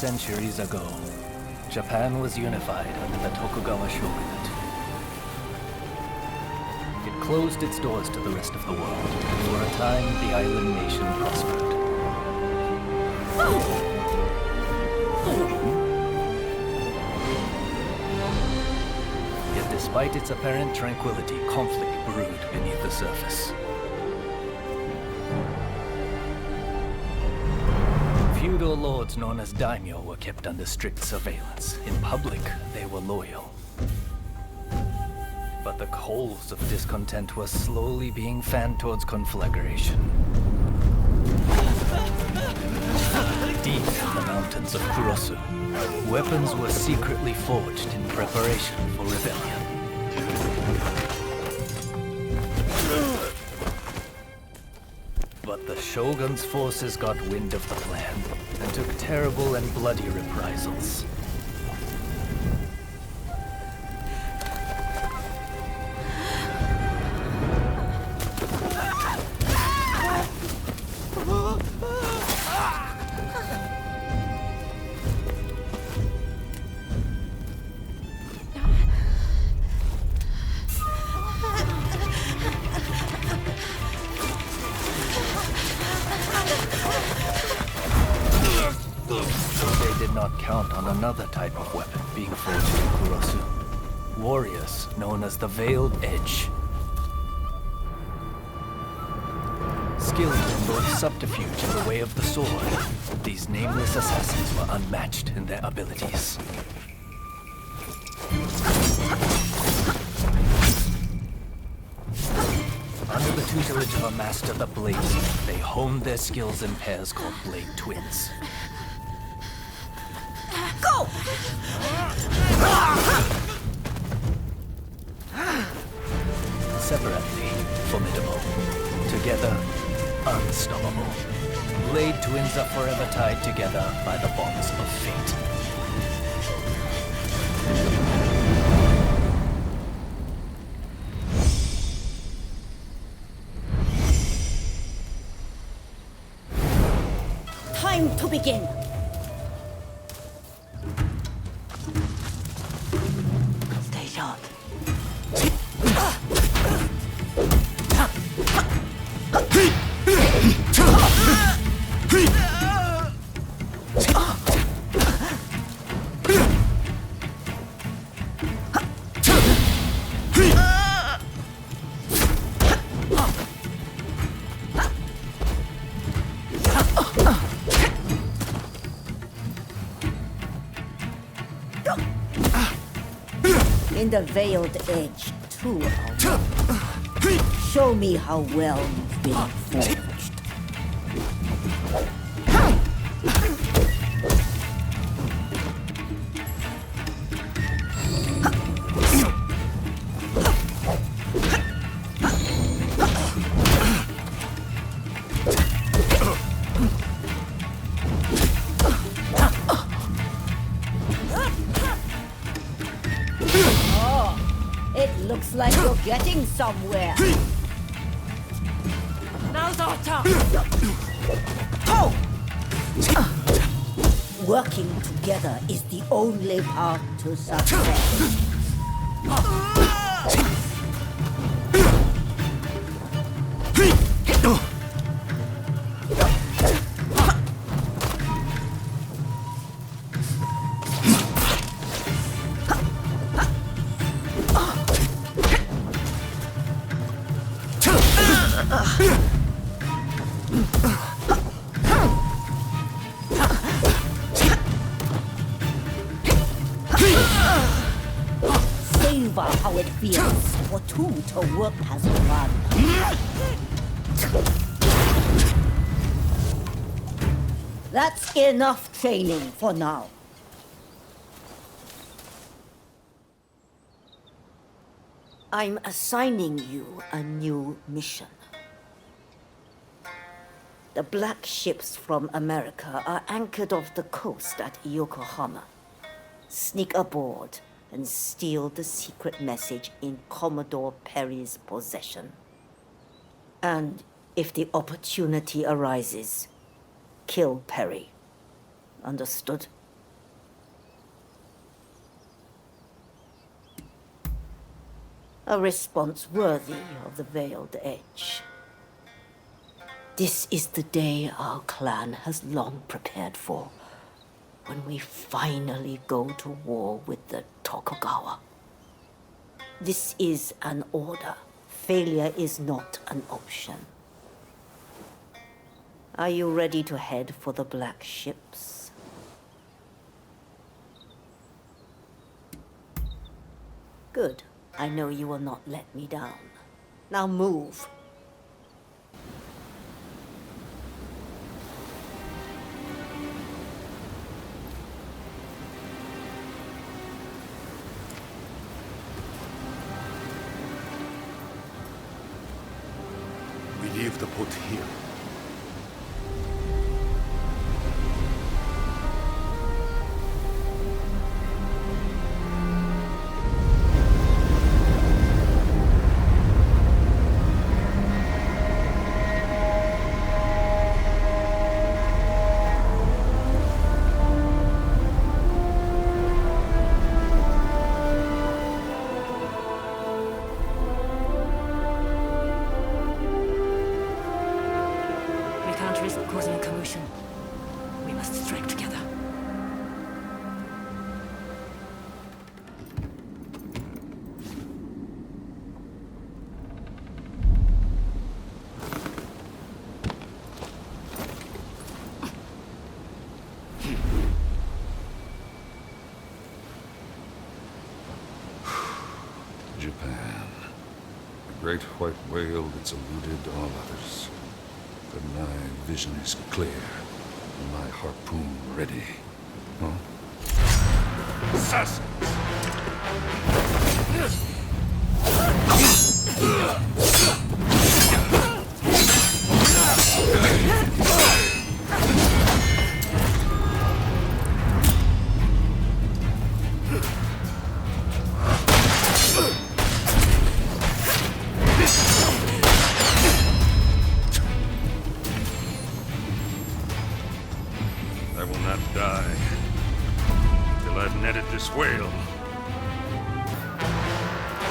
centuries ago, Japan was unified under the Tokugawa Shogunate. It closed its doors to the rest of the world. For a time, the island nation prospered. Yet despite its apparent tranquility, conflict brewed beneath the surface. Feudal lords known as daimyo were kept under strict surveillance. In public, they were loyal. But the coals of discontent were slowly being fanned towards conflagration. Deep in the mountains of Kurosu, weapons were secretly forged in preparation for rebellion. But the Shogun's forces got wind of the plan and took terrible and bloody reprisals. Another type of weapon being forged in Kurosu. Warriors known as the Veiled Edge. Skilled in both subterfuge and the way of the sword, these nameless assassins were unmatched in their abilities. Under the tutelage of a master, the Bladesmith, they honed their skills in pairs called Blade Twins. Go! Separately, formidable. Together, unstoppable. Blade Twins are forever tied together by the bonds of fate. Time to begin! In the Veiled Edge, too. Show me how well you've been forged. Looks like you're getting somewhere. Now's our time. Oh! Working together is the only path to success. Savor how it feels for two to work as one. That's enough training for now. I'm assigning you a new mission. The black ships from America are anchored off the coast at Yokohama. Sneak aboard and steal the secret message in Commodore Perry's possession. And if the opportunity arises, kill Perry. Understood? A response worthy of the Veiled Edge. This is the day our clan has long prepared for, when we finally go to war with the Tokugawa. This is an order. Failure is not an option. Are you ready to head for the black ships? Good. I know you will not let me down. Now move. We leave the boat here. Causing a commotion. We must strike together. Japan. The great white whale that's eluded all others. But my vision is clear, and my harpoon ready. Huh? Assassins! Whale.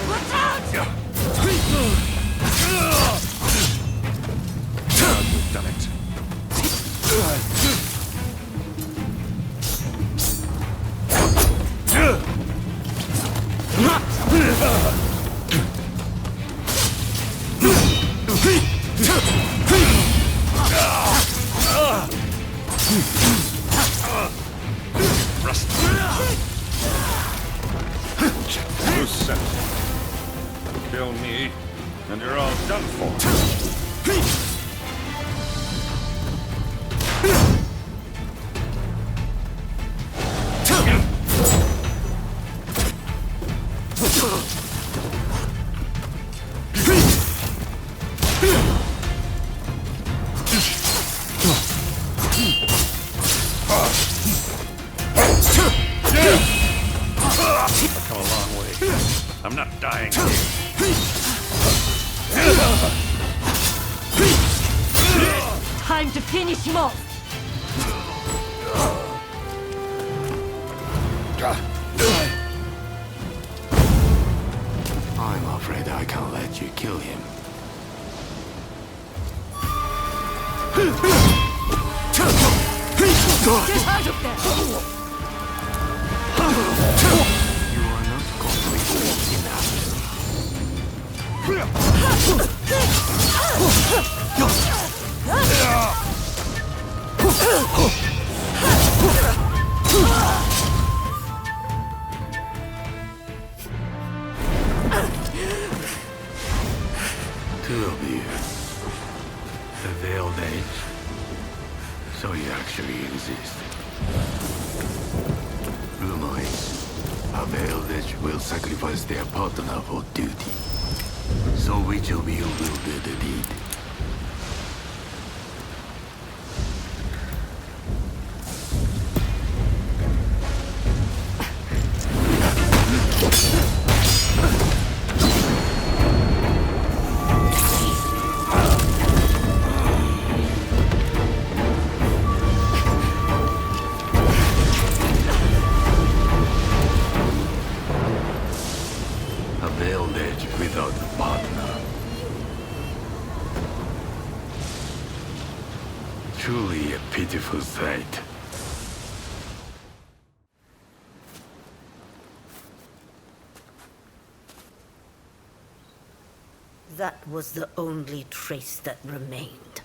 Watch out! You've done it. Kill me, and you're all done for. I've come a long way. I'm not dying here. Time to finish him off! I'm afraid I can't let you kill him. Get out of there! You are not completely enough. Two of you. The Veiled Edge. So you actually exist. Rumor is, a Veiled Edge will sacrifice their partner for duty. So which of you will do the deed? A Veiled Edge with Truly a pitiful sight. That was the only trace that remained.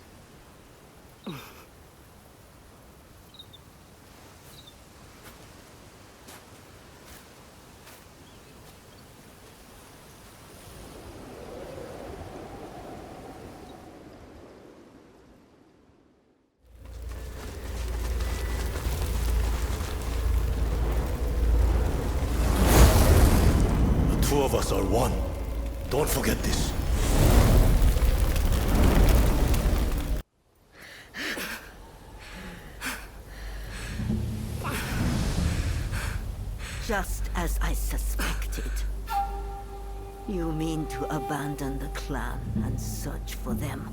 The two of us are one. Don't forget this. Just as I suspected. You mean to abandon the clan and search for them?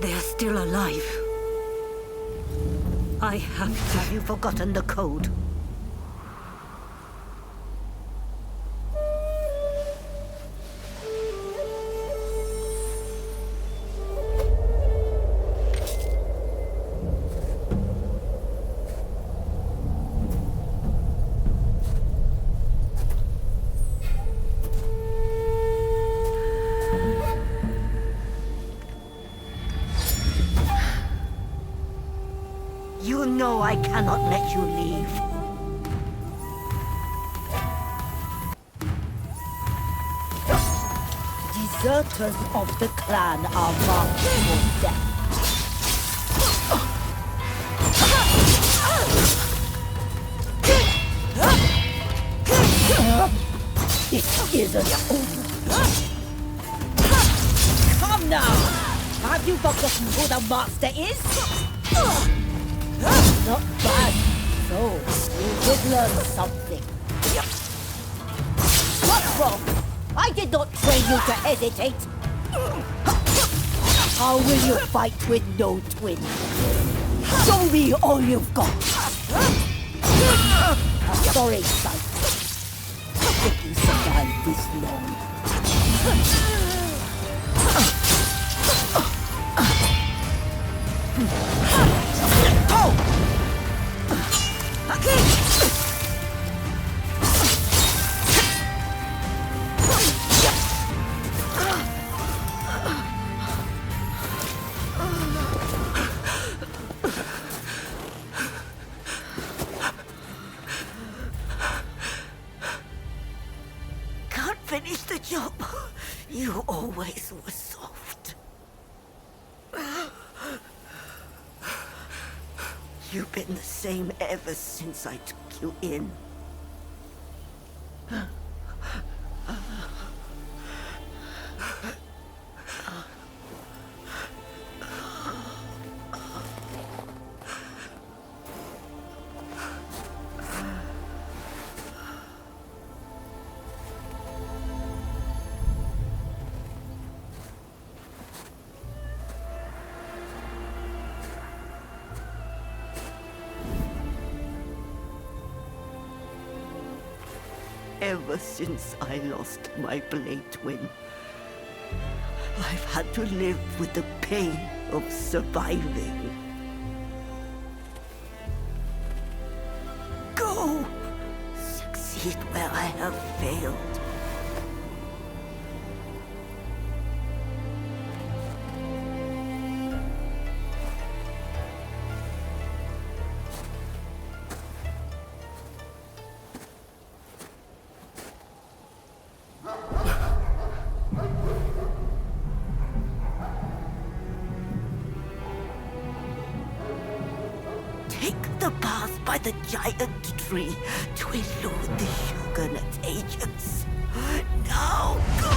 They are still alive. I have to... Have you forgotten the code? You know I cannot let you leave. Deserters of the clan are marked for death. This isn't over. Come now! Have you forgotten who the master is? Not bad. So, you did learn something. What's wrong? I did not train you to hesitate. How will you fight with no twin? Show me all you've got. A sorry sight. If you survive this long. Can't finish the job. You always were soft. You've been the same ever since I took you in. Ever since I lost my blade twin, I've had to live with the pain of surviving. Go! Succeed where I have failed. The giant tree to elude the Shogunate agents. Now go!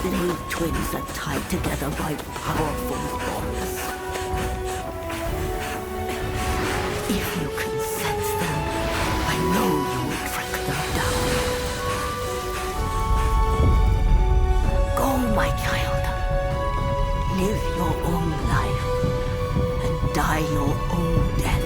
Blade twins are tied together by powerful bonds. If you consent die your own death.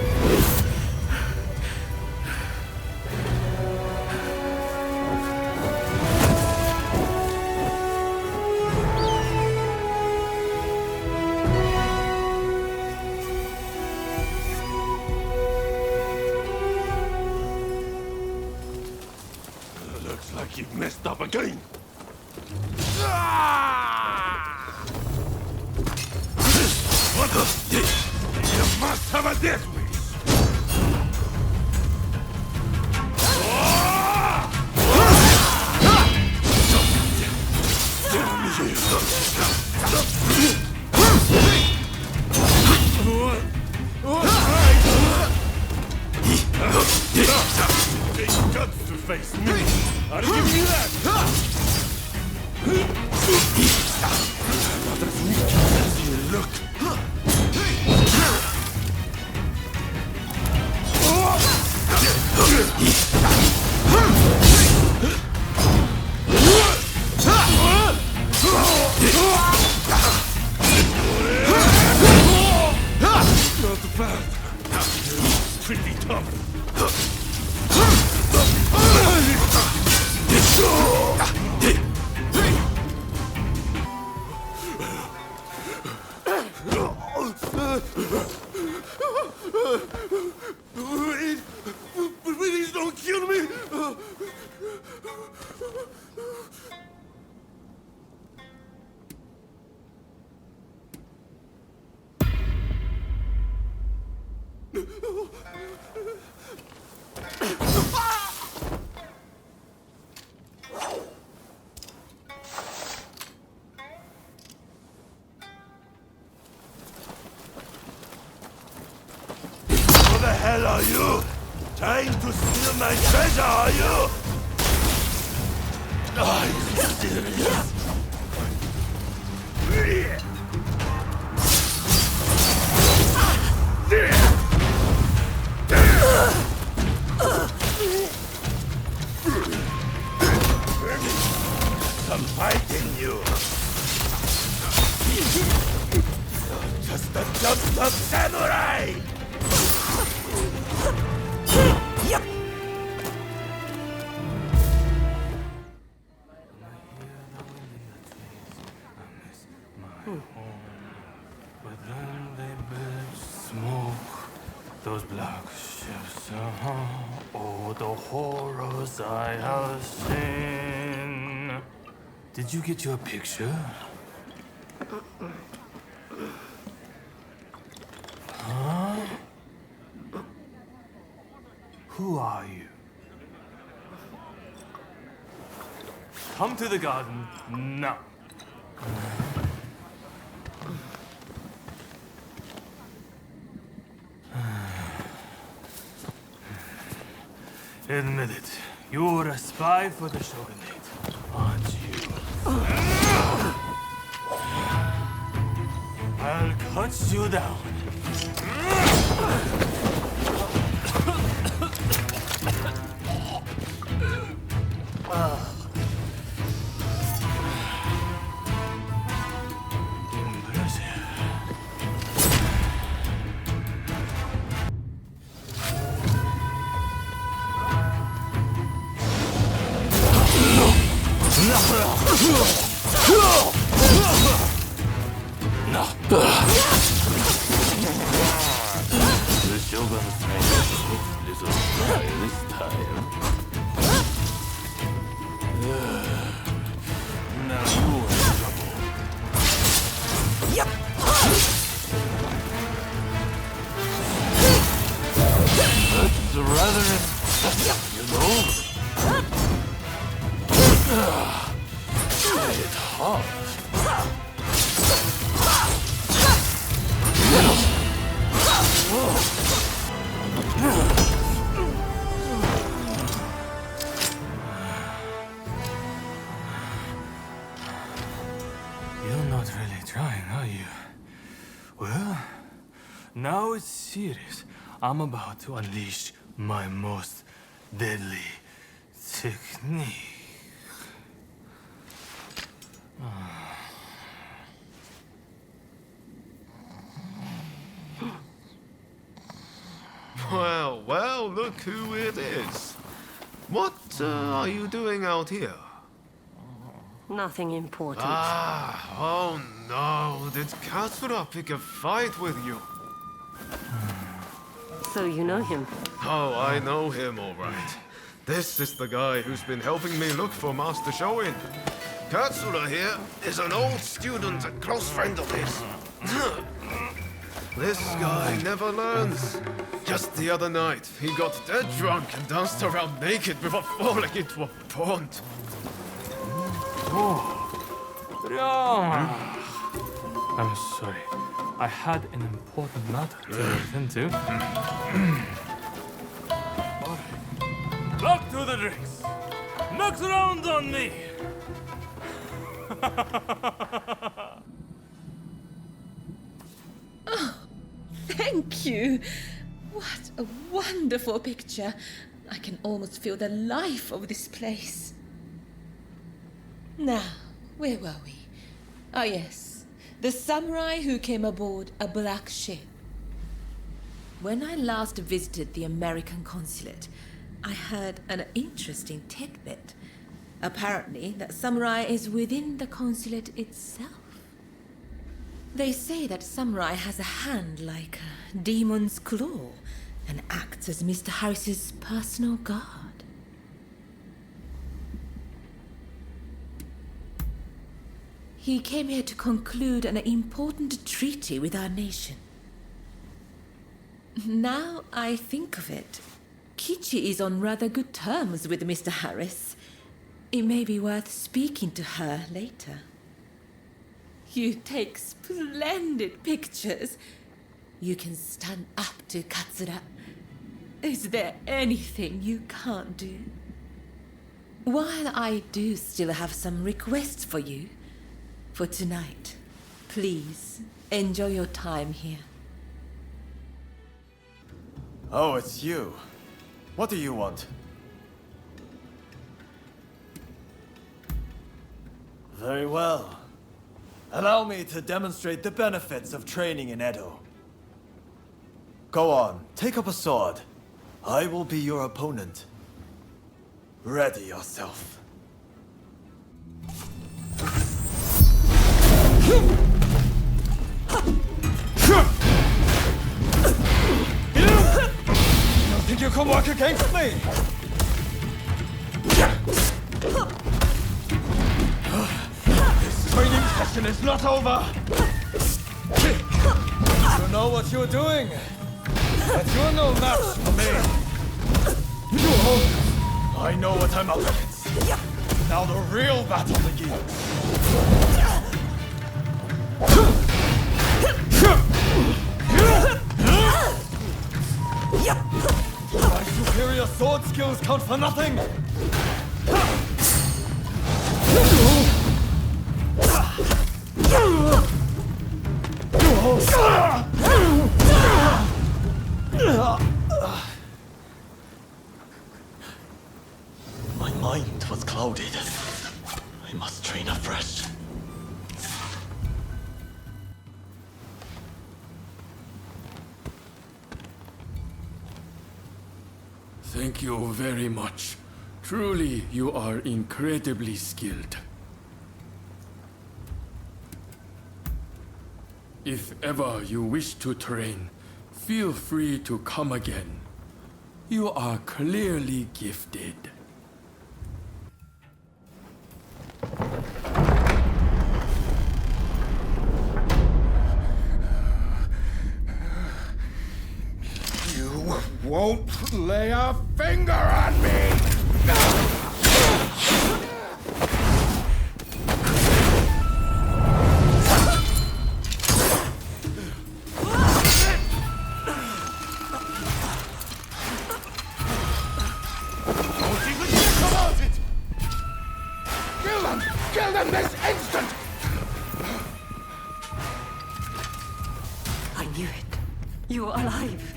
Looks like you've messed up again. What the? You must have a death wish. Take guts to face me. I'll give you that. Not as weak as you look. Not bad. It's pretty tough. Please don't kill me! What the hell are you? Trying to steal my treasure, are you? Are you serious? Some fight in you. You're just a jumped-up samurai! But then they build smoke, those black ships, oh, the horrors I have seen. Did you get your picture? Huh? Who are you? Come to the garden now. Admit it, you're a spy for the Shogunate, aren't you? I'll cut you down. The Shogun's made a little try this time. Now you're in trouble. Yep. That's rather impressive, you know. It's hard. You're not really trying, are you? Well, now it's serious. I'm about to unleash my most deadly technique. Well, look who it is. What are you doing out here? Nothing important. Oh no, did Katsura pick a fight with you? So you know him? Oh, I know him all right. This is the guy who's been helping me look for Master Shoin. Katsura here is an old student and close friend of his. This guy never learns. Just the other night, he got dead drunk and danced around naked before falling into a pond. I'm sorry. I had an important matter to attend to. Luck to the drinks. Next round on me. Thank you. What a wonderful picture. I can almost feel the life of this place. Now, where were we? Oh yes, the samurai who came aboard a black ship. When I last visited the American consulate, I heard an interesting tidbit. Apparently, that samurai is within the consulate itself. They say that samurai has a hand like a demon's claw and acts as Mr. Harris's personal guard. He came here to conclude an important treaty with our nation. Now I think of it, Kichi is on rather good terms with Mr. Harris. It may be worth speaking to her later. You take splendid pictures. You can stand up to Katsura. Is there anything you can't do? While I do still have some requests for you, for tonight, please enjoy your time here. Oh, it's you. What do you want? Very well. Allow me to demonstrate the benefits of training in Edo. Go on, take up a sword. I will be your opponent. Ready yourself. You think you can work against me? This training session is not over! You know what you're doing, but you're no match for me. I know what I'm up against. Now the real battle begins. My superior sword skills count for nothing! My mind was clouded. I must train afresh. Thank you very much. Truly, you are incredibly skilled. If ever you wish to train, feel free to come again. You are clearly gifted. You won't lay a finger on me! Kill them this instant! I knew it. You're alive.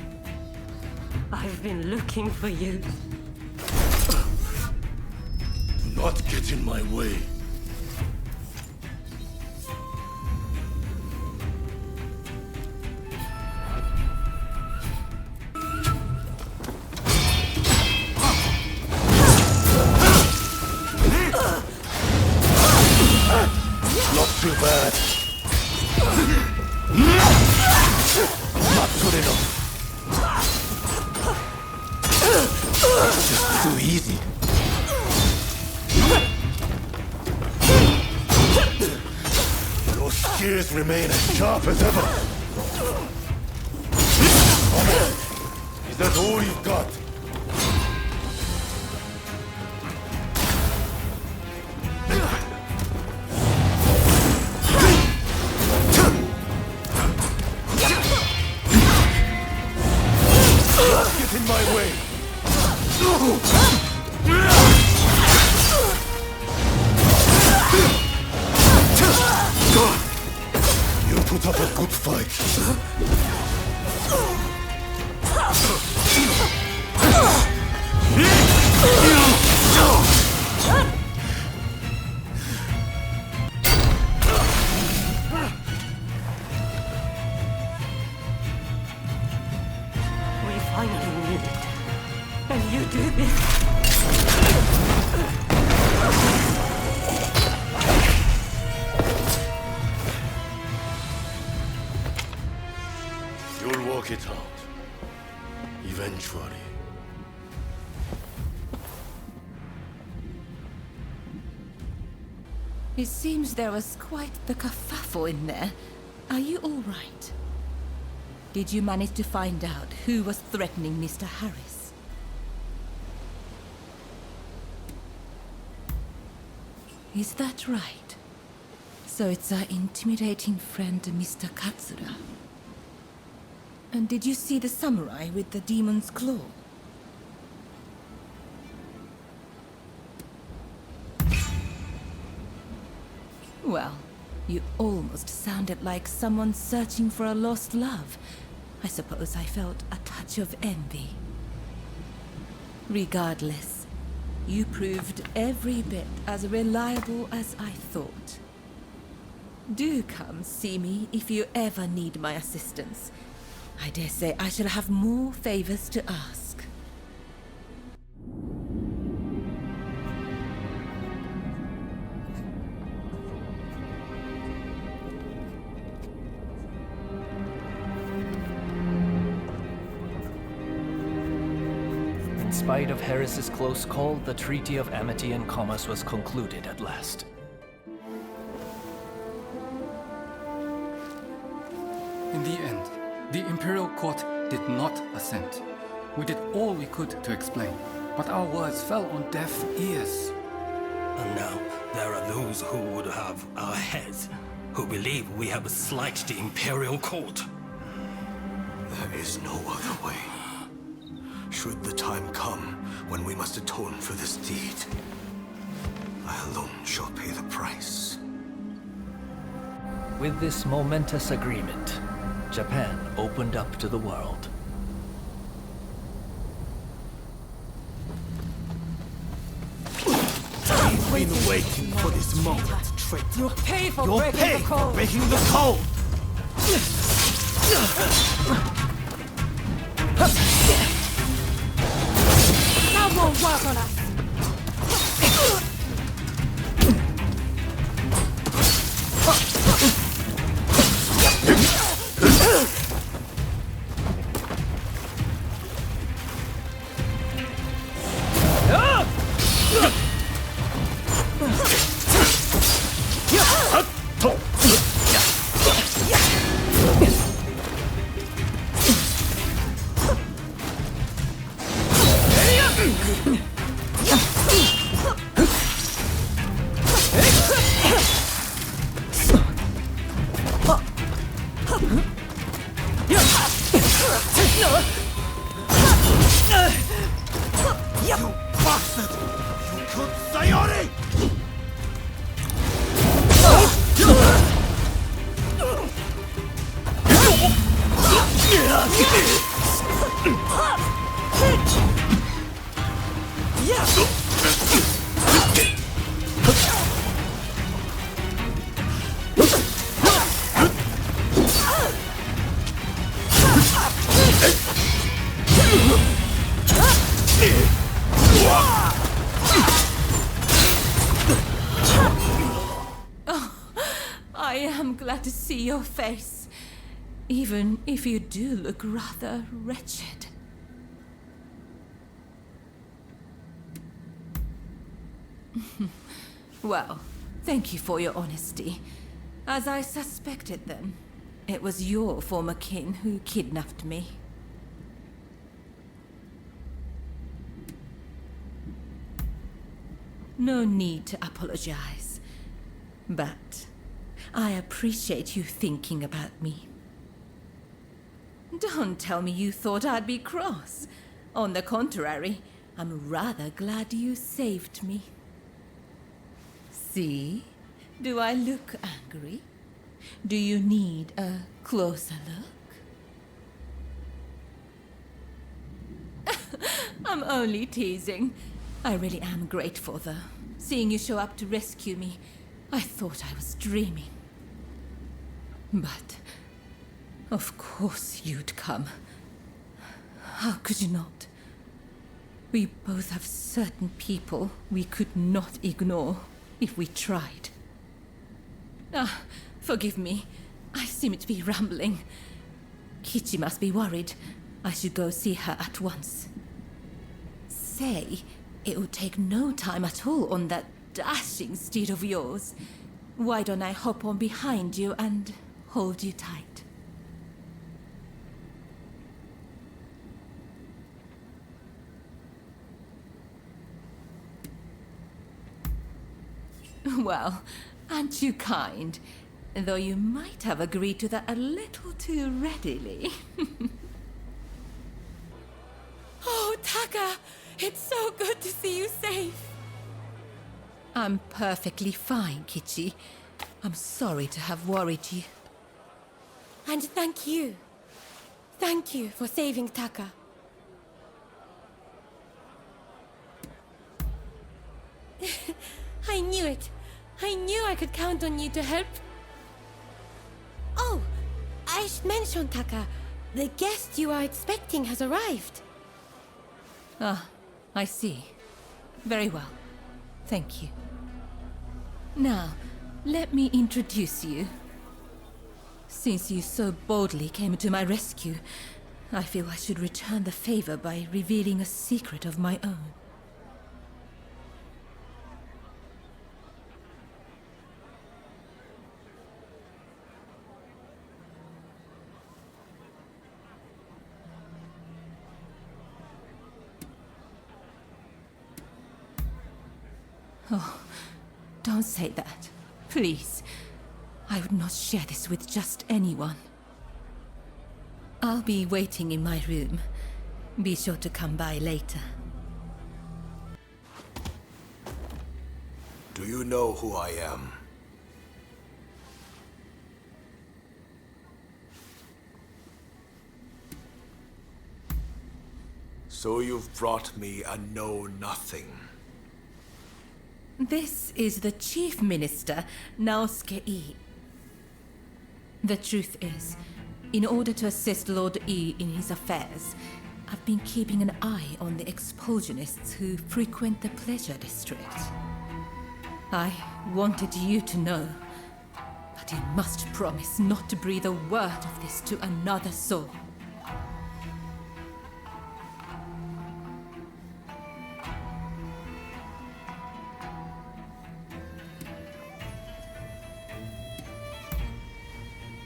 I've been looking for you. Do not get in my way. too easy. Your skills remain as sharp as ever. Is that all you've got? Get in my way! You put up a good fight. We finally meet. And you do this. You'll work it out. Eventually. It seems there was quite the kerfuffle in there. Are you all right? Did you manage to find out who was threatening Mr. Harris? Is that right? So it's our intimidating friend, Mr. Katsura. And did you see the samurai with the demon's claw? Well, you almost sounded like someone searching for a lost love. I suppose I felt a touch of envy. Regardless, you proved every bit as reliable as I thought. Do come see me if you ever need my assistance. I dare say I shall have more favors to ask. In spite of Harris's close call, the Treaty of Amity and Commerce was concluded at last. In the end, the Imperial Court did not assent. We did all we could to explain, but our words fell on deaf ears. And now, there are those who would have our heads, who believe we have slighted the Imperial Court. There is no other way. Should the time come when we must atone for this deed, I alone shall pay the price. With this momentous agreement, Japan opened up to the world. We've been waiting for this moment, traitor. You'll pay for You'll breaking pay the code. for breaking the code! That won't work on us. I am glad to see your face, even if you do look rather wretched. Well, thank you for your honesty. As I suspected then, it was your former kin who kidnapped me. No need to apologize. But I appreciate you thinking about me. Don't tell me you thought I'd be cross. On the contrary, I'm rather glad you saved me. See? Do I look angry? Do you need a closer look? I'm only teasing. I really am grateful, though. Seeing you show up to rescue me, I thought I was dreaming. But, of course you'd come. How could you not? We both have certain people we could not ignore if we tried. Ah, forgive me. I seem to be rambling. Kichi must be worried. I should go see her at once. Say, it would take no time at all on that dashing steed of yours. Why don't I hop on behind you and hold you tight? Well, aren't you kind? Though you might have agreed to that a little too readily. Oh, Taka! It's so good to see you safe! I'm perfectly fine, Kichi. I'm sorry to have worried you. And thank you. Thank you for saving Taka. I knew it. I knew I could count on you to help. Oh, I should mention, Taka. The guest you are expecting has arrived. Ah, I see. Very well. Thank you. Now, let me introduce you. Since you so boldly came to my rescue, I feel I should return the favor by revealing a secret of my own. Oh, don't say that. Please. I would not share this with just anyone. I'll be waiting in my room. Be sure to come by later. Do you know who I am? So you've brought me a know-nothing. This is the Chief Minister, Naosuke. The truth is, in order to assist Lord E in his affairs, I've been keeping an eye on the expulsionists who frequent the Pleasure District. I wanted you to know, but you must promise not to breathe a word of this to another soul.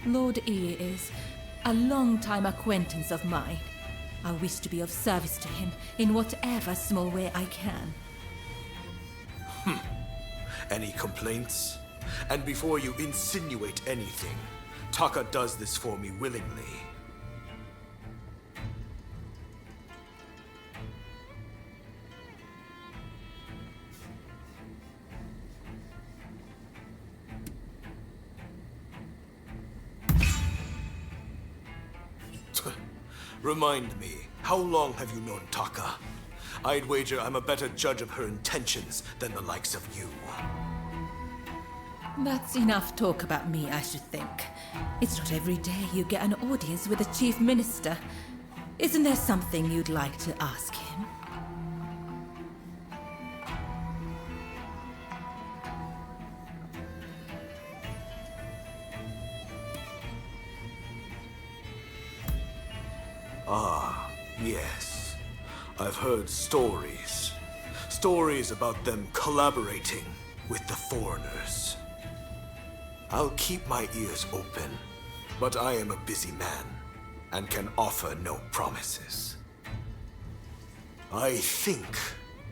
Lord E is a long-time acquaintance of mine. I wish to be of service to him in whatever small way I can. Any complaints? And before you insinuate anything, Taka does this for me willingly. Remind me, how long have you known Taka? I'd wager I'm a better judge of her intentions than the likes of you. That's enough talk about me, I should think. It's not every day you get an audience with the Chief Minister. Isn't there something you'd like to ask him? Ah, yes. I've heard stories. stories about them collaborating with the foreigners. I'll keep my ears open, but I am a busy man and can offer no promises. I think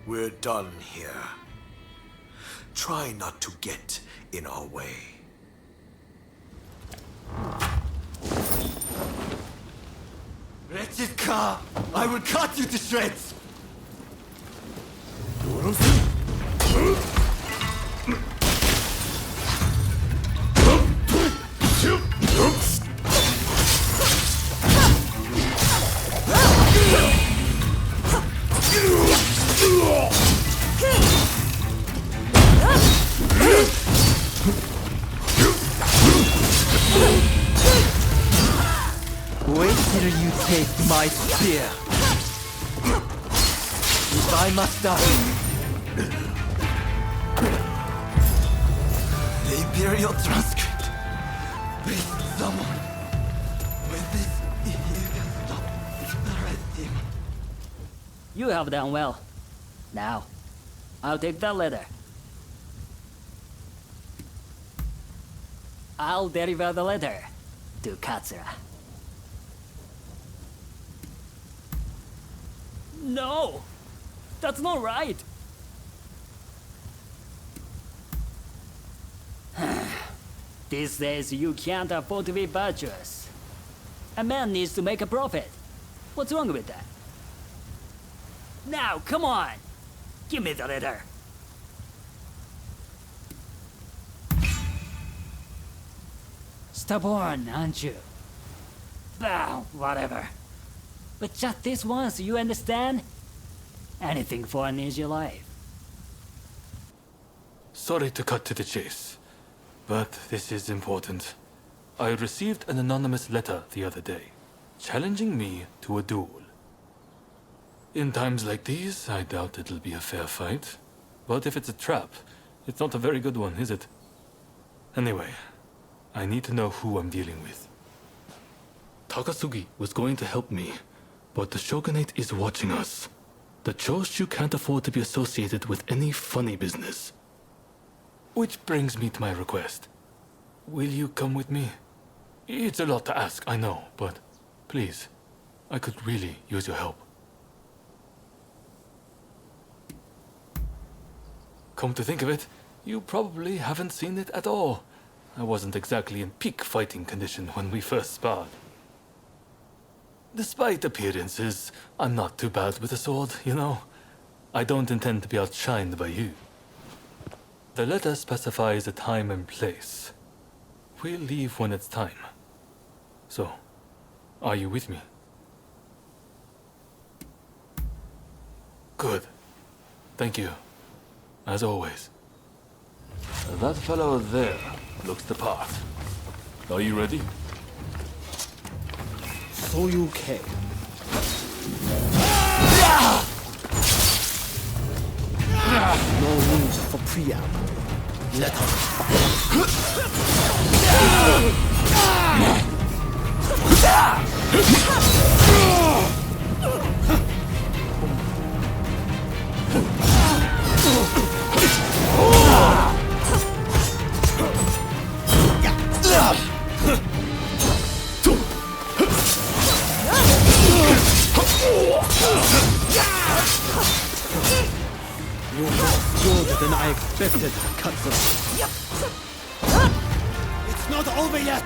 we're done here. Try not to get in our way. Wretched Ka! I will cut you to shreds! Wait till you taste my spear. If I must die. The Imperial transcript. Please, someone. With this, you can stop the Red Demon. You have done well. Now, I'll take that letter. I'll deliver the letter to Katsura. No! That's not right! These days you can't afford to be virtuous. A man needs to make a profit. What's wrong with that? Now, come on! Give me the letter. Stubborn, aren't you? Ah, whatever. But just this once, you understand? Anything for an easy life. Sorry to cut to the chase, but this is important. I received an anonymous letter the other day, challenging me to a duel. In times like these, I doubt it'll be a fair fight. But if it's a trap, it's not a very good one, is it? Anyway, I need to know who I'm dealing with. Takasugi was going to help me, but the Shogunate is watching us. The Choshu can't afford to be associated with any funny business. Which brings me to my request. Will you come with me? It's a lot to ask, I know, but please, I could really use your help. Come to think of it, you probably haven't seen it at all. I wasn't exactly in peak fighting condition when we first sparred. Despite appearances, I'm not too bad with a sword, you know. I don't intend to be outshined by you. The letter specifies a time and place. We'll leave when it's time. So, are you with me? Good. Thank you. As always. That fellow there looks the part. Are you ready? So you can. No need for preamble. Let us You're more skilled than I expected, Katsu. It's not over yet!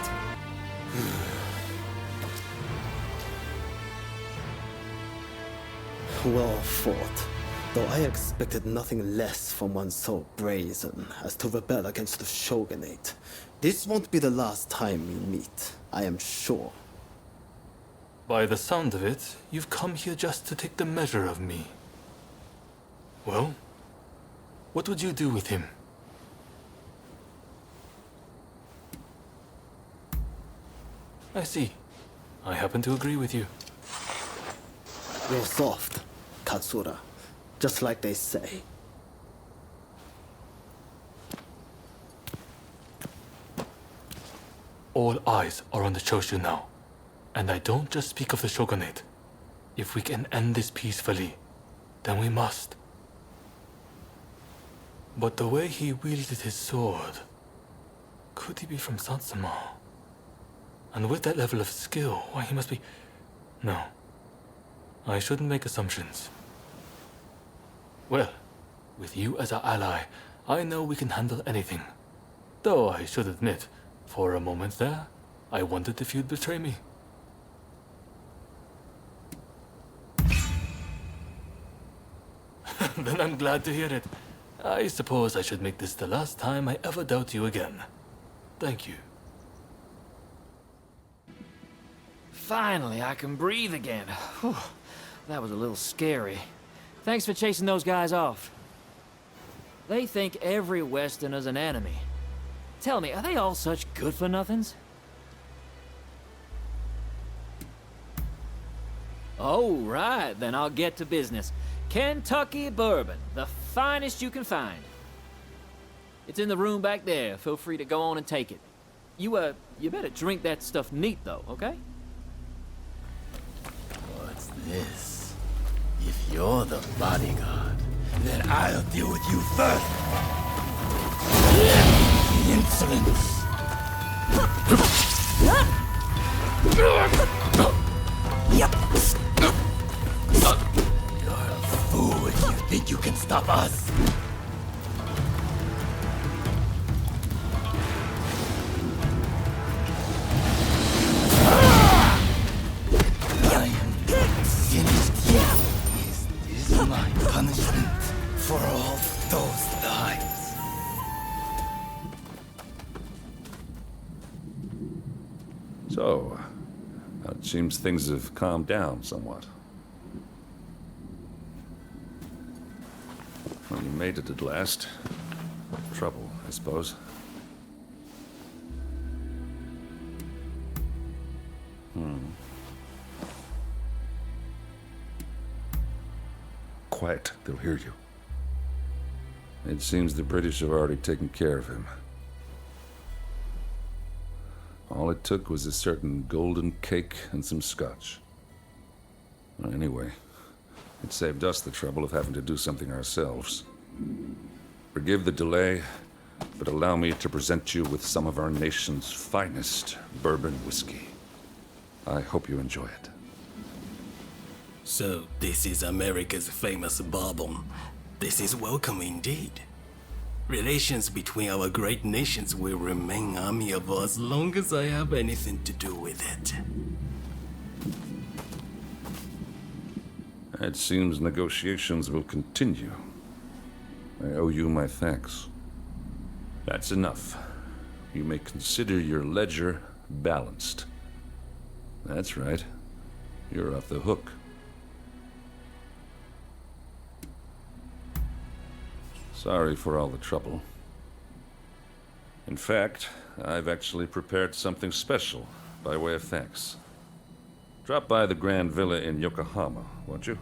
Well fought. Though I expected nothing less from one so brazen as to rebel against the Shogunate. This won't be the last time we meet, I am sure. By the sound of it, you've come here just to take the measure of me. Well, what would you do with him? I see. I happen to agree with you. You're soft, Katsura. Just like they say. All eyes are on the Choshu now. And I don't just speak of the Shogunate. If we can end this peacefully, then we must. But the way he wielded his sword, could he be from Satsuma? And with that level of skill, why he must be... No. I shouldn't make assumptions. Well, with you as our ally, I know we can handle anything. Though I should admit, for a moment there, I wondered if you'd betray me. Then I'm glad to hear it. I suppose I should make this the last time I ever doubt you again. Thank you. Finally, I can breathe again. Whew. That was a little scary. Thanks for chasing those guys off. They think every Westerner's an enemy. Tell me, are they all such good-for-nothings? Oh, right, then I'll get to business. Kentucky bourbon, the finest you can find. It's in the room back there. Feel free to go on and take it. You better drink that stuff neat, though, okay? What's this? If you're the bodyguard, then I'll deal with you first. Insolence. You're a fool if you think you can stop us. I am not finished yet. This is my punishment for all those lives. So, it seems things have calmed down somewhat. Well, you made it at last. Trouble, I suppose. Quiet, they'll hear you. It seems the British have already taken care of him. All it took was a certain golden cake and some scotch. Well, anyway, it saved us the trouble of having to do something ourselves. Forgive the delay, but allow me to present you with some of our nation's finest bourbon whiskey. I hope you enjoy it. So, this is America's famous bourbon. This is welcome indeed. Relations between our great nations will remain amiable as long as I have anything to do with it. It seems negotiations will continue. I owe you my thanks. That's enough. You may consider your ledger balanced. That's right. You're off the hook. Sorry for all the trouble. In fact, I've actually prepared something special by way of thanks. Drop by the Grand Villa in Yokohama, won't you?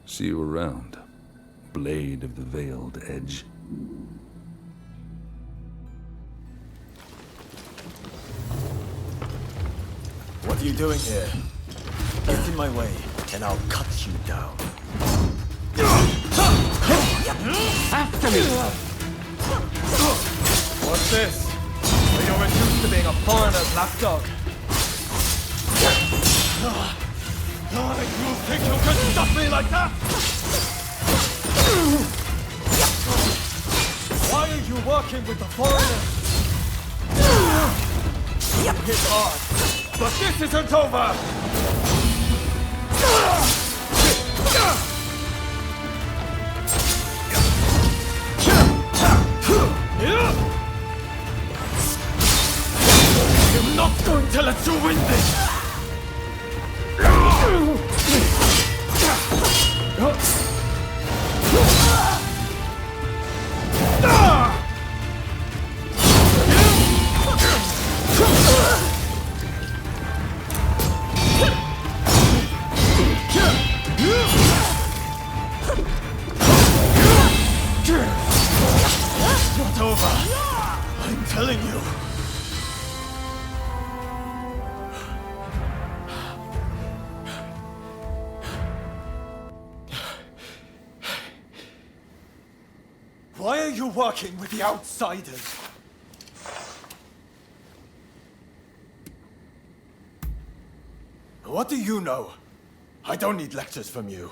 See you around, Blade of the Veiled Edge. What are you doing here? Get in my way, and I'll cut you down. After me! What's this? Are you reduced to being a foreigner's lapdog? You think you can stop me like that? Why are you working with the foreigners? Hit hard, but this isn't over! I'm not going to let you win this! Why are you working with the outsiders? What do you know? I don't need lectures from you.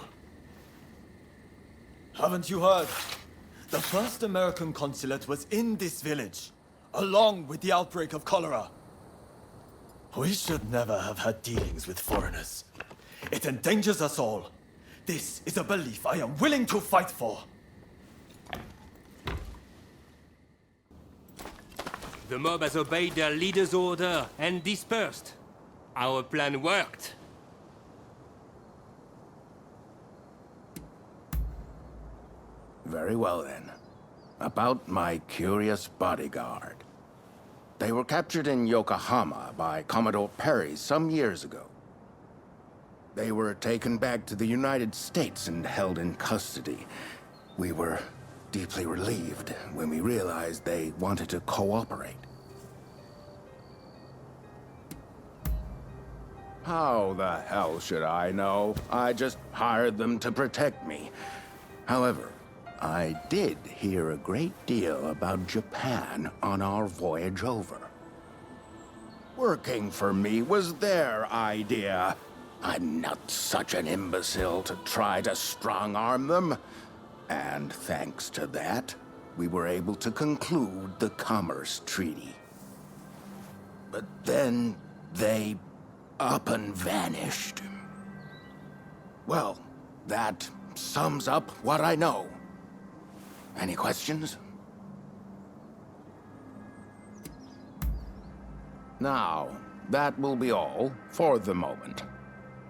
Haven't you heard? The first American consulate was in this village, along with the outbreak of cholera. We should never have had dealings with foreigners. It endangers us all. This is a belief I am willing to fight for. The mob has obeyed their leader's order and dispersed. Our plan worked. Very well then. About my curious bodyguard. They were captured in Yokohama by Commodore Perry some years ago. They were taken back to the United States and held in custody. We were deeply relieved when we realized they wanted to cooperate. How the hell should I know? I just hired them to protect me. However, I did hear a great deal about Japan on our voyage over. Working for me was their idea. I'm not such an imbecile to try to strong-arm them. And thanks to that, we were able to conclude the Commerce Treaty. But then they up and vanished. Well, that sums up what I know. Any questions? Now, that will be all for the moment.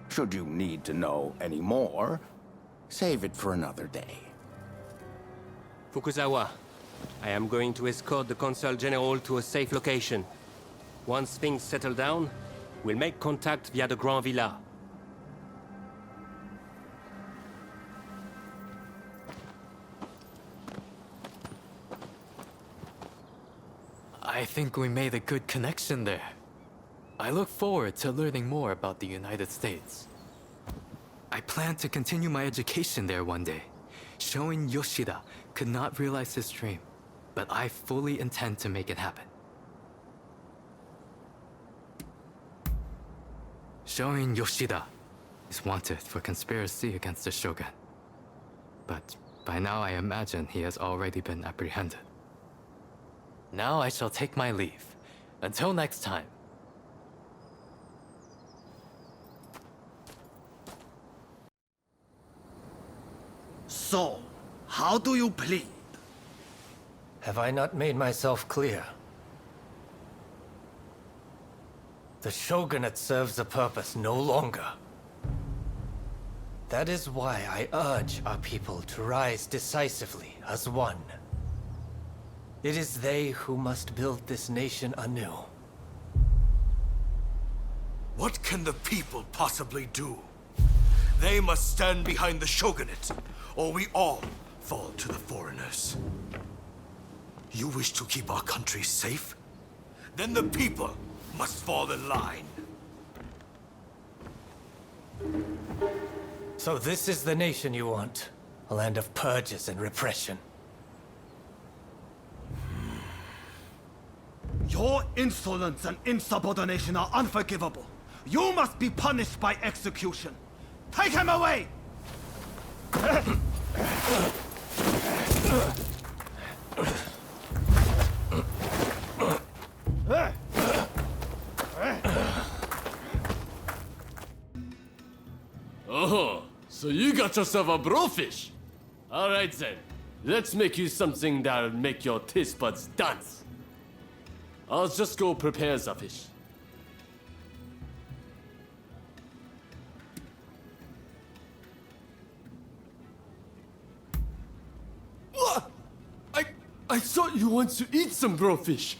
Should you need to know any more, save it for another day. Fukuzawa, I am going to escort the Consul General to a safe location. Once things settle down, we'll make contact via the Grand Villa. I think we made a good connection there. I look forward to learning more about the United States. I plan to continue my education there one day. Showing Yoshida could not realize his dream, but I fully intend to make it happen. Showing Yoshida is wanted for conspiracy against the Shogun. But by now I imagine he has already been apprehended. Now I shall take my leave. Until next time. So, how do you plead? Have I not made myself clear? The Shogunate serves a purpose no longer. That is why I urge our people to rise decisively as one. It is they who must build this nation anew. What can the people possibly do? They must stand behind the Shogunate, or we all fall to the foreigners. You wish to keep our country safe? Then the people must fall in line. So this is the nation you want? A land of purges and repression. Your insolence and insubordination are unforgivable. You must be punished by execution. Take him away! Oh, so you got yourself a blowfish? Alright then, let's make you something that'll make your taste buds dance. I'll just go prepare the fish. What? I thought you wanted to eat some blowfish.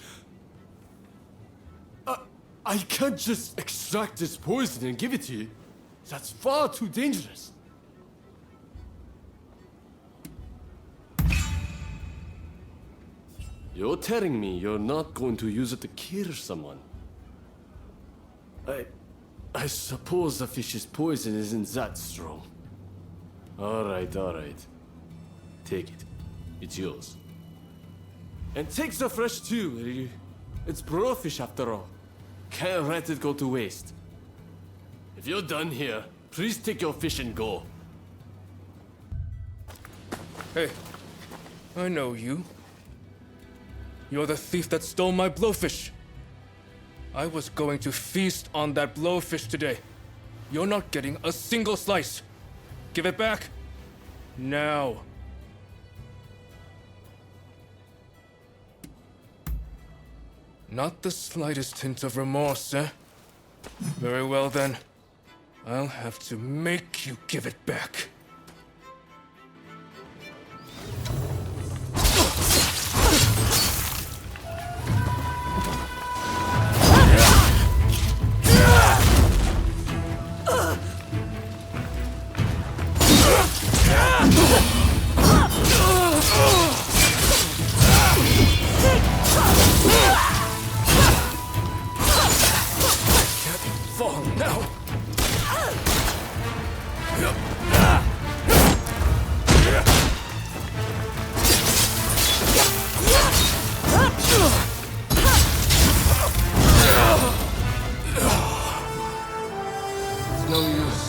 I can't just extract this poison and give it to you. That's far too dangerous. You're telling me you're not going to use it to kill someone? I suppose the fish's poison isn't that strong. All right. Take it. It's yours. And take the fresh too. It's brofish after all. Can't let it go to waste. If you're done here, please take your fish and go. Hey, I know you. You're the thief that stole my blowfish. I was going to feast on that blowfish today. You're not getting a single slice. Give it back. Now. Not the slightest hint of remorse, eh? Very well then. I'll have to make you give it back. Fall now. It's no use.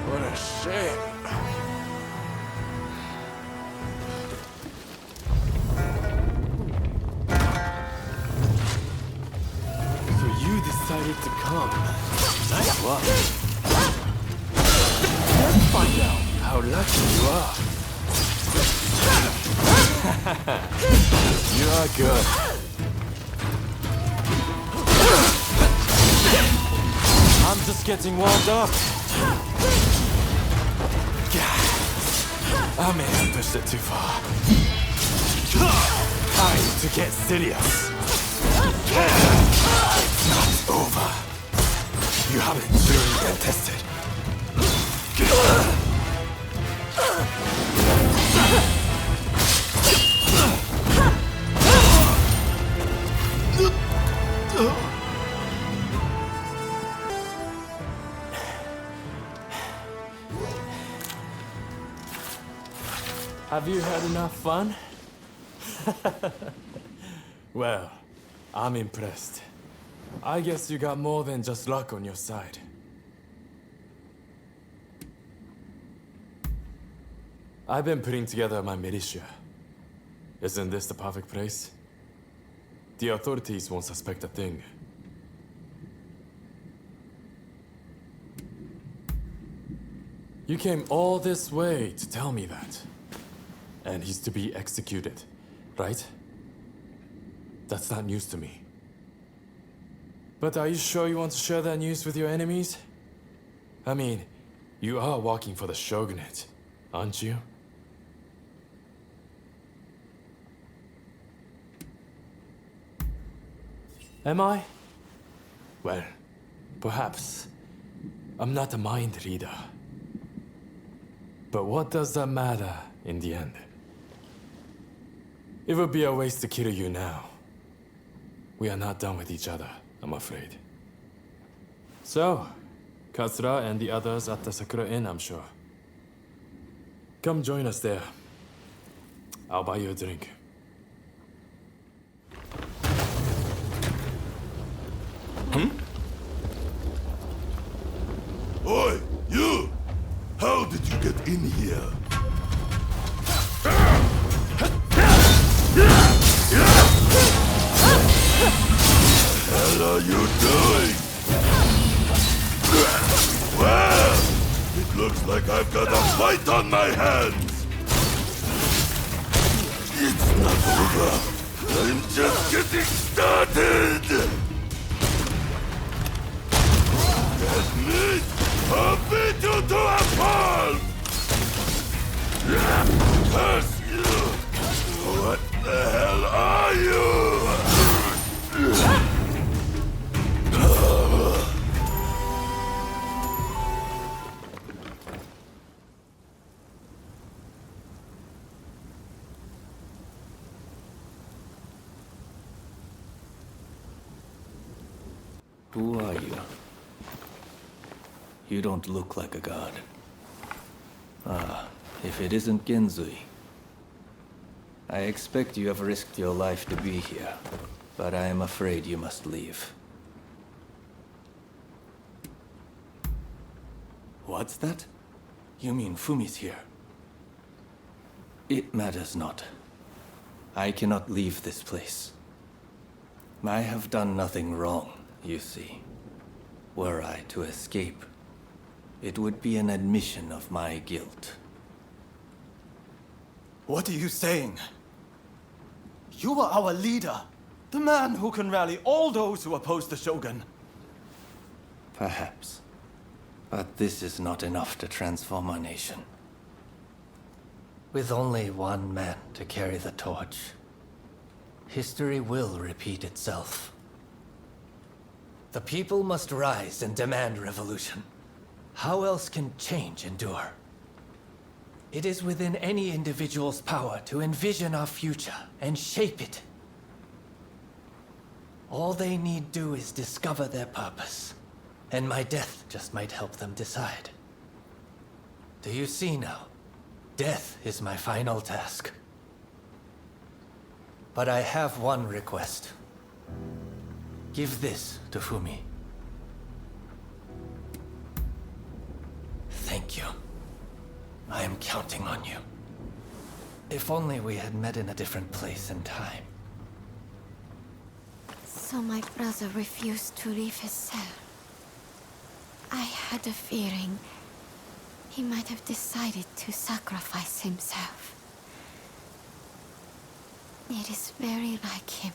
What a shame. So you decided to come. Nice work. Let's find out how lucky you are. You are good. I'm just getting warmed up. I may have pushed it too far. Time to get serious. It's not over. You haven't truly been tested. Have you had enough fun? Well, I'm impressed. I guess you got more than just luck on your side. I've been putting together my militia. Isn't this the perfect place? The authorities won't suspect a thing. You came all this way to tell me that. And he's to be executed, right? That's not news to me. But are you sure you want to share that news with your enemies? I mean, you are working for the Shogunate, aren't you? Am I? Well, perhaps. I'm not a mind reader. But what does that matter in the end? It would be a waste to kill you now. We are not done with each other, I'm afraid. So, Katsura and the others at the Sakura Inn, I'm sure. Come join us there. I'll buy you a drink. Oi, you! How did you get in here? What are you doing? Well, it looks like I've got a fight on my hands. It's not over. I'm just getting started. Bladesmith, I'll beat you to a pulp! Curse you! What the hell are you? Who are you? You don't look like a god. Ah, if it isn't Genzui. I expect you have risked your life to be here, but I am afraid you must leave. What's that? You mean Fumi's here? It matters not. I cannot leave this place. I have done nothing wrong, you see. Were I to escape, it would be an admission of my guilt. What are you saying? You are our leader, the man who can rally all those who oppose the Shogun. Perhaps. But this is not enough to transform our nation. With only one man to carry the torch, history will repeat itself. The people must rise and demand revolution. How else can change endure? It is within any individual's power to envision our future and shape it. All they need do is discover their purpose, and my death just might help them decide. Do you see now? Death is my final task. But I have one request. Give this to Fumi. Thank you. I am counting on you. If only we had met in a different place and time. So my brother refused to leave his cell. I had a feeling he might have decided to sacrifice himself. It is very like him.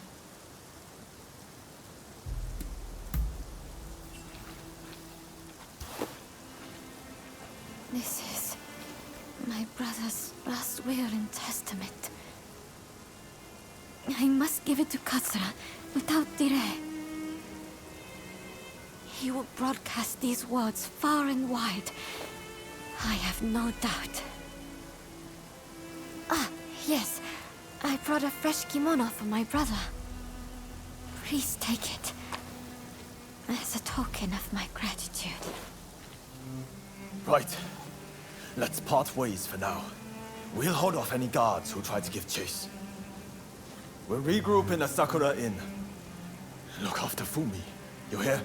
This is my brother's last will and testament. I must give it to Katsura without delay. He will broadcast these words far and wide. I have no doubt. Ah, yes. I brought a fresh kimono for my brother. Please take it as a token of my gratitude. Right. Let's part ways for now. We'll hold off any guards who try to give chase. We'll regroup in the Sakura Inn. Look after Fumi. You hear?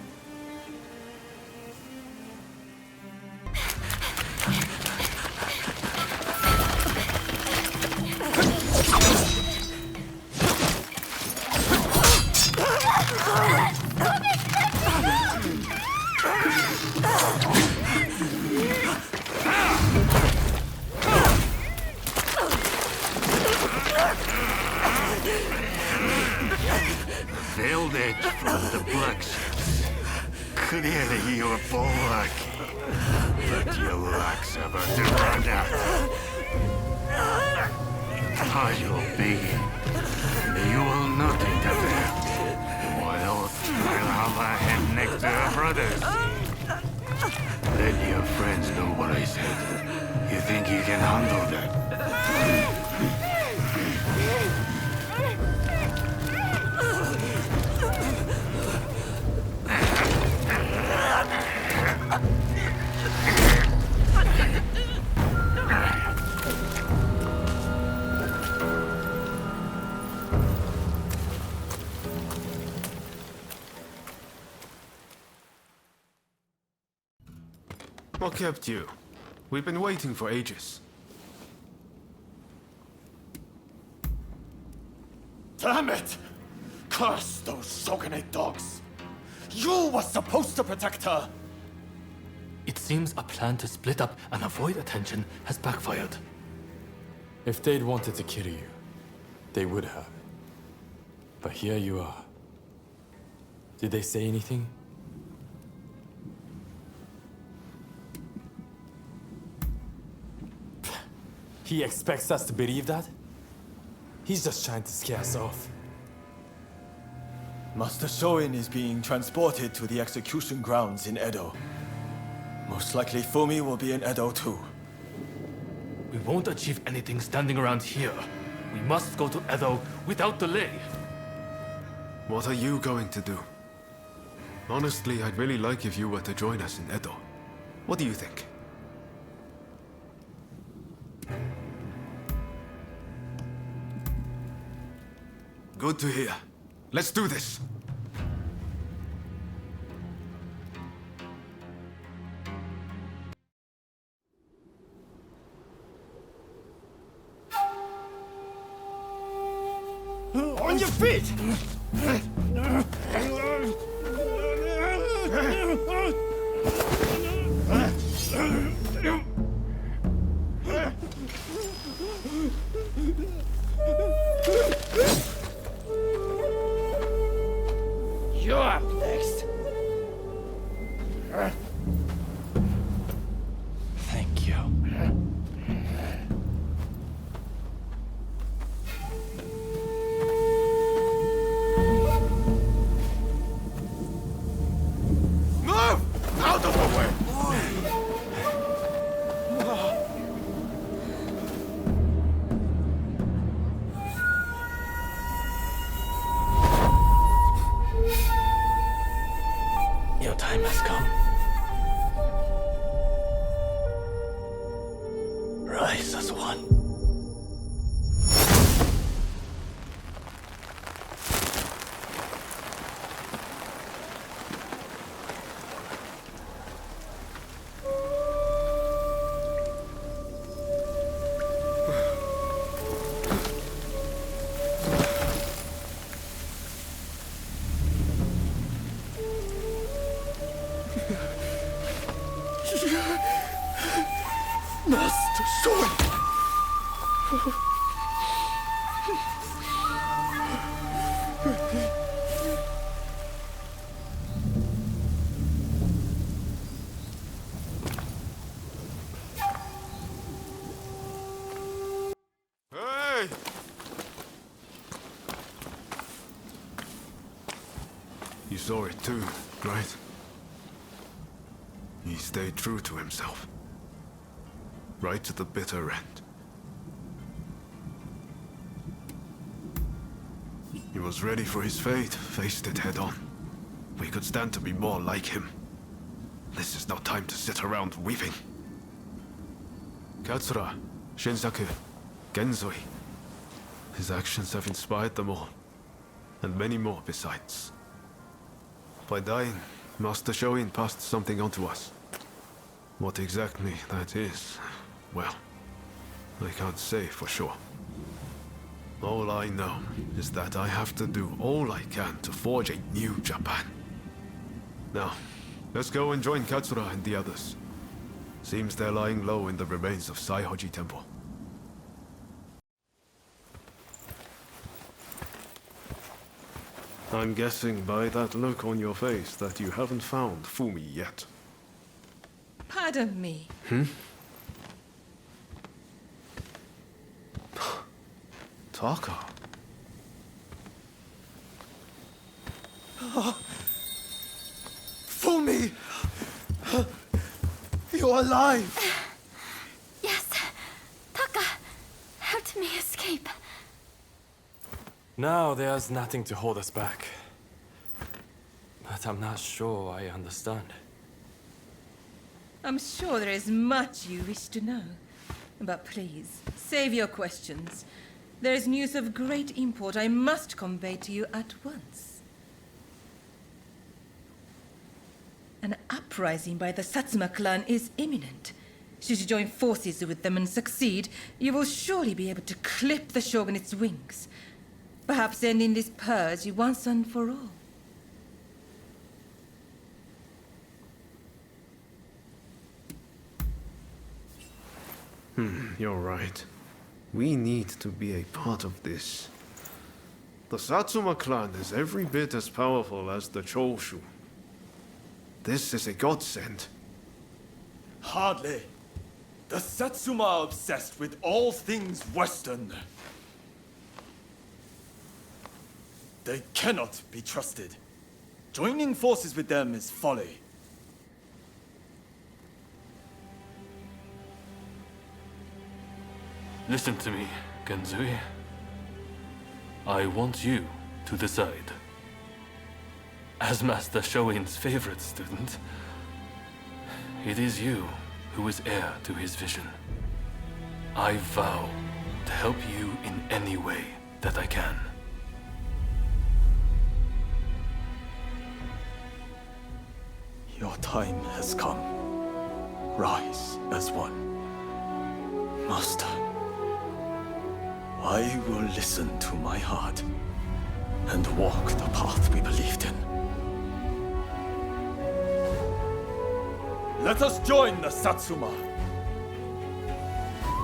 Veiled edge from the blacksmiths. Clearly you're lucky. But your luck's about to run out. I will begin. You will not interfere. While I'll have a head next to her brothers. Let your friends know what I said. You think you can handle that? What kept you? We've been waiting for ages. Damn it! Curse those Shogunate dogs! You were supposed to protect her! It seems a plan to split up and avoid attention has backfired. If they'd wanted to kill you, they would have. But here you are. Did they say anything? He expects us to believe that? He's just trying to scare us off. Master Shoin is being transported to the execution grounds in Edo. Most likely Fumi will be in Edo too. We won't achieve anything standing around here. We must go to Edo without delay. What are you going to do? Honestly, I'd really like if you were to join us in Edo. What do you think? Good to hear. Let's do this. On your feet! You're up next. Thank you. Move! Out of the way! Your time has come. Rise as one. Master Sword! Hey! You saw it too, right? He stayed true to himself. Right to the bitter end. He was ready for his fate, faced it head on. We could stand to be more like him. This is no time to sit around weeping. Katsura, Shinsaku, Genzui. His actions have inspired them all, and many more besides. By dying, Master Shoin passed something on to us. What exactly that is, well, I can't say for sure. All I know is that I have to do all I can to forge a new Japan. Now, let's go and join Katsura and the others. Seems they're lying low in the remains of Saihoji Temple. I'm guessing by that look on your face that you haven't found Fumi yet. Pardon me. Taka? Fumi! You're alive! Yes. Taka helped me escape. Now there's nothing to hold us back. But I'm not sure I understand. I'm sure there is much you wish to know. But please, save your questions. There is news of great import I must convey to you at once. An uprising by the Satsuma clan is imminent. Should you join forces with them and succeed, you will surely be able to clip the shogunate's wings. Perhaps ending this purge once and for all. You're right. We need to be a part of this. The Satsuma clan is every bit as powerful as the Choshu. This is a godsend. Hardly. The Satsuma are obsessed with all things Western. They cannot be trusted. Joining forces with them is folly. Listen to me, Genzui. I want you to decide. As Master Shoin's favorite student, it is you who is heir to his vision. I vow to help you in any way that I can. Your time has come. Rise as one. Master, I will listen to my heart and walk the path we believed in. Let us join the Satsuma.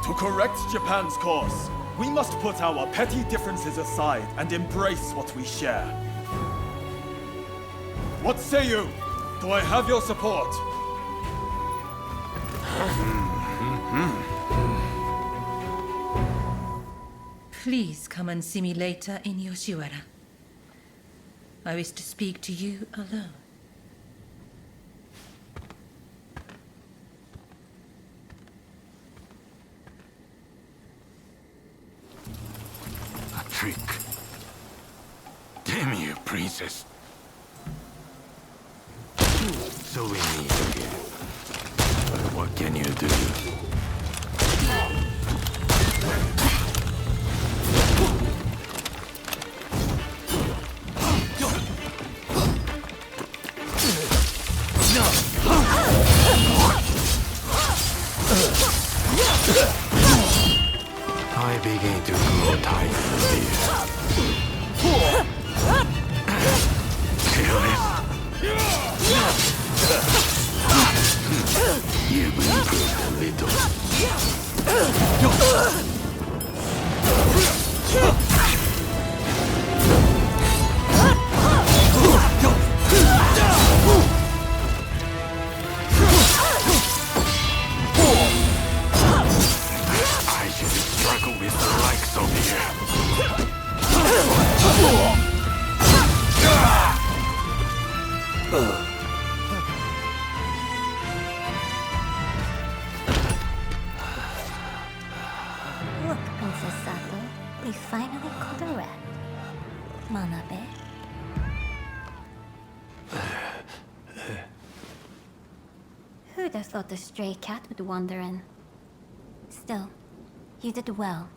To correct Japan's course, we must put our petty differences aside and embrace what we share. What say you? Do I have your support? Please come and see me later in Yoshiwara. I wish to speak to you alone. A trick. Damn you, princess. So we meet again. But what can you do? I begin to grow tired of this. Feel it? You've improved a little. I should struggle with the likes of you. Look, Princess Sato, we finally caught a rat. Manabe. Who'd have thought a stray cat would wander in? Still, you did well.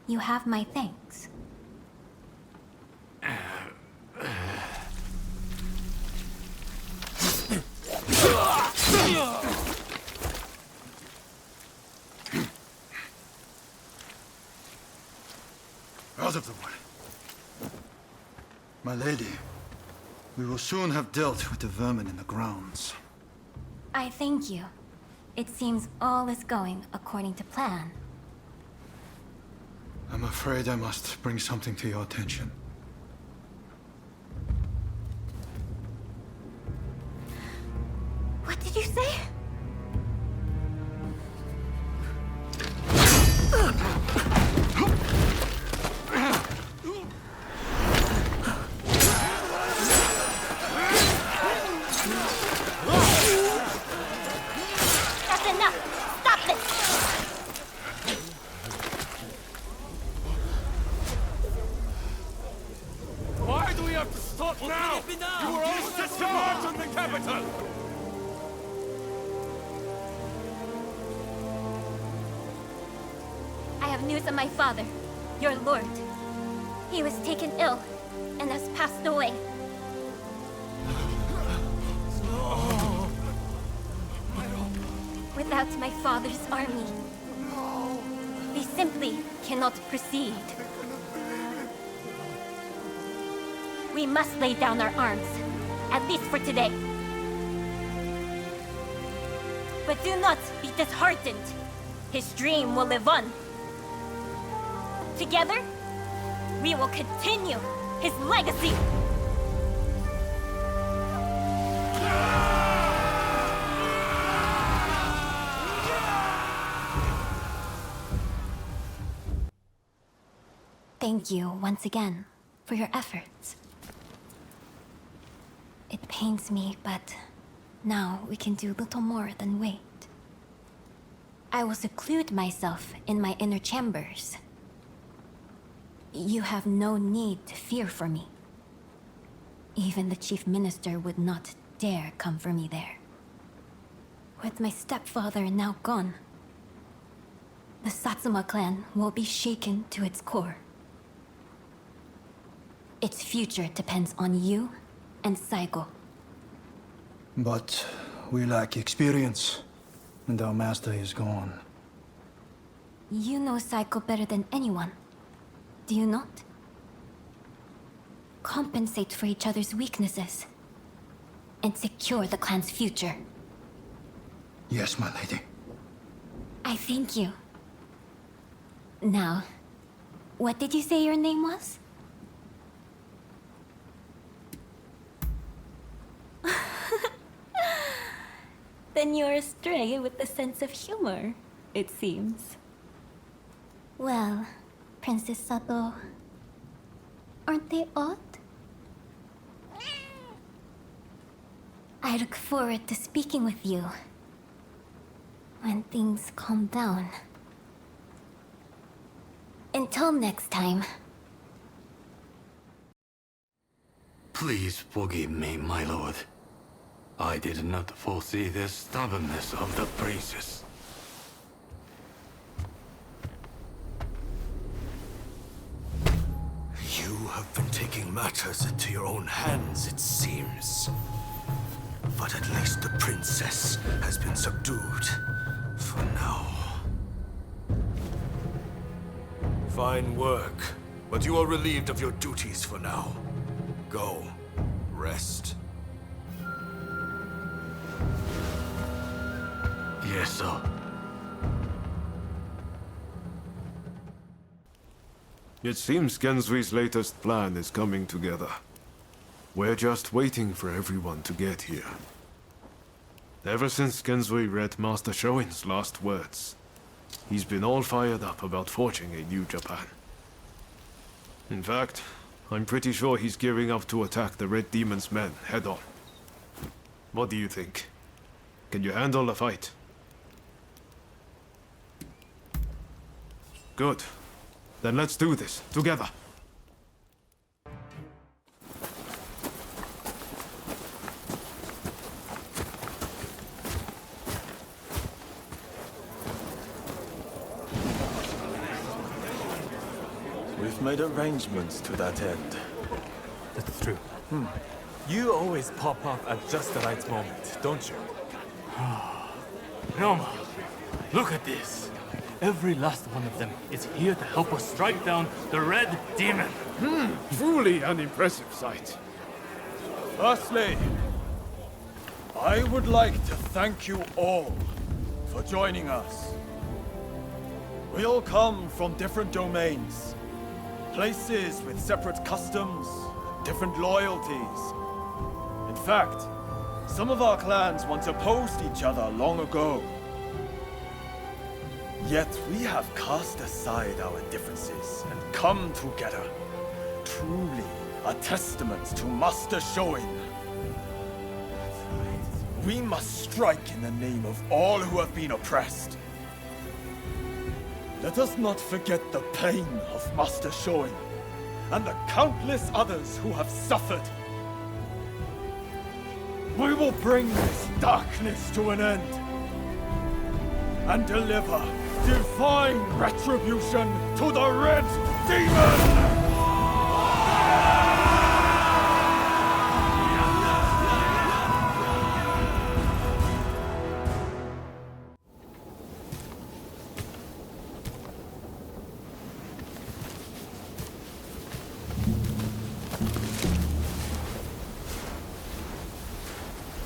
You have my thanks. Out of the way. My lady, we will soon have dealt with the vermin in the grounds. I thank you. It seems all is going according to plan. I'm afraid I must bring something to your attention. What did you say? That's enough! Stop this! Why do we have to stop now? You were all set to march on the capital! I have news of my father, your lord. He was taken ill and has passed away. Without my father's army, we simply cannot proceed. We must lay down our arms, at least for today. But do not be disheartened. His dream will live on. Together, we will continue his legacy. Thank you once again for your efforts. It pains me, but now we can do little more than wait. I will seclude myself in my inner chambers. You have no need to fear for me. Even the chief minister would not dare come for me there. With my stepfather now gone, the Satsuma clan will be shaken to its core. Its future depends on you and Saigo. But we lack experience, and our master is gone. You know Psycho better than anyone. Do you not? Compensate for each other's weaknesses. And secure the clan's future. Yes, my lady. I thank you. Now, what did you say your name was? Then you're a stray with a sense of humor, it seems. Well, Princess Sato, aren't they odd? I look forward to speaking with you when things calm down. Until next time. Please forgive me, my lord. I did not foresee the stubbornness of the princess. You have been taking matters into your own hands, it seems. But at least the princess has been subdued. For now. Fine work. But you are relieved of your duties for now. Go. Rest. Yes, sir. It seems Genzui's latest plan is coming together. We're just waiting for everyone to get here. Ever since Genzui read Master Shoin's last words, he's been all fired up about forging a new Japan. In fact, I'm pretty sure he's gearing up to attack the Red Demon's men head-on. What do you think? Can you handle a fight? Good. Then let's do this, together. We've made arrangements to that end. That's true. You always pop up at just the right moment, don't you? Roma, look at this. Every last one of them is here to help us strike down the Red Demon. Truly an impressive sight. Firstly, I would like to thank you all for joining us. We all come from different domains, places with separate customs, different loyalties. In fact, some of our clans once opposed each other long ago. Yet we have cast aside our differences and come together. Truly a testament to Master Shoin. We must strike in the name of all who have been oppressed. Let us not forget the pain of Master Shoin and the countless others who have suffered. We will bring this darkness to an end and deliver divine retribution to the Red Demon!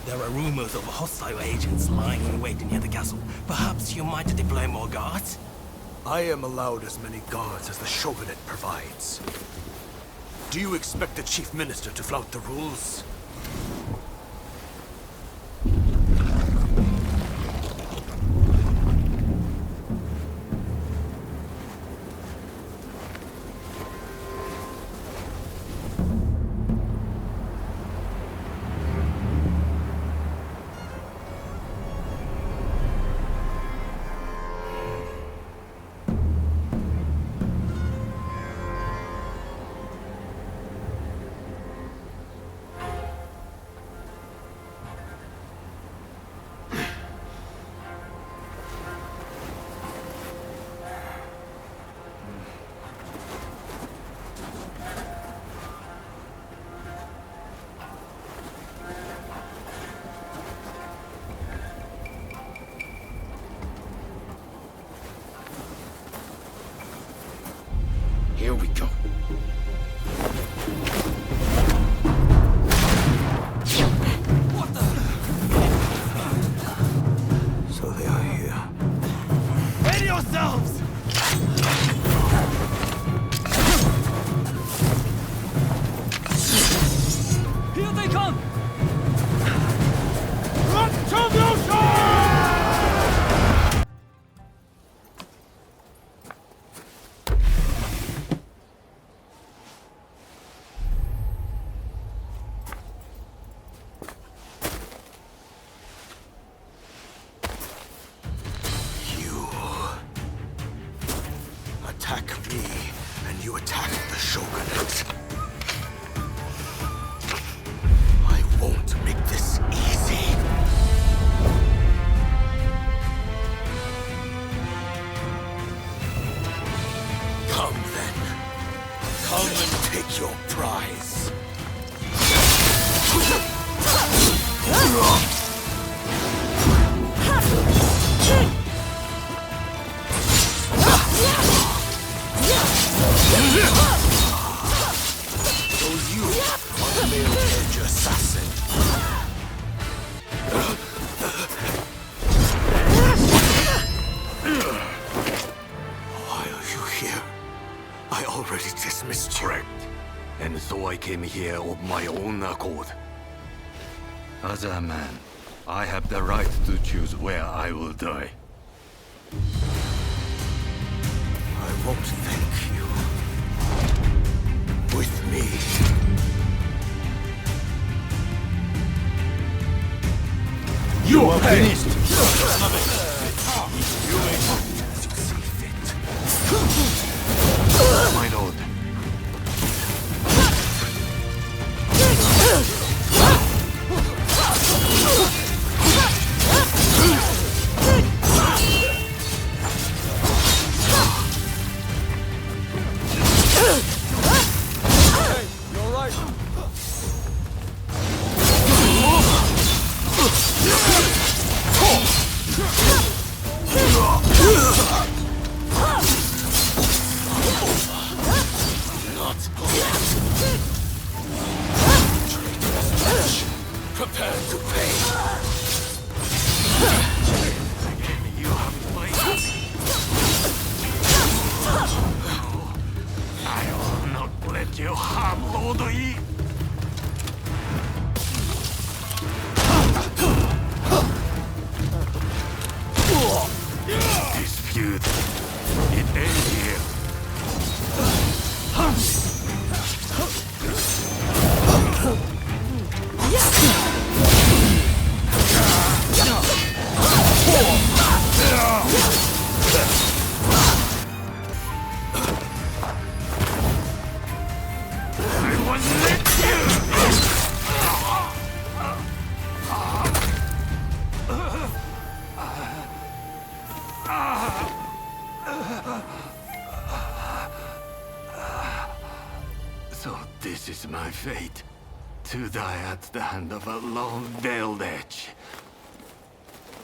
There are rumors of hostile agents lying in wait near the castle. Perhaps you might deploy more guards? I am allowed as many guards as the Shogunate provides. Do you expect the Chief Minister to flout the rules? ourselves! Here they come! Run to the shore! Attack me, and you attack the Shogunate. I won't make this easy. Come then. Come and take your prize. So you are the male edge assassin. Why are you here? I already dismissed you. Correct. And so I came here of my own accord. As a man, I have the right to choose where I will die. I won't thank you. With me. You are finished! You may fight as you see fit. My lord. Prepare to pay. You have played. I will not let you harm Lord Yi. This feud, it ends here. So this is my fate, to die at the hand of a long-veiled edge.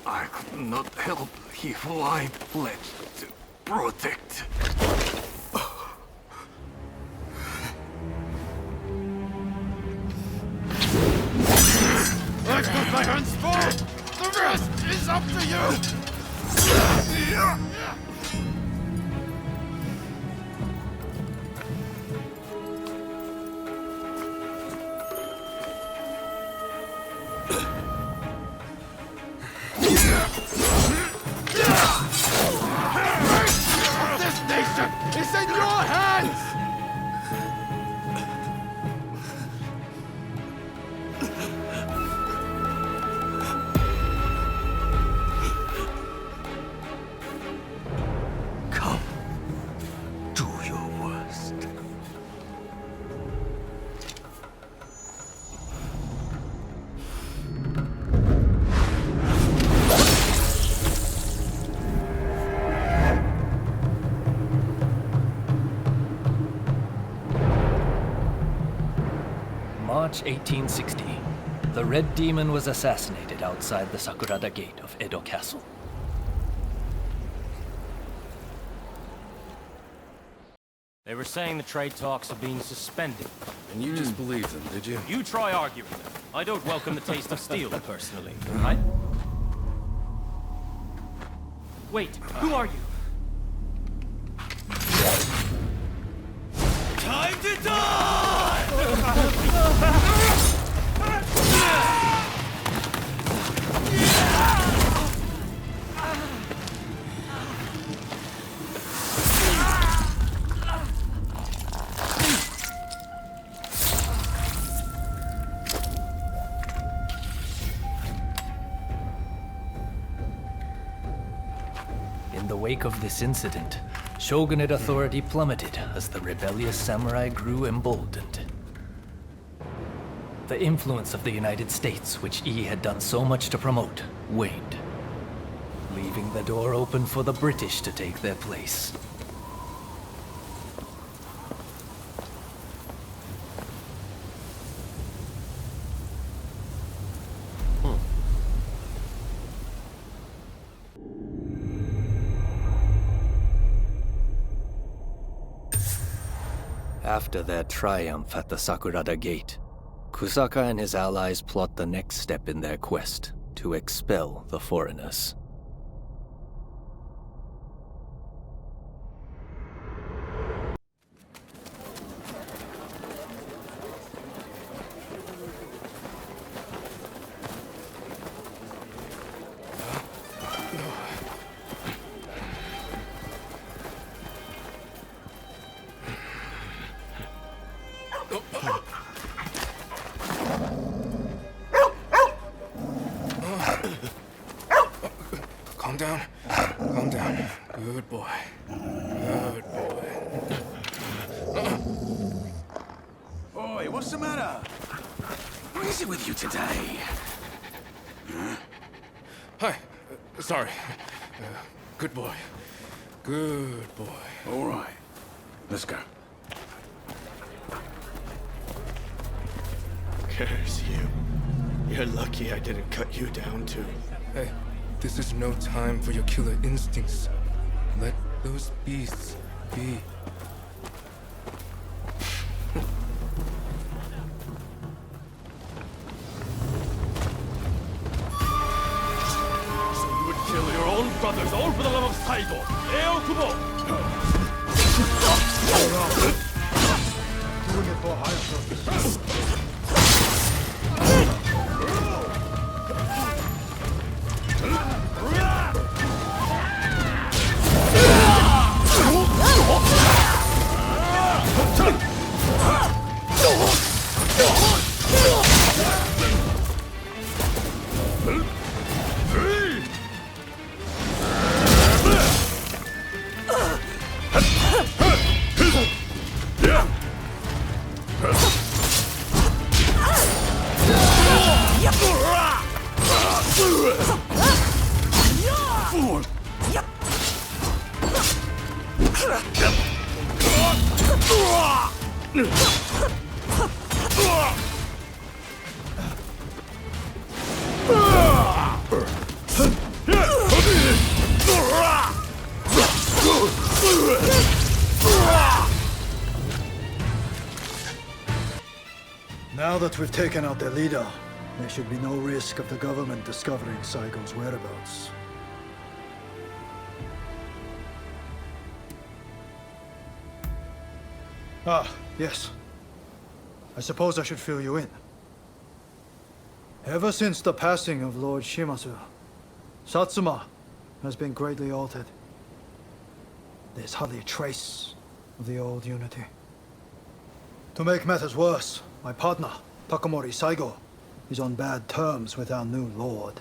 I could not help he who I pledged to protect. I've got my hands full! The rest is up to you! This nation is in your hands! Come. Do your worst. March 1860. The Red Demon was assassinated outside the Sakurada Gate of Edo Castle. They were saying the trade talks are being suspended. And you just believed them, did you? You try arguing them. I don't welcome the taste of steel, personally. Right? Wait, who are you? Time to die! In the wake of this incident, Shogunate authority plummeted as the rebellious samurai grew emboldened. The influence of the United States, which E had done so much to promote, waned, leaving the door open for the British to take their place. After their triumph at the Sakurada Gate, Kusaka and his allies plot the next step in their quest to expel the foreigners. Calm down. Calm down. Good boy. Good boy. Boy, what's the matter? What is it with you today? Hi. Sorry. Good boy. Good boy. All right. Let's go. Curse you. You're lucky I didn't cut you down too. Hey, this is no time for your killer instincts. Let those beasts be. So you would kill your own brothers, all for the love of Saigo, Okubo! Doing it for higher purpose. Now that we've taken out their leader, there should be no risk of the government discovering Saigo's whereabouts. Ah, yes. I suppose I should fill you in. Ever since the passing of Lord Shimazu, Satsuma has been greatly altered. There's hardly a trace of the old unity. To make matters worse, my partner, Takamori Saigo, is on bad terms with our new lord.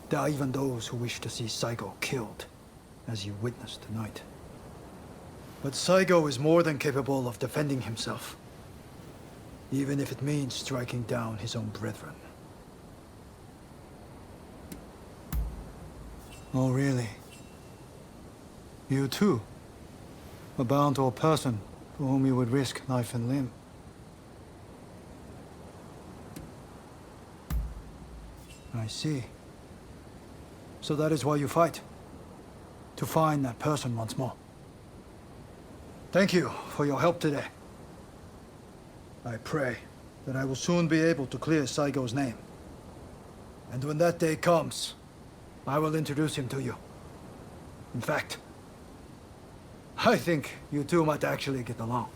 There are even those who wish to see Saigo killed, as you witnessed tonight. But Saigo is more than capable of defending himself, even if it means striking down his own brethren. Oh, really? You too? A bound to a person for whom you would risk life and limb? I see. So that is why you fight? To find that person once more. Thank you for your help today. I pray that I will soon be able to clear Saigo's name. And when that day comes, I will introduce him to you. In fact, I think you two might actually get along.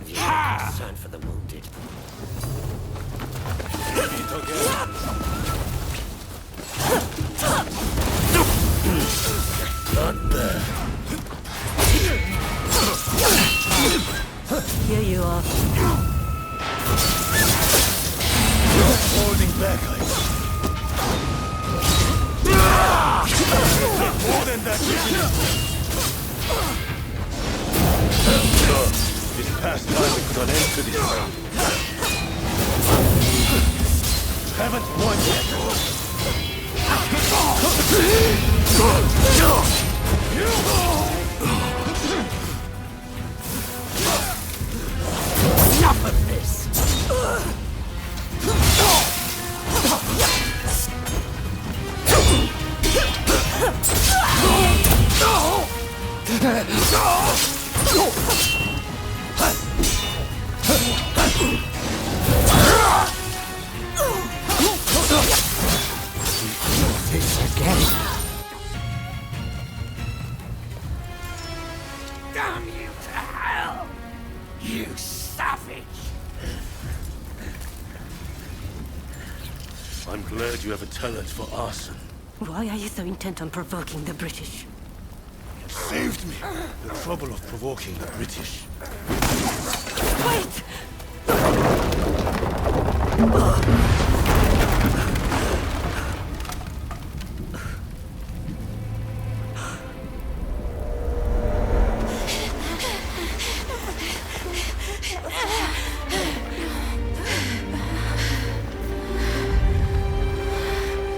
Have you any concern for the wounded? Not bad. Here you are. You're holding back, more than that. It's past time we put an end to this. Haven't won yet. Enough of this! Damn you to hell! You savage! I'm glad you have a talent for arson. Why are you so intent on provoking the British? You saved me the trouble of provoking the British. Wait!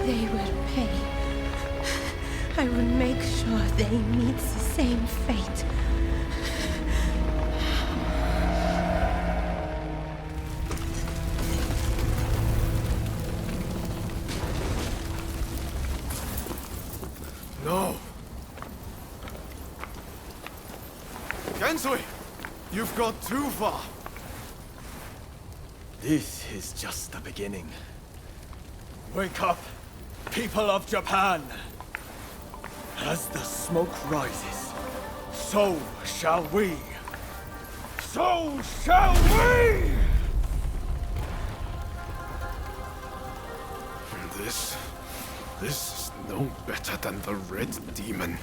They will pay. I will make sure they meet the same fate. No. Genzui, you've gone too far. This is just the beginning. Wake up, people of Japan! As the smoke rises, so shall we! So shall we! This is no better than the Red Demon.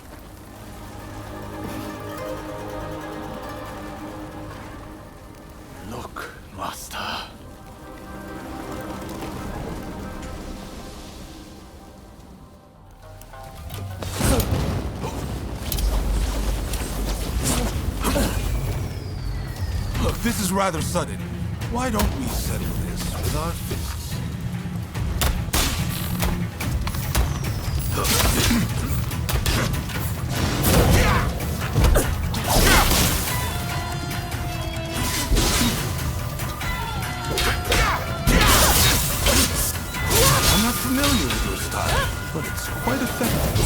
Look, Master. Look, this is rather sudden. Why don't we settle this with our fists? I'm not familiar with your style, but it's quite effective.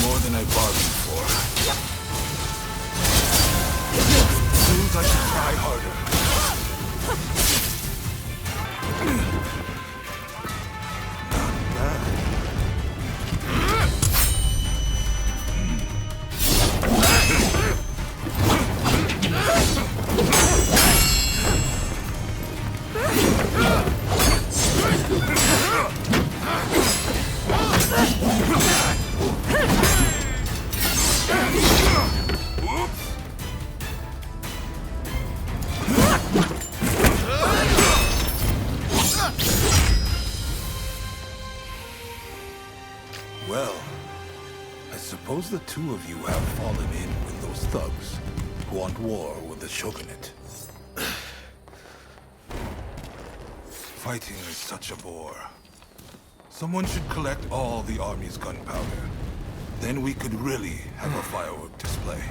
More than I bargained for. Seems I should try harder. Well, I suppose the two of you have fallen in with those thugs who want war with the Shogunate. Fighting is such a bore. Someone should collect all the army's gunpowder. Then we could really have a firework display.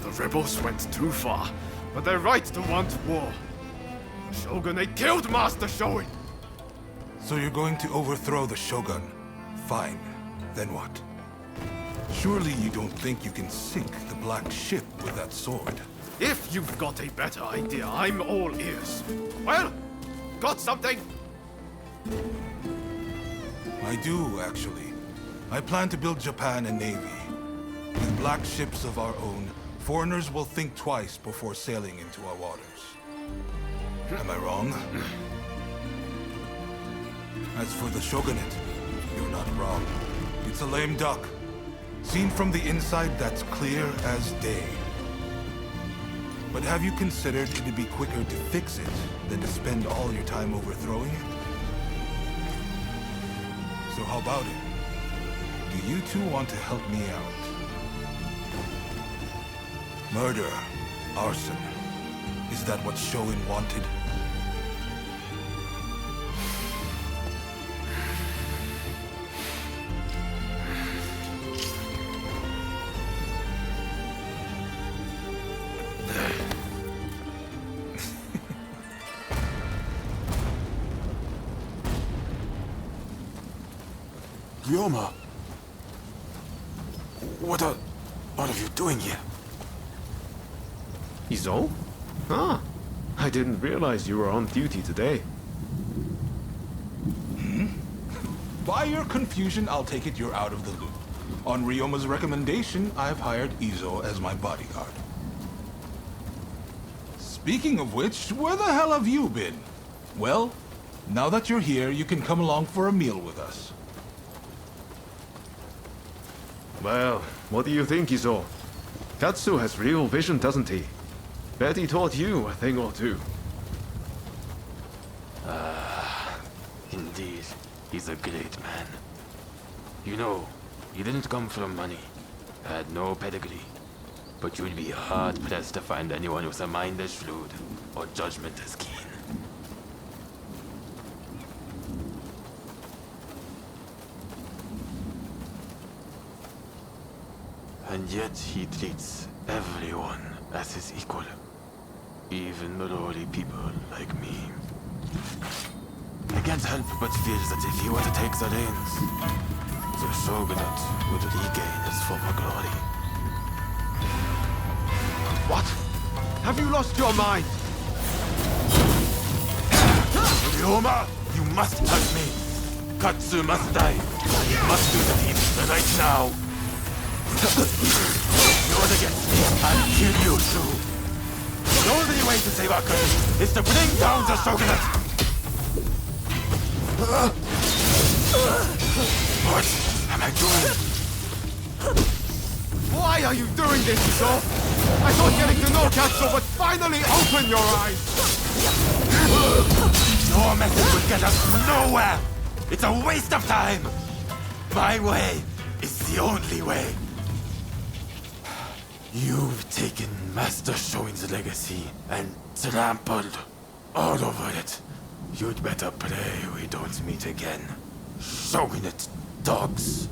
The rebels went too far, but they're right to want war. The Shogunate killed Master Shoin! So you're going to overthrow the Shogun? Fine. Then what? Surely you don't think you can sink the Black Ship with that sword? If you've got a better idea, I'm all ears. Well, Got something? I do, actually. I plan to build Japan a navy. With black ships of our own, foreigners will think twice before sailing into our waters. Am I wrong? As for the shogunate, you're not wrong. It's a lame duck. Seen from the inside, that's clear as day. But have you considered it'd be quicker to fix it than to spend all your time overthrowing it? So how about it? Do you two want to help me out? Murder, arson. Is that what Shoin wanted? Ryoma! What are you doing here? Izo? Ah, I didn't realize you were on duty today. By your confusion, I'll take it you're out of the loop. On Ryoma's recommendation, I've hired Izo as my bodyguard. Speaking of which, where the hell have you been? Well, now that you're here, you can come along for a meal with us. Well, what do you think, Izo? Katsu has real vision, doesn't he? Bet he taught you a thing or two. Indeed, he's a great man. You know, he didn't come from money, had no pedigree, but you'd be hard-pressed to find anyone with a mind as shrewd or judgment as keen. And yet he treats everyone as his equal. Even the lowly people like me. I can't help but feel that if he were to take the reins, the shogunate would regain its former glory. What? Have you lost your mind? Ryoma, you must help me. Katsu must die. You must do the deed right now. You're against me. I'll kill you too. The only way to save our country is to bring down the shogunate. What am I doing? Why are you doing this, Izo? I thought getting to know Katsu would finally open your eyes! Your method would get us nowhere! It's a waste of time! My way is the only way. You've taken Master Shoin's legacy and trampled all over it. You'd better pray we don't meet again. Shogunate dogs.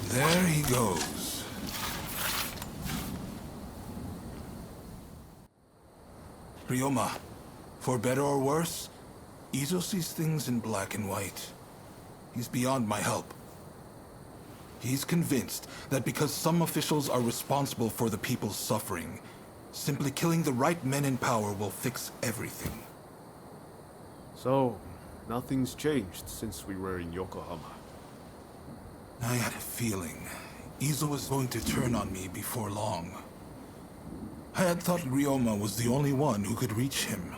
There he goes. Ryoma, for better or worse, Izo sees things in black and white. He's beyond my help. He's convinced that because some officials are responsible for the people's suffering, simply killing the right men in power will fix everything. So, nothing's changed since we were in Yokohama. I had a feeling Izo was going to turn on me before long. I had thought Ryoma was the only one who could reach him.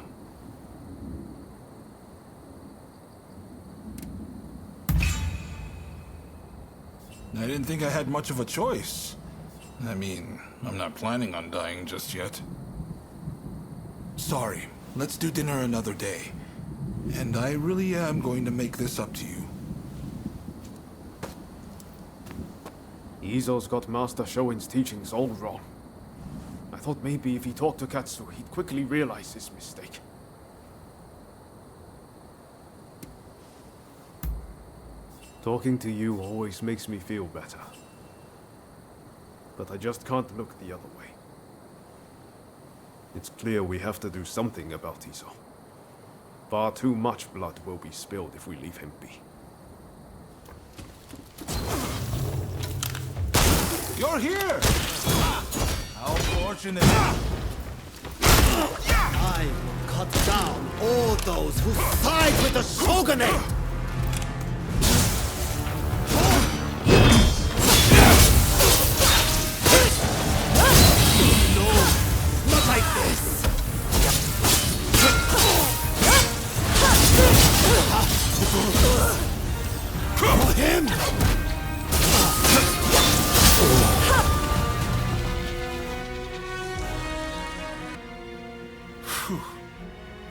I didn't think I had much of a choice. I mean, I'm not planning on dying just yet. Sorry, let's do dinner another day. And I really am going to make this up to you. Izo's got Master Shoin's teachings all wrong. I thought maybe if he talked to Katsu, he'd quickly realize his mistake. Talking to you always makes me feel better. But I just can't look the other way. It's clear we have to do something about Izo. Far too much blood will be spilled if we leave him be. You're here! How fortunate. I will cut down all those who side with the Shogunate! No, not like this! For him!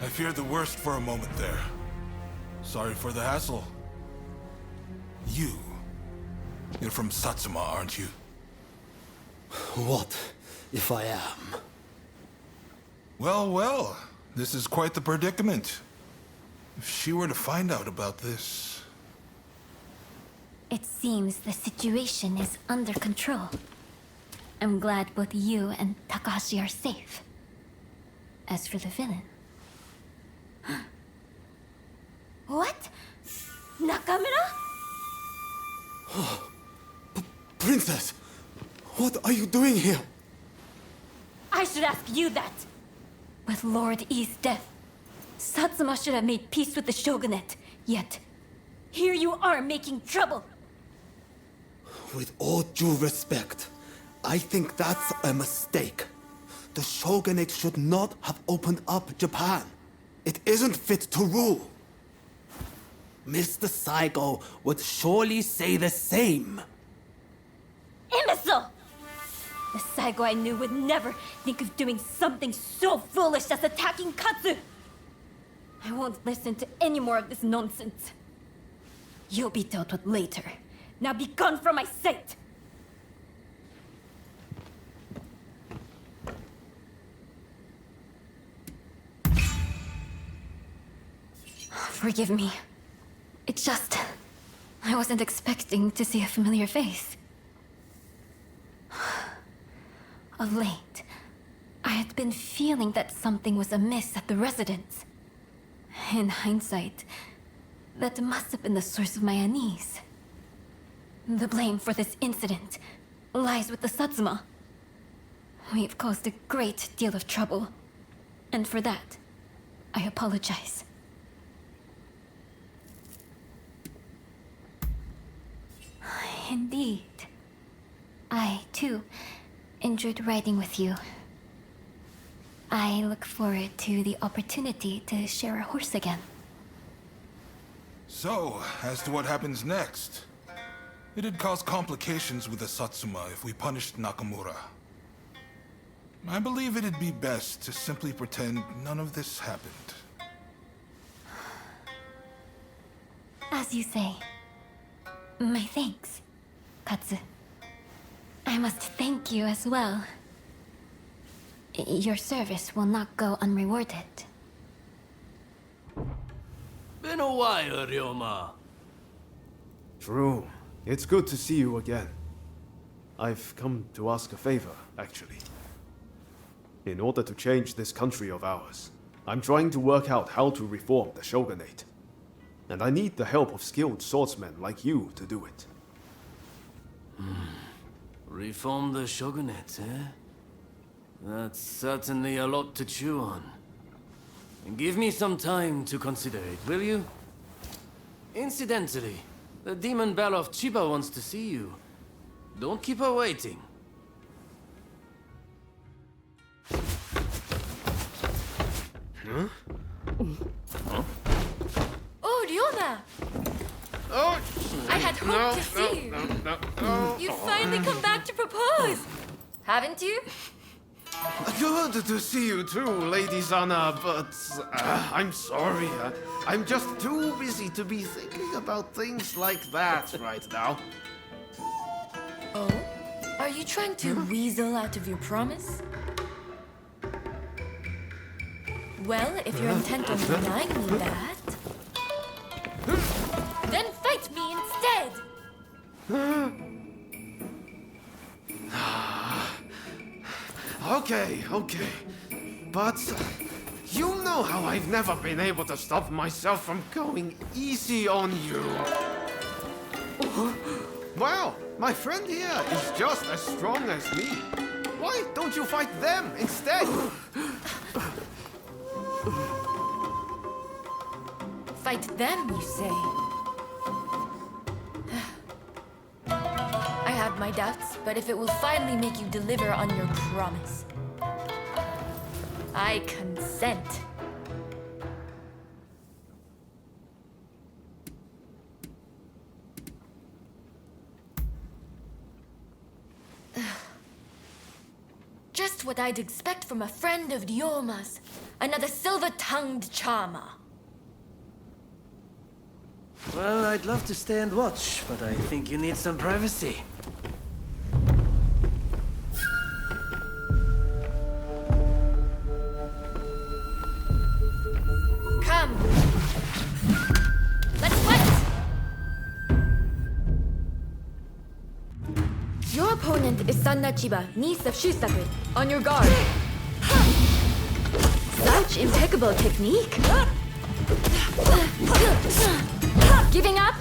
I feared the worst for a moment there. Sorry for the hassle. You're from Satsuma, aren't you? What if I am? Well, well, this is quite the predicament. If she were to find out about this... It seems the situation is under control. I'm glad both you and Takahashi are safe. As for the villain... What? Nakamura? Princess! What are you doing here? I should ask you that! With Lord I's death, Satsuma should have made peace with the Shogunate. Yet, here you are making trouble! With all due respect, I think that's a mistake. The Shogunate should not have opened up Japan. It isn't fit to rule. Mr. Saigo would surely say the same. Imbecile! The Saigo I knew would never think of doing something so foolish as attacking Katsu! I won't listen to any more of this nonsense. You'll be dealt with later. Now be gone from my sight! Forgive me. It's just... I wasn't expecting to see a familiar face. Of late, I had been feeling that something was amiss at the residence. In hindsight, that must have been the source of my unease. The blame for this incident lies with the Satsuma. We've caused a great deal of trouble, and for that, I apologize. Indeed. I, too, enjoyed riding with you. I look forward to the opportunity to share a horse again. So, as to what happens next. It'd cause complications with the Satsuma if we punished Nakamura. I believe it'd be best to simply pretend none of this happened. As you say. My thanks, Katsu. I must thank you as well. Your service will not go unrewarded. Been a while, Ryoma. True. It's good to see you again. I've come to ask a favor, actually. In order to change this country of ours, I'm trying to work out how to reform the Shogunate. And I need the help of skilled swordsmen like you to do it. Reform the Shogunate, eh? That's certainly a lot to chew on. Give me some time to consider it, will you? Incidentally, the demon belle of Chiba wants to see you. Don't keep her waiting. Huh? Oh, Ryoma! Oh! I had hoped to see you. You've finally come back to propose! Haven't you? Good to see you too, Lady Sana, but I'm sorry. I'm just too busy to be thinking about things like that right now. Oh? Are you trying to weasel out of your promise? Well, if you're intent on denying me that... then fight me instead! Okay. But you know how I've never been able to stop myself from going easy on you. Well, my friend here is just as strong as me. Why don't you fight them instead? Fight them, you say? I have my doubts, but if it will finally make you deliver on your promise, I consent. Just what I'd expect from a friend of Ryoma's. Another silver-tongued charmer. Well, I'd love to stay and watch, but I think you need some privacy. Come. Let's fight! Your opponent is Sanna Chiba, niece of Shusaku. On your guard. Such impeccable technique. Giving up?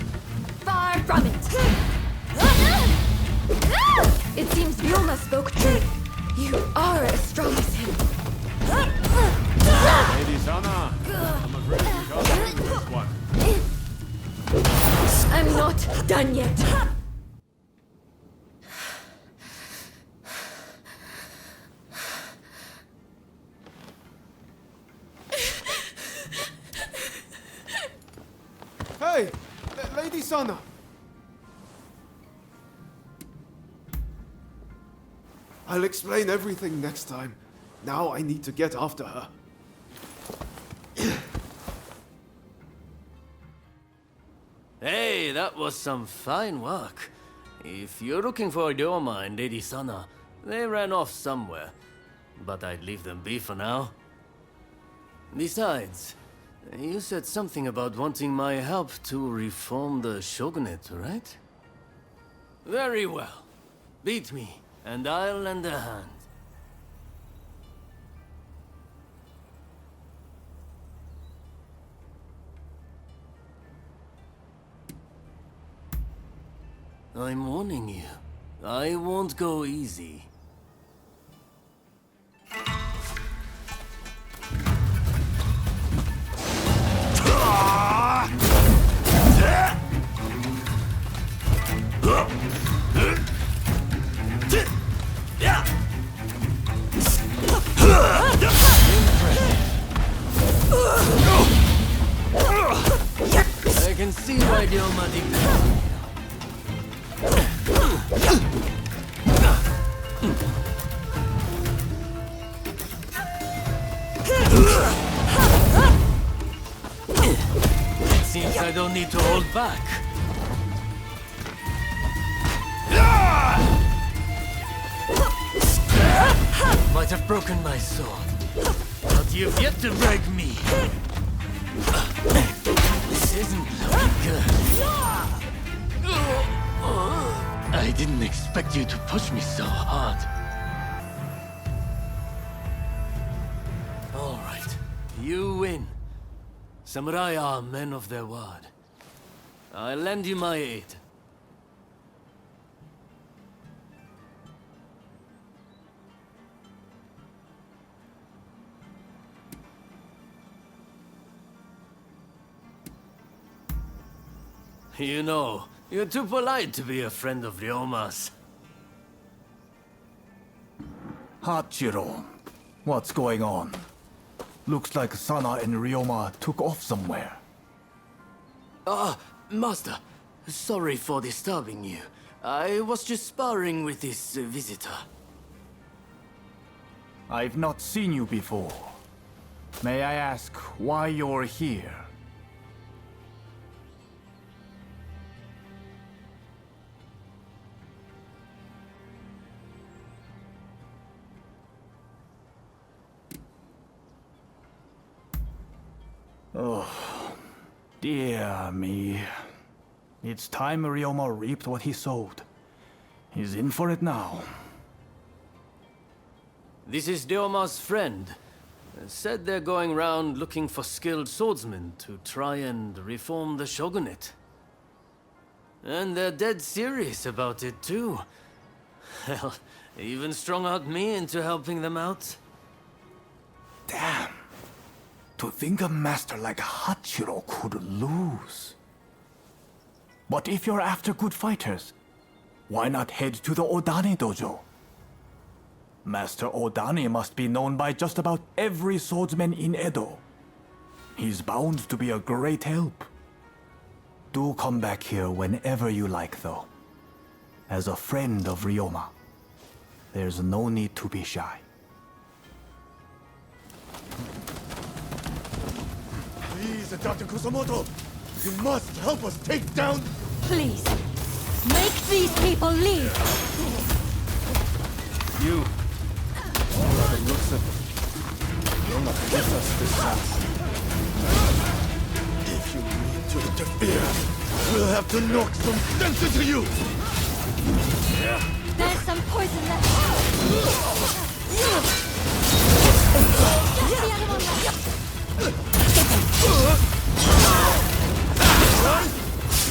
Far from it. It seems Ryoma spoke truth. You are as strong as him. Lady Sana, I'm afraid we can't do this one. I'm not done yet. Hey, Lady Sana. I'll explain everything next time. Now I need to get after her. Hey, that was some fine work. If you're looking for Ryoma and Lady Sana, they ran off somewhere. But I'd leave them be for now. Besides, you said something about wanting my help to reform the shogunate, right? Very well. Beat me, and I'll lend a hand. I'm warning you. I won't go easy. I can see why Ryoma did. It seems I don't need to hold back. Might have broken my sword, but you've yet to break me. This isn't looking good. I didn't expect you to push me so hard. All right, you win. Samurai are men of their word. I'll lend you my aid. You know, you're too polite to be a friend of Ryoma's. Hachiro, what's going on? Looks like Sana and Ryoma took off somewhere. Master. Sorry for disturbing you. I was just sparring with this visitor. I've not seen you before. May I ask why you're here? Oh, dear me. It's time Ryoma reaped what he sowed. He's in for it now. This is Ryoma's friend. Said they're going round looking for skilled swordsmen to try and reform the shogunate. And they're dead serious about it too. Hell, Even strung-out me into helping them out. Damn. To think a master like Hachiro could lose. But if you're after good fighters, why not head to the Odani dojo? Master Odani must be known by just about every swordsman in Edo. He's bound to be a great help. Do come back here whenever you like, though. As a friend of Ryoma, there's no need to be shy. Please, Dr. Kusamoto, you must help us take down... Please, make these people leave! You. By the looks of it, you'll not get us this time. If you need to interfere, we'll have to knock some sense into you! There's some poison left.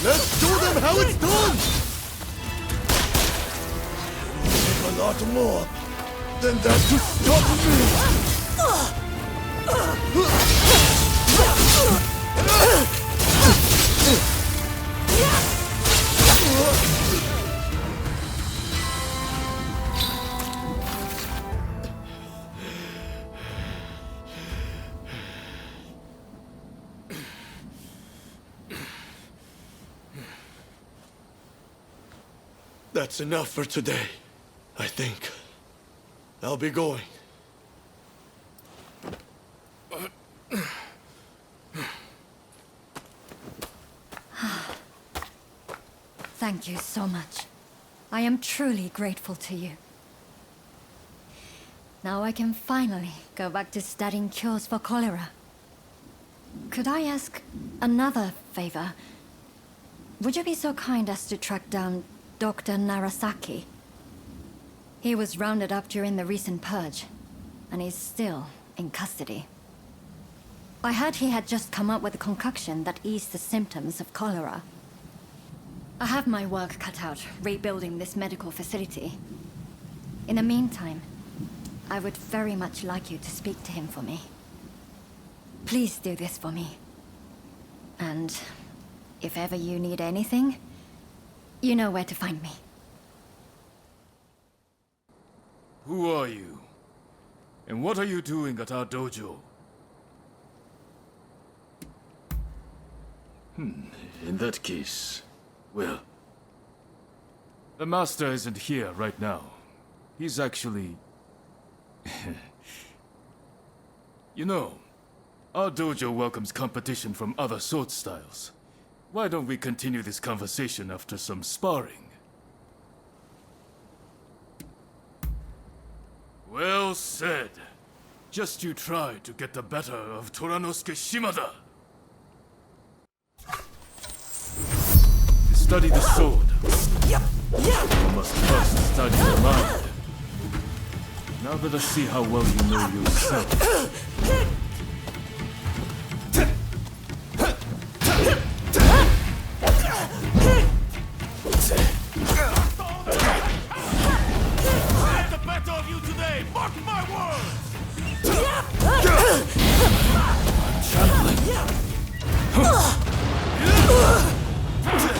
Let's show them how it's done! Take a lot more than that to stop me! That's enough for today, I think. I'll be going. Thank you so much. I am truly grateful to you. Now I can finally go back to studying cures for cholera. Could I ask another favor? Would you be so kind as to track down Dr. Narasaki? He was rounded up during the recent purge, and he's still in custody. I heard he had just come up with a concoction that eased the symptoms of cholera. I have my work cut out rebuilding this medical facility. In the meantime, I would very much like you to speak to him for me. Please do this for me. And if ever you need anything, you know where to find me. Who are you? And what are you doing at our dojo? In that case, well... The master isn't here right now. He's actually... You know, our dojo welcomes competition from other sword styles. Why don't we continue this conversation after some sparring? Well said. Just you try to get the better of Toranosuke Shimada. To study the sword, you must first study the mind. Now let us see how well you know yourself. The better of you today! Mark my words!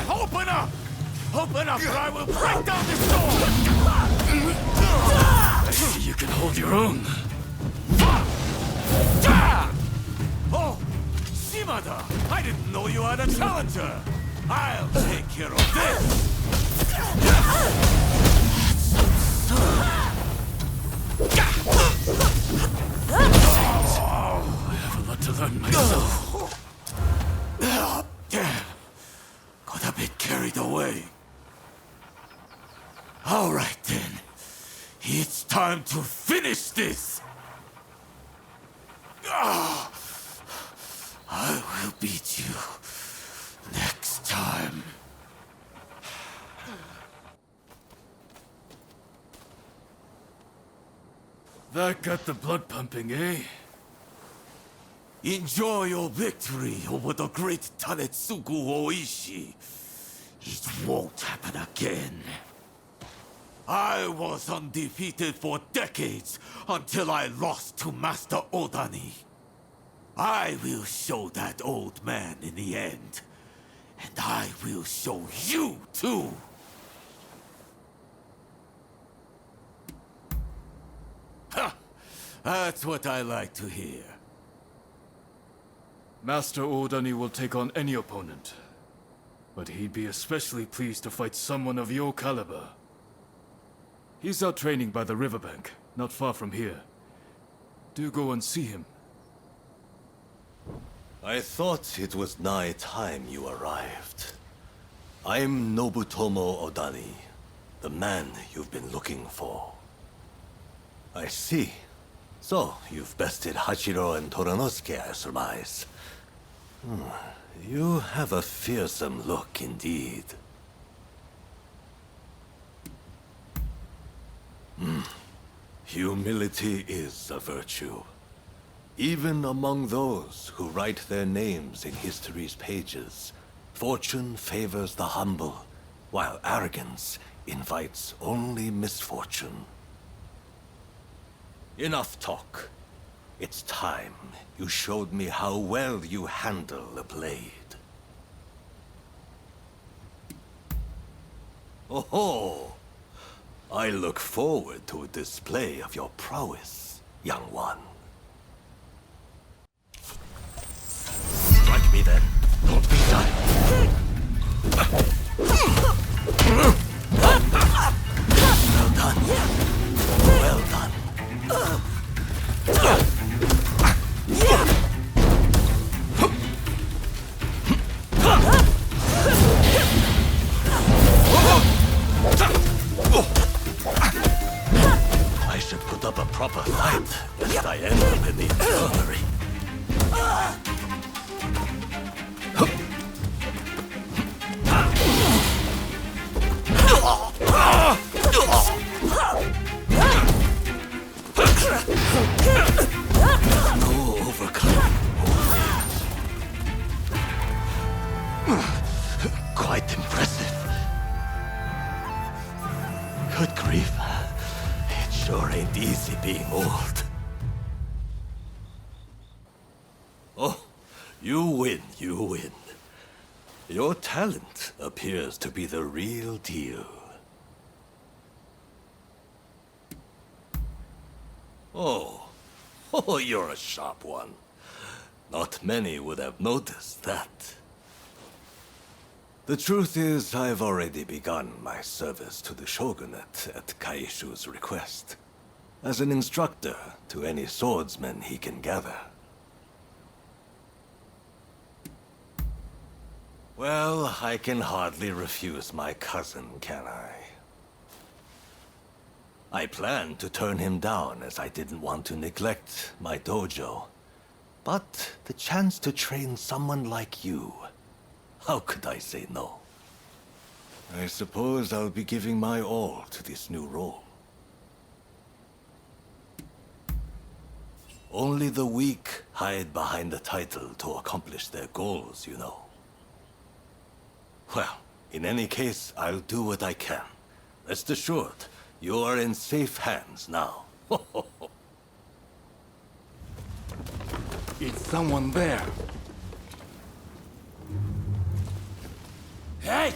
Open up! Open up, or I will break down this door! I see you can hold your own. Oh, Shimada! I didn't know you had a challenger! I'll take care of this! I have a lot to learn myself. Damn! Got a bit carried away. All right then. It's time to finish this! I will beat you next time. That got the blood pumping, eh? Enjoy your victory over the great Tanetsugu Oishi. It won't happen again. I was undefeated for decades until I lost to Master Odani. I will show that old man in the end. And I will show you too! Ha! That's what I like to hear. Master Odani will take on any opponent. But he'd be especially pleased to fight someone of your caliber. He's out training by the riverbank, not far from here. Do go and see him. I thought it was nigh time you arrived. I'm Nobutomo Odani, the man you've been looking for. I see. So, you've bested Hachiro and Toranosuke, I surmise. You have a fearsome look indeed. Humility is a virtue. Even among those who write their names in history's pages, fortune favors the humble, while arrogance invites only misfortune. Enough talk. It's time you showed me how well you handle a blade. Oh-ho! I look forward to a display of your prowess, young one. Strike me then. Don't be shy. Well done. Well done. I should put up a proper fight, lest I end up in the infirmary. No overcoming warriors. Quite impressive. Good grief. It sure ain't easy being old. Oh, you win, you win. Your talent appears to be the real deal. Oh, you're a sharp one. Not many would have noticed that. The truth is, I've already begun my service to the Shogunate at Kaishu's request, as an instructor to any swordsmen he can gather. Well, I can hardly refuse my cousin, can I? I planned to turn him down as I didn't want to neglect my dojo. But the chance to train someone like you, how could I say no? I suppose I'll be giving my all to this new role. Only the weak hide behind the title to accomplish their goals, you know. Well, in any case, I'll do what I can. Rest assured, you are in safe hands now. It's someone there. Hey!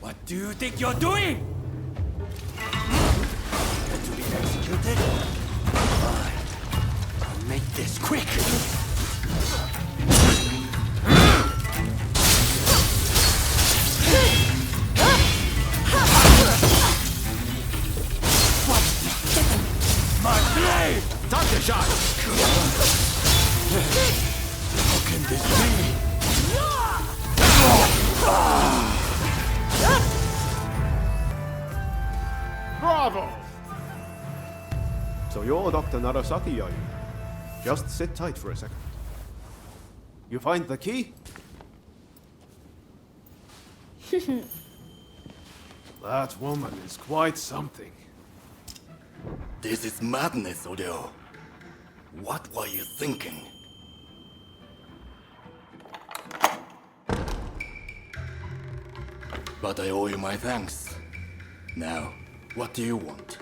What do you think you're doing? Get to be executed? Fine. I'll make this quick. My blade! Touch the shot! How can this be? Bravo! So you're Dr. Narasaki, are you? Just sit tight for a second. You find the key? That woman is quite something. This is madness, Odeo. What were you thinking? But I owe you my thanks. Now, What do you want?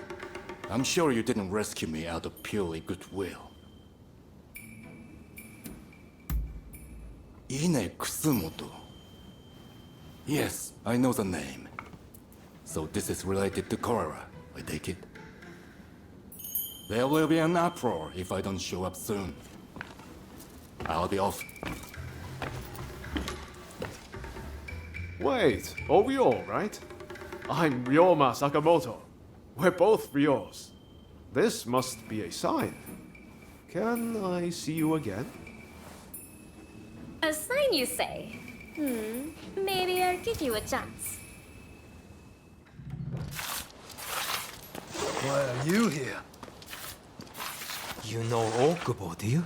I'm sure you didn't rescue me out of purely goodwill. Ine Kusumoto. Yes, I know the name. So this is related to cholera, I take it? There will be an uproar if I don't show up soon. I'll be off. Wait, are we all right? I'm Ryoma Sakamoto. We're both Ryos. This must be a sign. Can I see you again? A sign, you say? Maybe I'll give you a chance. Why are you here? You know Okubo, do you?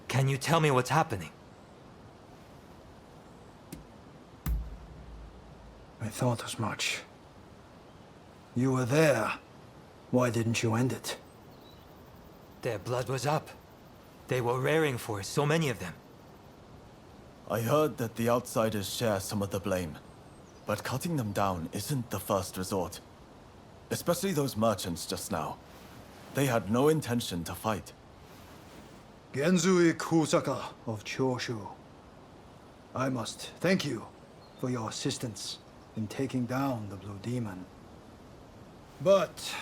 Can you tell me what's happening? I thought as much. You were there. Why didn't you end it? Their blood was up. They were raring for it, so many of them. I heard that the outsiders share some of the blame. But cutting them down isn't the first resort. Especially those merchants just now. They had no intention to fight. Genzui Kusaka of Choshu. I must thank you for your assistance in taking down the Blue Demon. But,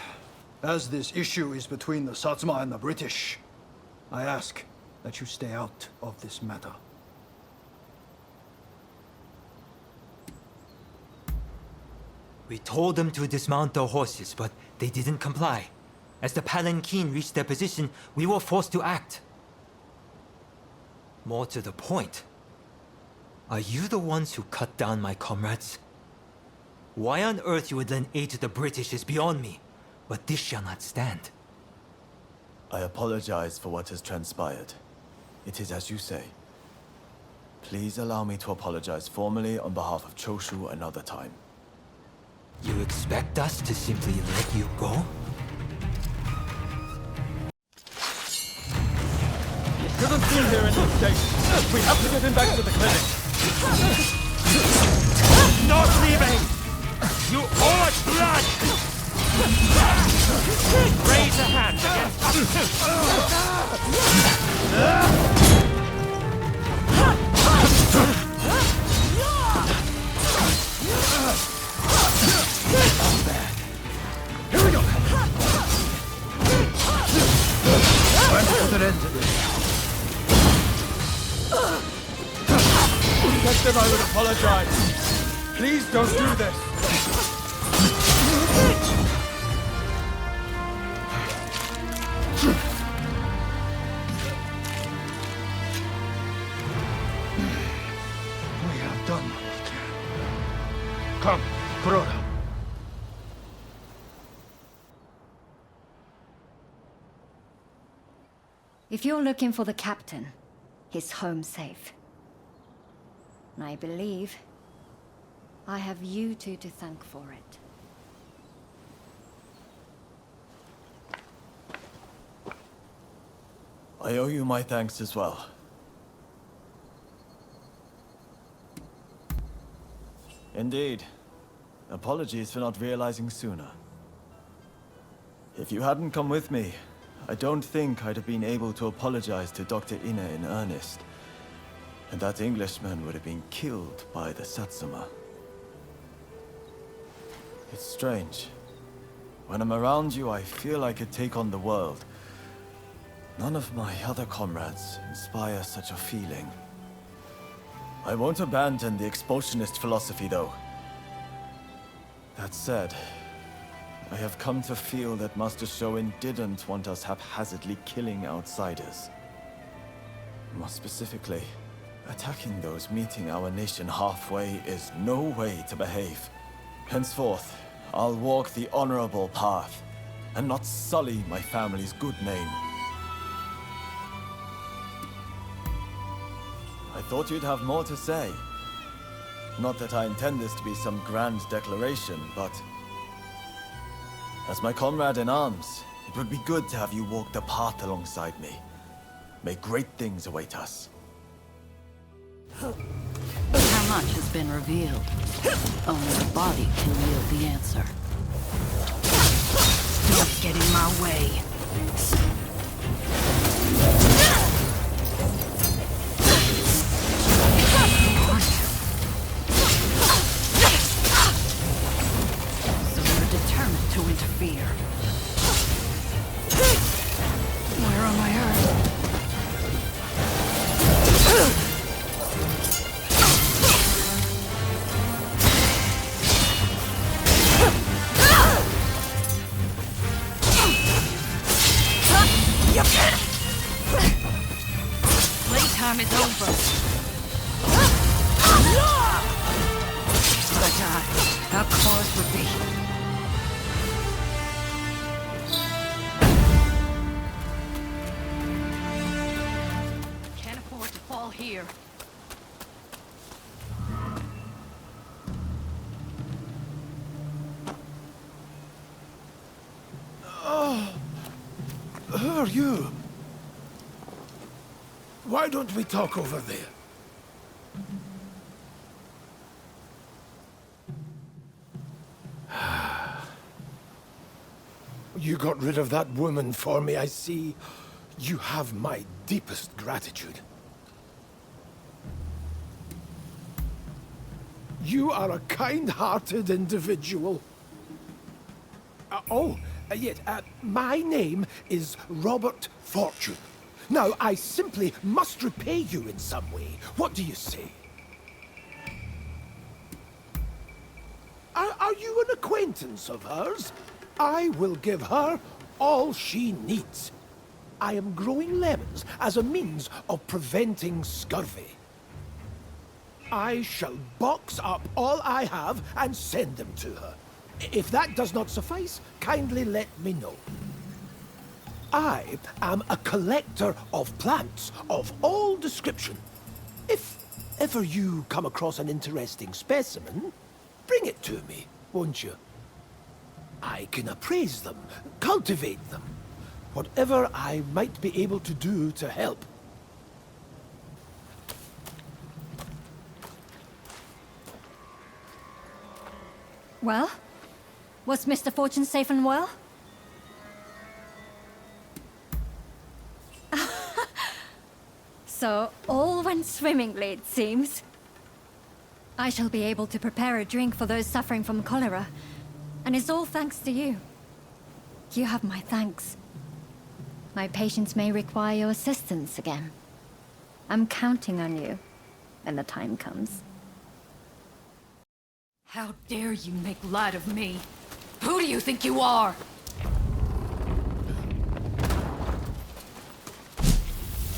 as this issue is between the Satsuma and the British, I ask that you stay out of this matter. We told them to dismount their horses, but they didn't comply. As the palanquin reached their position, we were forced to act. More to the point, are you the ones who cut down my comrades? Why on earth you would lend aid to the British is beyond me, but this shall not stand. I apologize for what has transpired. It is as you say. Please allow me to apologize formally on behalf of Choshu another time. You expect us to simply let you go? You shouldn't be here in this state. We have to get him back to the clinic. Not leaving! You owe us blood! Raise a hand against Here we go! Time to put an end to this. Detective, I would apologize. Please don't do this. We have done what we can. Come, Kuroda. If you're looking for the captain, he's home safe. And I believe I have you two to thank for it. I owe you my thanks as well. Indeed. Apologies for not realizing sooner. If you hadn't come with me, I don't think I'd have been able to apologize to Dr. Ine in earnest. And that Englishman would have been killed by the Satsuma. It's strange. When I'm around you, I feel I could take on the world. None of my other comrades inspire such a feeling. I won't abandon the expulsionist philosophy, though. That said, I have come to feel that Master Shoin didn't want us haphazardly killing outsiders. More specifically, attacking those meeting our nation halfway is no way to behave. Henceforth, I'll walk the honorable path, and not sully my family's good name. I thought you'd have more to say. Not that I intend this to be some grand declaration, but as my comrade in arms, it would be good to have you walk the path alongside me. May great things await us. How much has been revealed? Only the body can yield the answer. get in my way. So you're determined to interfere. Where am I hurt? Playtime is over. But how close would be? Can't afford to fall here. Oh, who are you? Why don't we talk over there? You got rid of that woman for me, I see. You have my deepest gratitude. You are a kind-hearted individual. Yes, my name is Robert Fortune. Now, I simply must repay you in some way. What do you say? Are you an acquaintance of hers? I will give her all she needs. I am growing lemons as a means of preventing scurvy. I shall box up all I have and send them to her. If that does not suffice, kindly let me know. I am a collector of plants of all description. If ever you come across an interesting specimen, bring it to me, won't you? I can appraise them, cultivate them, whatever I might be able to do to help. Well? Was Mr. Fortune safe and well? So, all went swimmingly, it seems. I shall be able to prepare a drink for those suffering from cholera, and it's all thanks to you. You have my thanks. My patients may require your assistance again. I'm counting on you when the time comes. How dare you make light of me? Who do you think you are?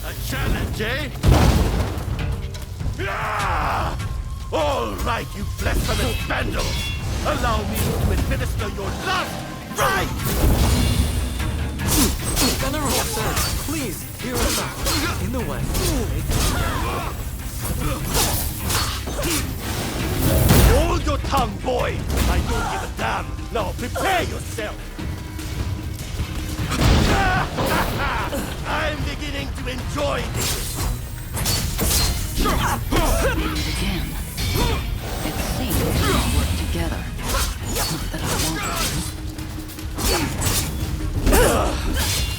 A challenge, eh? Yeah! All right, you blasphemous vandal! Allow me to administer your last right! Venerable sir, please, hear us out. In the way. Hold your tongue, boy! I don't give a damn! Now prepare yourself! I'm beginning to enjoy this! Again. It seems we work together. Not that I want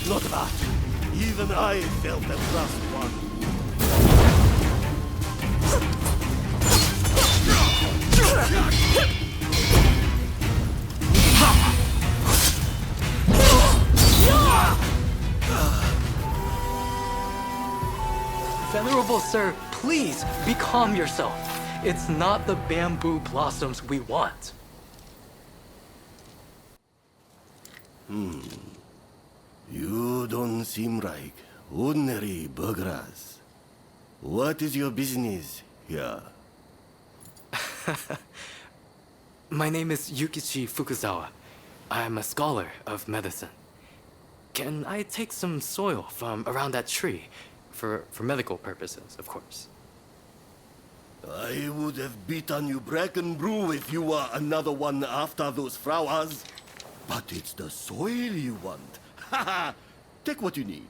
Not that. Even I felt that last one. Venerable sir, please, be calm yourself. It's not the bamboo blossoms we want. You don't seem like ordinary burghers. What is your business here? My name is Yukichi Fukuzawa. I am a scholar of medicine. Can I take some soil from around that tree? For medical purposes, of course. I would have beaten you bracken brew if you were another one after those flowers. But it's the soil you want. Haha! Take what you need.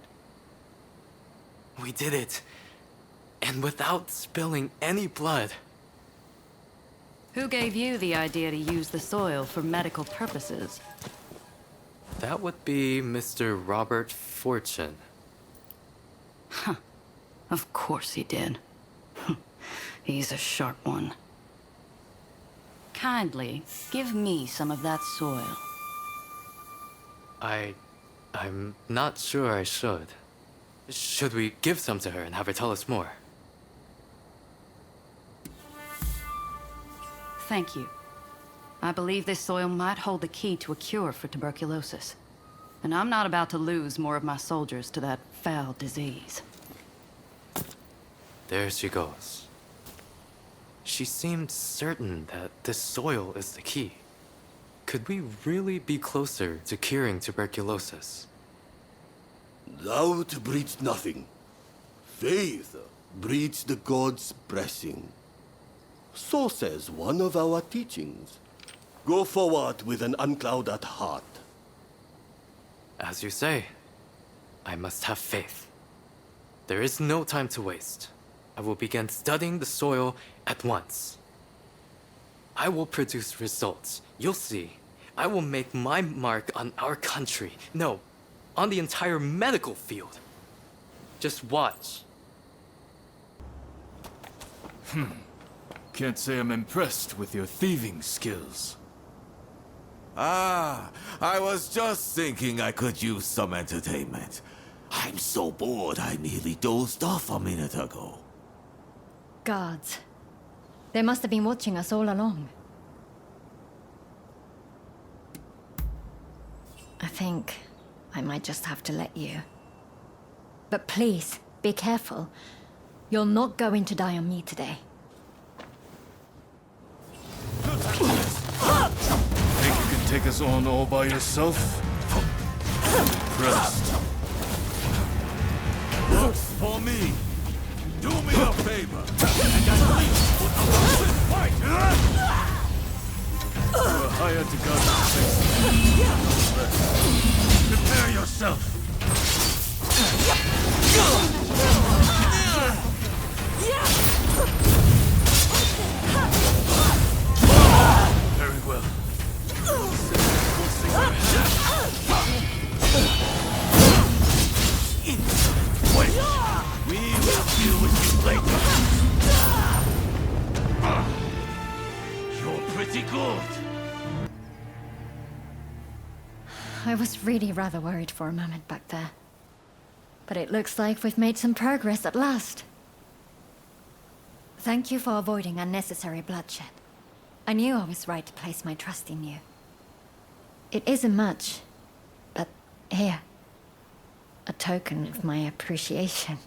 We did it. And without spilling any blood. Who gave you the idea to use the soil for medical purposes? That would be Mr. Robert Fortune. Huh. Of course he did. He's a sharp one. Kindly, give me some of that soil. I'm not sure I should. Should we give some to her and have her tell us more? Thank you. I believe this soil might hold the key to a cure for tuberculosis. And I'm not about to lose more of my soldiers to that foul disease. There she goes. She seemed certain that this soil is the key. Could we really be closer to curing tuberculosis? Doubt breeds nothing. Faith breeds the gods' blessing. So says one of our teachings. Go forward with an unclouded heart. As you say, I must have faith. There is no time to waste. I will begin studying the soil at once. I will produce results. You'll see. I will make my mark on our country. No, on the entire medical field. Just watch. Can't say I'm impressed with your thieving skills. Ah, I was just thinking I could use some entertainment. I'm so bored I nearly dozed off a minute ago. Guards. They must have been watching us all along. I think I might just have to let you. But please, be careful. You're not going to die on me today. Think you can take us on all by yourself? Impressed. Looks for me. Do me a favor, and at least put up a good fight. You're hired to guard the place. Prepare yourself. Very well. Wait, we will deal with you later. You're pretty good. I was really rather worried for a moment back there. But it looks like we've made some progress at last. Thank you for avoiding unnecessary bloodshed. I knew I was right to place my trust in you. It isn't much, but here, a token of my appreciation.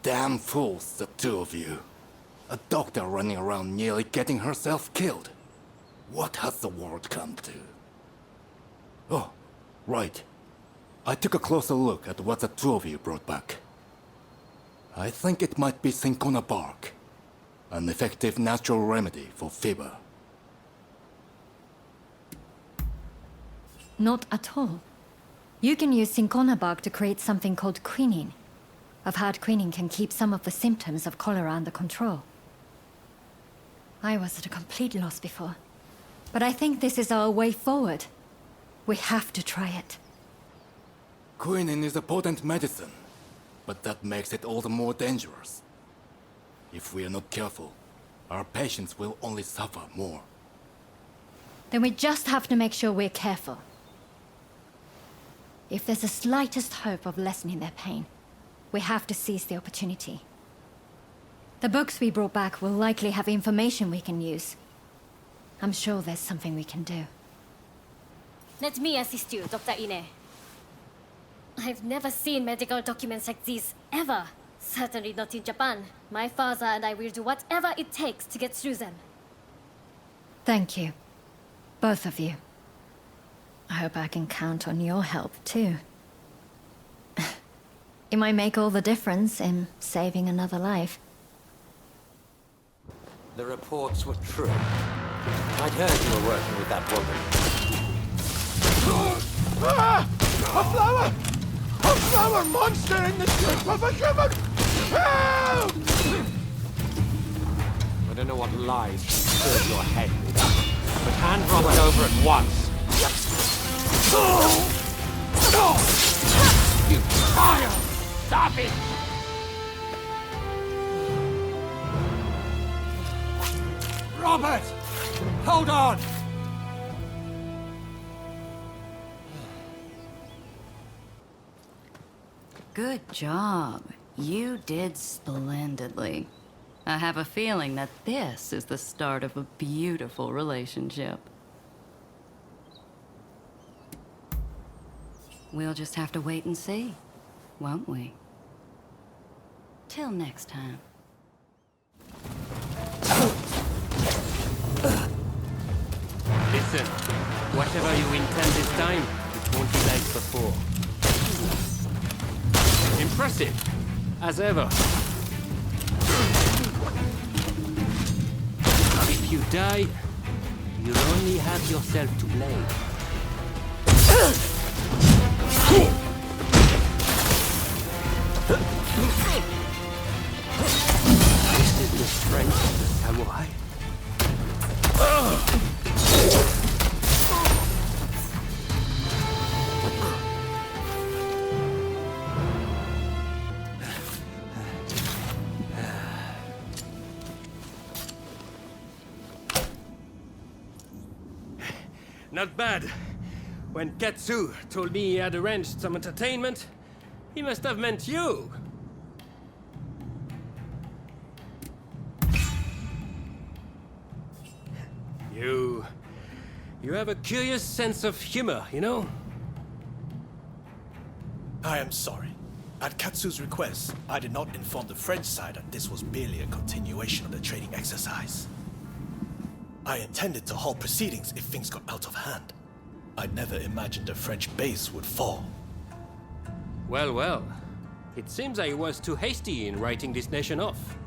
Damn fools, the two of you. A doctor running around nearly getting herself killed. What has the world come to? Oh, right. I took a closer look at what the two of you brought back. I think it might be cinchona bark. An effective natural remedy for fever. Not at all. You can use cinchona bark to create something called quinine. I've heard quinine can keep some of the symptoms of cholera under control. I was at a complete loss before. But I think this is our way forward. We have to try it. Quinine is a potent medicine, but that makes it all the more dangerous. If we are not careful, our patients will only suffer more. Then we just have to make sure we're careful. If there's the slightest hope of lessening their pain, we have to seize the opportunity. The books we brought back will likely have information we can use. I'm sure there's something we can do. Let me assist you, Dr. Ine. I've never seen medical documents like these, ever. Certainly not in Japan. My father and I will do whatever it takes to get through them. Thank you. Both of you. I hope I can count on your help, too. It might make all the difference in saving another life. The reports were true. I'd heard you were working with that woman. Ah! A flower! A flower monster in the shape of a human! Help! I don't know what lies you filled your head with, but hand Robert over at once. You child! Stop it! Robert! Hold on! Good job. You did splendidly. I have a feeling that this is the start of a beautiful relationship. We'll just have to wait and see, won't we? Till next time. Listen, whatever you intend this time, it won't be like before. Impressive, as ever. If you die, you'll only have yourself to blame. This is the strength of the samurai. Not bad. When Katsu told me he had arranged some entertainment, he must have meant you. You have a curious sense of humor, you know? I am sorry. At Katsu's request, I did not inform the French side that this was merely a continuation of the training exercise. I intended to halt proceedings if things got out of hand. I never imagined the French base would fall. Well, well. It seems I was too hasty in writing this nation off.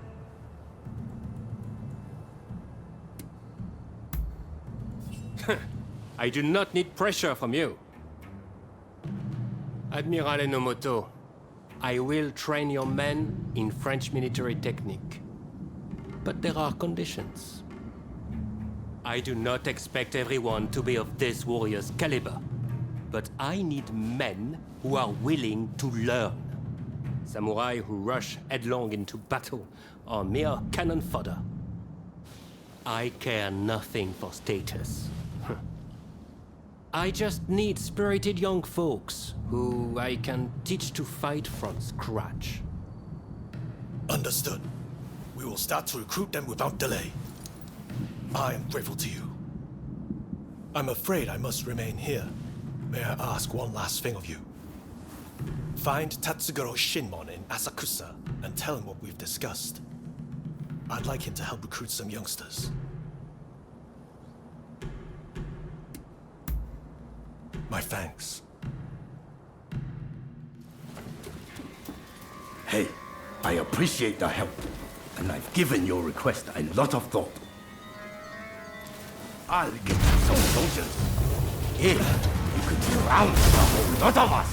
I do not need pressure from you. Admiral Enomoto, I will train your men in French military technique. But there are conditions. I do not expect everyone to be of this warrior's caliber, but I need men who are willing to learn. Samurai who rush headlong into battle are mere cannon fodder. I care nothing for status. I just need spirited young folks who I can teach to fight from scratch. Understood. We will start to recruit them without delay. I am grateful to you. I'm afraid I must remain here. May I ask one last thing of you? Find Tatsugoro Shinmon in Asakusa and tell him what we've discussed. I'd like him to help recruit some youngsters. My thanks. Hey, I appreciate the help, and I've given your request a lot of thought. I'll get you some soldiers. Here, you could surround a whole lot of us.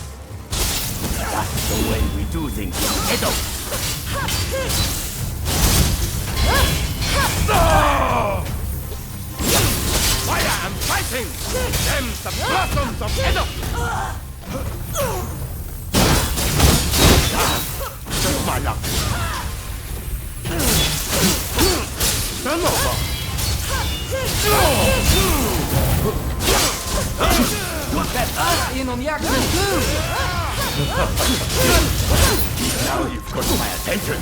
That's the way we do things in Edo. Fire and fighting! Them's the blossoms of Edo! Just my luck. Turn over! Let us in on the action too! Now you've got my attention.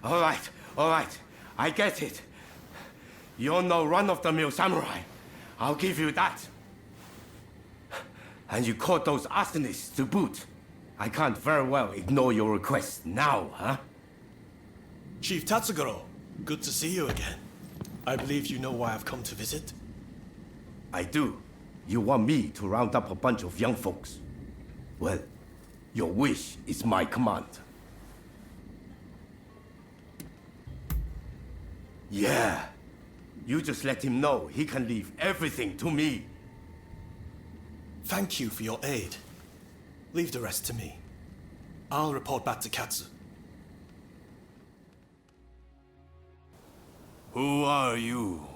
All right. I get it. You're no run-of-the-mill samurai. I'll give you that. And you caught those arsonists to boot. I can't very well ignore your request now, huh? Chief Tatsugoro, good to see you again. I believe you know why I've come to visit? I do. You want me to round up a bunch of young folks. Well, your wish is my command. Yeah. You just let him know he can leave everything to me. Thank you for your aid. Leave the rest to me. I'll report back to Katsu. Who are you?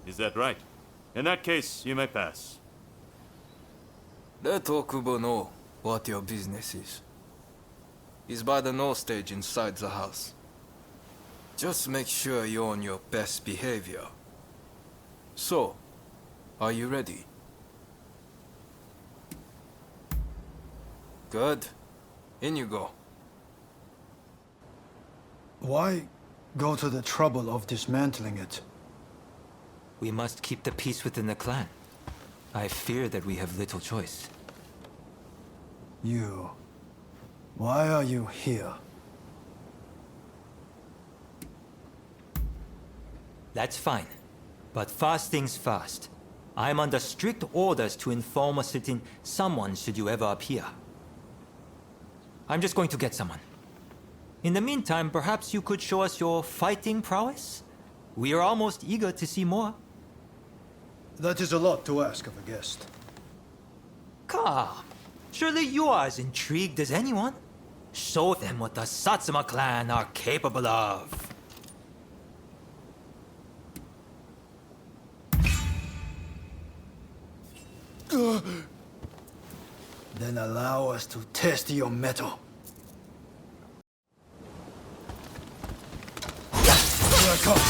Is that right? In that case, you may pass. Let Okubo know what your business is. He's by the north stage inside the house. Just make sure you're on your best behavior. So, are you ready? Good. In you go. Why go to the trouble of dismantling it? We must keep the peace within the clan. I fear that we have little choice. You... Why are you here? That's fine. But first things first. I'm under strict orders to inform a certain someone should you ever appear. I'm just going to get someone. In the meantime, perhaps you could show us your fighting prowess? We are almost eager to see more. That is a lot to ask of a guest. Come. Surely you are as intrigued as anyone. Show them what the Satsuma clan are capable of. Then allow us to test your mettle. Here I come.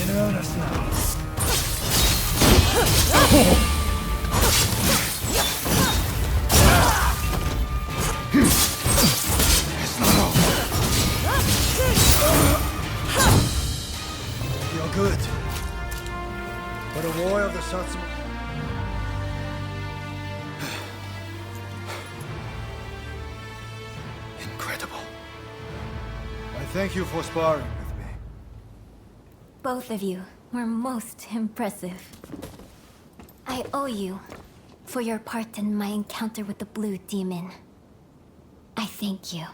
In earnest now. It's not over. You're good. But a warrior of the Satsuma... Incredible. I thank you for sparring with me. Both of you were most impressive. I owe you for your part in my encounter with the Blue Demon. I thank you.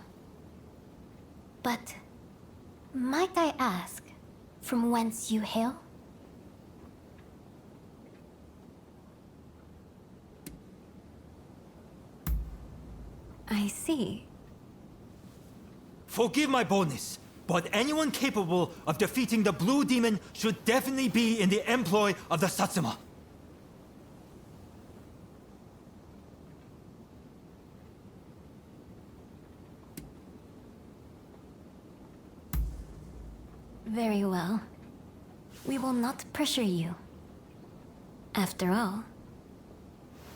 But might I ask from whence you hail? I see. Forgive my boldness, but anyone capable of defeating the Blue Demon should definitely be in the employ of the Satsuma. Very well. We will not pressure you. After all,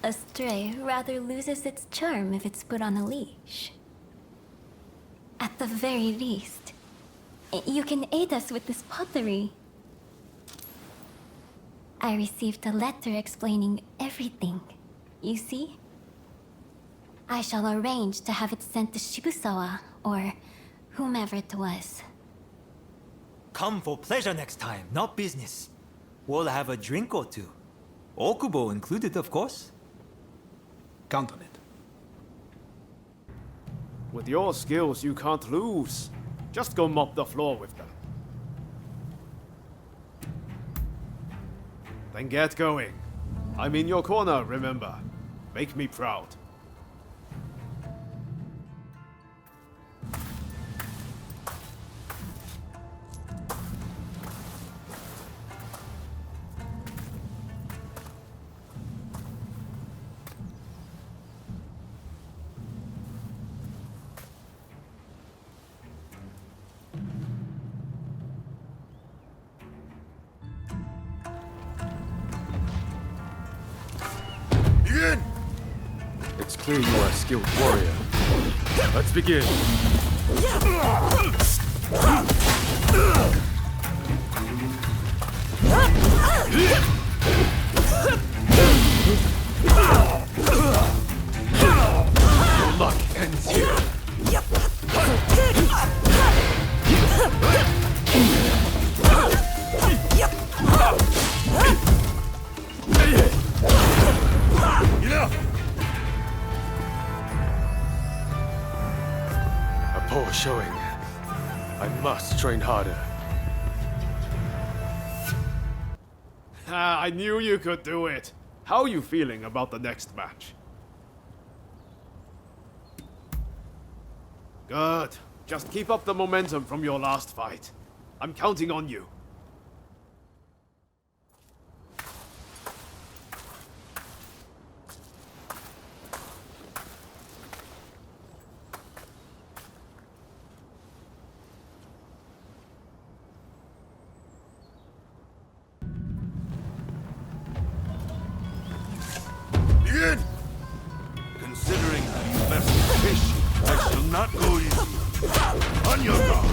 a stray rather loses its charm if it's put on a leash. At the very least, you can aid us with this pottery. I received a letter explaining everything, you see? I shall arrange to have it sent to Shibusawa, or whomever it was. Come for pleasure next time, not business. We'll have a drink or two. Okubo included, of course. Count on it. With your skills, you can't lose. Just go mop the floor with them. Then get going. I'm in your corner, remember. Make me proud. It's clear you are a skilled warrior. Let's begin. Your luck ends here. A poor showing. I must train harder. I knew you could do it. How are you feeling about the next match? Good. Just keep up the momentum from your last fight. I'm counting on you. Begin! Considering how you best fish, I shall not go easy. On your guard!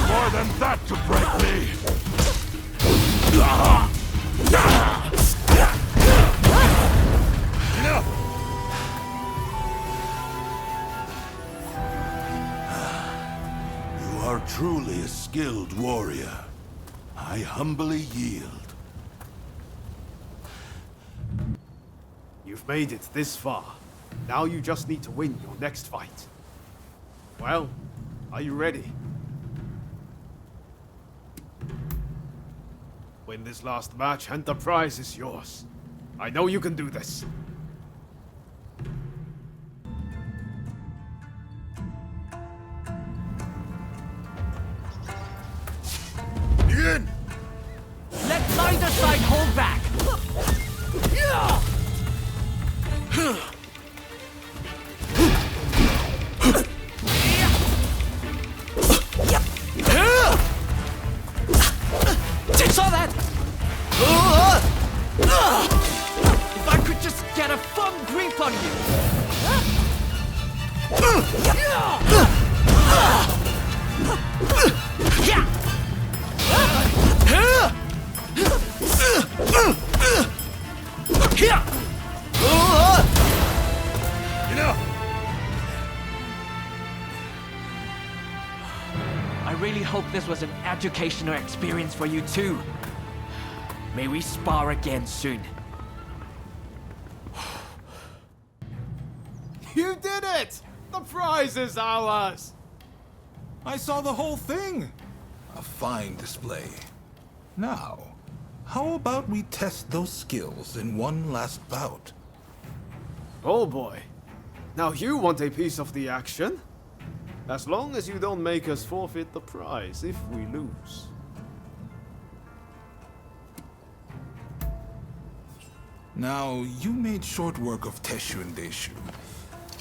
More than that to break me! Enough! You are truly a skilled warrior. I humbly yield. You've made it this far. Now you just need to win your next fight. Well, are you ready? Win this last match and the prize is yours. I know you can do this. Begin! Let neither side hold back! Saw that! If I could just get a firm grip on you! I really hope this was an educational experience for you too. May we spar again soon. You did it! The prize is ours! I saw the whole thing! A fine display. Now, how about we test those skills in one last bout? Oh boy. Now you want a piece of the action? As long as you don't make us forfeit the prize if we lose. Now, you made short work of Tesshu and Deishu.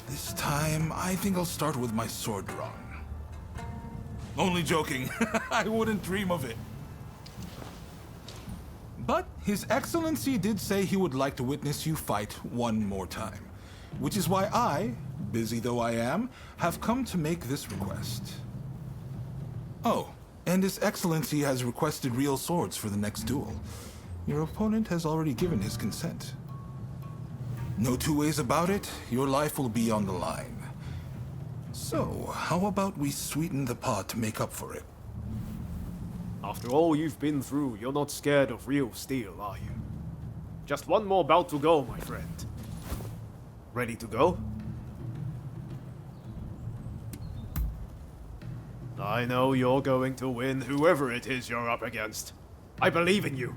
This time, I think I'll start with my sword drawn. Only joking. I wouldn't dream of it. But His Excellency did say he would like to witness you fight one more time. Which is why I, busy though I am, have come to make this request. Oh, and His Excellency has requested real swords for the next duel. Your opponent has already given his consent. No two ways about it, your life will be on the line. So, how about we sweeten the pot to make up for it? After all you've been through, you're not scared of real steel, are you? Just one more bout to go, my friend. Ready to go? I know you're going to win whoever it is you're up against. I believe in you.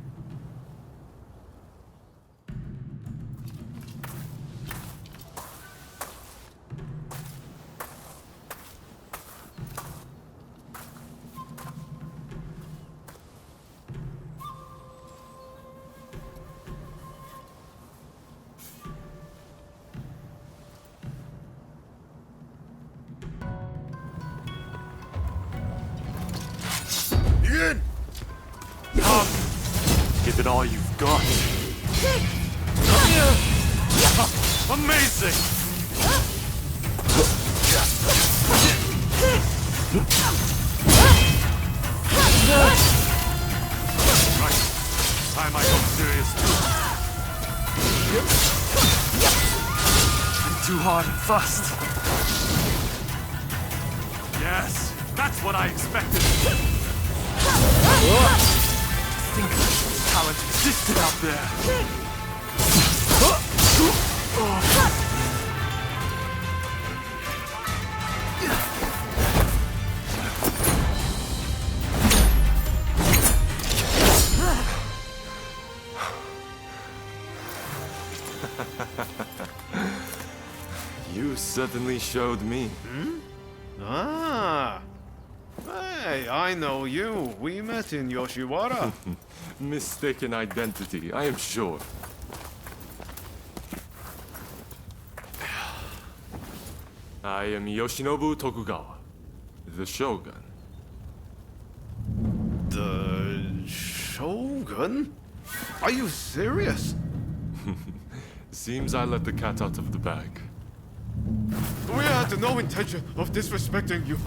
Begin! Come! Give it all you've got. Amazing! Right. Time I go serious too. I'm too hard and fast. Yes, that's what I expected. Think talent existed out there. You certainly showed me. Ah. Hey, I know you. We met in Yoshiwara. Mistaken identity, I am sure. I am Yoshinobu Tokugawa, the Shogun. The Shogun? Are you serious? Seems I let the cat out of the bag. We had no intention of disrespecting you,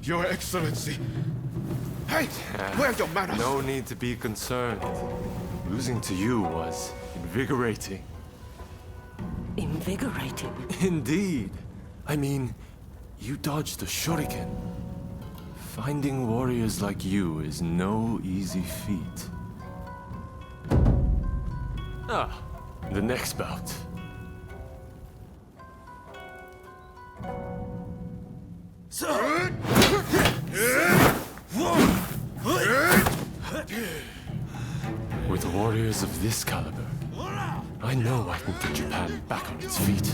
Your Excellency. Hey, where are your manners? No need to be concerned. Losing to you was invigorating. Invigorating? Indeed. I mean, you dodged the shuriken. Finding warriors like you is no easy feat. Ah, the next bout. With warriors of this caliber, I know I can put Japan back on its feet.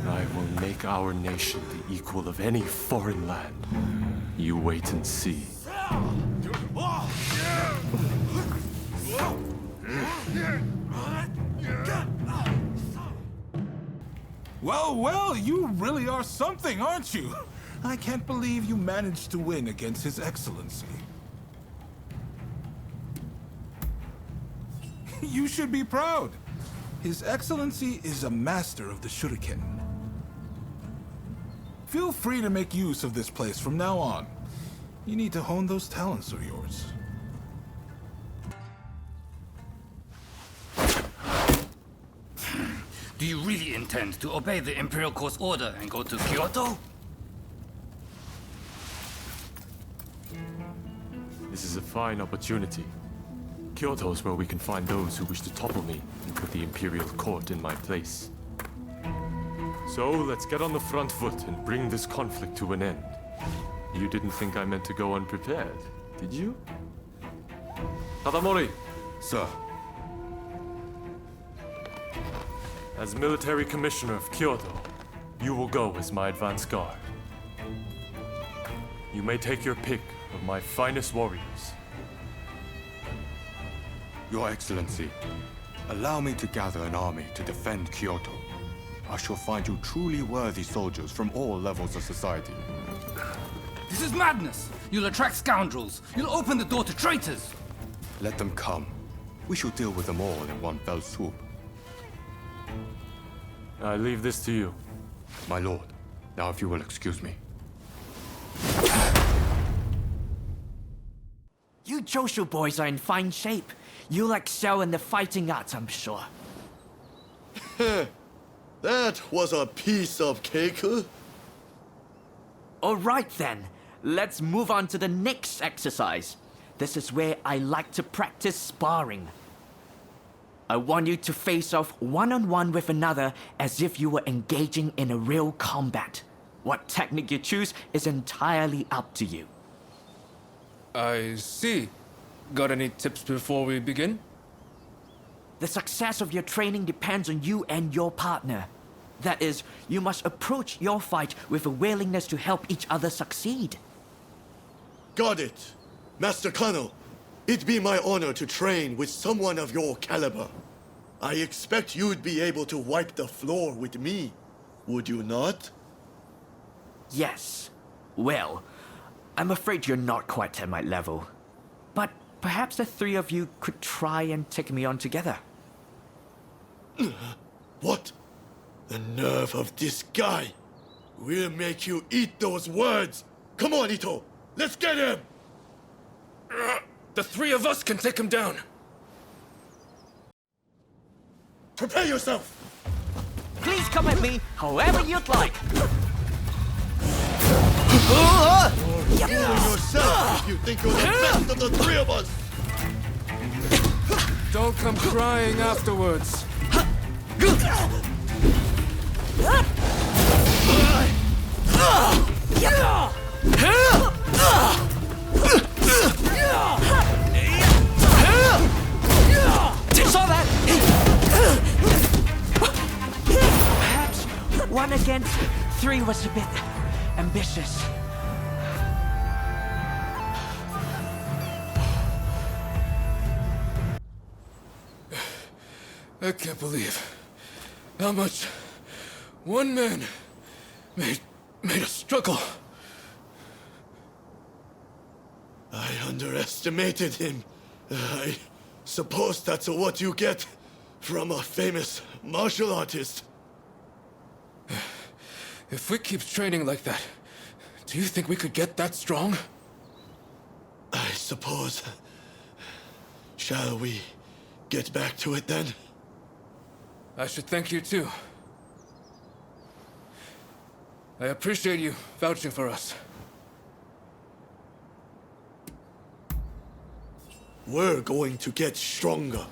I will make our nation the equal of any foreign land. You wait and see. Well, well, you really are something, aren't you? I can't believe you managed to win against His Excellency. You should be proud. His Excellency is a master of the shuriken. Feel free to make use of this place from now on. You need to hone those talents of yours. Do you really intend to obey the Imperial Court's order and go to Kyoto? This is a fine opportunity. Kyoto is where we can find those who wish to topple me and put the Imperial Court in my place. So let's get on the front foot and bring this conflict to an end. You didn't think I meant to go unprepared, did you? Tadamori! Sir. As military commissioner of Kyoto, you will go as my advance guard. You may take your pick of my finest warriors. Your Excellency, allow me to gather an army to defend Kyoto. I shall find you truly worthy soldiers from all levels of society. This is madness! You'll attract scoundrels! You'll open the door to traitors! Let them come. We shall deal with them all in one fell swoop. I leave this to you. My lord, now if you will excuse me. You Joshu boys are in fine shape. You'll excel in the fighting arts, I'm sure. That was a piece of cake. All right then, let's move on to the next exercise. This is where I like to practice sparring. I want you to face off one-on-one with another as if you were engaging in a real combat. What technique you choose is entirely up to you. I see. Got any tips before we begin? The success of your training depends on you and your partner. That is, you must approach your fight with a willingness to help each other succeed. Got it. Master Kano, it'd be my honor to train with someone of your caliber. I expect you'd be able to wipe the floor with me, would you not? Yes. Well, I'm afraid you're not quite at my level. But perhaps the three of you could try and take me on together. What? The nerve of this guy! We'll make you eat those words! Come on, Ito! Let's get him! The three of us can take him down! Prepare yourself! Please come at me however you'd like! You're fooling yourself if you think you're the best of the three of us! Don't come crying afterwards. Saw that! Perhaps 1 against 3 was a bit ambitious. I can't believe how much one man made us struggle. I underestimated him. I suppose that's what you get from a famous martial artist. If we keep training like that, do you think we could get that strong? I suppose. Shall we get back to it then? I should thank you too. I appreciate you vouching for us. We're going to get stronger.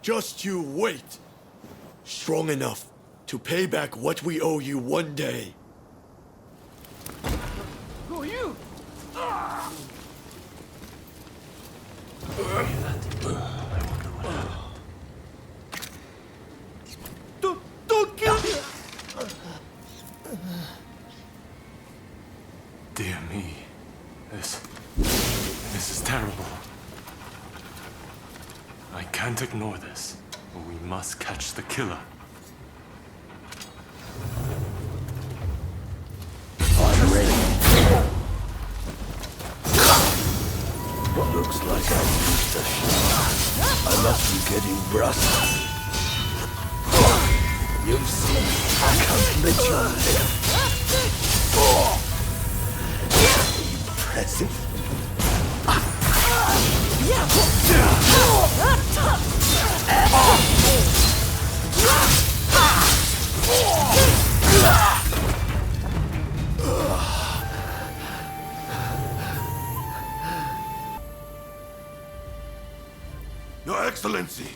Just you wait. Strong enough to pay back what we owe you one day. Who are you? Don't kill me! Dear me. This is terrible. I can't ignore this. We must catch the killer. I'm ready. Looks like I used a shot. I must be getting rusty. You've seen I can't let you live. Impressive. Your Excellency!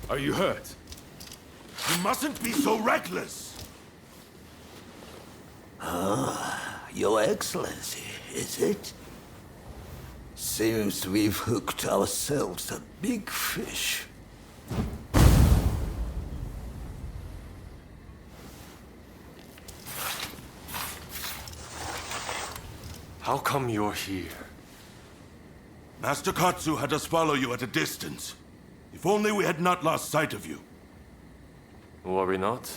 Are you hurt? You mustn't be so reckless! Your Excellency, is it? Seems we've hooked ourselves a big fish. How come you're here? Master Katsu had us follow you at a distance. If only we had not lost sight of you. Worry not.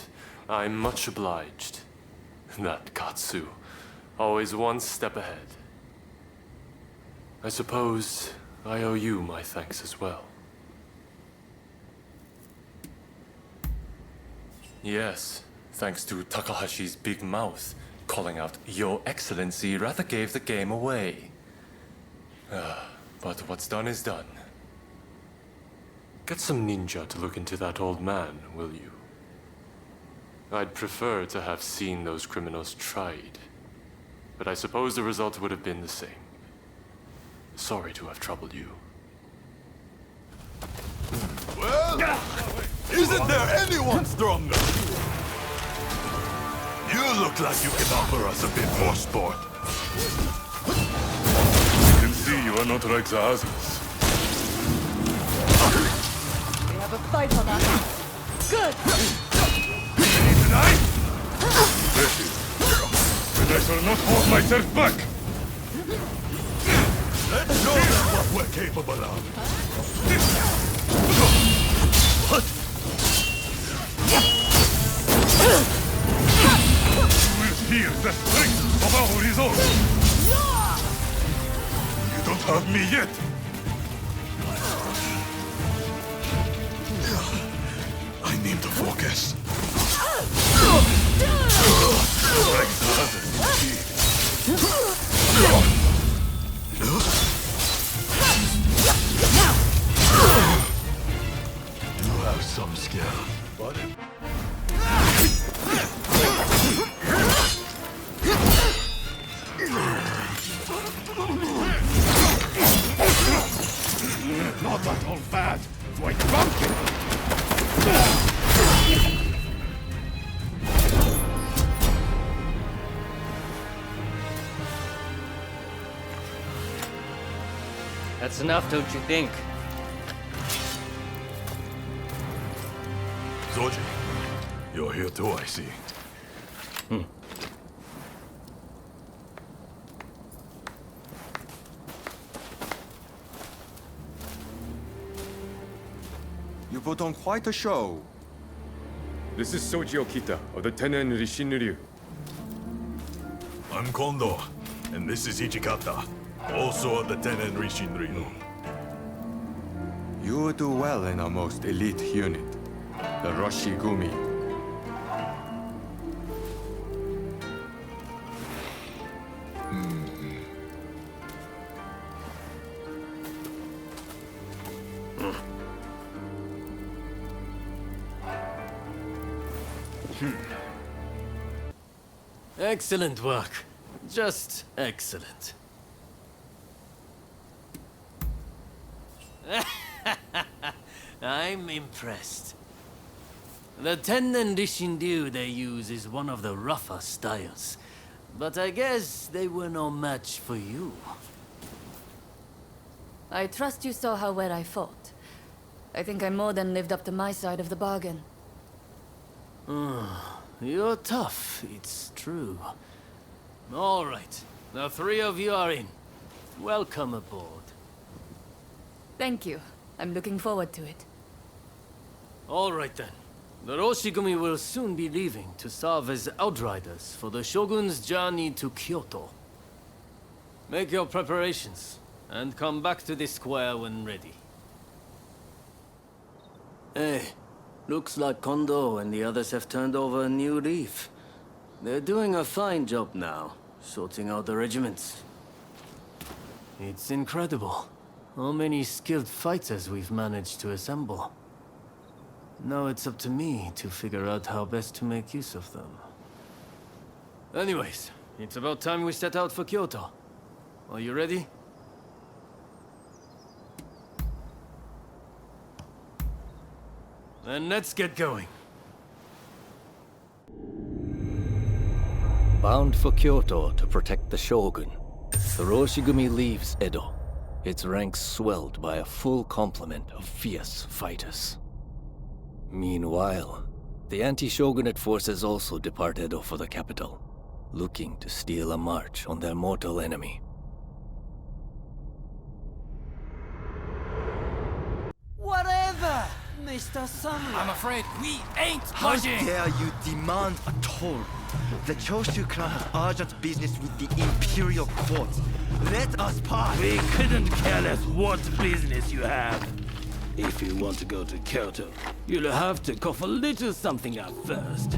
I'm much obliged. That Katsu. Always one step ahead. I suppose I owe you my thanks as well. Yes, thanks to Takahashi's big mouth, calling out Your Excellency rather gave the game away. But what's done is done. Get some ninja to look into that old man, will you? I'd prefer to have seen those criminals tried, but I suppose the result would have been the same. Sorry to have troubled you. Well, isn't there anyone stronger? You look like you can offer us a bit more sport. I can see you are not like the others. We have a fight on our hands. Good! Ready tonight? Ready. And I shall not hold myself back! Let's show them what we're capable of. What? You will feel the strength of our resolve. You don't have me yet. I need to focus. Like the others, indeed. You have some skill, but Not that old That's enough, don't you think? Zoji, you're here too, I see. You put on quite a show. This is Soji Okita of the Tenen Rishinryu. I'm Kondo, and this is Ichikata, also of the Tenen Rishinryu. You do well in our most elite unit, the Roshigumi. Excellent work. Just excellent. I'm impressed. The Tennen Rishinryu they use is one of the rougher styles. But I guess they were no match for you. I trust you saw how well I fought. I think I more than lived up to my side of the bargain. You're tough, it's true. All right, the three of you are in. Welcome aboard. Thank you. I'm looking forward to it. All right then. The Roshigumi will soon be leaving to serve as outriders for the Shogun's journey to Kyoto. Make your preparations, and come back to the square when ready. Hey, looks like Kondo and the others have turned over a new leaf. They're doing a fine job now, sorting out the regiments. It's incredible how many skilled fighters we've managed to assemble. Now it's up to me to figure out how best to make use of them. Anyways, it's about time we set out for Kyoto. Are you ready? Then let's get going. Bound for Kyoto to protect the Shogun, the Roshigumi leaves Edo, its ranks swelled by a full complement of fierce fighters. Meanwhile, the anti-Shogunate forces also depart Edo for the capital, looking to steal a march on their mortal enemy. Whatever, Mr. Samurai. I'm afraid we ain't How budging. dare you demand a toll? The Choshu clan has urgent business with the Imperial Court. Let us pass. We couldn't care less what business you have. If you want to go to Kyoto, you'll have to cough a little something up first.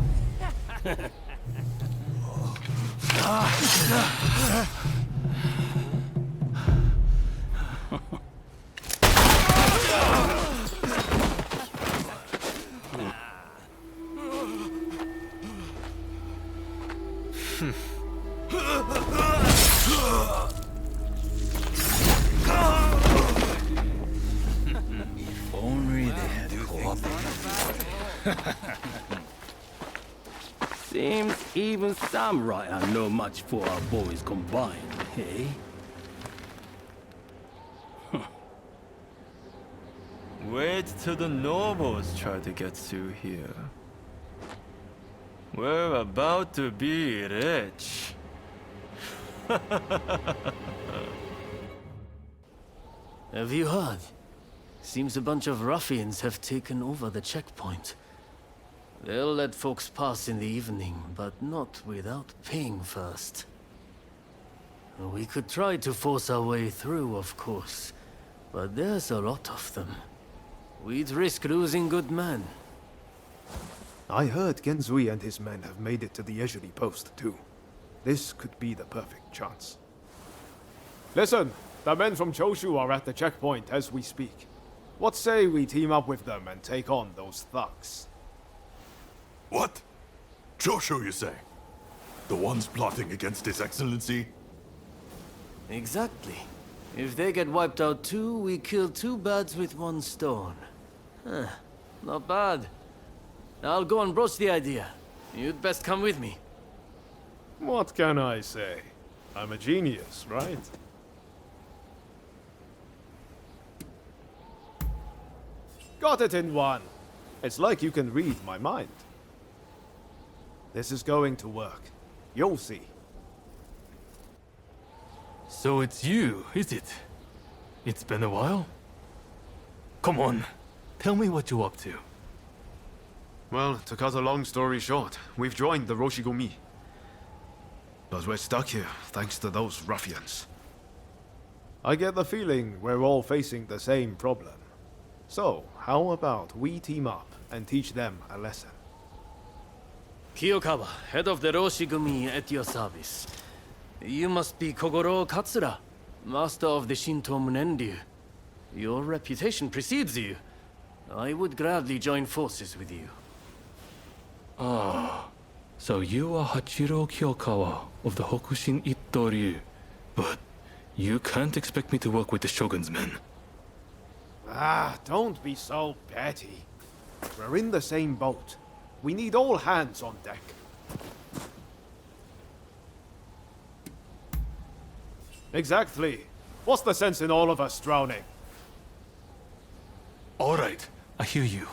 If only they had cooperated. Seems even samurai are no match for our boys combined, hey? Wait till the nobles try to get through here. We're about to be rich. Have you heard? Seems a bunch of ruffians have taken over the checkpoint. They'll let folks pass in the evening, but not without paying first. We could try to force our way through, of course, but there's a lot of them. We'd risk losing good men. I heard Genzui and his men have made it to the Ejiri post, too. This could be the perfect chance. Listen, the men from Choshu are at the checkpoint as we speak. What say we team up with them and take on those thugs? What? Choshu, you say? The ones plotting against His Excellency? Exactly. If they get wiped out too, we kill two birds with one stone. Huh, not bad. I'll go and broach the idea. You'd best come with me. What can I say? I'm a genius, right? Got it in one. It's like you can read my mind. This is going to work. You'll see. So it's you, is it? It's been a while? Come on, tell me what you're up to. Well, to cut a long story short, we've joined the Roshigumi. But we're stuck here, thanks to those ruffians. I get the feeling we're all facing the same problem. So, how about we team up and teach them a lesson? Kiyokawa, head of the Roshigumi, at your service. You must be Kogoro Katsura, master of the Shinto Munenryu. Your reputation precedes you. I would gladly join forces with you. Ah, so you are Hachiro Kiyokawa of the Hokushin Itto-ryu. But you can't expect me to work with the Shogun's men. Ah, don't be so petty. We're in the same boat. We need all hands on deck. Exactly. What's the sense in all of us drowning? Alright, I hear you.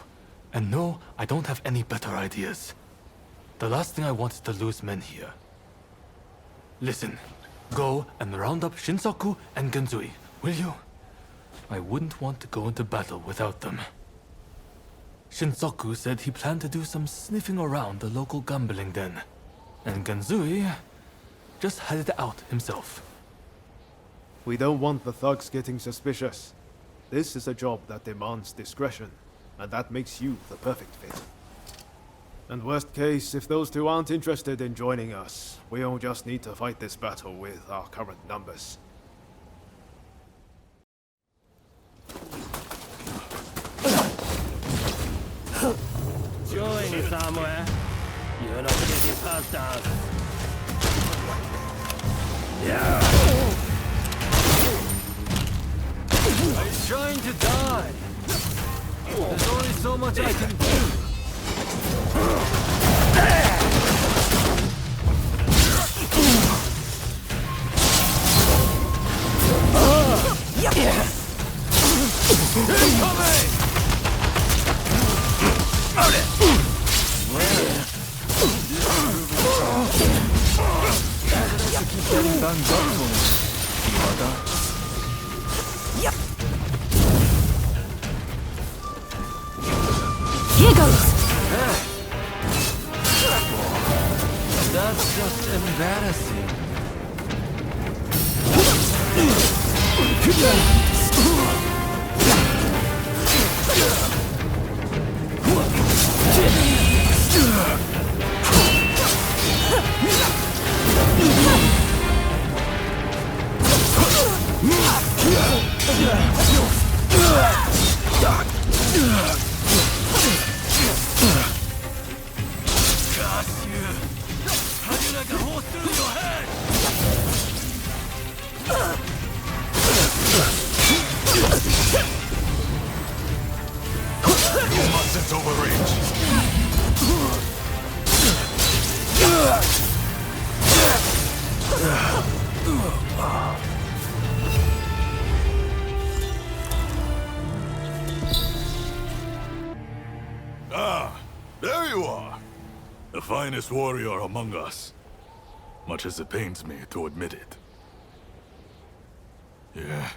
And no, I don't have any better ideas. The last thing I want is to lose men here. Listen, go and round up Shinsaku and Genzui, will you? I wouldn't want to go into battle without them. Shinsaku said he planned to do some sniffing around the local gambling den. And Genzui just headed out himself. We don't want the thugs getting suspicious. This is a job that demands discretion, and that makes you the perfect fit. And worst case, if those two aren't interested in joining us, we'll just need to fight this battle with our current numbers. Join me somewhere. You're not getting past us. Are you trying to die? There's only so much I can do. Keep getting banged up for me, Yamada. Here goes! That's just embarrassing. You mustn't overreach. Ah, there you are. The finest warrior among us. Much as it pains me to admit it. Yeah,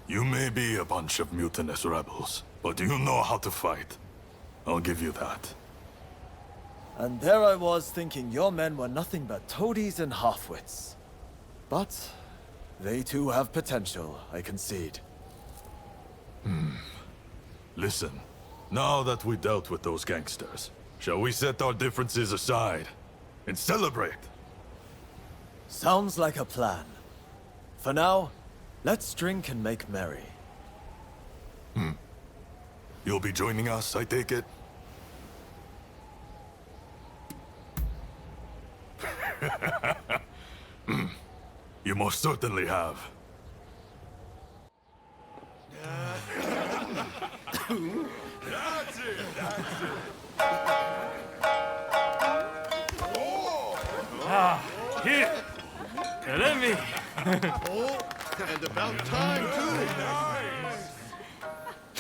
you may be a bunch of mutinous rebels, but you know how to fight. I'll give you that. And there I was thinking your men were nothing but toadies and halfwits. But they too have potential, I concede. Listen, now that we dealt with those gangsters, shall we set our differences aside and celebrate? Sounds like a plan. For now, let's drink and make merry. You'll be joining us, I take it? You most certainly have. That's it, that's it. Here! Let me! Oh, and about time, too.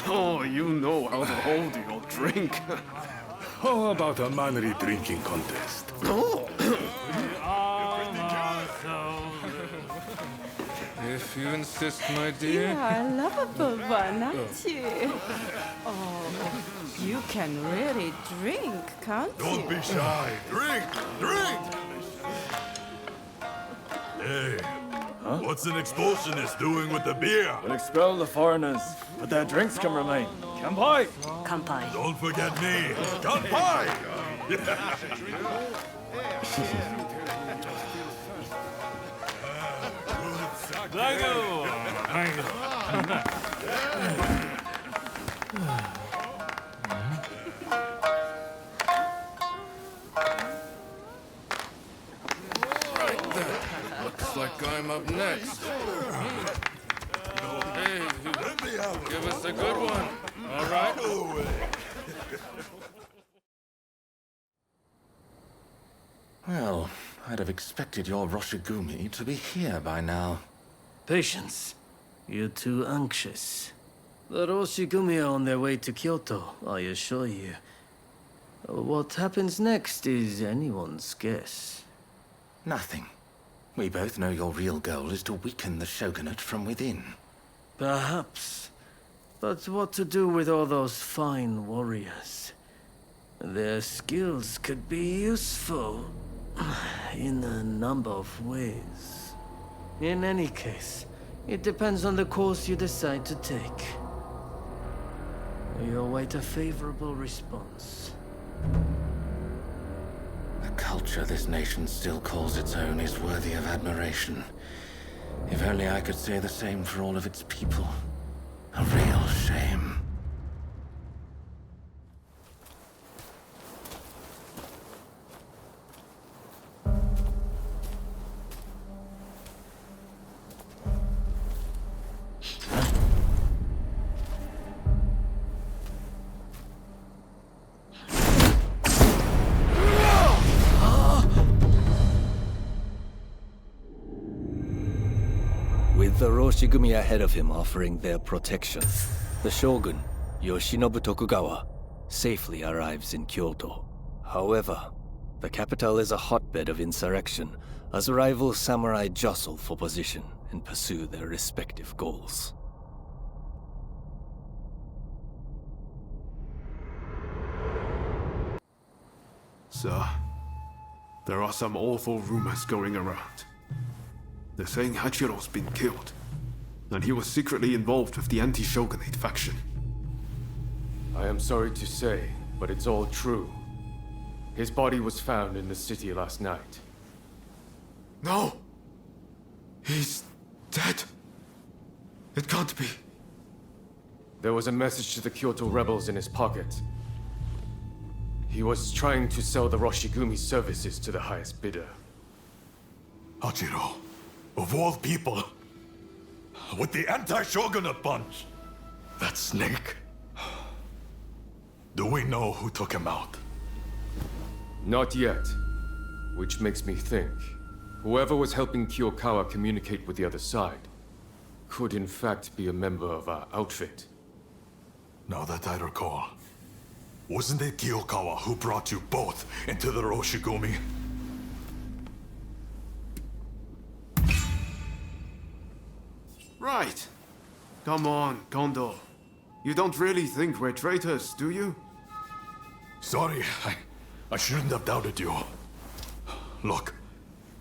Oh, you know how to hold your drink. How about a manly drinking contest? Oh. If you insist, my You dear. are a lovable one, aren't you? Oh, you can really drink, can't you? Don't be shy. Drink! Drink! Hey, what's an expulsionist doing with the beer? We'll expel the foreigners, but their drinks can remain. Kanpai! Kanpai. Don't forget me. Kanpai! Right then. Looks like I'm up next. Hey, give us a good one. All right? Well, I'd have expected your Roshigumi to be here by now. Patience. You're too anxious. The Roshigumi are on their way to Kyoto, I assure you. What happens next is anyone's guess. Nothing. We both know your real goal is to weaken the shogunate from within. Perhaps. But what to do with all those fine warriors? Their skills could be useful in a number of ways. In any case, it depends on the course you decide to take. We await a favorable response. The culture this nation still calls its own is worthy of admiration. If only I could say the same for all of its people. A real shame. With the Roshigumi ahead of him offering their protection, the shogun, Yoshinobu Tokugawa, safely arrives in Kyoto. However, the capital is a hotbed of insurrection as rival samurai jostle for position and pursue their respective goals. Sir, there are some awful rumors going around. They're saying Hachiro's been killed, and he was secretly involved with the anti-shogunate faction. I am sorry to say, but it's all true. His body was found in the city last night. No! He's dead. It can't be. There was a message to the Kyoto rebels in his pocket. He was trying to sell the Roshigumi services to the highest bidder. Hachiro, of all people, with the anti-shogunate punch, that snake. Do we know who took him out? Not yet. Which makes me think, whoever was helping Kiyokawa communicate with the other side could in fact be a member of our outfit. Now that I recall, wasn't it Kiyokawa who brought you both into the Roshigumi? Right. Come on, Kondo. You don't really think we're traitors, do you? Sorry, I shouldn't have doubted you. Look,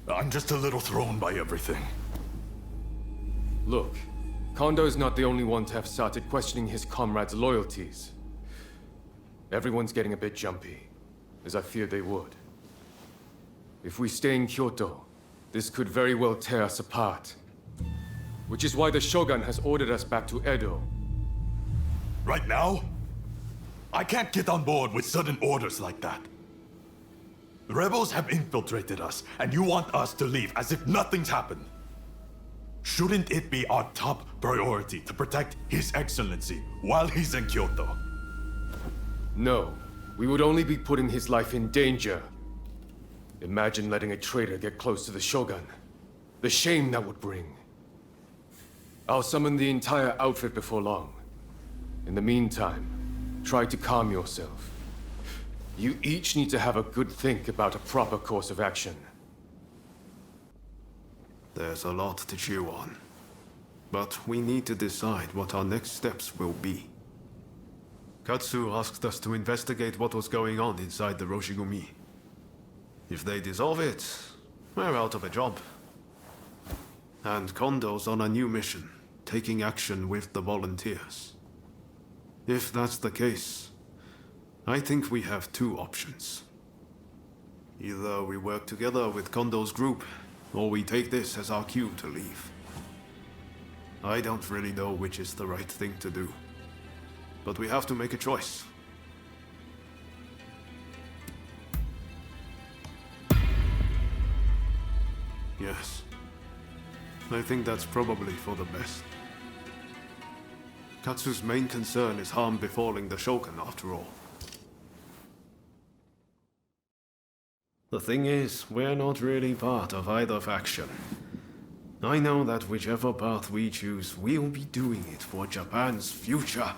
I'm just a little thrown by everything. Look, Kondo's not the only one to have started questioning his comrades' loyalties. Everyone's getting a bit jumpy, as I feared they would. If we stay in Kyoto, this could very well tear us apart. Which is why the Shogun has ordered us back to Edo. Right now? I can't get on board with sudden orders like that. The rebels have infiltrated us, and you want us to leave as if nothing's happened. Shouldn't it be our top priority to protect His Excellency while he's in Kyoto? No, we would only be putting his life in danger. Imagine letting a traitor get close to the Shogun. The shame that would bring. I'll summon the entire outfit before long. In the meantime, try to calm yourself. You each need to have a good think about a proper course of action. There's a lot to chew on. But we need to decide what our next steps will be. Katsu asked us to investigate what was going on inside the Roshigumi. If they dissolve it, we're out of a job. And Kondo's on a new mission, taking action with the volunteers. If that's the case, I think we have two options. Either we work together with Kondo's group, or we take this as our cue to leave. I don't really know which is the right thing to do. But we have to make a choice. Yes. I think that's probably for the best. Katsu's main concern is harm befalling the Shogun, after all. The thing is, we're not really part of either faction. I know that whichever path we choose, we'll be doing it for Japan's future.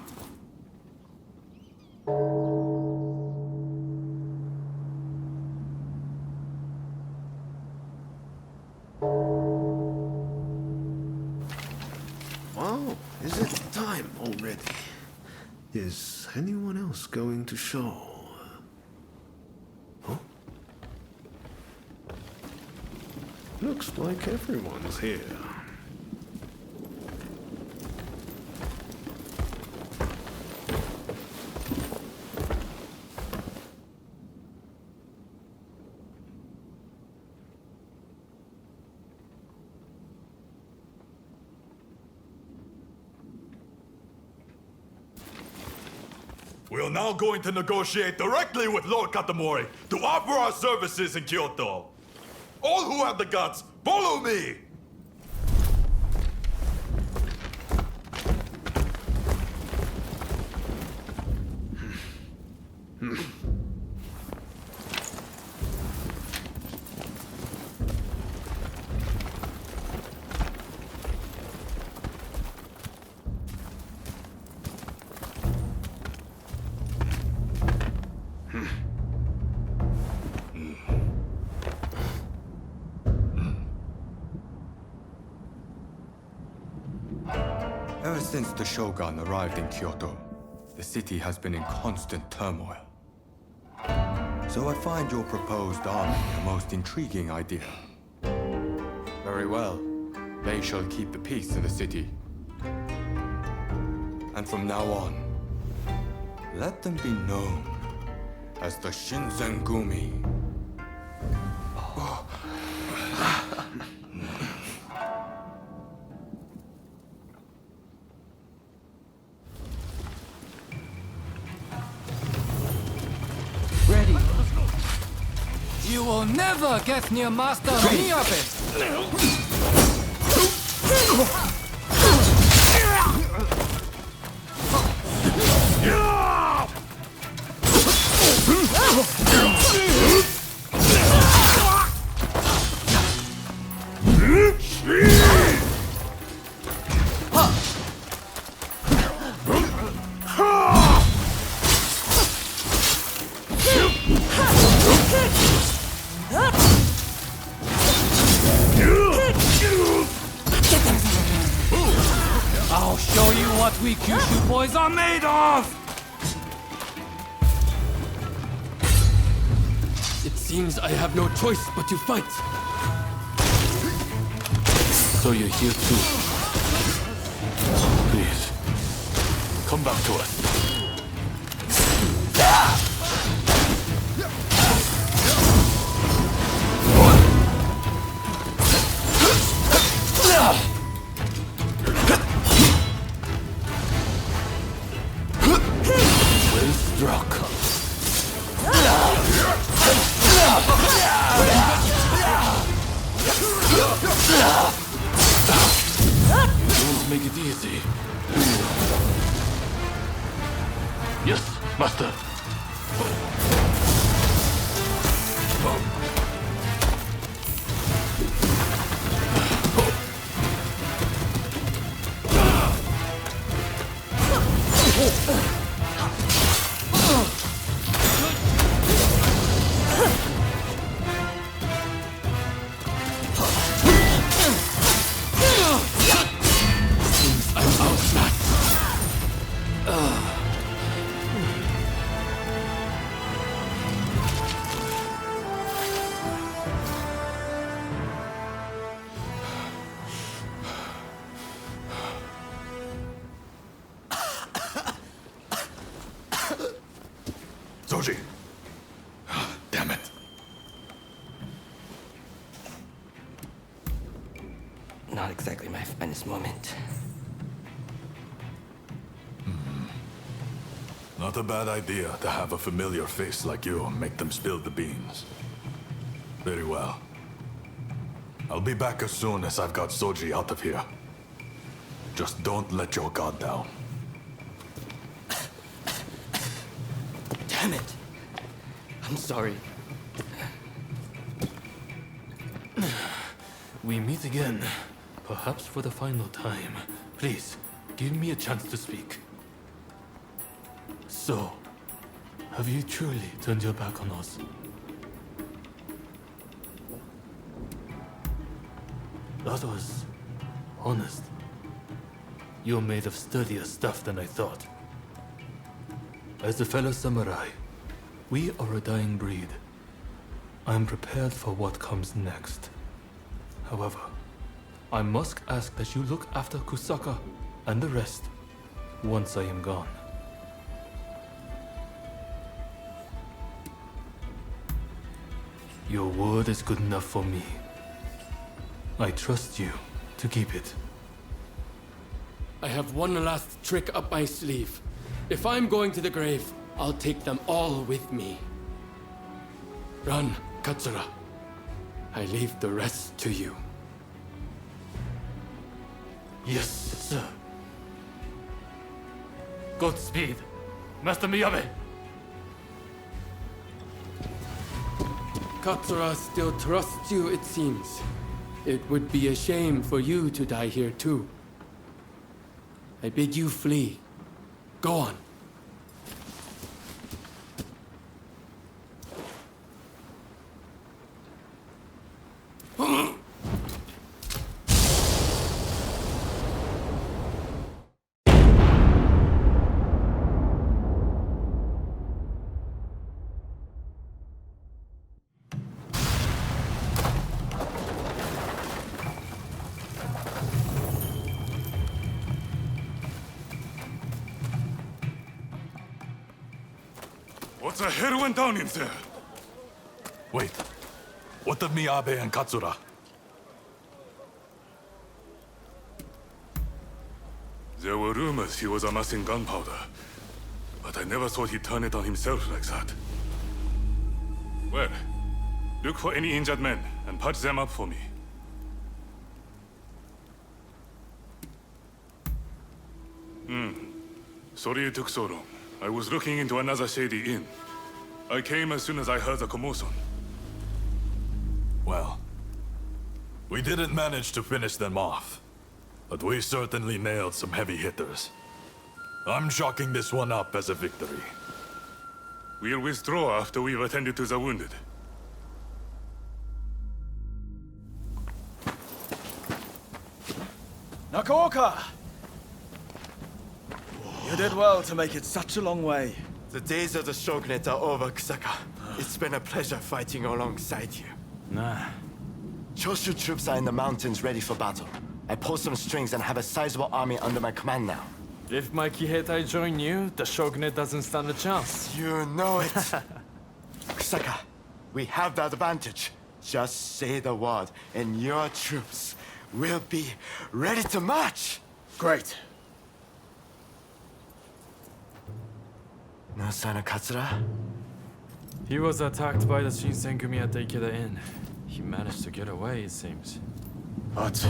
Wow, is it time already? Is anyone else going to show? Huh? Looks like everyone's here. We're now going to negotiate directly with Lord Katamori to offer our services in Kyoto. All who have the guts, follow me! Ever since the Shogun arrived in Kyoto, the city has been in constant turmoil. So I find your proposed army a most intriguing idea. Very well. They shall keep the peace in the city. And from now on, let them be known as the Shinsengumi. Ready. You will never get near Master Miyabe! I'll show you what we Kyushu boys are made of! It seems I have no choice but to fight. So you're here too. Please, come back to us. Don't make it easy. Yes, master. Soji! Damn it. Not exactly my finest moment. Not a bad idea to have a familiar face like you make them spill the beans. Very well. I'll be back as soon as I've got Soji out of here. Just don't let your guard down. Damn it! I'm sorry. We meet again, perhaps for the final time. Please, give me a chance to speak. So, have you truly turned your back on us? That was honest. You're made of sturdier stuff than I thought. As a fellow samurai, we are a dying breed. I'm prepared for what comes next. However, I must ask that you look after Kusaka and the rest once I am gone. Your word is good enough for me. I trust you to keep it. I have one last trick up my sleeve. If I'm going to the grave, I'll take them all with me. Run, Katsura. I leave the rest to you. Yes, sir. Godspeed, Master Miyabe. Katsura still trusts you, it seems. It would be a shame for you to die here too. I bid you flee. Go on. What the hell went down in there? Wait. What of Miyabe and Katsura? There were rumors he was amassing gunpowder, but I never thought he'd turn it on himself like that. Well, look for any injured men and patch them up for me. Sorry it took so long. I was looking into another shady inn. I came as soon as I heard the commotion. Well, we didn't manage to finish them off, but we certainly nailed some heavy hitters. I'm chalking this one up as a victory. We'll withdraw after we've attended to the wounded. Nakaoka! You did well to make it such a long way. The days of the Shogunate are over, Kusaka. It's been a pleasure fighting alongside you. Nah. Choshu troops are in the mountains ready for battle. I pulled some strings and have a sizable army under my command now. If my Kiheitai join you, the Shogunate doesn't stand a chance. You know it. Kusaka, we have the advantage. Just say the word, and your troops will be ready to march. Great. No sign of Katsura? He was attacked by the Shinsenkumi at the Ikeda Inn. He managed to get away, it seems. But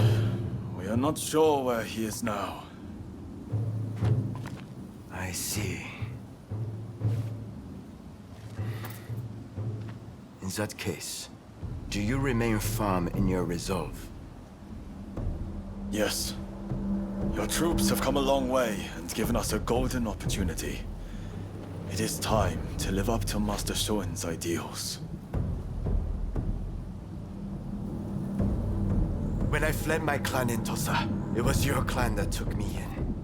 we are not sure where he is now. I see. In that case, do you remain firm in your resolve? Yes. Your troops have come a long way and given us a golden opportunity. It is time to live up to Master Shoin's ideals. When I fled my clan in Tosa, it was your clan that took me in.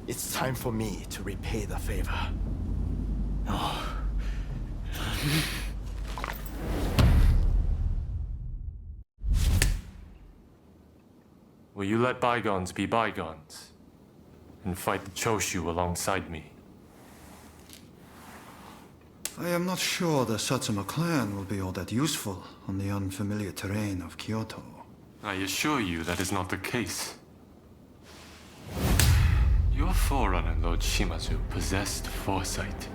It's time for me to repay the favor. Will you let bygones be bygones? And fight the Choshu alongside me? I am not sure the Satsuma clan will be all that useful on the unfamiliar terrain of Kyoto. I assure you that is not the case. Your forerunner, Lord Shimazu, possessed foresight.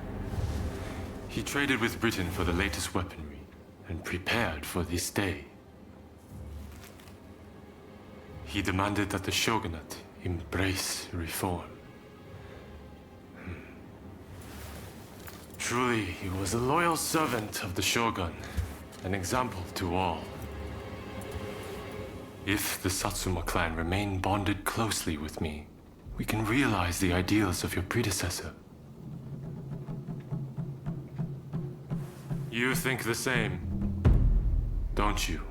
He traded with Britain for the latest weaponry and prepared for this day. He demanded that the shogunate embrace reform. Truly, he was a loyal servant of the shogun, an example to all. If the Satsuma clan remain bonded closely with me, we can realize the ideals of your predecessor. You think the same, don't you?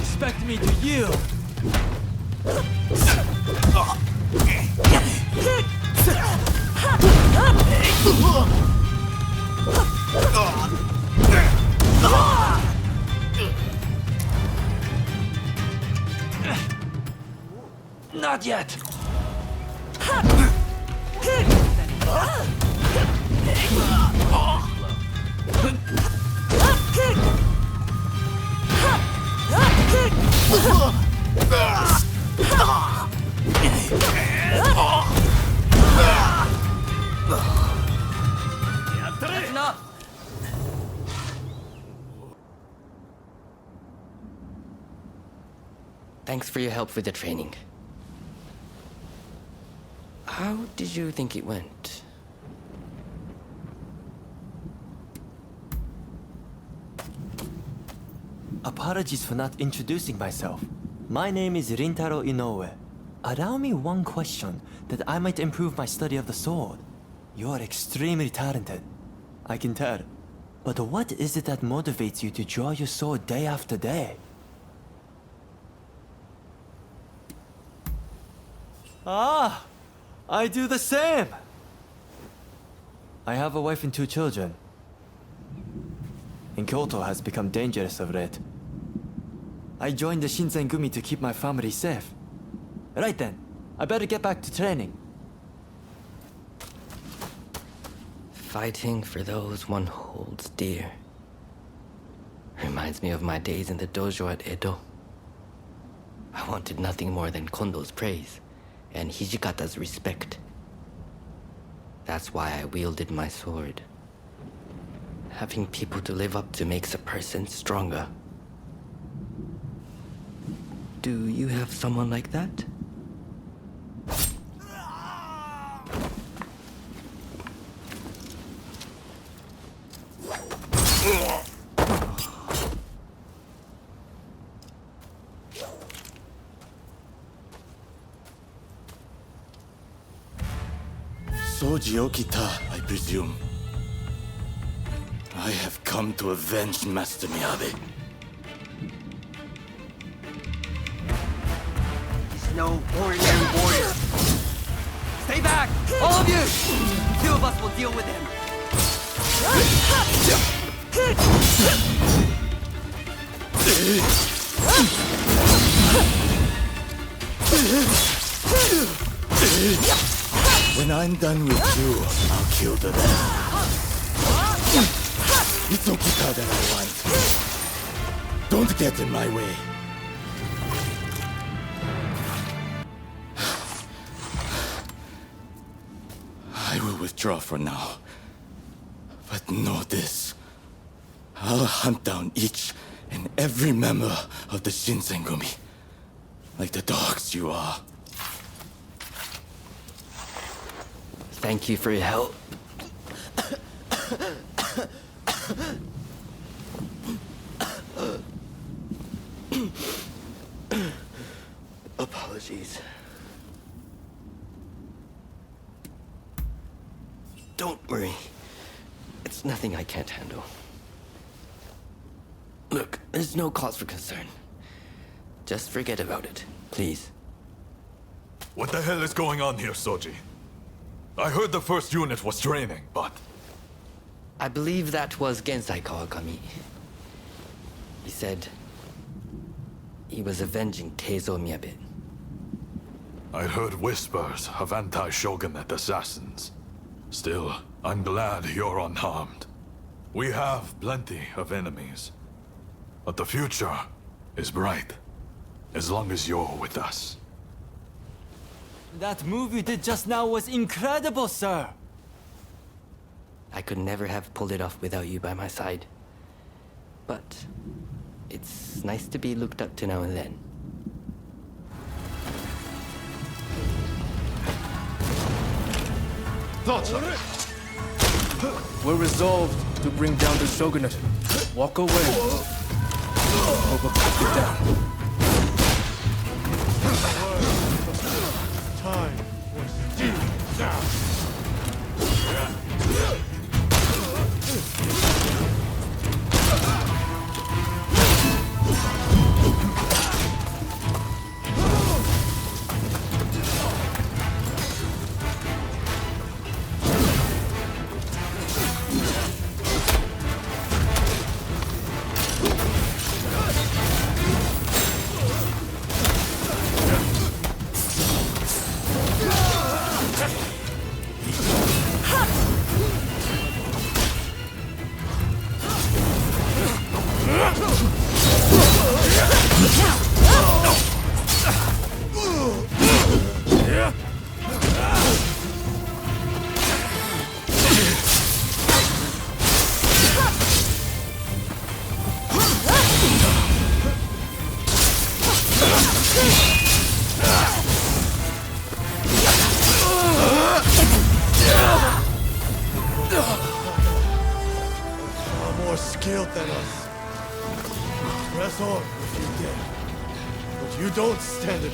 Expect me to yield. Not yet. That's enough. Thanks for your help with the training. How did you think it went? Apologies for not introducing myself. My name is Rintaro Inoue. Allow me one question that I might improve my study of the sword. You're extremely talented, I can tell. But what is it that motivates you to draw your sword day after day? Ah, I do the same. I have a wife and 2 children. And Kyoto has become dangerous of late. I joined the Shinsengumi to keep my family safe. Right then, I better get back to training. Fighting for those one holds dear. Reminds me of my days in the dojo at Edo. I wanted nothing more than Kondo's praise and Hijikata's respect. That's why I wielded my sword. Having people to live up to makes a person stronger. Do you have someone like that? Soji Okita, I presume. I have come to avenge Master Miyabe. He's no ordinary warrior. Stay back, all of you! 2 of us will deal with him. When I'm done with you, I'll kill the rest. It's Okita that I want. Don't get in my way. I will withdraw for now. But know this. I'll hunt down each and every member of the Shinsengumi. Like the dogs you are. Thank you for your help. Apologies. Don't worry. It's nothing I can't handle. Look, there's no cause for concern. Just forget about it, please. What the hell is going on here, Soji? I heard the first unit was training, but... I believe that was Genzai Kawakami. He said he was avenging Teizo Miyabe. I heard whispers of anti-shogunate assassins. Still, I'm glad you're unharmed. We have plenty of enemies. But the future is bright, as long as you're with us. That move you did just now was incredible, sir! I could never have pulled it off without you by my side. But it's nice to be looked up to now and then. We're resolved to bring down the shogunate. Walk away. Hope we'll cut you down. Time for steam now.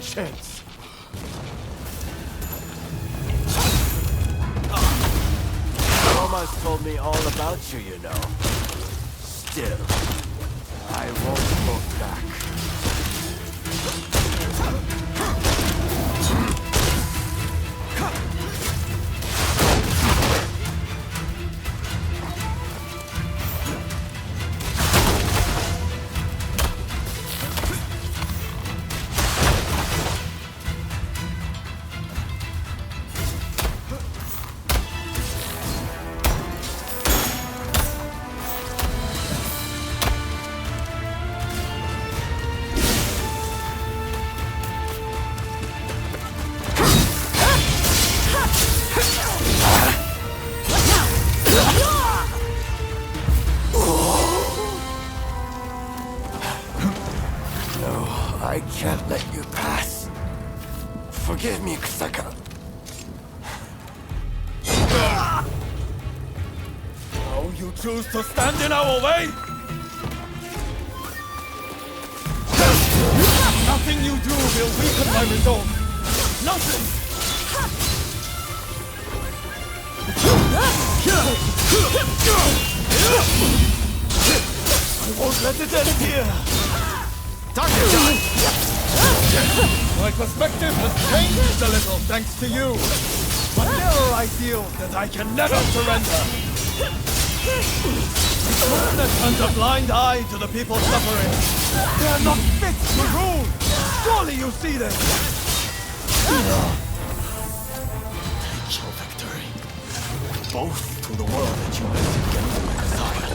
Chance. Almost told me all about you, you know. Still, I won't look back. I can't let you pass. Forgive me, Kusaka. Now you choose to stand in our way? Nothing you do will weaken my resolve. Nothing! I won't let it end here! My perspective has changed a little thanks to you. But now I feel that I can never surrender. That turns a blind eye to the people suffering. They are not fit to rule. Surely you see this. Take your victory. Both to the world that you left in Genzui Kusaka.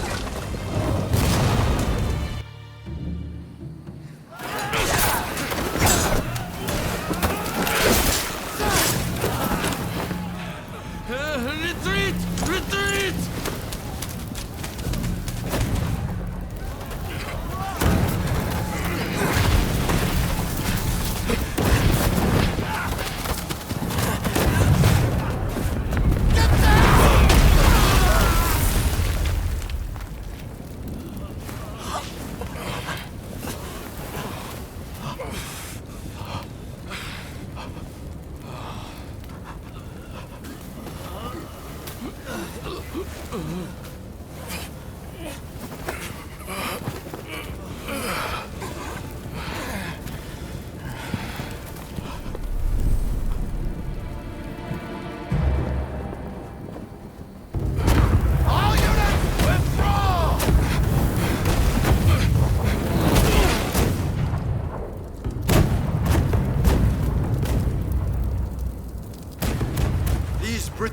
Retreat! Retreat!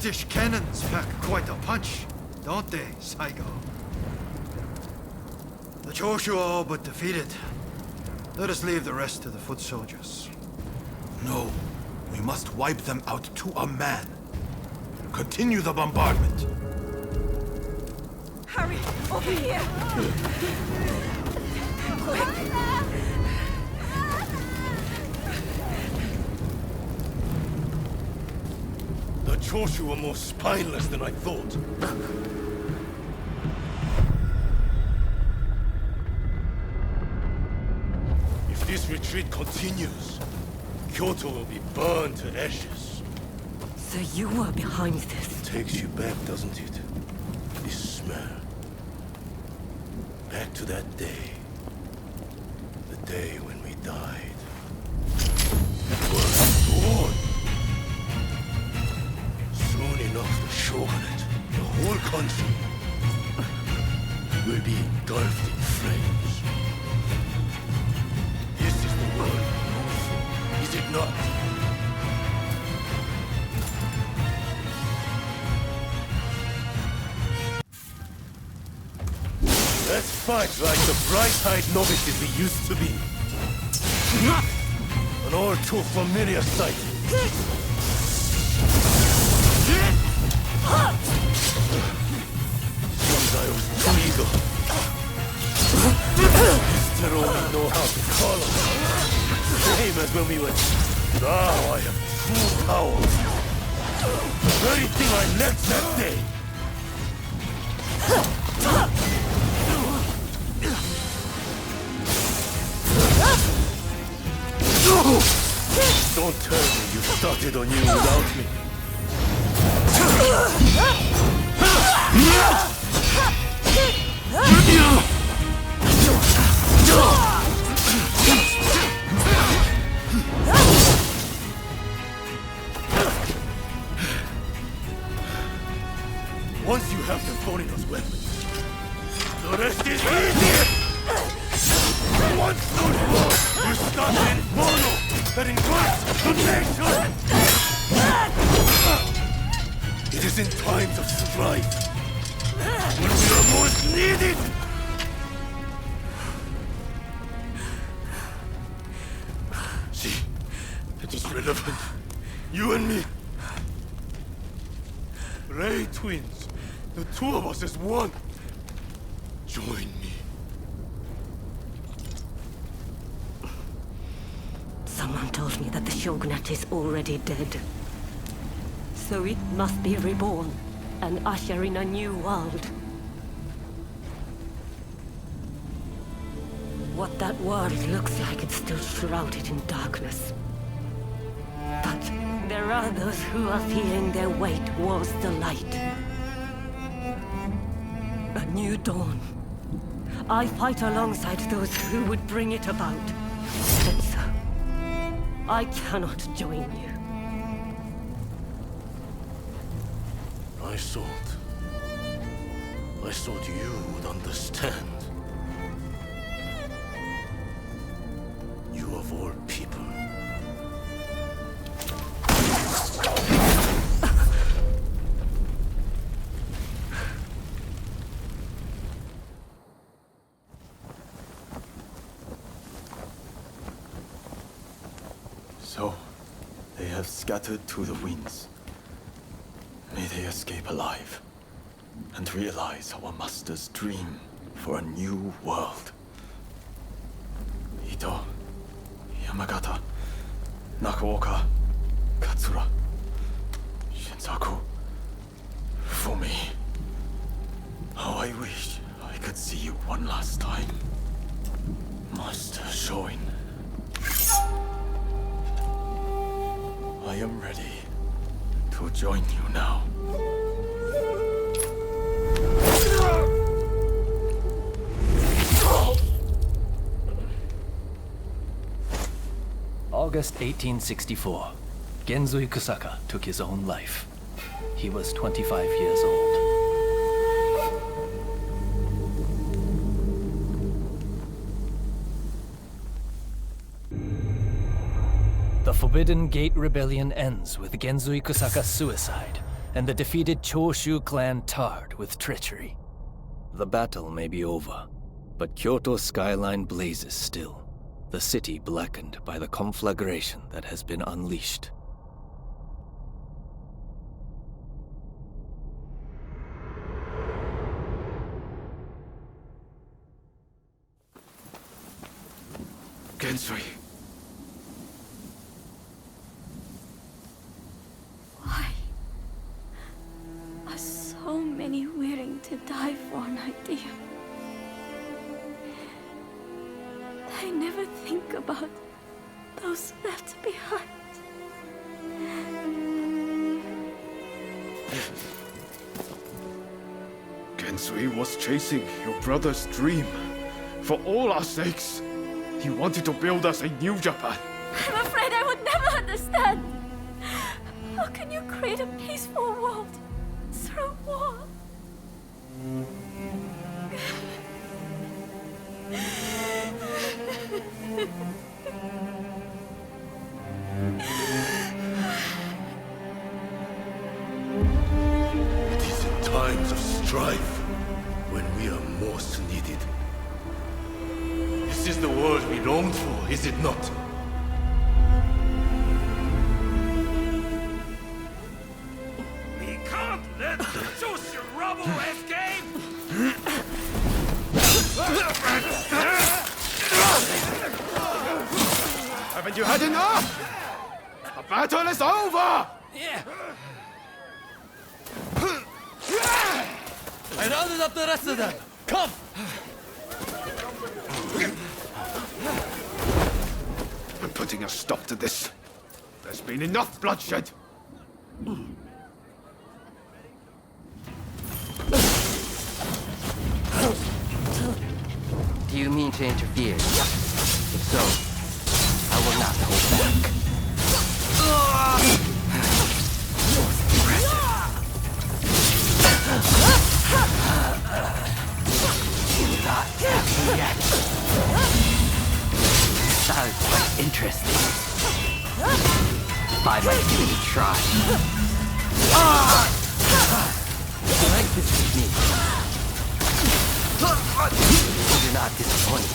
British cannons pack quite a punch, don't they, Saigo? The Choshu are all but defeated. Let us leave the rest to the foot soldiers. No. We must wipe them out to a man. Continue the bombardment. Hurry! Over here! Quick! The Choshu were more spineless than I thought. If this retreat continues, Kyoto will be burned to ashes. So you were behind this? It takes you back, doesn't it? This smell. Back to that day. The day when we died. We were born. Soon enough, the Shogunate, the whole country, will be engulfed in flames. This is the world we long for, is it not? Let's fight like the bright-eyed novices we used to be. An all too familiar sight. Seems I was too eager. Still only know how to call them. Same as when we were... Now I have true power. The very thing I lacked that day. Don't tell me you started on you without me. Once you have them thrown in those weapons, the rest is easy! Once those war, you start an inferno that engulfs the nation! It is in times of strife, when we are most needed! See, it is relevant. You and me. Ray twins. The two of us as one. Join me. Someone told me that the Shogunate is already dead. So it must be reborn and usher in a new world. What that world looks like, it's still shrouded in darkness. But there are those who are feeling their way towards the light. A new dawn. I fight alongside those who would bring it about. And so, I cannot join you. I thought you would understand. You of all people. So, they have scattered to the winds. May they escape alive, and realize our master's dream for a new world. Ito, Yamagata, Nakaoka, Katsura, Shinsaku. For me, how I wish I could see you one last time. Master Shoin. I am ready to join you now. August 1864. Genzui Kusaka took his own life. He was 25 years old. The Forbidden Gate Rebellion ends with Genzui Kusaka's suicide, and the defeated Choshu clan tarred with treachery. The battle may be over, but Kyoto's skyline blazes still, the city blackened by the conflagration that has been unleashed. Genzui. Why are so many willing to die for an idea? I never think about those left behind. Genzui was chasing your brother's dream. For all our sakes. He wanted to build us a new Japan. I'm afraid I would never understand. How can you create a peaceful world through war? It is in times of strife when we are most needed. This is the world we longed for, is it not? We can't let the Joshi rubble escape! Haven't you had enough? The battle is over! Yeah. I rounded up the rest of them. Come! I'm putting a stop to this. There's been enough bloodshed. Do you mean to interfere? If so, I will not hold back. Not happening yet. Sounds quite interesting. I might give it a try. You like this technique? You do not disappoint.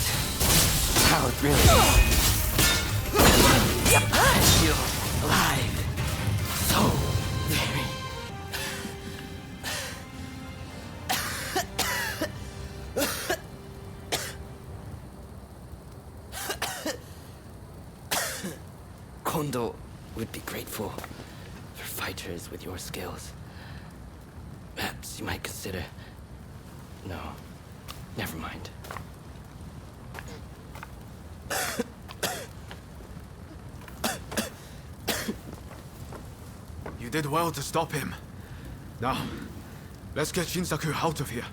How it really I feel alive. So very. Kondo would be grateful for fighters with your skills. Perhaps you might consider... No, never mind. You did well to stop him. Now, let's get Shinsaku out of here.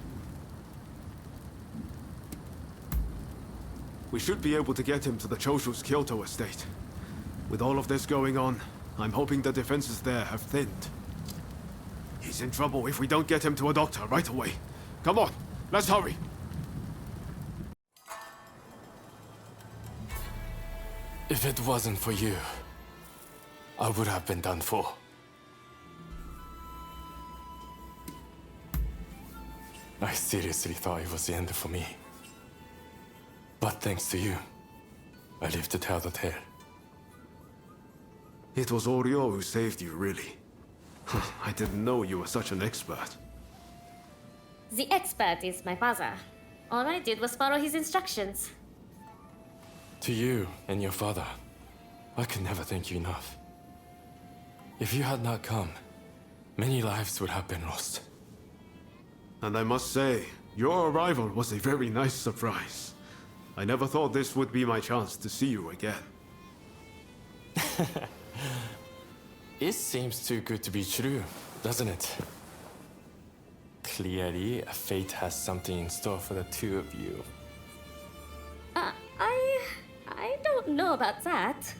We should be able to get him to the Choshu's Kyoto estate. With all of this going on, I'm hoping the defenses there have thinned. He's in trouble if we don't get him to a doctor right away. Come on, let's hurry. If it wasn't for you, I would have been done for. I seriously thought it was the end for me. But thanks to you, I lived to tell the tale. It was Oryo who saved you, really. I didn't know you were such an expert. The expert is my father. All I did was follow his instructions. To you and your father, I could never thank you enough. If you had not come, many lives would have been lost. And I must say, your arrival was a very nice surprise. I never thought this would be my chance to see you again. It seems too good to be true, doesn't it? Clearly, fate has something in store for the two of you. I don't know about that.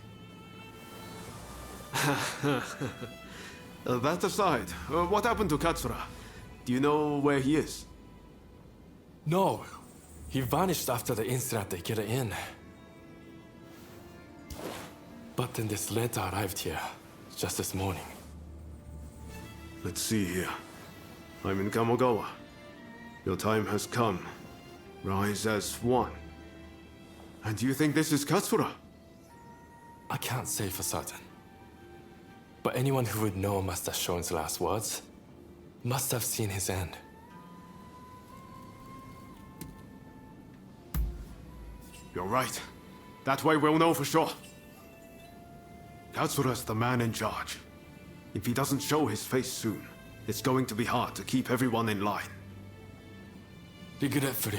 That aside, what happened to Katsura? Do you know where he is? No. He vanished after the incident at the Inn. But then this letter arrived here, just this morning. Let's see here. I'm in Kamogawa. Your time has come. Rise as one. And you think this is Katsura? I can't say for certain. But anyone who would know Master Shoin's last words must have seen his end. You're right. That way we'll know for sure. Katsura's the man in charge. If he doesn't show his face soon, it's going to be hard to keep everyone in line. Regretfully,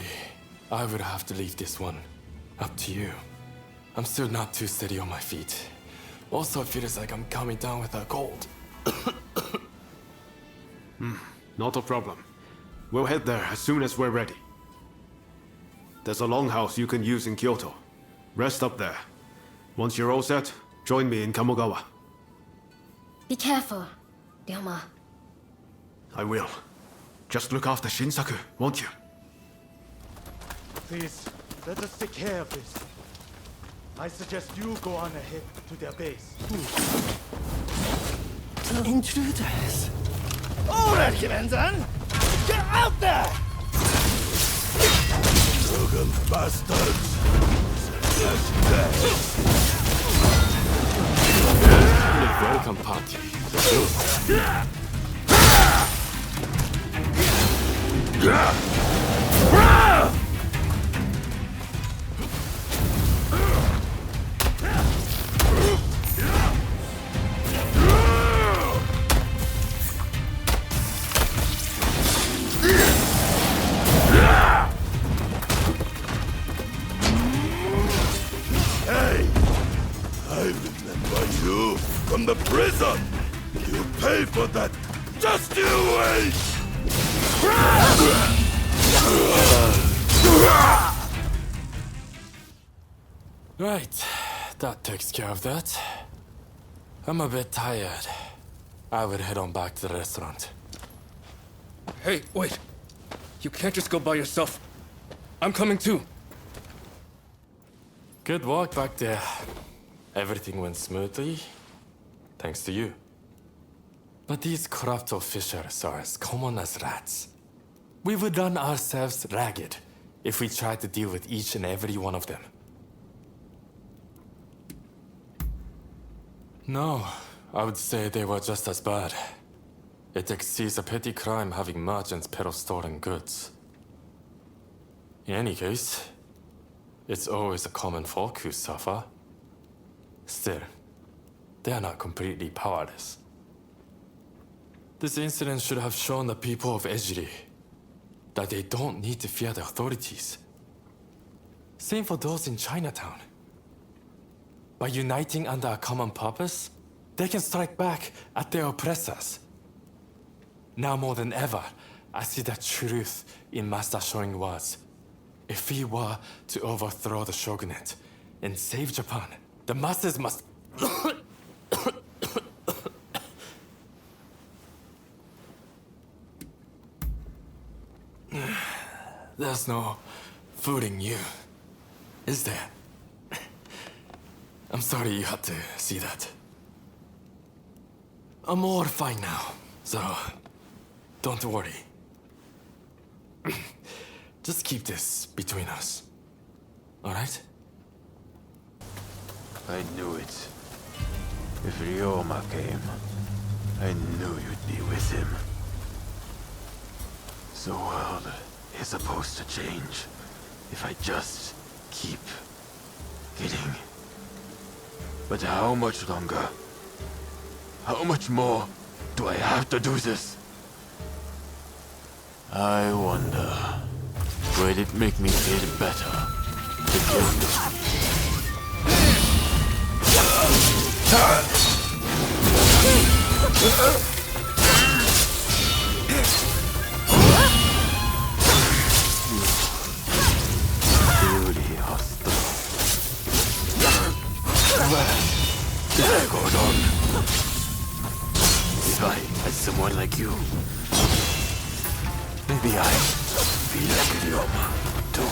I would have to leave this one up to you. I'm still not too steady on my feet. Also, it feels like I'm coming down with a cold. Not a problem. We'll head there as soon as we're ready. There's a longhouse you can use in Kyoto. Rest up there. Once you're all set, join me in Kamogawa. Be careful, Ryoma. I will. Just look after Shinsaku, won't you? Please, let us take care of this. I suggest you go on ahead to their base. Intruders! Alright, Kimenzan! Get out there! Shogun bastards! Welcome party. Hey! I remember you from the prison! You pay for that! Just you wait! Right, that takes care of that. I'm a bit tired. I would head on back to the restaurant. Hey, wait. You can't just go by yourself. I'm coming too. Good walk back there. Everything went smoothly, thanks to you. But these corrupt officials are as common as rats. We would run ourselves ragged if we tried to deal with each and every one of them. No, I would say they were just as bad. It exceeds a petty crime having merchants peddle stolen goods. In any case, it's always the common folk who suffer. Still, they are not completely powerless. This incident should have shown the people of Ejiri that they don't need to fear the authorities. Same for those in Chinatown. By uniting under a common purpose, they can strike back at their oppressors. Now more than ever, I see the truth in Master Shoin's words. If we were to overthrow the shogunate and save Japan, the masses must... There's no fooling you, is there? I'm sorry you had to see that. I'm all fine now, so don't worry. Just keep this between us, alright? I knew it. If Ryoma came, I knew you'd be with him. The world is supposed to change if I just keep getting. But how much longer? How much more do I have to do this? I wonder, would it make me feel better to kill you? Truly hostile. Where did I go wrong? If I had someone like you, maybe I feel like Ryoma too.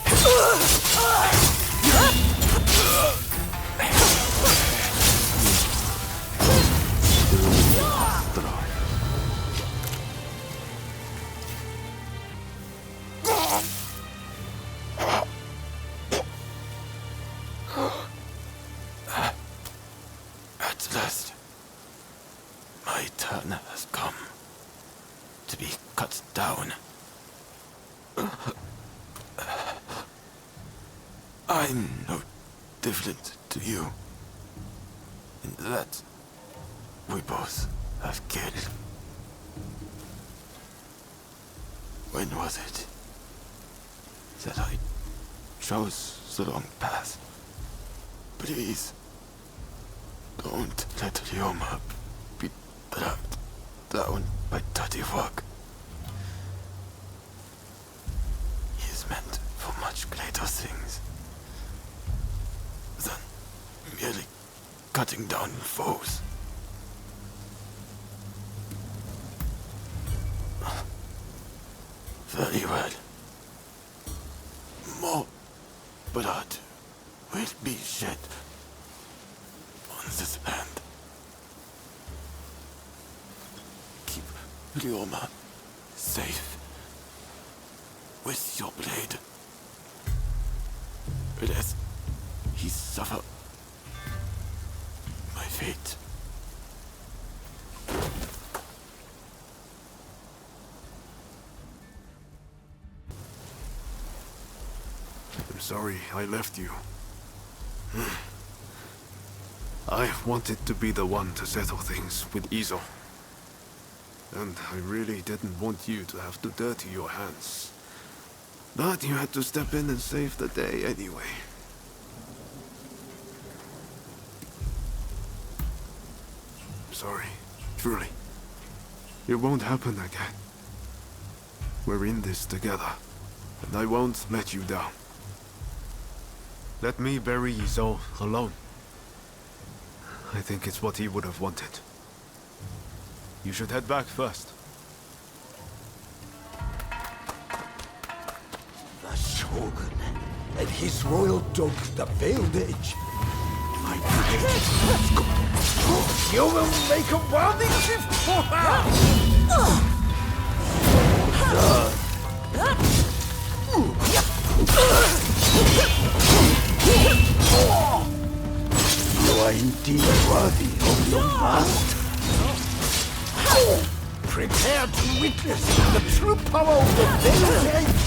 Truly hostile. I'm no different to you. In that, we both have killed. When was it that I chose the wrong path? Please, don't let Ryoma be dragged down by dirty work. He is meant for much greater things than merely cutting down foes. Very well. More blood will be shed on this land. Keep Ryoma safe with your blade. Lest he suffer my fate. I'm sorry I left you. I wanted to be the one to settle things with Izo. And I really didn't want you to have to dirty your hands. But you had to step in and save the day anyway. I'm sorry, truly. It won't happen again. We're in this together, and I won't let you down. Let me bury Izo alone. I think it's what he would have wanted. You should head back first. The Shogun and his royal dog, the Veiled Edge. My prediction. You will make a worthy gift for her! You are indeed worthy of your master. Prepare to witness the true power of the Veiled Edge.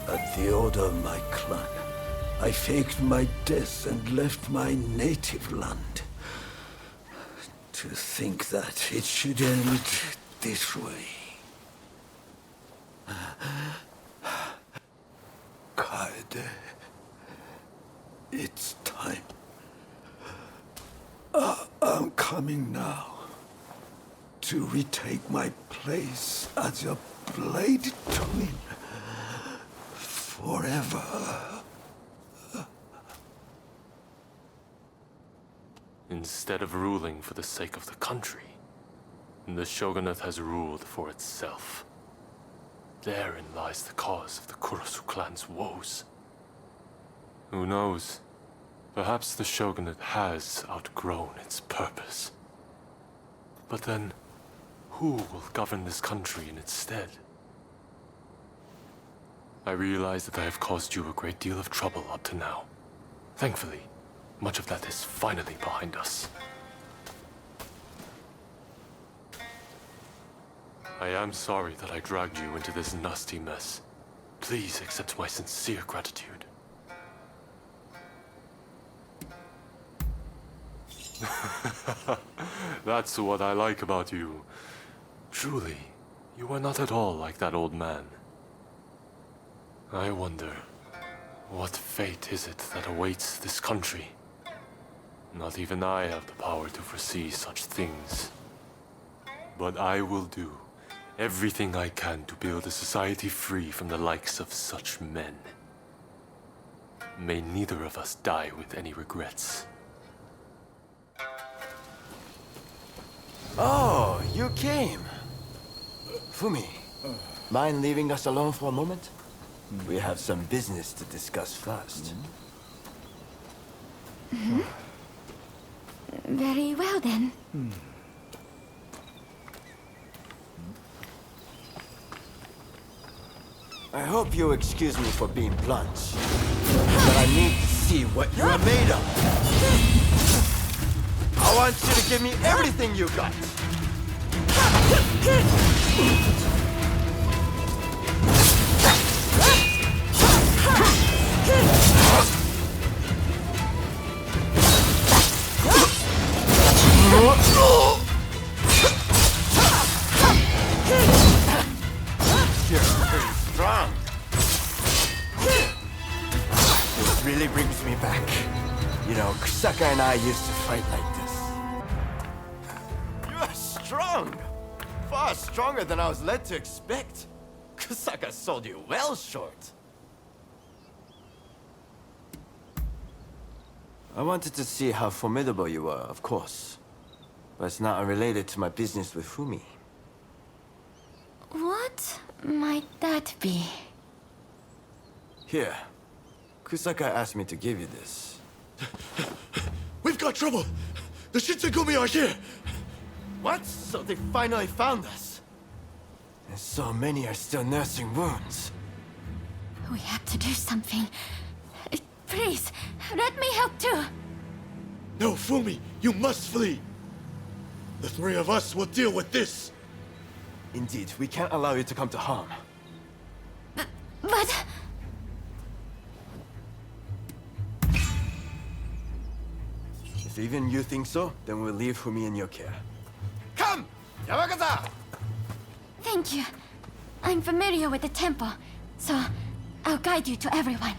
At the order of my clan, I faked my death and left my native land. To think that it should end this way. Kaede, it's time. I'm coming now to retake my place as a blade twin forever. Instead of ruling for the sake of the country, the Shogunate has ruled for itself. Therein lies the cause of the Kurosu clan's woes. Who knows? Perhaps the Shogunate has outgrown its purpose. But then, who will govern this country in its stead? I realize that I have caused you a great deal of trouble up to now. Thankfully, much of that is finally behind us. I am sorry that I dragged you into this nasty mess. Please accept my sincere gratitude. That's what I like about you. Truly, you are not at all like that old man. I wonder, what fate is it that awaits this country? Not even I have the power to foresee such things. But I will do everything I can to build a society free from the likes of such men. May neither of us die with any regrets. Oh, you came. Fumi, mind leaving us alone for a moment? We have some business to discuss first. Very well then. I hope you'll excuse me for being blunt, but I need to see what you are made of. I want you to give me everything you got. You're pretty strong. This really brings me back. You know, Kusaka and I used to fight like this. You're strong! Far stronger than I was led to expect. Kusaka sold you well short. I wanted to see how formidable you were, of course. But it's not unrelated to my business with Fumi. What might that be? Here. Kusaka asked me to give you this. We've got trouble! The Shinsengumi are here! What? So they finally found us? And so many are still nursing wounds. We have to do something. Please, let me help too. No, Fumi, you must flee! The three of us will deal with this! Indeed, we can't allow you to come to harm. But... If even you think so, then we'll leave Fumi in your care. Come! Yamakaza! Thank you. I'm familiar with the temple, so I'll guide you to everyone.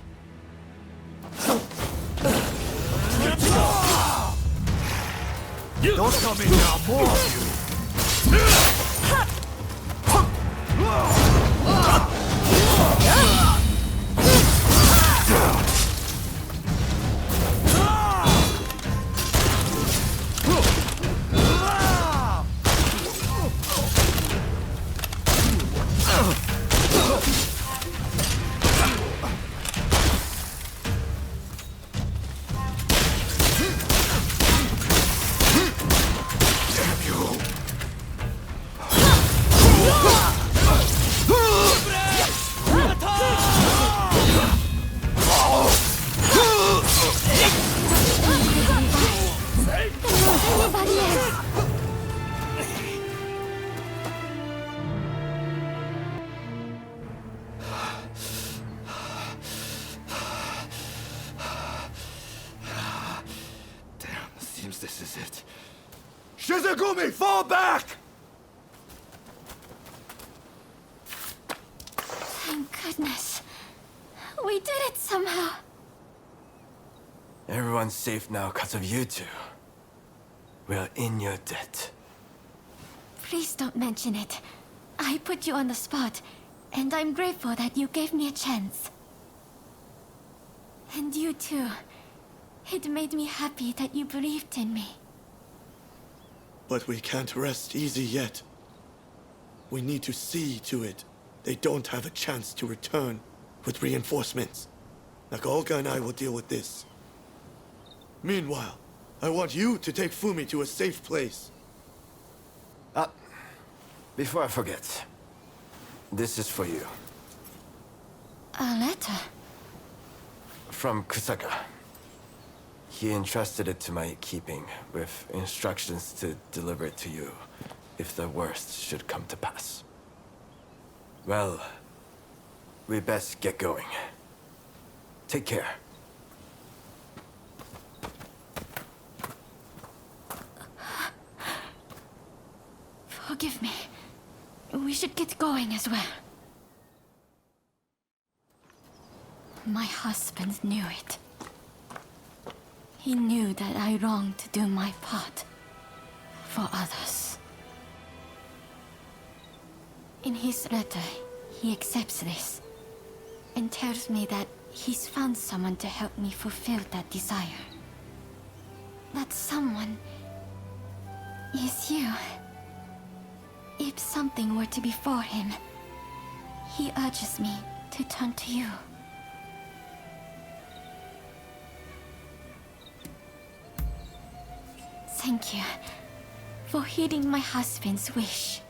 Don't come in now, more of you! This is it. Shinsengumi, fall back! Thank goodness. We did it somehow. Everyone's safe now because of you two. We're in your debt. Please don't mention it. I put you on the spot, and I'm grateful that you gave me a chance. And you too. It made me happy that you believed in me. But we can't rest easy yet. We need to see to it they don't have a chance to return with reinforcements. Nakaoka and I will deal with this. Meanwhile, I want you to take Fumi to a safe place. Before I forget, this is for you. A letter? From Kusaka. He entrusted it to my keeping, with instructions to deliver it to you, if the worst should come to pass. Well, we best get going. Take care. Forgive me. We should get going as well. My husband knew it. He knew that I longed to do my part for others. In his letter, he accepts this and tells me that he's found someone to help me fulfill that desire. That someone is you. If something were to befall him, he urges me to turn to you. Thank you for heeding my husband's wish.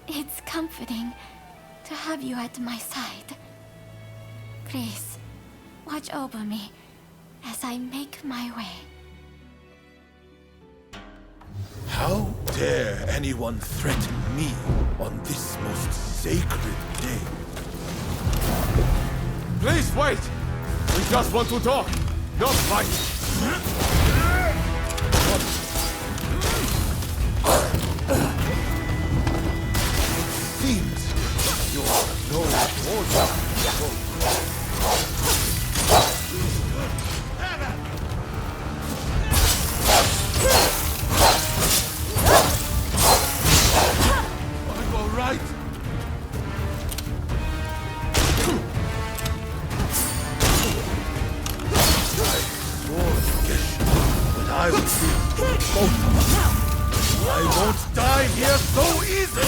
It's comforting to have you at my side. Please, watch over me as I make my way. How dare anyone threaten me on this most sacred day? Please wait! We just want to talk, not fight! Seems you're no order. I'm all right. But I will see both of us. I won't die here so easily.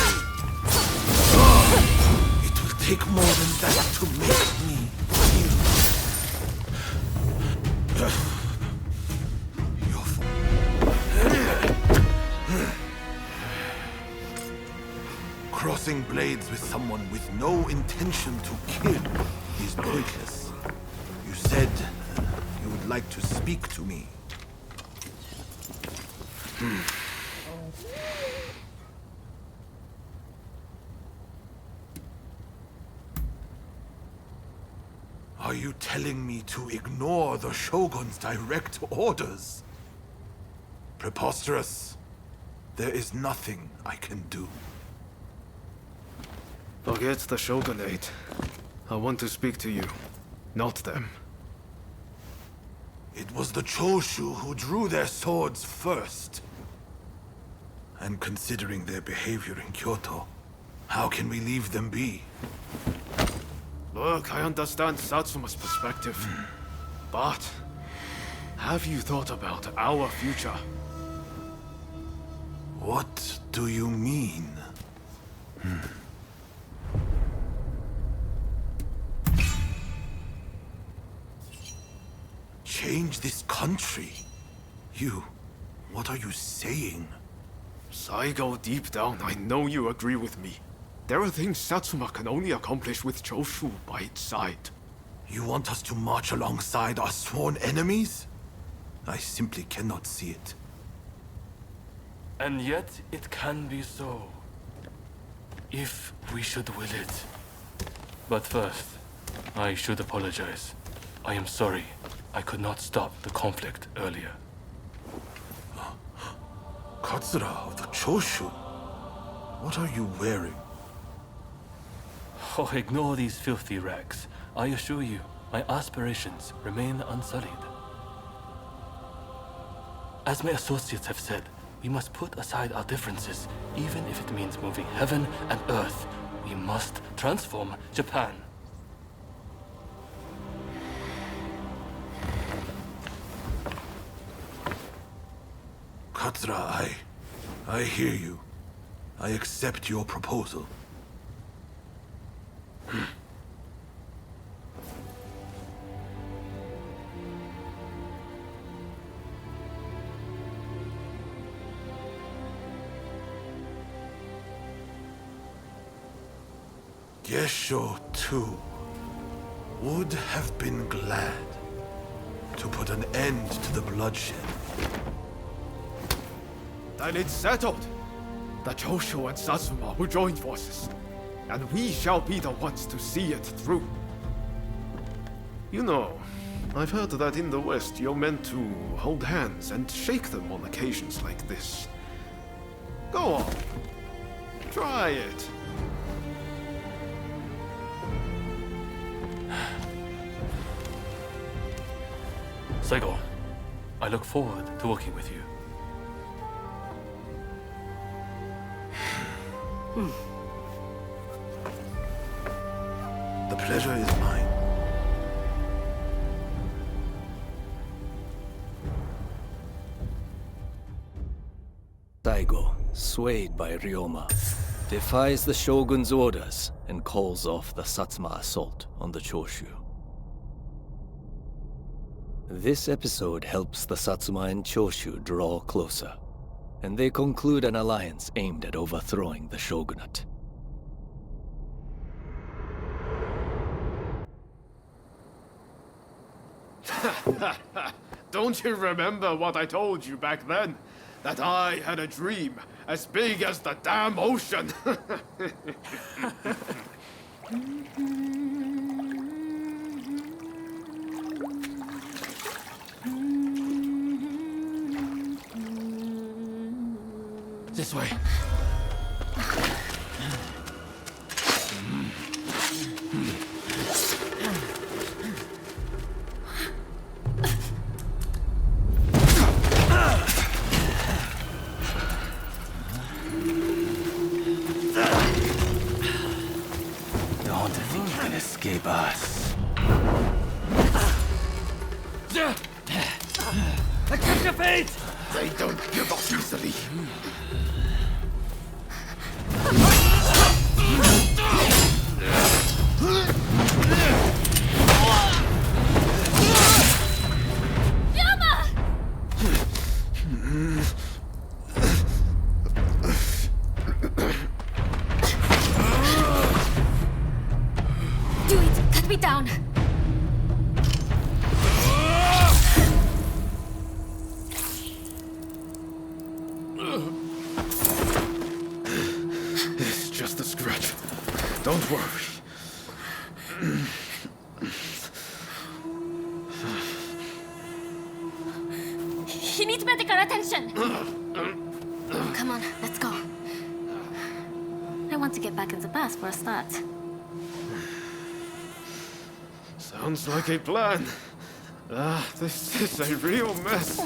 It will take more than that to make me feel. Crossing blades with someone with no intention to kill is pointless. You said you would like to speak to me. Are you telling me to ignore the Shogun's direct orders? Preposterous. There is nothing I can do. Forget the Shogunate. I want to speak to you, not them. It was the Choshu who drew their swords first. And considering their behavior in Kyoto, how can we leave them be? Look, I understand Satsuma's perspective. But have you thought about our future? What do you mean? Change this country? What are you saying? Saigo, deep down, I know you agree with me. There are things Satsuma can only accomplish with Choshu by its side. You want us to march alongside our sworn enemies? I simply cannot see it. And yet, it can be so. If we should will it. But first, I should apologize. I am sorry. I could not stop the conflict earlier. Katsura of the Choshu? What are you wearing? Oh, ignore these filthy rags. I assure you, my aspirations remain unsullied. As my associates have said, we must put aside our differences, even if it means moving heaven and earth. We must transform Japan. Katsura, I hear you. I accept your proposal. Gesho, too, would have been glad to put an end to the bloodshed. Then it's settled. The Choshu and Satsuma will join forces, and we shall be the ones to see it through. You know, I've heard that in the West you're meant to hold hands and shake them on occasions like this. Go on. Try it. Saigo, I look forward to working with you. The pleasure is mine. Saigo, swayed by Ryoma, defies the Shogun's orders and calls off the Satsuma assault on the Choshu. This episode helps the Satsuma and Choshu draw closer, and they conclude an alliance aimed at overthrowing the shogunate. Don't you remember what I told you back then? That I had a dream as big as the damn ocean. This way. Don't think you can escape us. Accept your fate! They don't give up easily. Do it! Cut me down! It's just a scratch. Don't worry. He needs medical attention! Come on, let's go. I want to get back in the past for a start. Sounds like a plan. This is a real mess.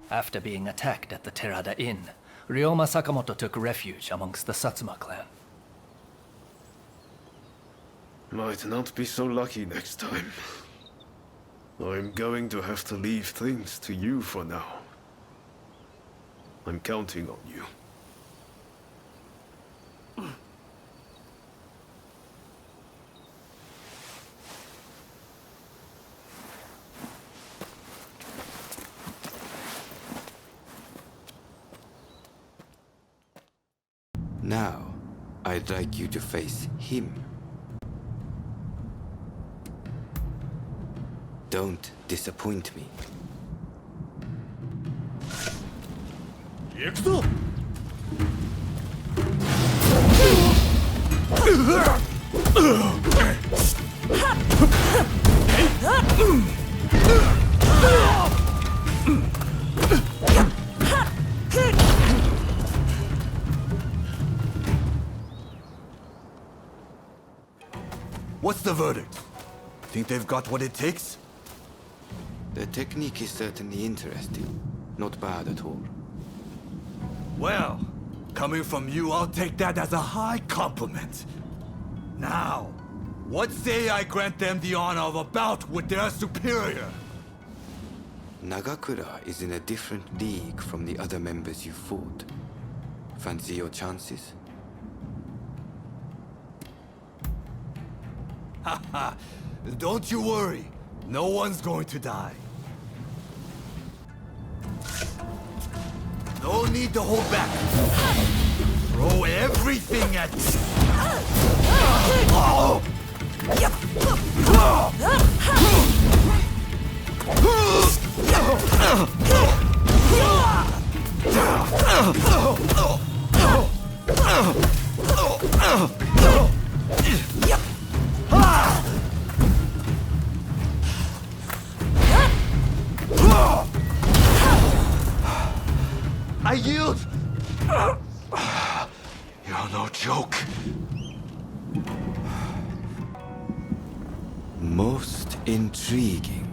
After being attacked at the Terada Inn, Ryoma Sakamoto took refuge amongst the Satsuma clan. Might not be so lucky next time. I'm going to have to leave things to you for now. I'm counting on you. Now, I'd like you to face him. Don't disappoint me. What's the verdict? Think they've got what it takes? The technique is certainly interesting. Not bad at all. Well, coming from you, I'll take that as a high compliment. Now, what say I grant them the honor of a bout with their superior? Nagakura is in a different league from the other members you fought. Fancy your chances? Haha, don't you worry. No one's going to die. No need to hold back. Throw everything at me. I yield! You're no joke. Most intriguing.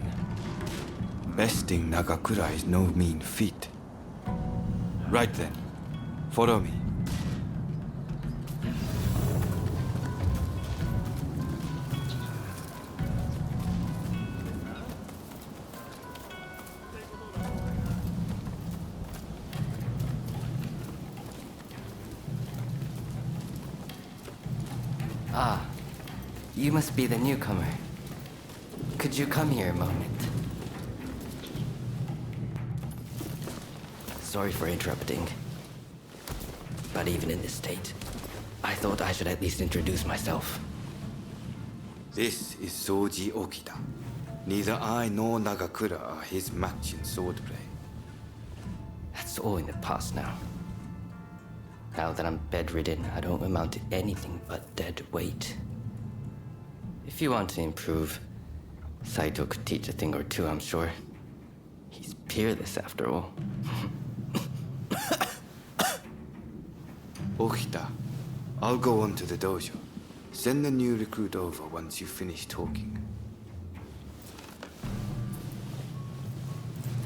Besting Nagakura is no mean feat. Right then, follow me. Ah, you must be the newcomer. Could you come here a moment? Sorry for interrupting. But even in this state, I thought I should at least introduce myself. This is Soji Okida. Neither I nor Nagakura are his match in swordplay. That's all in the past now. Now that I'm bedridden, I don't amount to anything but dead weight. If you want to improve, Saito could teach a thing or two, I'm sure. He's peerless after all. Okita, I'll go on to the dojo. Send the new recruit over once you finish talking.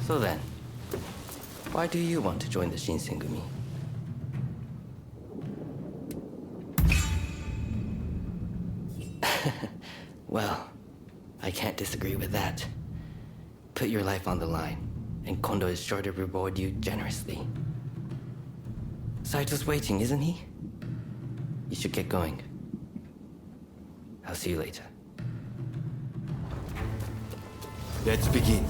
So then, why do you want to join the Shinsengumi? Well, I can't disagree with that. Put your life on the line, and Kondo is sure to reward you generously. Saito's waiting, isn't he? You should get going. I'll see you later. Let's begin.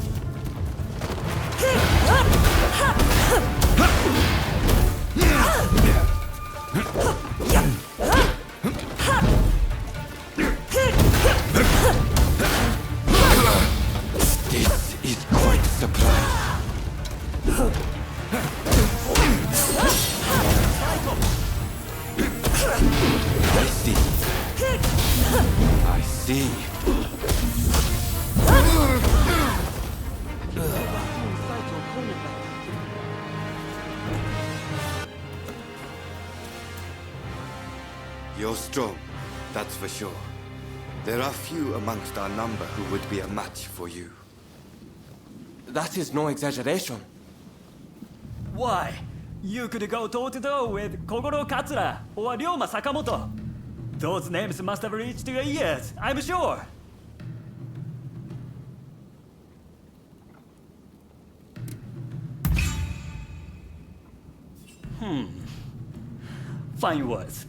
This is quite a surprise. I see. I see. You're strong, that's for sure. There are few amongst our number who would be a match for you. That is no exaggeration. Why? You could go toe-to-toe with Kogoro Katsura or Ryoma Sakamoto. Those names must have reached your ears, I'm sure. Fine words.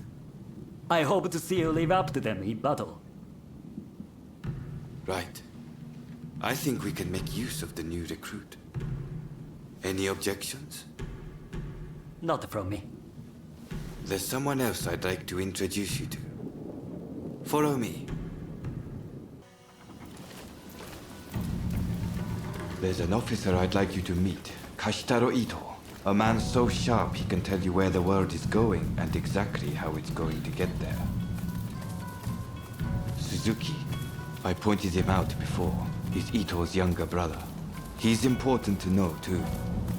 I hope to see you live up to them in battle. Right. I think we can make use of the new recruit. Any objections? Not from me. There's someone else I'd like to introduce you to. Follow me. There's an officer I'd like you to meet, Kashitaro Ito. A man so sharp he can tell you where the world is going and exactly how it's going to get there. Suzuki, I pointed him out before, is Ito's younger brother. He's important to know too.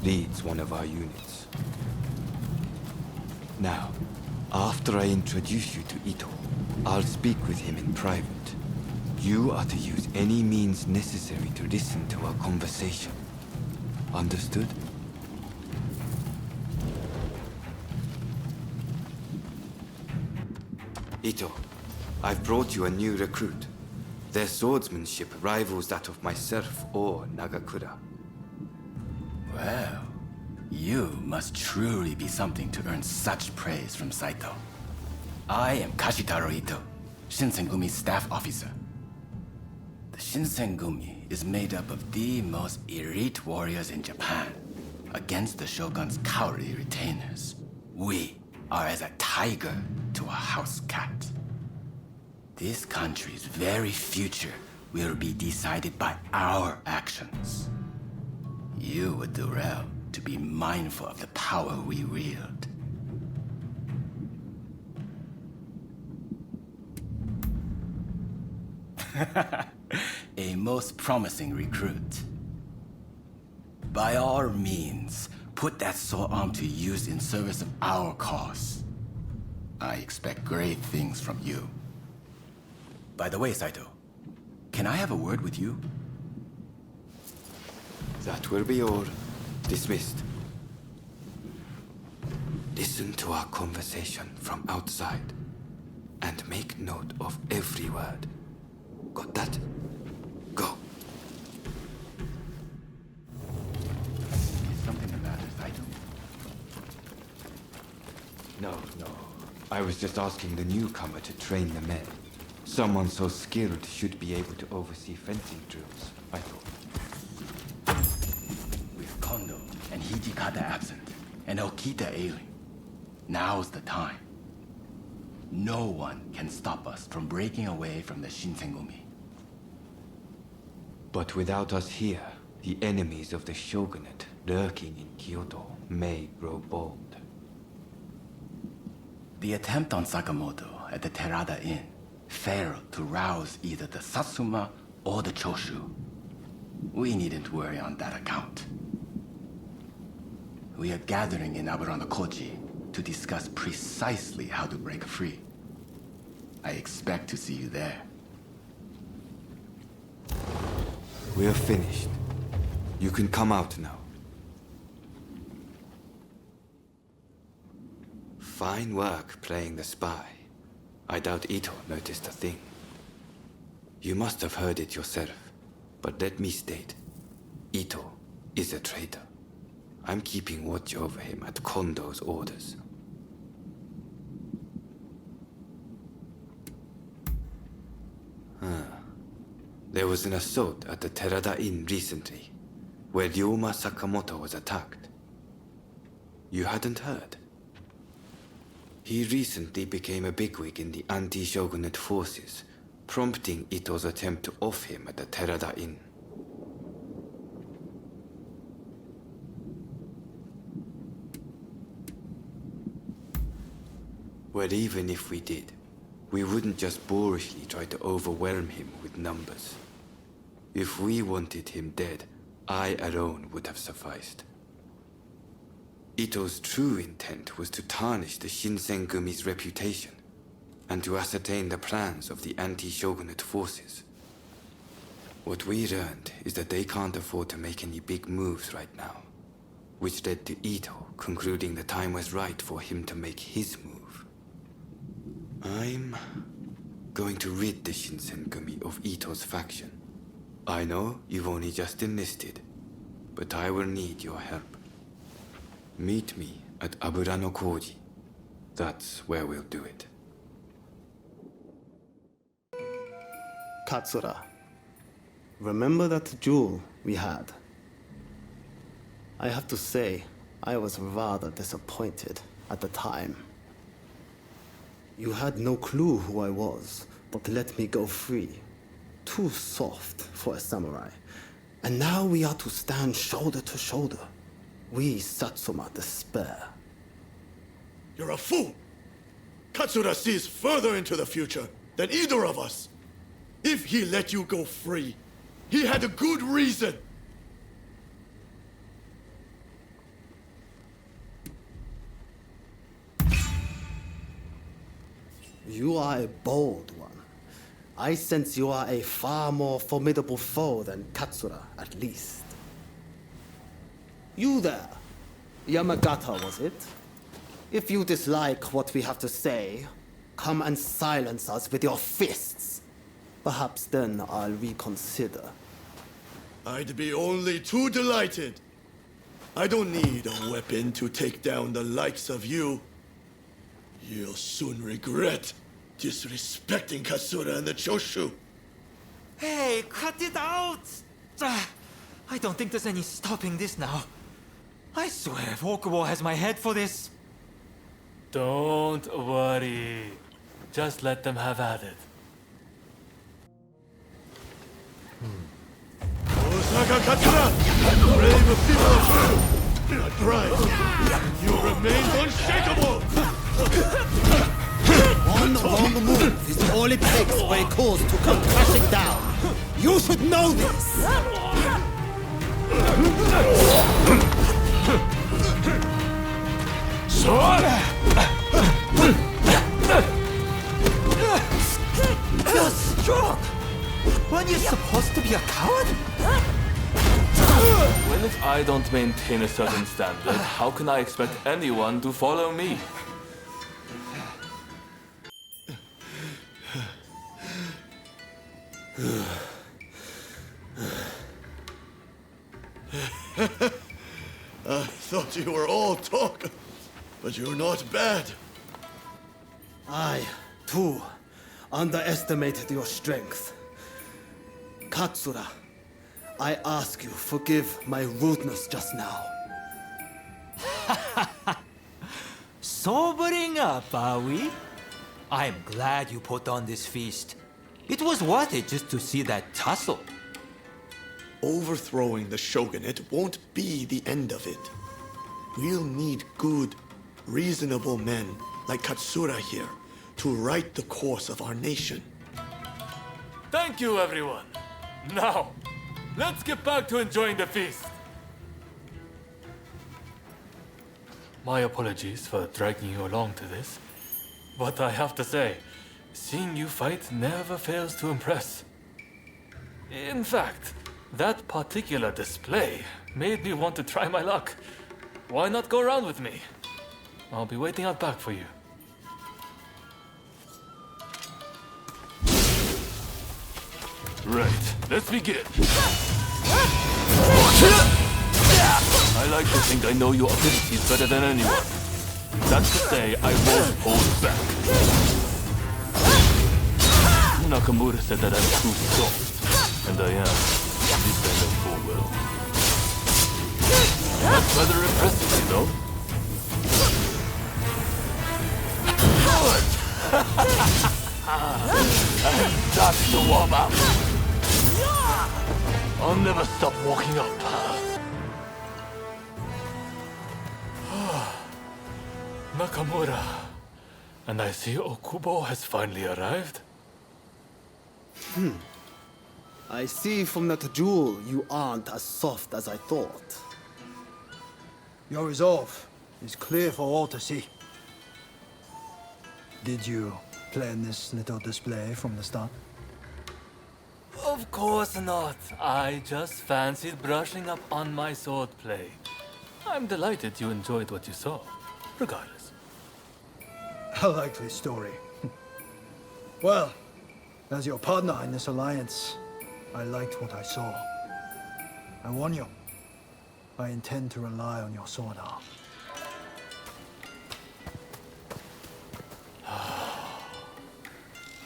Leads one of our units. Now, after I introduce you to Ito, I'll speak with him in private. You are to use any means necessary to listen to our conversation. Understood? Ito, I've brought you a new recruit. Their swordsmanship rivals that of myself or Nagakura. Well, you must truly be something to earn such praise from Saito. I am Kashitaro Ito, Shinsengumi's staff officer. The Shinsengumi is made up of the most elite warriors in Japan against the Shogun's cowardly retainers. We are as a tiger to a house cat. This country's very future will be decided by our actions. You would do well to be mindful of the power we wield. A most promising recruit. By all means, put that sore arm to use in service of our cause. I expect great things from you. By the way, Saito, can I have a word with you? That will be all. Dismissed. Listen to our conversation from outside, and make note of every word. Got that? Go. Is something the matter, Saito? No. I was just asking the newcomer to train the men. Someone so skilled should be able to oversee fencing drills, I thought. With Kondo and Hijikata absent, and Okita ailing, Now's the time. No one can stop us from breaking away from the Shinsengumi. But without us here, the enemies of the Shogunate lurking in Kyoto may grow bold. The attempt on Sakamoto at the Terada Inn failed to rouse either the Satsuma or the Choshu. We needn't worry on that account. We are gathering in Aburanokoji to discuss precisely how to break free. I expect to see you there. We're finished. You can come out now. Fine work playing the spy. I doubt Ito noticed a thing. You must have heard it yourself, but let me state, Ito is a traitor. I'm keeping watch over him at Kondo's orders. There was an assault at the Terada Inn recently, where Ryoma Sakamoto was attacked. You hadn't heard? He recently became a bigwig in the anti-shogunate forces, prompting Ito's attempt to off him at the Terada Inn. Well, even if we did, we wouldn't just boorishly try to overwhelm him with numbers. If we wanted him dead, I alone would have sufficed. Ito's true intent was to tarnish the Shinsengumi's reputation, and to ascertain the plans of the anti-shogunate forces. What we learned is that they can't afford to make any big moves right now, which led to Ito concluding the time was right for him to make his move. I'm going to rid the Shinsengumi of Ito's faction. I know you've only just enlisted, but I will need your help. Meet me at Aburanokoji. That's where we'll do it. Katsura, remember that duel we had? I have to say, I was rather disappointed at the time. You had no clue who I was, but let me go free. Too soft for a samurai. And now we are to stand shoulder to shoulder. We Satsuma despair. You're a fool! Katsura sees further into the future than either of us. If he let you go free, he had a good reason. You are a bold one. I sense you are a far more formidable foe than Katsura, at least. You there, Yamagata, was it? If you dislike what we have to say, come and silence us with your fists. Perhaps then I'll reconsider. I'd be only too delighted. I don't need a weapon to take down the likes of you. You'll soon regret disrespecting Katsura and the Choshu. Hey, cut it out! I don't think there's any stopping this now. I swear if Okubo has my head for this. Don't worry. Just let them have at it. Osaka Katsura! Brave people! Not pride! You remain unshakable! One wrong move is all it takes for a cause to come crashing down. You should know this! Sword! You're strong! Weren't you supposed to be a coward? Well, if I don't maintain a certain standard, how can I expect anyone to follow me? I thought you were all talk, but you're not bad. I, too, underestimated your strength. Katsura, I ask you, forgive my rudeness just now. Sobering up, are we? I'm glad you put on this feast. It was worth it just to see that tussle. Overthrowing the shogunate won't be the end of it. We'll need good, reasonable men like Katsura here to right the course of our nation. Thank you, everyone. Now, let's get back to enjoying the feast. My apologies for dragging you along to this, but I have to say, seeing you fight never fails to impress. In fact, that particular display made me want to try my luck. Why not go around with me? I'll be waiting out back for you. Right, let's begin. I like to think I know your abilities better than anyone. That's to say, I won't hold back. Nakamura said that I'm truly soft, and I am. At least I know full well. That's rather impressive, you know? Good! And that's the warm-up. I'll never stop walking up. Nakamura. And I see Okubo has finally arrived. I see from that jewel you aren't as soft as I thought. Your resolve is clear for all to see. Did you plan this little display from the start? Of course not. I just fancied brushing up on my swordplay. I'm delighted you enjoyed what you saw, regardless. A likely story. Well, as your partner in this alliance, I liked what I saw. I warn you, I intend to rely on your sword arm.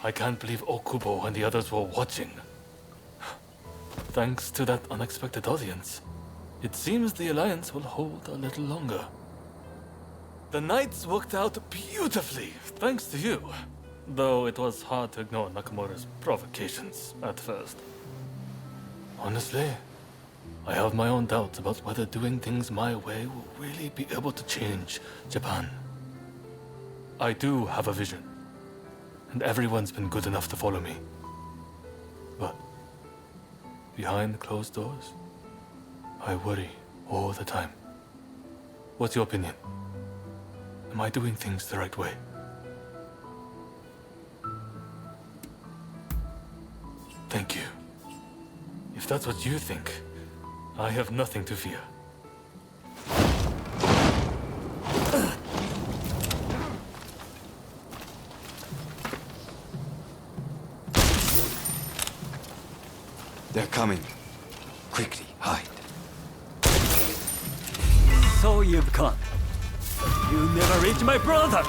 I can't believe Okubo and the others were watching. Thanks to that unexpected audience, it seems the alliance will hold a little longer. The nights worked out beautifully, thanks to you. Though it was hard to ignore Nakamura's provocations at first. Honestly, I have my own doubts about whether doing things my way will really be able to change Japan. I do have a vision, and everyone's been good enough to follow me. But behind closed doors, I worry all the time. What's your opinion? Am I doing things the right way? Thank you. If that's what you think, I have nothing to fear. They're coming. Quickly, hide. So you've come. You never reach my brother!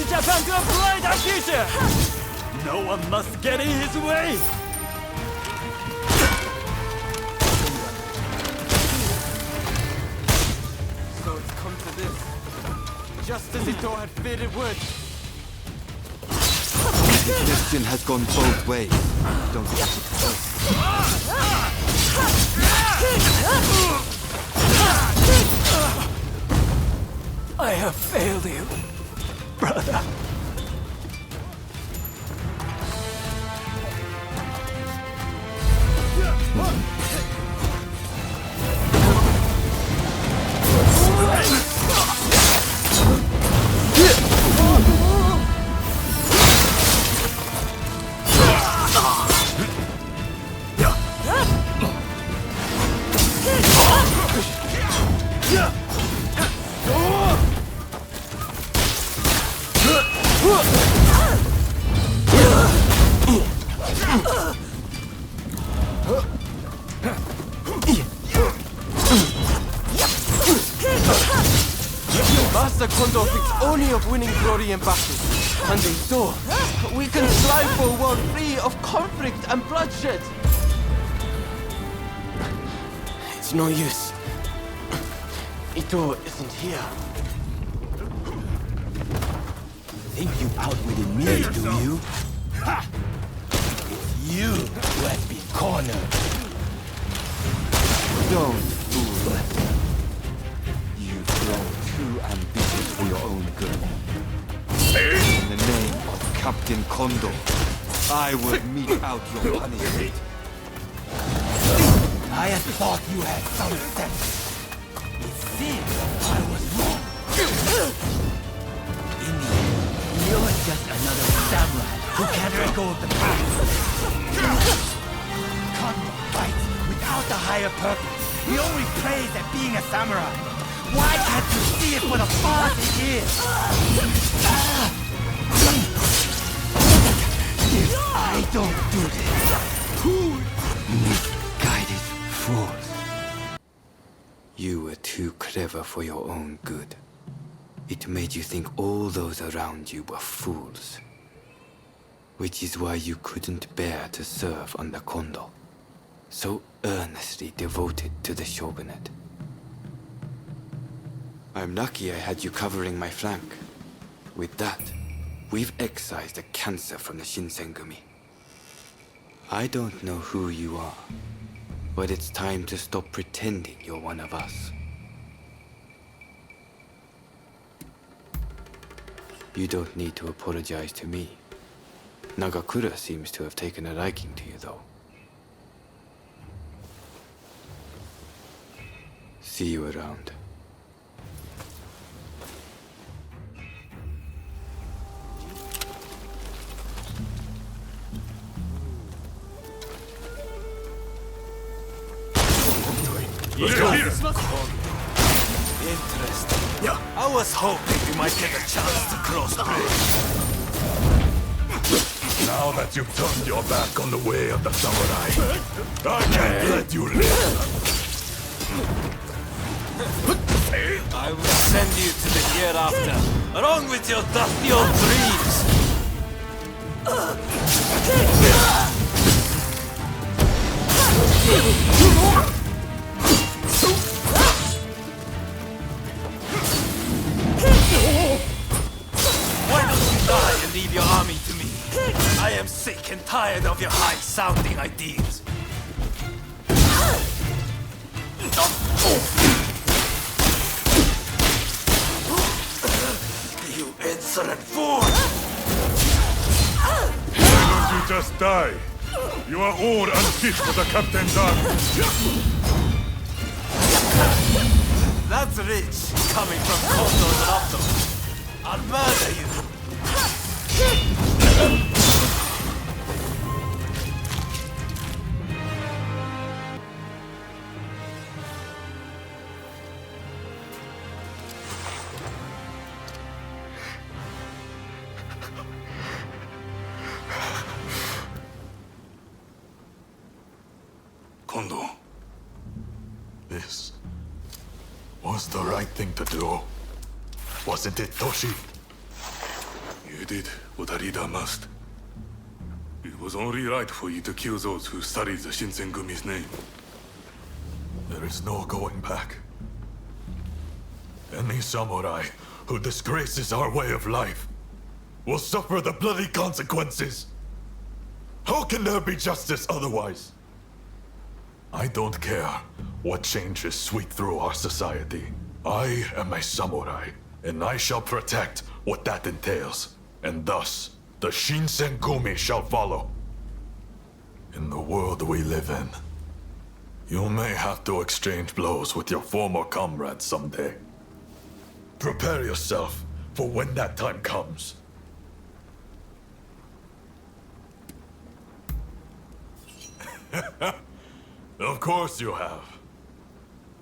Japan to a brighter future! No one must get in his way! So it's come to this. Just as Ito had feared it would. The question has gone both ways. Don't get it close. I have failed you, brother. Master Kondo thinks only of winning glory in battle. And in so, we can strive for a world free of conflict and bloodshed. It's no use. Ito isn't here. Think you outwitted me, do you? Ha! It's you who has been cornered. Don't fool. You've grown too ambitious for your own good. In the name of Captain Kondo, I will mete out your punishment. I had thought you had some sense. It seems I was wrong. In the end, you're just another samurai who can't let go of the past. Kondo fights without a higher purpose. He only prays at being a samurai. Why can't you see it for the farce it is? If I don't do this, who? Misguided fools. You were too clever for your own good. It made you think all those around you were fools. Which is why you couldn't bear to serve under Kondo, so earnestly devoted to the shogunate. I'm lucky I had you covering my flank. With that, we've excised a cancer from the Shinsengumi. I don't know who you are, but it's time to stop pretending you're one of us. You don't need to apologize to me. Nagakura seems to have taken a liking to you, though. See you around. Interesting. Yeah, I was hoping we might get a chance to cross bridge. Now that you've turned your back on the way of the samurai, I can't let you live. I will send you to the hereafter, along with your dusty old dreams. Why don't you die and leave your army to me? I am sick and tired of your high-sounding ideas. You insolent fool! Why don't you just die? You are all unfit for the captain's army. That's rich, coming from Kondo's Raptor. I'll murder you. Kondo, this was the right thing to do. Wasn't it, Toshi? You did what a leader must. It was only right for you to kill those who sullied the Shinsengumi's name. There is no going back. Any samurai who disgraces our way of life will suffer the bloody consequences. How can there be justice otherwise? I don't care what changes sweep through our society. I am a samurai, and I shall protect what that entails. And thus, the Shinsengumi shall follow. In the world we live in, you may have to exchange blows with your former comrades someday. Prepare yourself for when that time comes. Of course you have.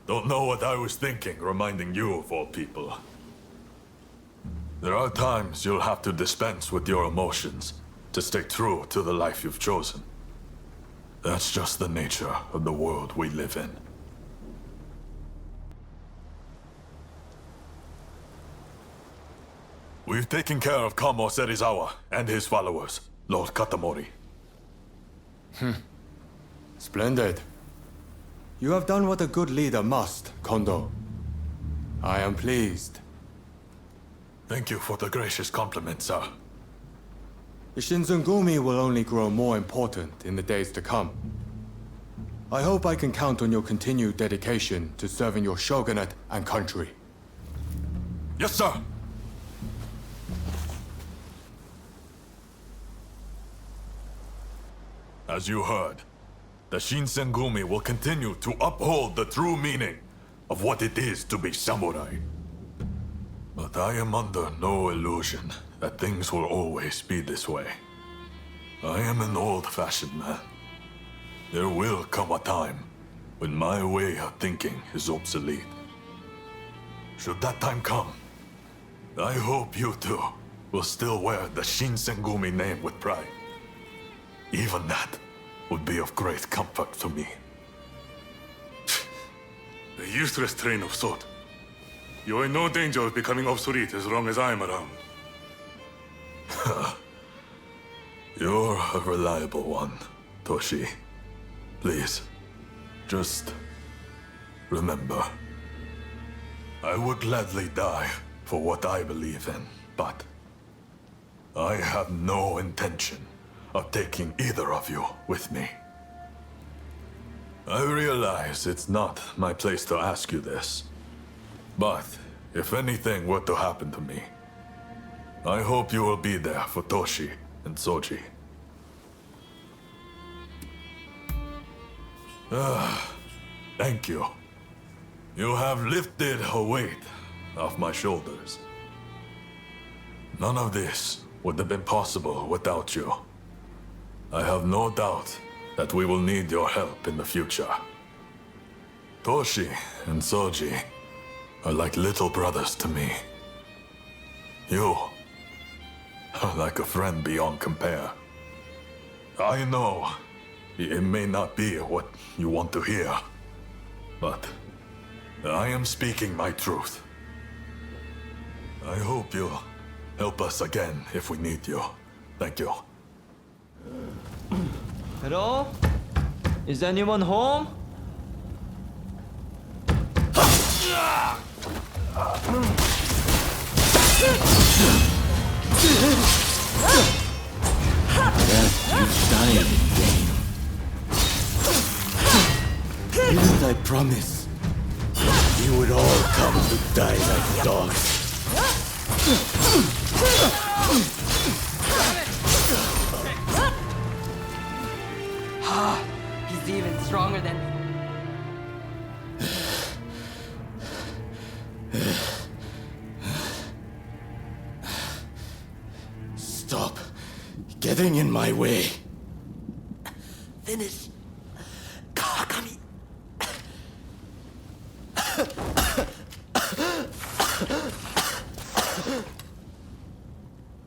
Don't know what I was thinking, reminding you of all people. There are times you'll have to dispense with your emotions to stay true to the life you've chosen. That's just the nature of the world we live in. We've taken care of Kamo Serizawa and his followers, Lord Katamori. Splendid. You have done what a good leader must, Kondo. I am pleased. Thank you for the gracious compliment, sir. The Shinzengumi will only grow more important in the days to come. I hope I can count on your continued dedication to serving your shogunate and country. Yes, sir! As you heard, the Shinsengumi will continue to uphold the true meaning of what it is to be samurai. But I am under no illusion that things will always be this way. I am an old-fashioned man. There will come a time when my way of thinking is obsolete. Should that time come, I hope you two will still wear the Shinsengumi name with pride. Even that would be of great comfort to me. A useless train of thought. You're in no danger of becoming obsolete as long as I'm around. You're a reliable one, Toshi. Please, just remember. I would gladly die for what I believe in, but I have no intention of taking either of you with me. I realize it's not my place to ask you this, but if anything were to happen to me, I hope you will be there for Toshi and Soji. Thank you. You have lifted a weight off my shoulders. None of this would have been possible without you. I have no doubt that we will need your help in the future. Toshi and Soji are like little brothers to me. You are like a friend beyond compare. I know it may not be what you want to hear, but I am speaking my truth. I hope you'll help us again if we need you. Thank you. Hello? Is anyone home? Didn't I promise you would all come to die like dogs? He's even stronger than... Stop getting in my way. Finish. Kawakami.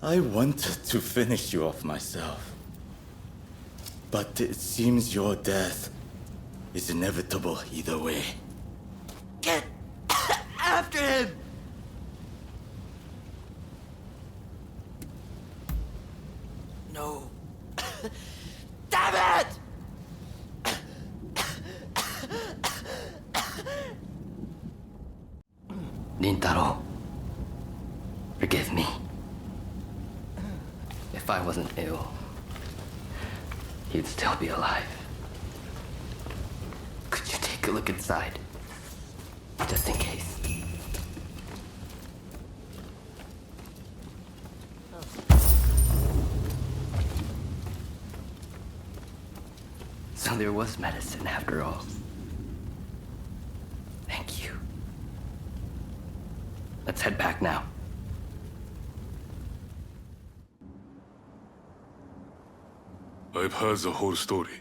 I wanted to finish you off myself. But it seems your death is inevitable either way. Get after him! No. Damn it! Nintaro, forgive me. If I wasn't ill, he'd still be alive. Could you take a look inside? Just in case. So there was medicine after all. Thank you. Let's head back now. I've heard the whole story.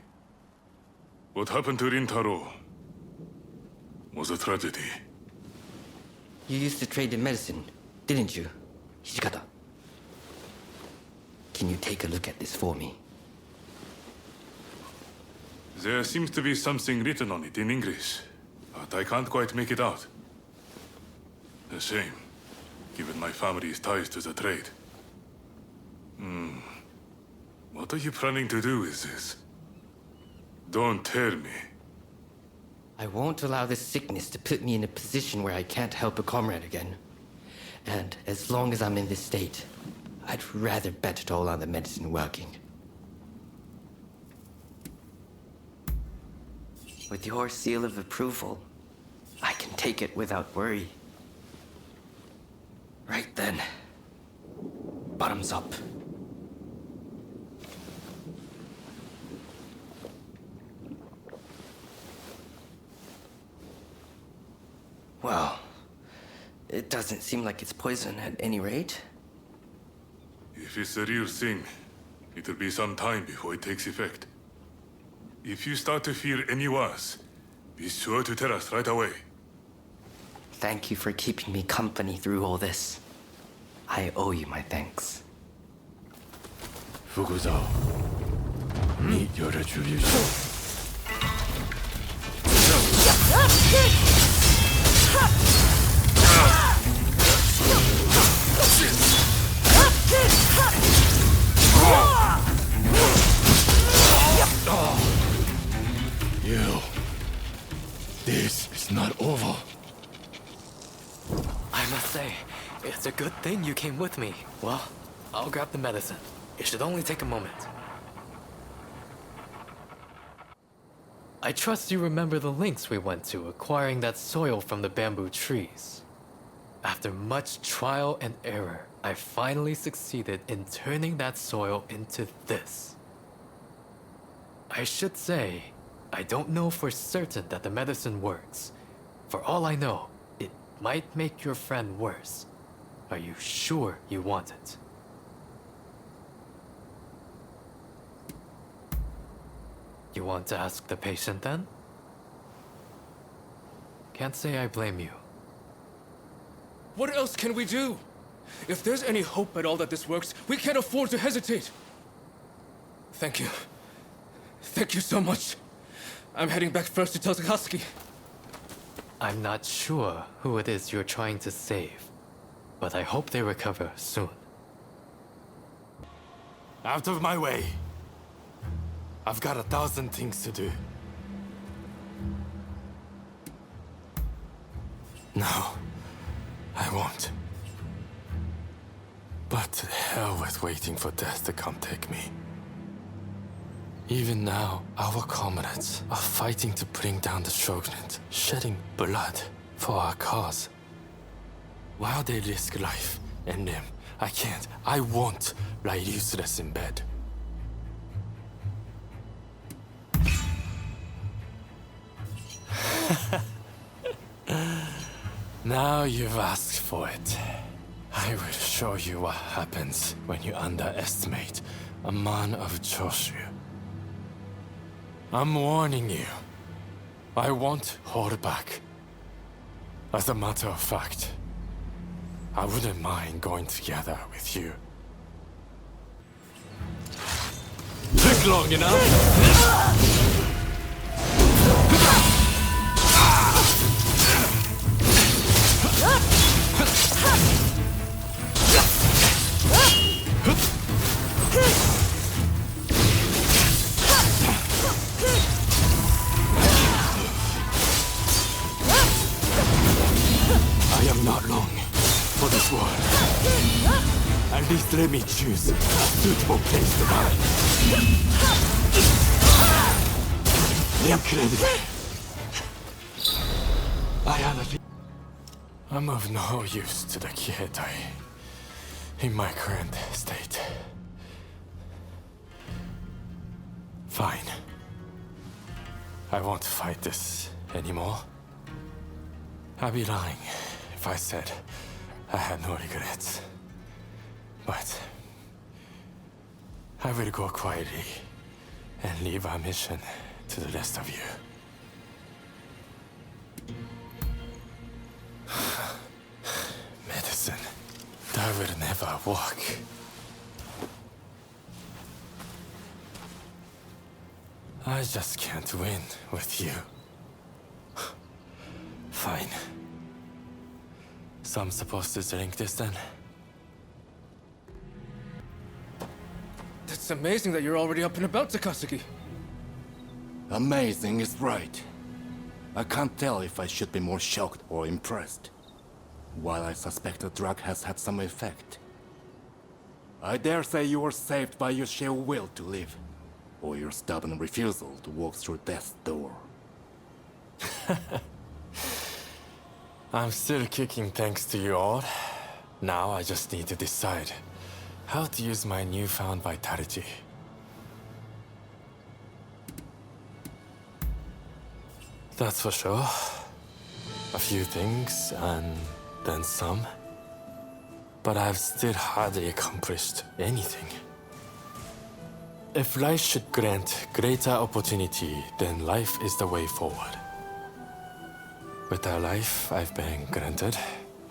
What happened to Rintaro was a tragedy. You used to trade in medicine, didn't you, Hijikata? Can you take a look at this for me? There seems to be something written on it in English, but I can't quite make it out. A shame. given my family's ties to the trade. What are you planning to do with this? Don't tell me. I won't allow this sickness to put me in a position where I can't help a comrade again. And as long as I'm in this state, I'd rather bet it all on the medicine working. With your seal of approval, I can take it without worry. Right then. Bottoms up. Well, it doesn't seem like it's poison at any rate. If it's the real thing, it'll be some time before it takes effect. If you start to feel any worse, be sure to tell us right away. Thank you for keeping me company through all this. I owe you my thanks. Fukuzawa, meet your retribution. You. This is not over. I must say, it's a good thing you came with me. Well, I'll grab the medicine. It should only take a moment. I trust you remember the lengths we went to acquiring that soil from the bamboo trees. After much trial and error, I finally succeeded in turning that soil into this. I should say, I don't know for certain that the medicine works. For all I know, it might make your friend worse. Are you sure you want it? You want to ask the patient then? Can't say I blame you. What else can we do? If there's any hope at all that this works, we can't afford to hesitate. Thank you. Thank you so much. I'm heading back first to tell Takasugi. I'm not sure who it is you're trying to save, but I hope they recover soon. Out of my way. I've got 1,000 things to do. No, I won't. But to hell with waiting for death to come take me. Even now, our comrades are fighting to bring down the Shogunate, shedding blood for our cause. While they risk life and limb, I won't lie useless in bed. Now you've asked for it. I will show you what happens when you underestimate a man of Choshu. I'm warning you. I won't hold back. As a matter of fact, I wouldn't mind going together with you. Took long enough? I am not long for this war. At least let me choose a suitable place to die. Incredible. I'm of no use to the Kietai in my current state. Fine. I won't fight this anymore. I'd be lying if I said I had no regrets. But I will go quietly and leave our mission to the rest of you. Medicine. That will never work. I just can't win with you. Fine. So I'm supposed to drink this then? It's amazing that you're already up and about, Takasugi. Amazing is right. I can't tell if I should be more shocked or impressed. While I suspect the drug has had some effect, I dare say you were saved by your sheer will to live, or your stubborn refusal to walk through death's door. I'm still kicking thanks to you all. Now I just need to decide how to use my newfound vitality. That's for sure. A few things, and then some. But I've still hardly accomplished anything. If life should grant greater opportunity, then life is the way forward. With the life I've been granted,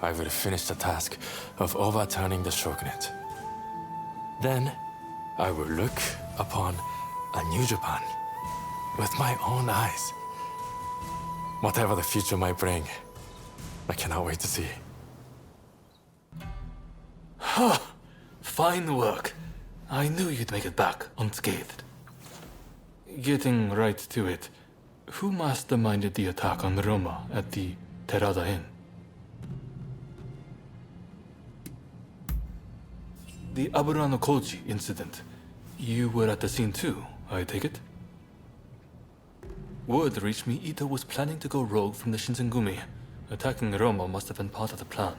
I will finish the task of overturning the shogunate. Then, I will look upon a new Japan with my own eyes. Whatever the future might bring, I cannot wait to see. Huh. Fine work. I knew you'd make it back unscathed. Getting right to it, who masterminded the attack on Roma at the Terada Inn? The Aburano Koji incident. You were at the scene too, I take it? Word reached me Ito was planning to go rogue from the Shinsengumi. Attacking Roma must have been part of the plan.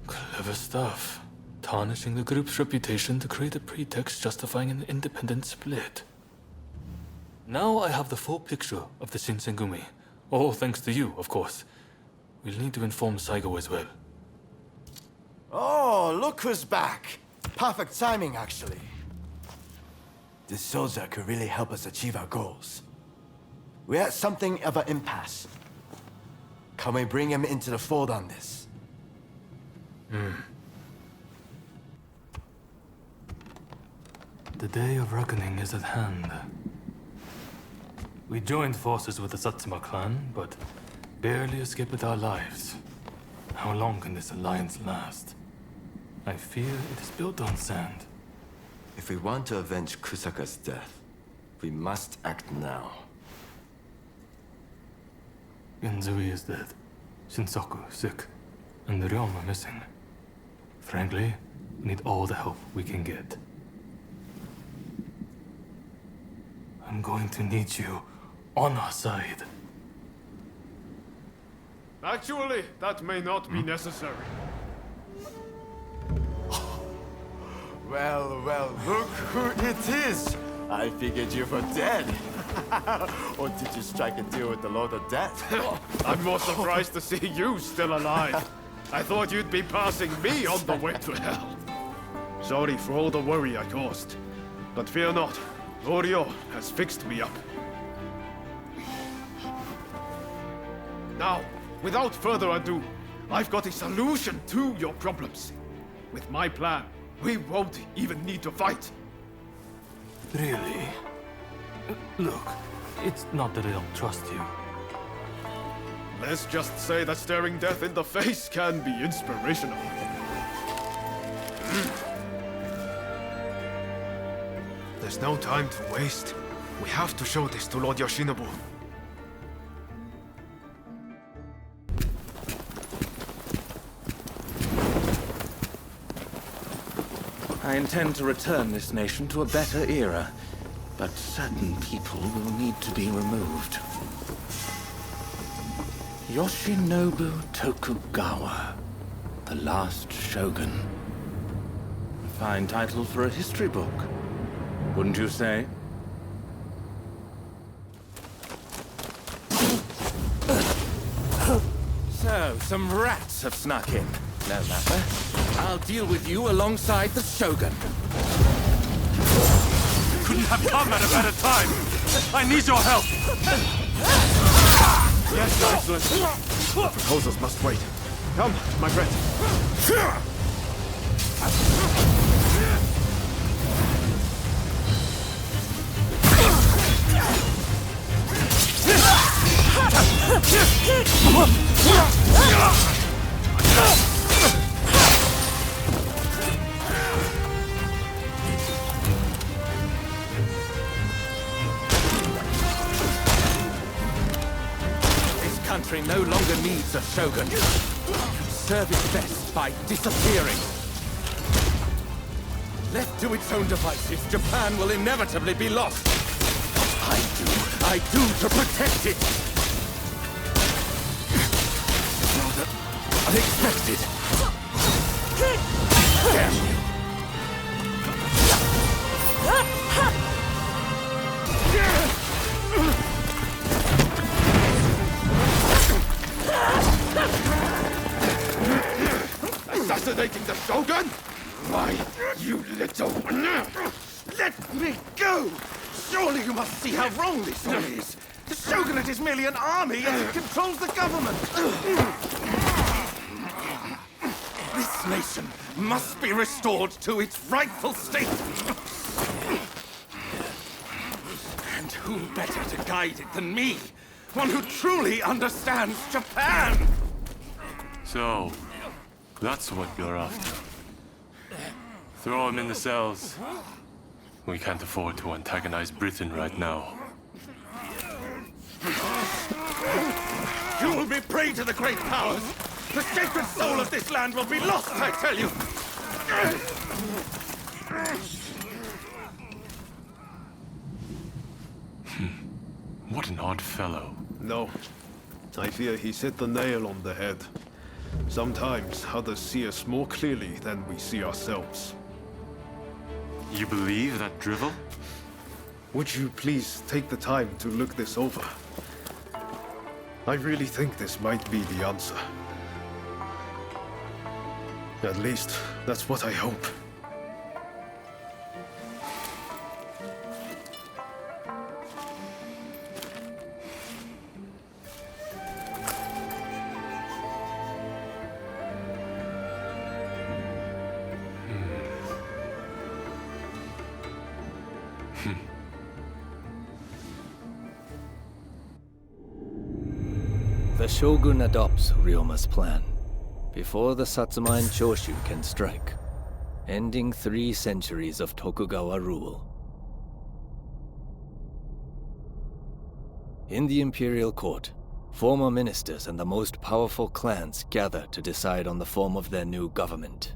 Clever stuff. Tarnishing the group's reputation to create a pretext justifying an independent split. Now I have the full picture of the Shinsengumi. All thanks to you, of course. We'll need to inform Saigo as well. Oh, look who's back. Perfect timing, actually. This soldier could really help us achieve our goals. We're at something of an impasse. Can we bring him into the fold on this? The day of reckoning is at hand. We joined forces with the Satsuma clan, but barely escaped with our lives. How long can this alliance last? I fear it is built on sand. If we want to avenge Kusaka's death, we must act now. Genzui is dead. Shinsaku sick. And the Ryoma missing. Frankly, we need all the help we can get. I'm going to need you on our side. Actually, that may not be necessary. Well, look who it is! I figured you were dead. Or did you strike a deal with the Lord of Death? I'm more surprised to see you still alive. I thought you'd be passing me on the way to hell. Sorry for all the worry I caused. But fear not, Oryo has fixed me up. Now, without further ado, I've got a solution to your problems. With my plan, we won't even need to fight. Really? Look, it's not that I don't trust you. Let's just say that staring death in the face can be inspirational. There's no time to waste. We have to show this to Lord Yoshinobu. I intend to return this nation to a better era, but certain people will need to be removed. Yoshinobu Tokugawa, the last shogun. A fine title for a history book, wouldn't you say? So, some rats have snuck in. No matter. I'll deal with you alongside the Shogun. Couldn't have come at a better time. I need your help. Yes, Your Excellency. The proposals must wait. Come, my friend. country no longer needs a shogun. Serve it best by disappearing. Left to its own devices, Japan will inevitably be lost. I do to protect it. Rather unexpected. Damn you. Assassinating the Shogun? Why, you little... Let me go! Surely you must see how wrong this all is. The Shogunate is merely an army and it controls the government. This nation must be restored to its rightful state. And who better to guide it than me? One who truly understands Japan! So, that's what you're after. Throw him in the cells. We can't afford to antagonize Britain right now. You will be prey to the great powers! The sacred soul of this land will be lost, I tell you! What an odd fellow. No. I fear he's hit the nail on the head. Sometimes others see us more clearly than we see ourselves. You believe that drivel? Would you please take the time to look this over? I really think this might be the answer. At least, that's what I hope. The Shogun adopts Ryoma's plan before the Satsuma and Choshu can strike, ending 3 centuries of Tokugawa rule. In the imperial court, former ministers and the most powerful clans gather to decide on the form of their new government.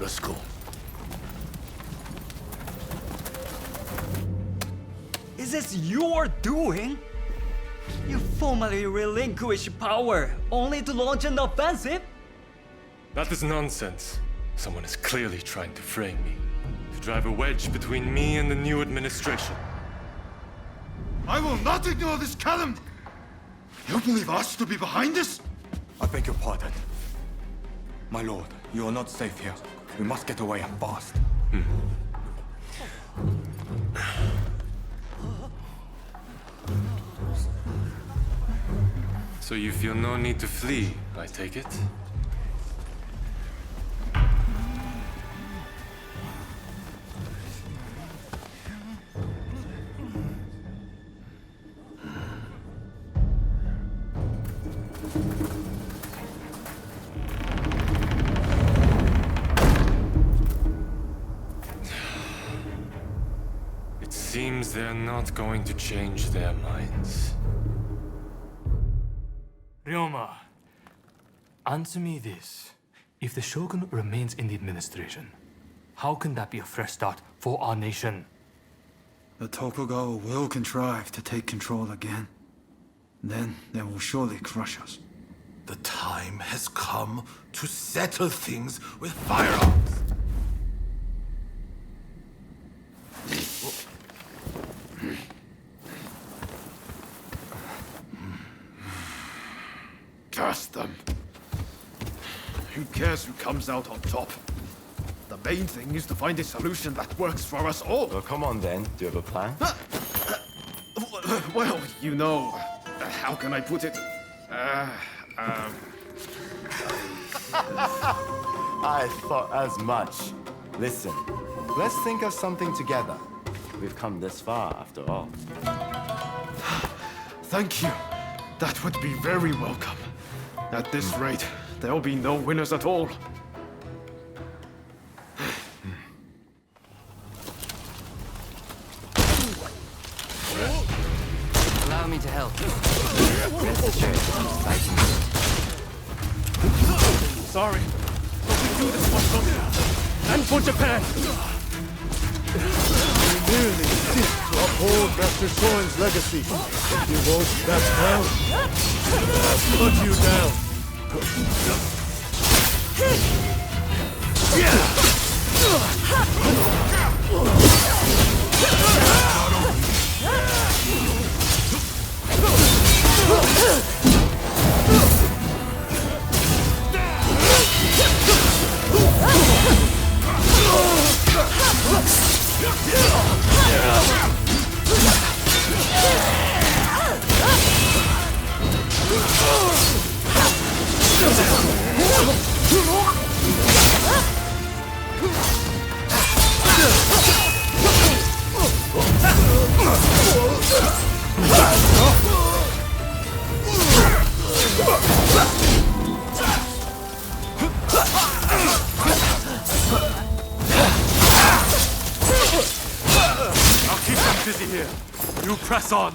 Let's go. Is this your doing? You formally relinquished power, only to launch an offensive? That is nonsense. Someone is clearly trying to frame me. To drive a wedge between me and the new administration. I will not ignore this calumny! You believe us to be behind this? I beg your pardon. My lord, you are not safe here. We must get away and fast. So you feel no need to flee, I take it? It seems they're not going to change their minds. Ryoma, answer me this. If the Shogun remains in the administration, how can that be a fresh start for our nation? The Tokugawa will contrive to take control again. Then they will surely crush us. The time has come to settle things with firearms. Curse them. Who cares who comes out on top? The main thing is to find a solution that works for us all. Well, come on then. Do you have a plan? Well, you know, how can I put it? I thought as much. Listen, let's think of something together. We've come this far, after all. Thank you. That would be very welcome. At this rate, there'll be no winners at all. Allow me to help. Rest assured, I'm fighting. Sorry, but we do this for Tokyo and for Japan. We merely seek to uphold Master Shorin's legacy. If you won't back down, I'll put you down. I'll keep them busy here. You press on.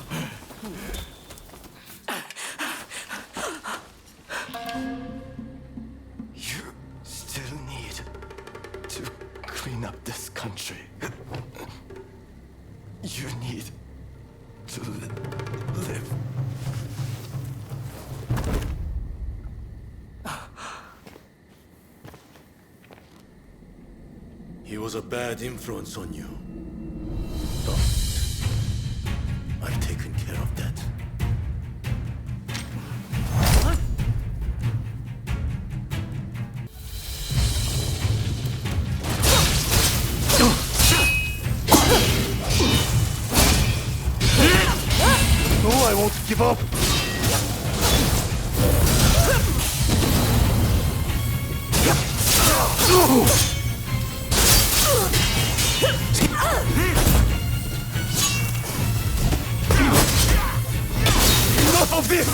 You still need to clean up this country. You need to live. He was a bad influence on you. But I've taken care of that. No, I won't give up. Enough of this!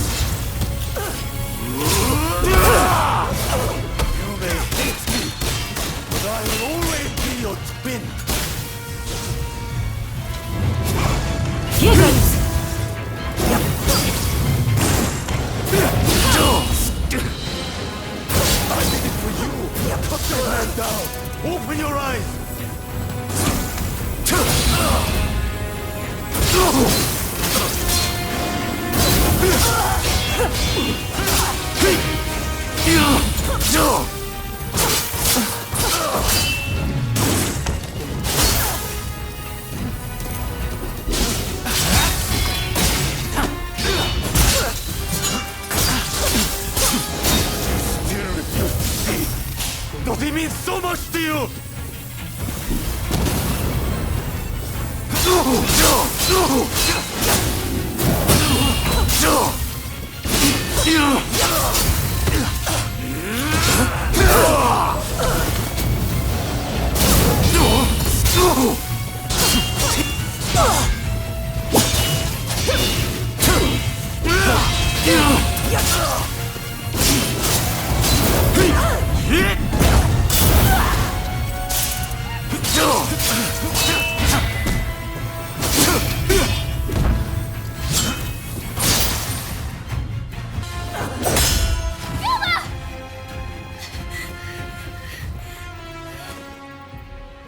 You may hate me, but I will always be your twin. I did it for you! Put your hand down! Open your eyes! Does he mean so much to you?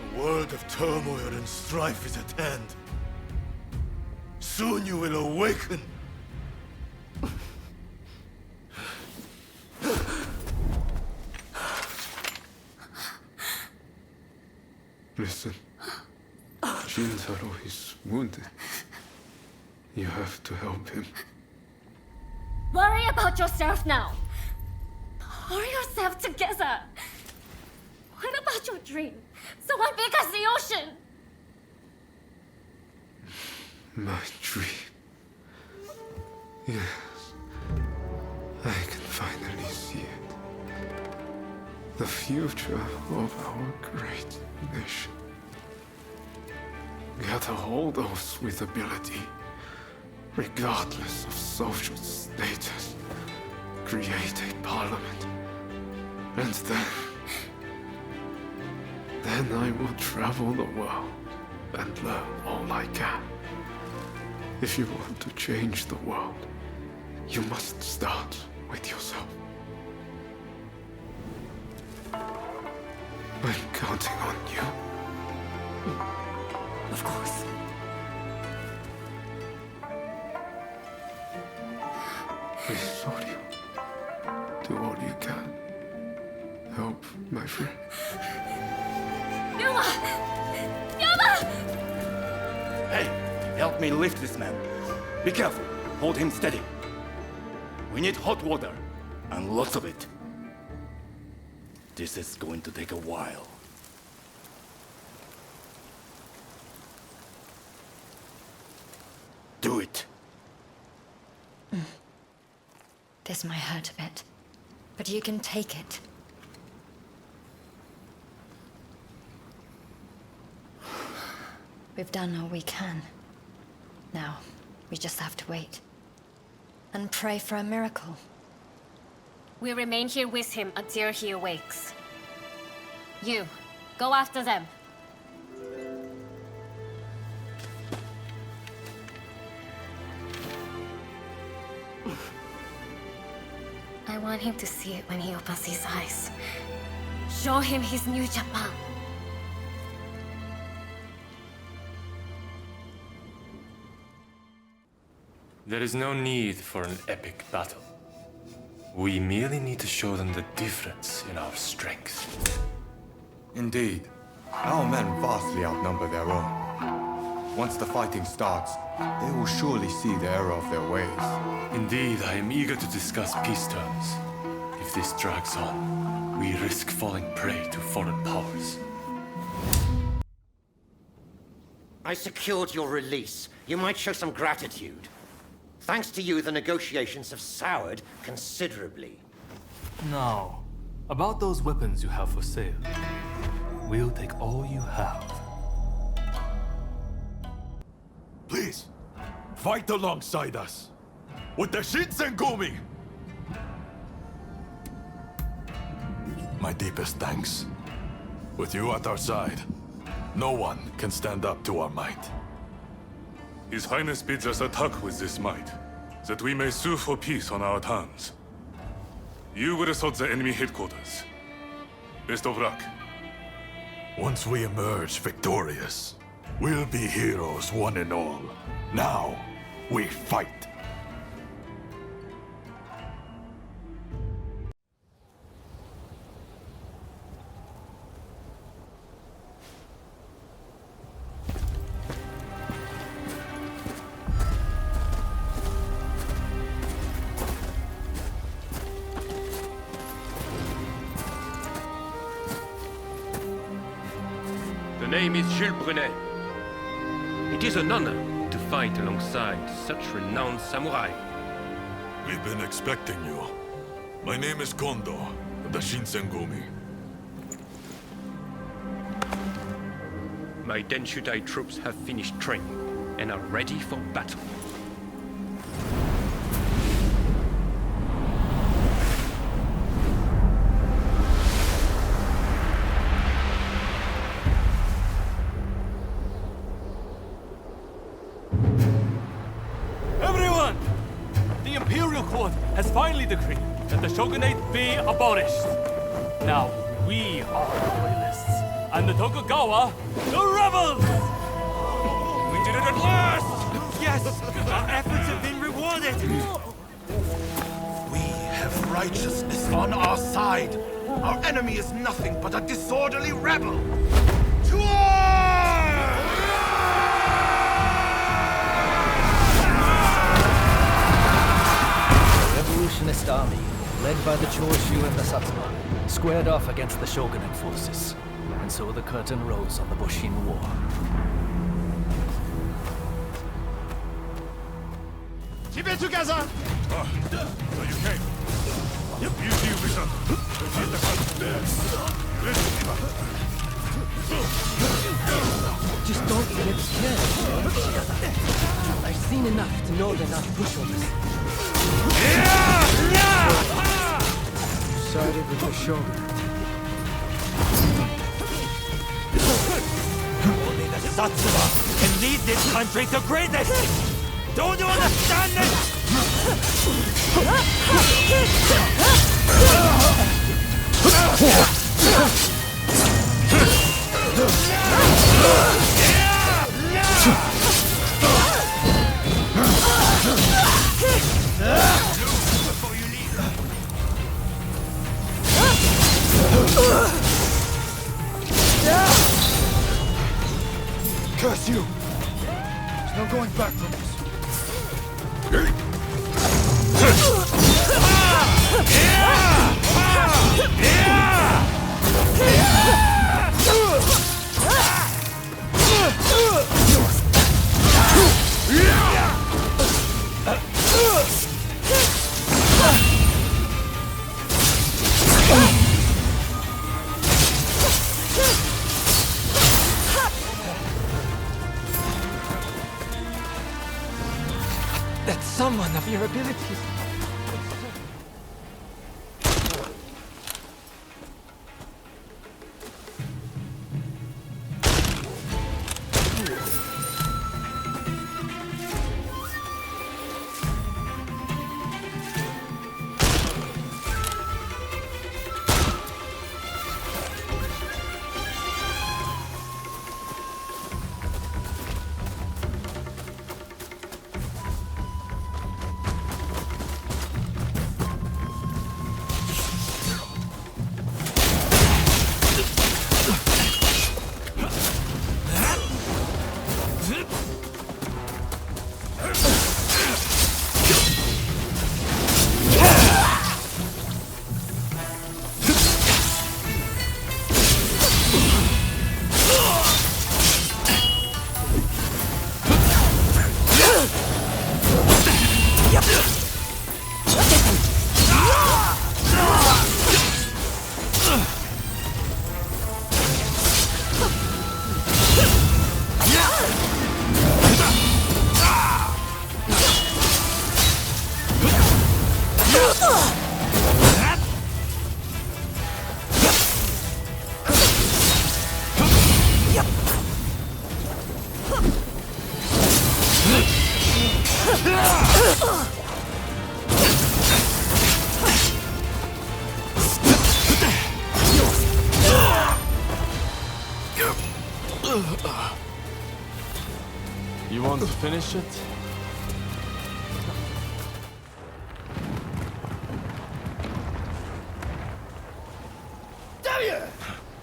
A world of turmoil and strife is at hand. Soon you will awaken. Listen. Shintaro is wounded. You have to help him. Worry about yourself now. Pull yourself together. What about your dream? Someone big as the ocean. My dream. Yes. I can finally see it. The future of our great nation. Gather all those with ability. regardless of social status, create a parliament. And then I will travel the world and learn all I can. If you want to change the world, you must start with yourself. I'm counting on you. Of course. Please, Soryu, do all you can. Help my friend. Ryoma! Ryoma! Hey, help me lift this man. Be careful. Hold him steady. We need hot water, and lots of it. This is going to take a while. Do it. This might hurt a bit, but you can take it. We've done all we can. Now, we just have to wait. And pray for a miracle. We remain here with him until he awakes. You, go after them. I want him to see it when he opens his eyes. Show him his new Japan. There is no need for an epic battle. We merely need to show them the difference in our strength. Indeed. Our men vastly outnumber their own. Once the fighting starts, they will surely see the error of their ways. Indeed, I am eager to discuss peace terms. If this drags on, we risk falling prey to foreign powers. I secured your release. You might show some gratitude. Thanks to you, the negotiations have soured considerably. Now, about those weapons you have for sale. We'll take all you have. Please, fight alongside us. With the Shinsengumi! My deepest thanks. With you at our side, no one can stand up to our might. His Highness bids us attack with this might, that we may sue for peace on our terms. You will assault the enemy headquarters. Best of luck. Once we emerge victorious, we'll be heroes one and all. Now, we fight. The name is Jules Brunet. It is an honor to fight alongside such renowned samurai. We've been expecting you. My name is Kondo, of the Shinsengumi. My Denshutai troops have finished training and are ready for battle. Has finally decreed that the shogunate be abolished. Now, we are the loyalists, and the Tokugawa, the rebels! We did it at last! Yes! Our efforts have been rewarded! We have righteousness on our side. Our enemy is nothing but a disorderly rebel. To war! Revolutionist army, led by the Choshu and the Satsuma, squared off against the shogunate forces. And so the curtain rose on the Bushin War. Keep it together! So you came. You see, Wizard. Just don't get scared, Shikata. I've seen enough to know they're not pushovers. You sided with the Shogun. Only the Satsuma can lead this country to greatness! Don't you understand this? Curse you! There's no going back from this. That's someone of your abilities. You want to finish it? Damn you!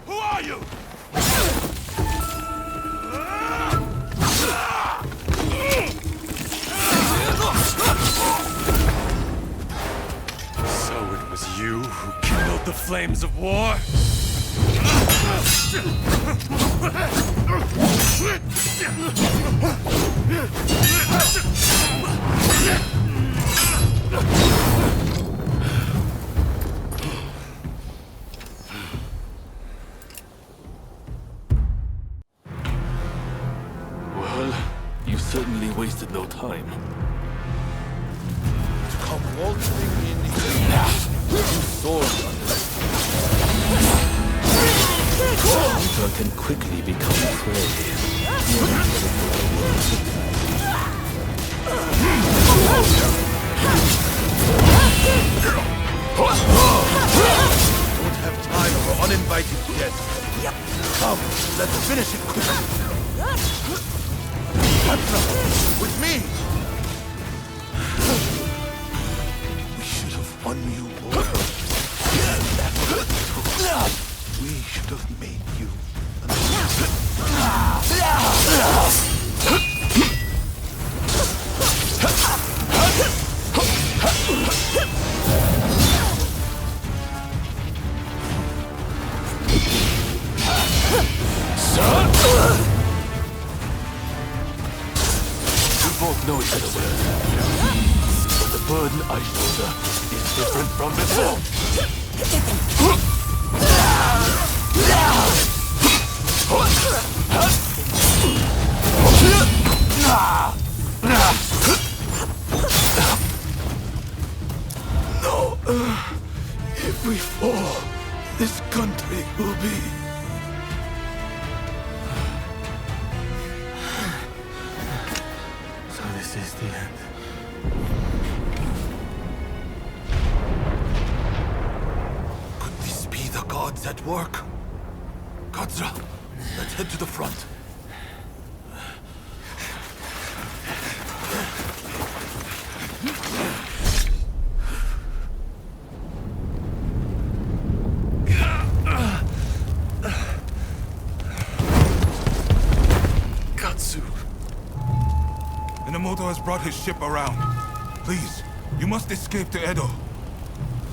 Who are you? So it was you who kindled the flames of war? Well, you certainly wasted no time. Come waltzing in here. Sword Hunter can quickly become prey. Don't have time for uninvited guests. Come, let's finish it quickly. Hunter, with me. We should have won you over. We should have made you. We both know each other well. But the burden I shoulder is different from before. No. If we fall, this country will be... So this is the end. Could this be the gods at work? Katsura, let's head to the front. Katsu. Minamoto has brought his ship around. Please, you must escape to Edo.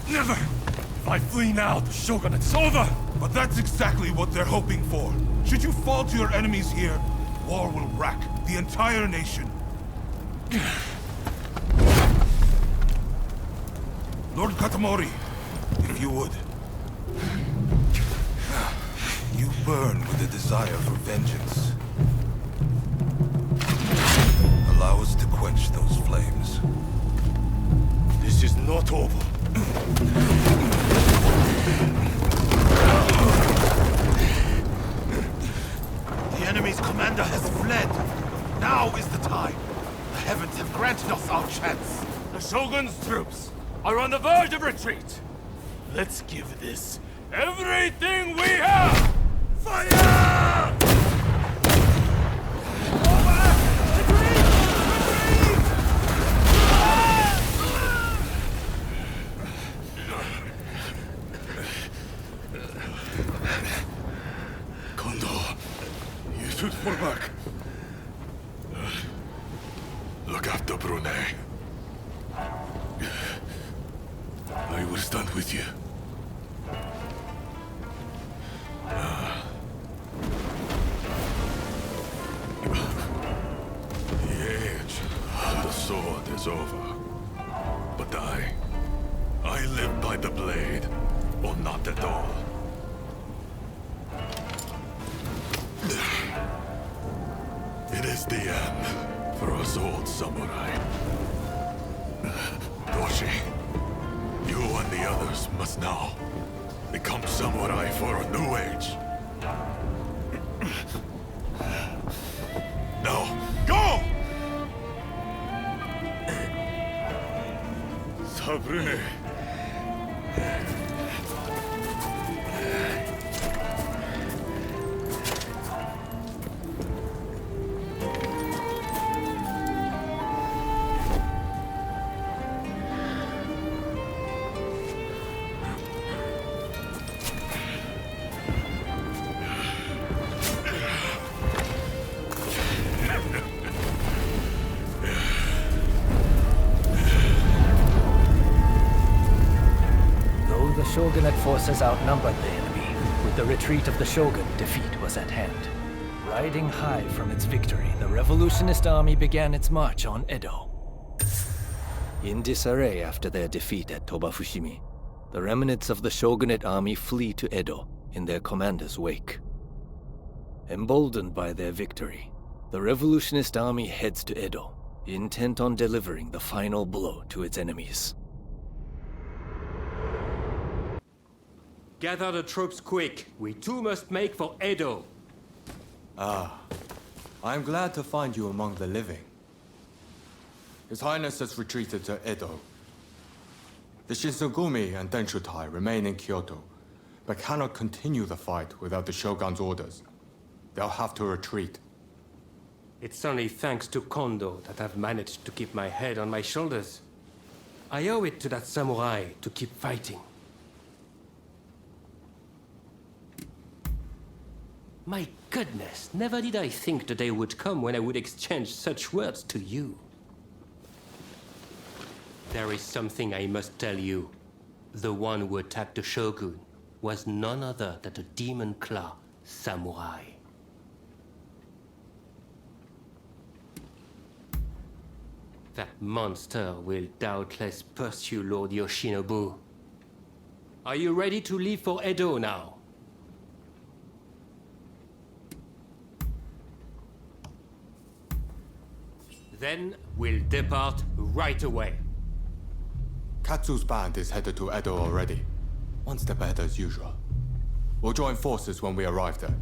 Never! If I flee now, the shogunate's over! But that's exactly what they're hoping for. Should you fall to your enemies here, war will rack the entire nation. Lord Katamori, if you would. You burn with a desire for vengeance. Allow us to quench those flames. This is not over. The enemy's commander has fled. Now is the time. The heavens have granted us our chance. The Shogun's troops are on the verge of retreat. Let's give this everything we have! Fire! Kondo, you should fall back. Look after Brunet. I will stand with you. The age of the sword is over. But I live by the blade, or not at all. It is the end for us old samurai. Doshi, you and the others must now become samurai for a new age. Now, go! Sabrune. Shogunate forces outnumbered the enemy. With the retreat of the Shogun, defeat was at hand. Riding high from its victory, the revolutionist army began its march on Edo. In disarray after their defeat at Tobafushimi, the remnants of the Shogunate army flee to Edo in their commander's wake. Emboldened by their victory, the revolutionist army heads to Edo, intent on delivering the final blow to its enemies. Gather the troops quick. We too must make for Edo. Ah, I'm glad to find you among the living. His Highness has retreated to Edo. The Shinsengumi and Denshutai remain in Kyoto, but cannot continue the fight without the Shogun's orders. They'll have to retreat. It's only thanks to Kondo that I've managed to keep my head on my shoulders. I owe it to that samurai to keep fighting. My goodness, never did I think the day would come when I would exchange such words to you. There is something I must tell you. The one who attacked the Shogun was none other than the Demon Claw samurai. That monster will doubtless pursue Lord Yoshinobu. Are you ready to leave for Edo now? Then we'll depart right away. Katsu's band is headed to Edo already. One step ahead as usual. We'll join forces when we arrive there.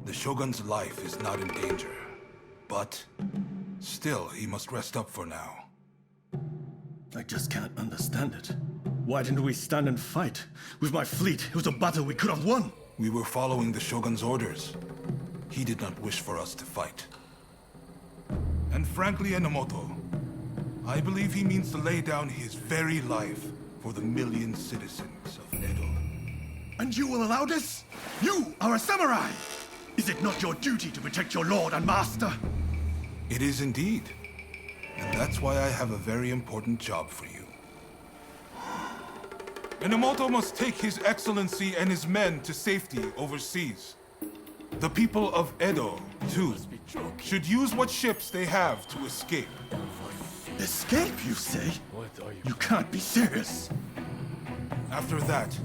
The Shogun's life is not in danger, but still, he must rest up for now. I just can't understand it. Why didn't we stand and fight? With my fleet, it was a battle we could have won. We were following the Shogun's orders. He did not wish for us to fight. And frankly, Enomoto, I believe he means to lay down his very life for the million citizens of Edo. And you will allow this? You are a samurai! Is it not your duty to protect your lord and master? It is indeed. And that's why I have a very important job for you. Enomoto must take his excellency and his men to safety overseas. The people of Edo, too, should use what ships they have to escape. Escape, you say? You can't be serious. After that,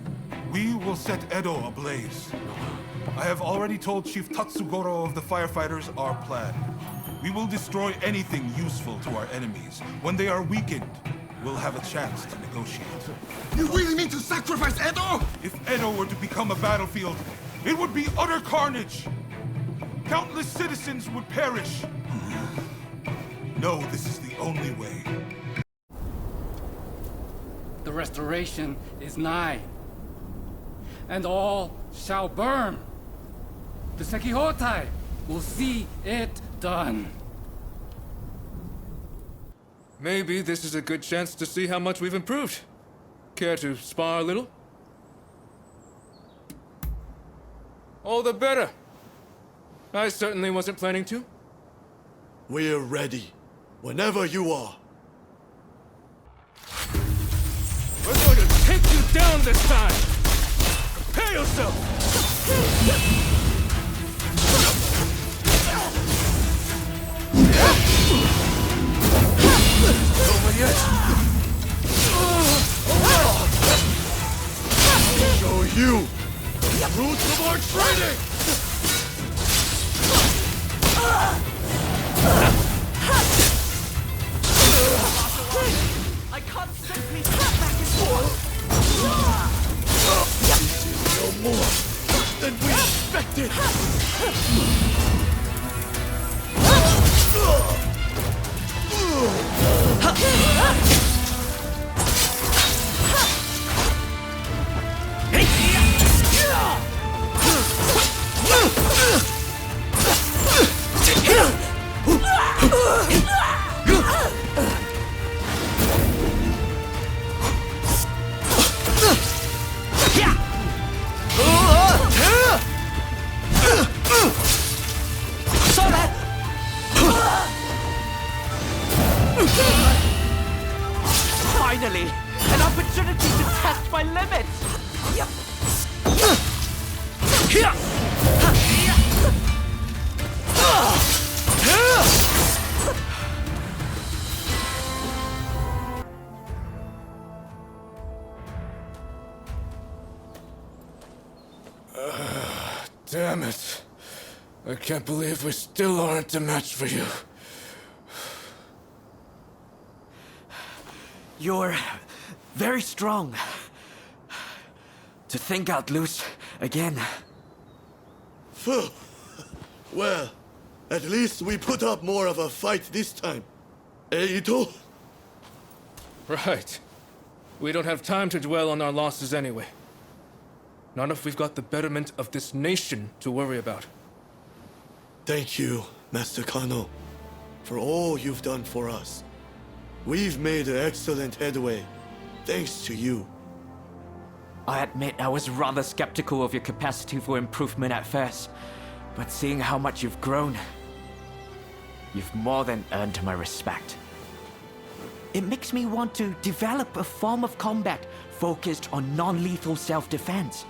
we will set Edo ablaze. I have already told Chief Tatsugoro of the firefighters our plan. We will destroy anything useful to our enemies. When they are weakened, we'll have a chance to negotiate. You really mean to sacrifice Edo? If Edo were to become a battlefield, it would be utter carnage. Countless citizens would perish. No, this is the only way. The restoration is nigh, and all shall burn. The Sekihotai will see it done. Maybe this is a good chance to see how much we've improved. Care to spar a little? All the better. I certainly wasn't planning to. We're ready. Whenever you are. We're going to take you down this time! Prepare yourself! Over yet! Show you the roots of our training! I can't simply step back and forth. This is no more than we expected! Finally, an opportunity to test my limits! Damn it. I can't believe we still aren't a match for you. You're very strong. To think I'd lose again. Well, at least we put up more of a fight this time. Eh, Ito? Right. We don't have time to dwell on our losses anyway. Not if we've got the betterment of this nation to worry about. Thank you, Master Kano, for all you've done for us. We've made excellent headway, thanks to you. I admit I was rather skeptical of your capacity for improvement at first, but seeing how much you've grown, you've more than earned my respect. It makes me want to develop a form of combat focused on non-lethal self-defense,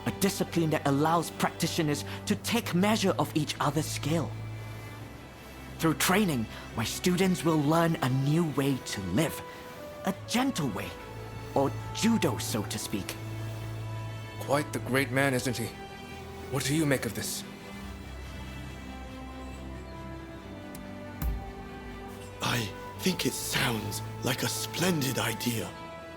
a discipline that allows practitioners to take measure of each other's skill, Through training, my students will learn a new way to live. A gentle way. Or judo, so to speak. Quite the great man, isn't he? What do you make of this? I think it sounds like a splendid idea.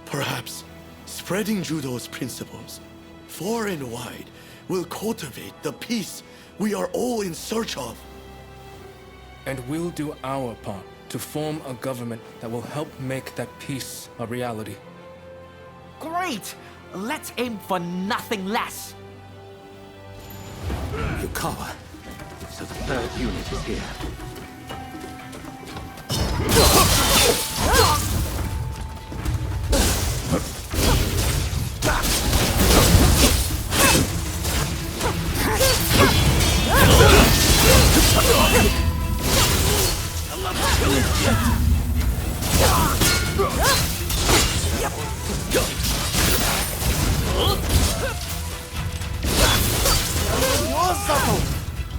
Perhaps spreading judo's principles far and wide will cultivate the peace we are all in search of. And we'll do our part to form a government that will help make that peace a reality. Great! Let's aim for nothing less! Yukawa, so the third unit is here.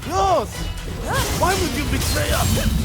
Yours! Why would you betray us?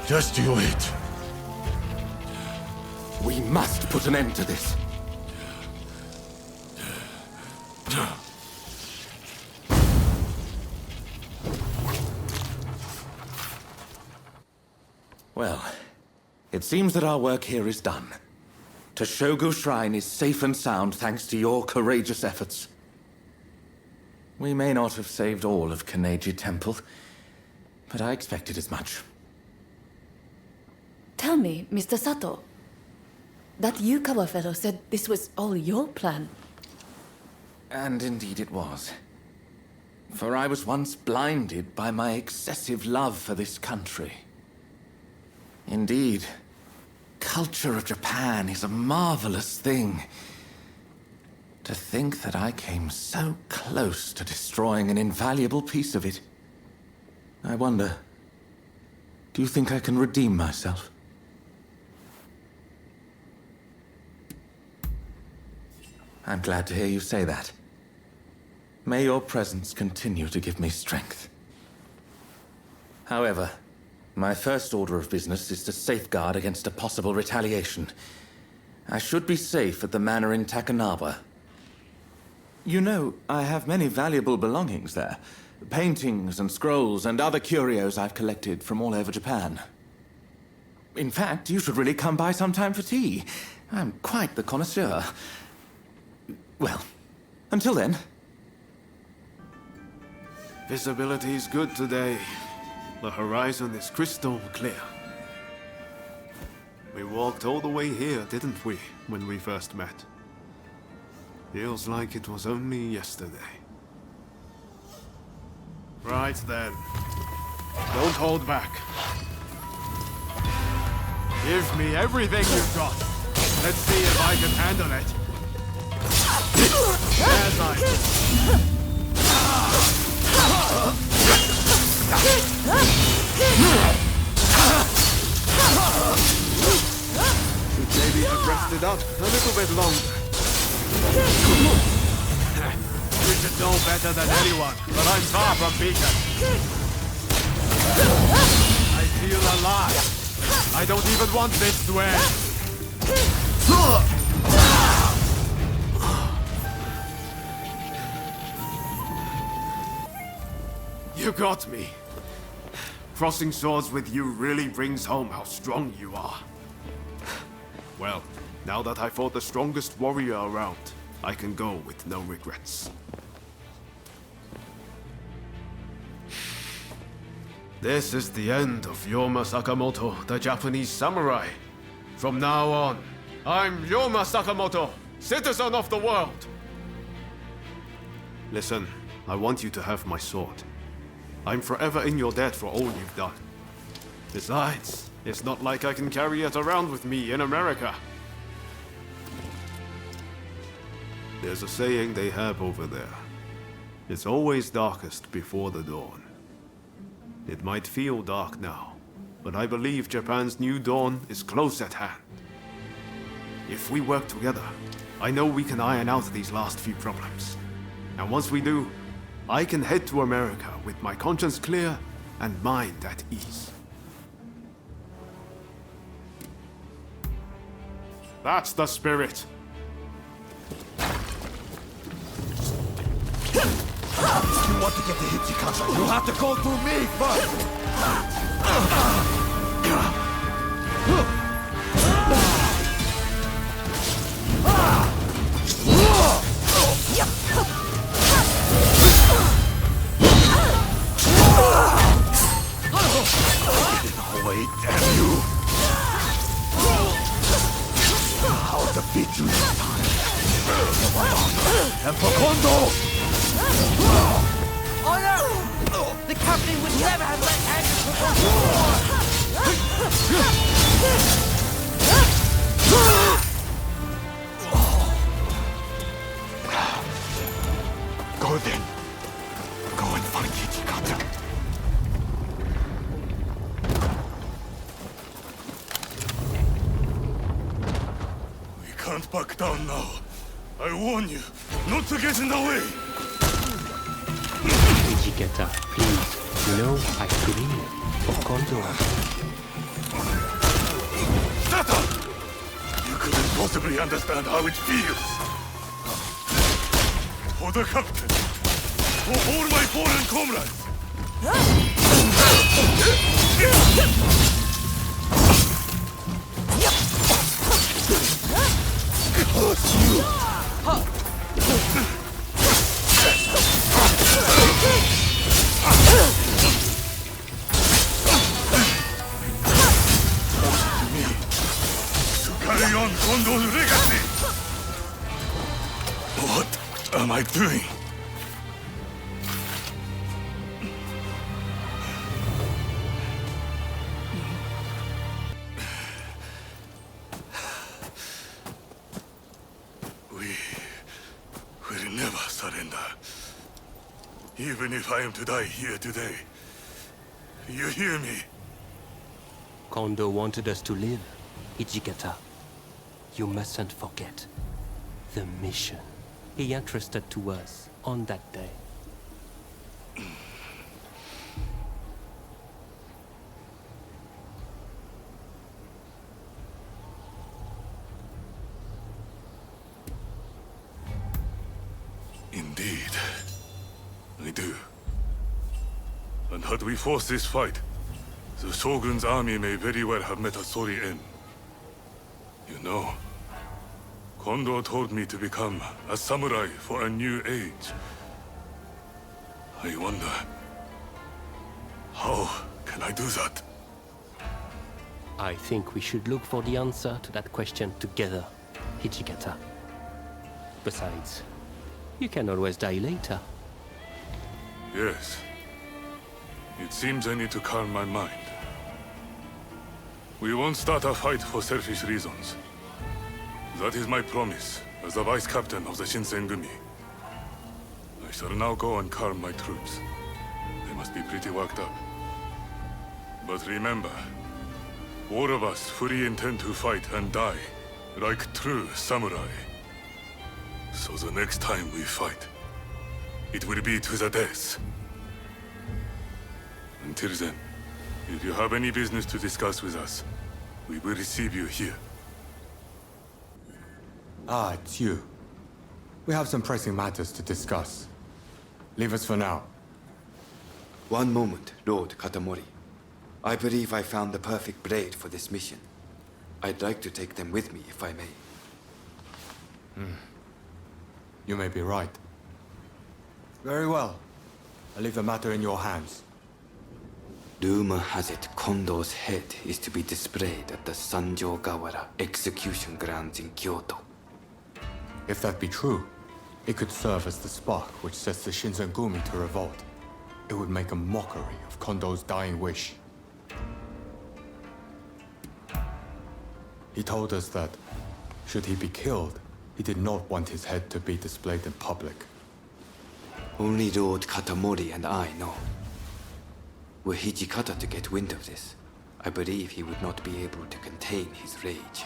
Just you wait. We must put an end to this. Well, it seems that our work here is done. Toshogu Shrine is safe and sound thanks to your courageous efforts. We may not have saved all of Kaneji Temple, but I expected as much. Tell me, Mr. Sato. That Yukawa fellow said this was all your plan. And indeed it was. For I was once blinded by my excessive love for this country. Indeed, culture of Japan is a marvelous thing. To think that I came so close to destroying an invaluable piece of it. I wonder, do you think I can redeem myself? I'm glad to hear you say that. May your presence continue to give me strength. However, my first order of business is to safeguard against a possible retaliation. I should be safe at the manor in Takanawa. You know, I have many valuable belongings there. Paintings and scrolls and other curios I've collected from all over Japan. In fact, you should really come by sometime for tea. I'm quite the connoisseur. Well, until then. Visibility is good today. The horizon is crystal clear. We walked all the way here, didn't we, when we first met? Feels like it was only yesterday. Right then. Don't hold back. Give me everything you've got. Let's see if I can handle it. As I should maybe have rested up a little bit longer. You should know better than anyone, but I'm far from beaten. I feel alive. I don't even want this to end. You got me. Crossing swords with you really brings home how strong you are. Well, now that I fought the strongest warrior around, I can go with no regrets. This is the end of Yoma Sakamoto, the Japanese samurai. From now on, I'm Yoma Sakamoto, citizen of the world. Listen, I want you to have my sword. I'm forever in your debt for all you've done. Besides, it's not like I can carry it around with me in America. There's a saying they have over there. It's always darkest before the dawn. It might feel dark now, but I believe Japan's new dawn is close at hand. If we work together, I know we can iron out these last few problems. And once we do, I can head to America with my conscience clear and mind at ease. That's the spirit. If you want to get to Hachikatsu, you have to go through me first! Wait, damn you! I'll defeat you this time! And for Kondo! Oh no! The captain would never have let Agnes Go then. Go and find Hachikatsu. We can't back down now. I warn you, not to get in the way! Hachikata, please. You know, I scream for Kondo. Shut up! You couldn't possibly understand how it feels. For the captain, for all my fallen comrades. Curse you! To carry on Kondo's legacy! What am I doing? We'll never surrender. Even if I am to die here today. You hear me? Kondo wanted us to live, Hachikata. You mustn't forget the mission he entrusted to us on that day. Indeed. I do. And had we forced this fight, the Shogun's army may very well have met a sorry end. You know, Kondo told me to become a samurai for a new age. I wonder, how can I do that? I think we should look for the answer to that question together, Hachikata. Besides, you can always die later. Yes. It seems I need to calm my mind. We won't start a fight for selfish reasons. That is my promise as the vice captain of the Shinsengumi. I shall now go and calm my troops. They must be pretty worked up. But remember, all of us fully intend to fight and die, like true samurai. So the next time we fight, it will be to the death. Until then, if you have any business to discuss with us, we will receive you here. Ah, it's you. We have some pressing matters to discuss. Leave us for now. One moment, Lord Katamori. I believe I found the perfect blade for this mission. I'd like to take them with me, if I may. You may be right. Very well. I leave the matter in your hands. Rumor has it Kondo's head is to be displayed at the Sanjo-gawara execution grounds in Kyoto. If that be true, it could serve as the spark which sets the Shinsengumi to revolt. It would make a mockery of Kondo's dying wish. He told us that, should he be killed, he did not want his head to be displayed in public. Only Lord Katamori and I know. Were Hijikata to get wind of this, I believe he would not be able to contain his rage.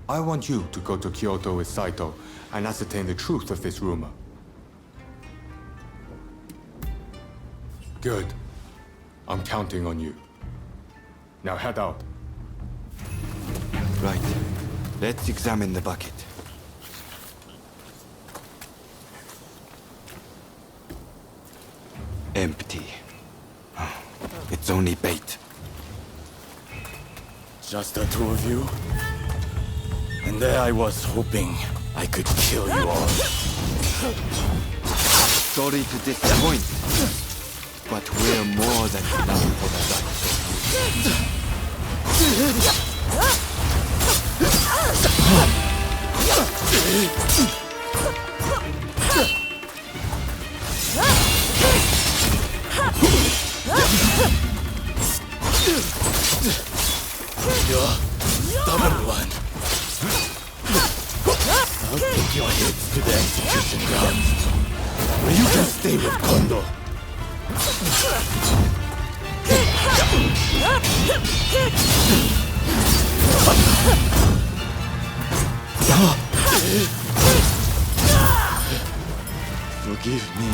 I want you to go to Kyoto with Saito and ascertain the truth of this rumor. Good. I'm counting on you. Now head out. Right. Let's examine the bucket. Empty. It's only bait. Just the two of you? And there I was hoping I could kill you all. Sorry to disappoint, but we're more than enough for the You're stubborn one. I'll take your heads to the execution grounds, where you can stay with Kondo. Forgive me,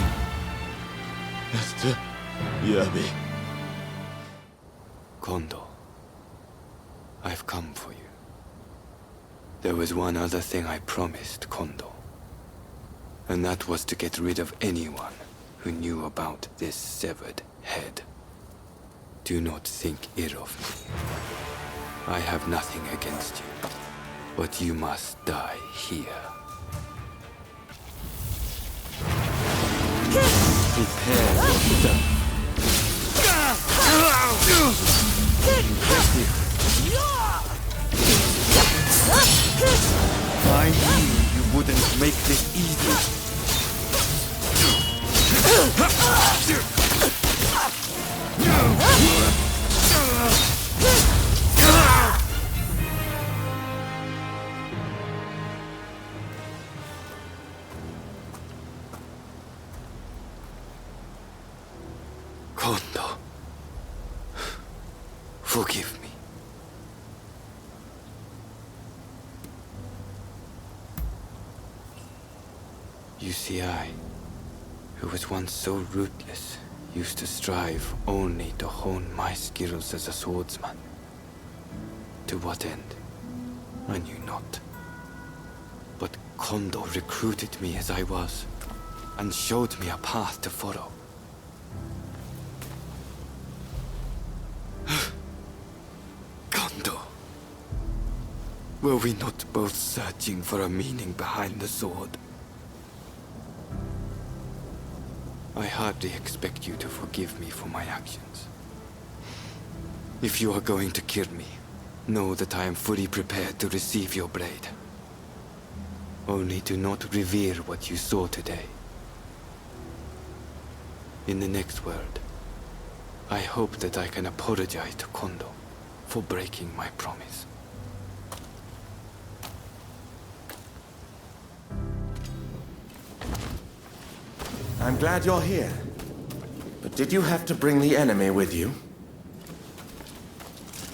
Master Yabe. Kondo, I've come for you. There was one other thing I promised Kondo, and that was to get rid of anyone who knew about this severed head. Do not think ill of me. I have nothing against you, but you must die here. Prepare yourself. I knew you wouldn't make this easy. Kondo, forgive me. You see, I, who was once so ruthless, used to strive only to hone my skills as a swordsman. To what end? I knew not. But Kondo recruited me as I was, and showed me a path to follow. Kondo, were we not both searching for a meaning behind the sword? I hardly expect you to forgive me for my actions. If you are going to kill me, know that I am fully prepared to receive your blade. Only do not reveal what you saw today. In the next world, I hope that I can apologize to Kondo for breaking my promise. I'm glad you're here. But did you have to bring the enemy with you?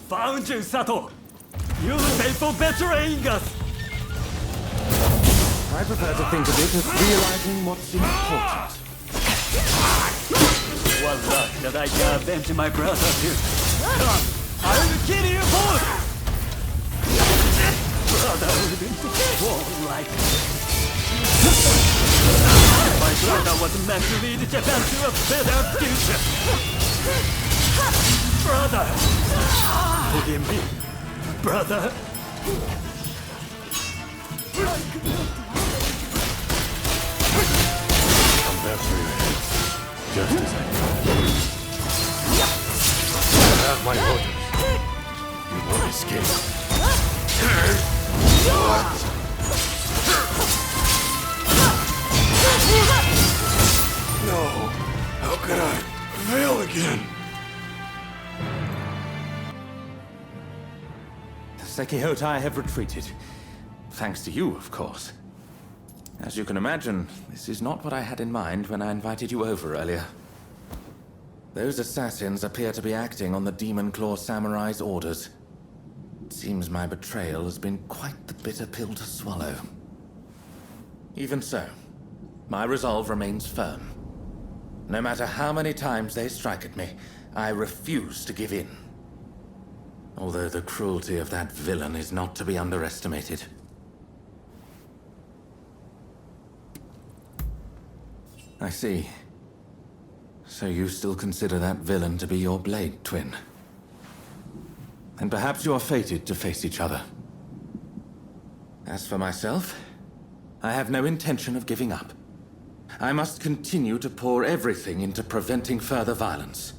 Found you, Sato! You'll pay for betraying us! I prefer to think of it as realizing what's important. What luck that I can avenge my brother too! Come, I will kill you both! Brotherhood into war like my brother was meant to lead Japan to a better future! Brother! Forgive me, brother! Come back for your heads, just as I thought. have my orders. You won't escape. What? No! How could I fail again? The Sekihotai have retreated. Thanks to you, of course. As you can imagine, this is not what I had in mind when I invited you over earlier. Those assassins appear to be acting on the Demon Claw Samurai's orders. It seems my betrayal has been quite the bitter pill to swallow. Even so, my resolve remains firm. No matter how many times they strike at me, I refuse to give in. Although the cruelty of that villain is not to be underestimated. I see. So you still consider that villain to be your blade twin? And perhaps you are fated to face each other. As for myself, I have no intention of giving up. I must continue to pour everything into preventing further violence.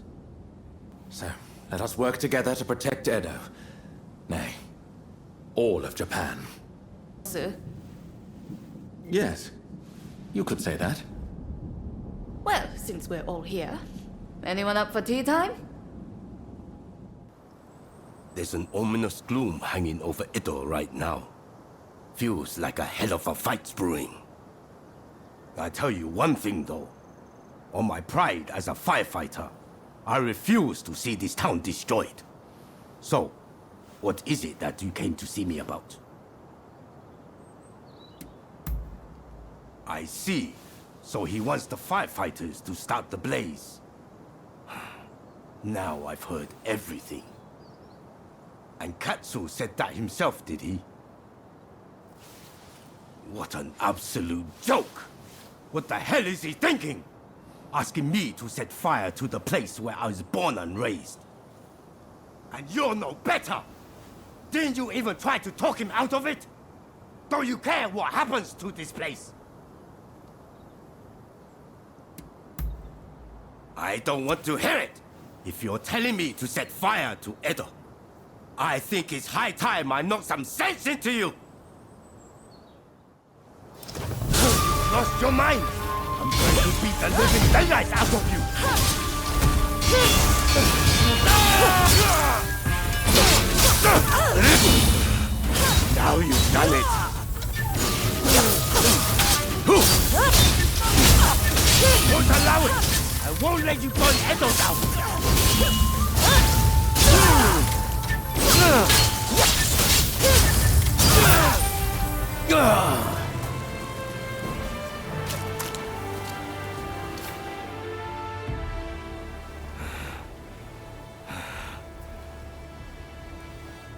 So, let us work together to protect Edo. Nay, all of Japan. Sir? Yes, you could say that. Well, since we're all here, anyone up for tea time? There's an ominous gloom hanging over Edo right now. Feels like a hell of a fight's brewing. I tell you one thing though. On my pride as a firefighter, I refuse to see this town destroyed. So, what is it that you came to see me about? I see. So he wants the firefighters to start the blaze. Now I've heard everything. And Katsu said that himself, did he? What an absolute joke! What the hell is he thinking? Asking me to set fire to the place where I was born and raised. And you're no better! Didn't you even try to talk him out of it? Don't you care what happens to this place? I don't want to hear it! If you're telling me to set fire to Edo, I think it's high time I knock some sense into you! Lost your mind? I'm going to beat the living daylights out of you! Now you've done it! Won't allow it! I won't let you burn Edo down!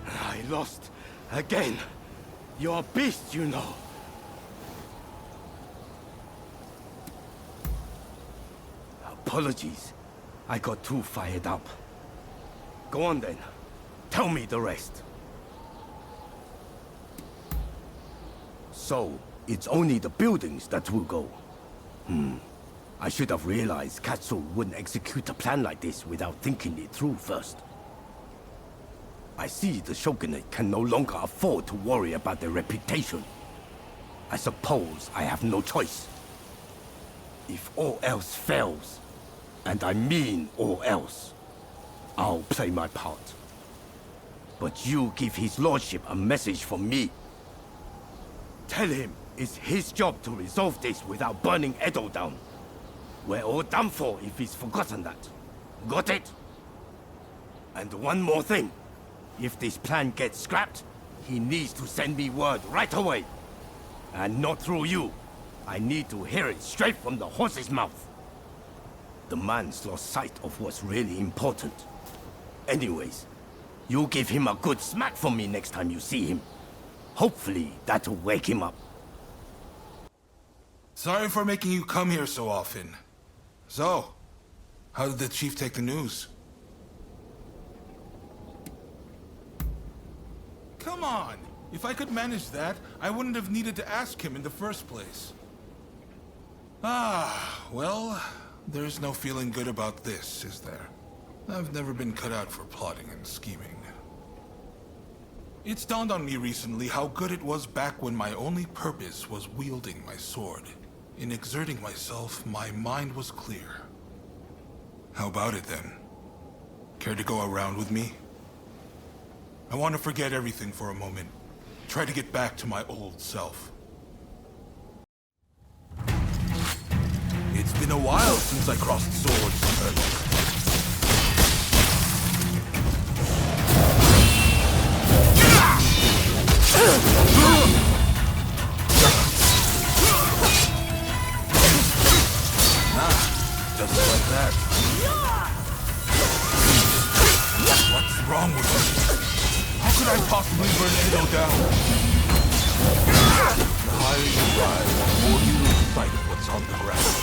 I lost again. You're a beast, you know. Apologies. I got too fired up. Go on then. Tell me the rest. So, it's only the buildings that will go. I should have realized Katsu wouldn't execute a plan like this without thinking it through first. I see the Shogunate can no longer afford to worry about their reputation. I suppose I have no choice. If all else fails, and I mean all else, I'll play my part. But you give his lordship a message from me. Tell him it's his job to resolve this without burning Edo down. We're all done for if he's forgotten that. Got it? And one more thing. If this plan gets scrapped, he needs to send me word right away. And not through you. I need to hear it straight from the horse's mouth. The man's lost sight of what's really important. Anyways, you give him a good smack from me next time you see him. Hopefully, that'll wake him up. Sorry for making you come here so often. So, how did the chief take the news? Come on! If I could manage that, I wouldn't have needed to ask him in the first place. Ah, well, there's no feeling good about this, is there? I've never been cut out for plotting and scheming. It's dawned on me recently how good it was back when my only purpose was wielding my sword. In exerting myself, my mind was clear. How about it then? Care to go around with me? I want to forget everything for a moment. Try to get back to my old self. It's been a while since I crossed swords. Just like that. What's wrong with me? How could I possibly burn Edo down? The higher you rise, the more you lose sight of what's on the ground.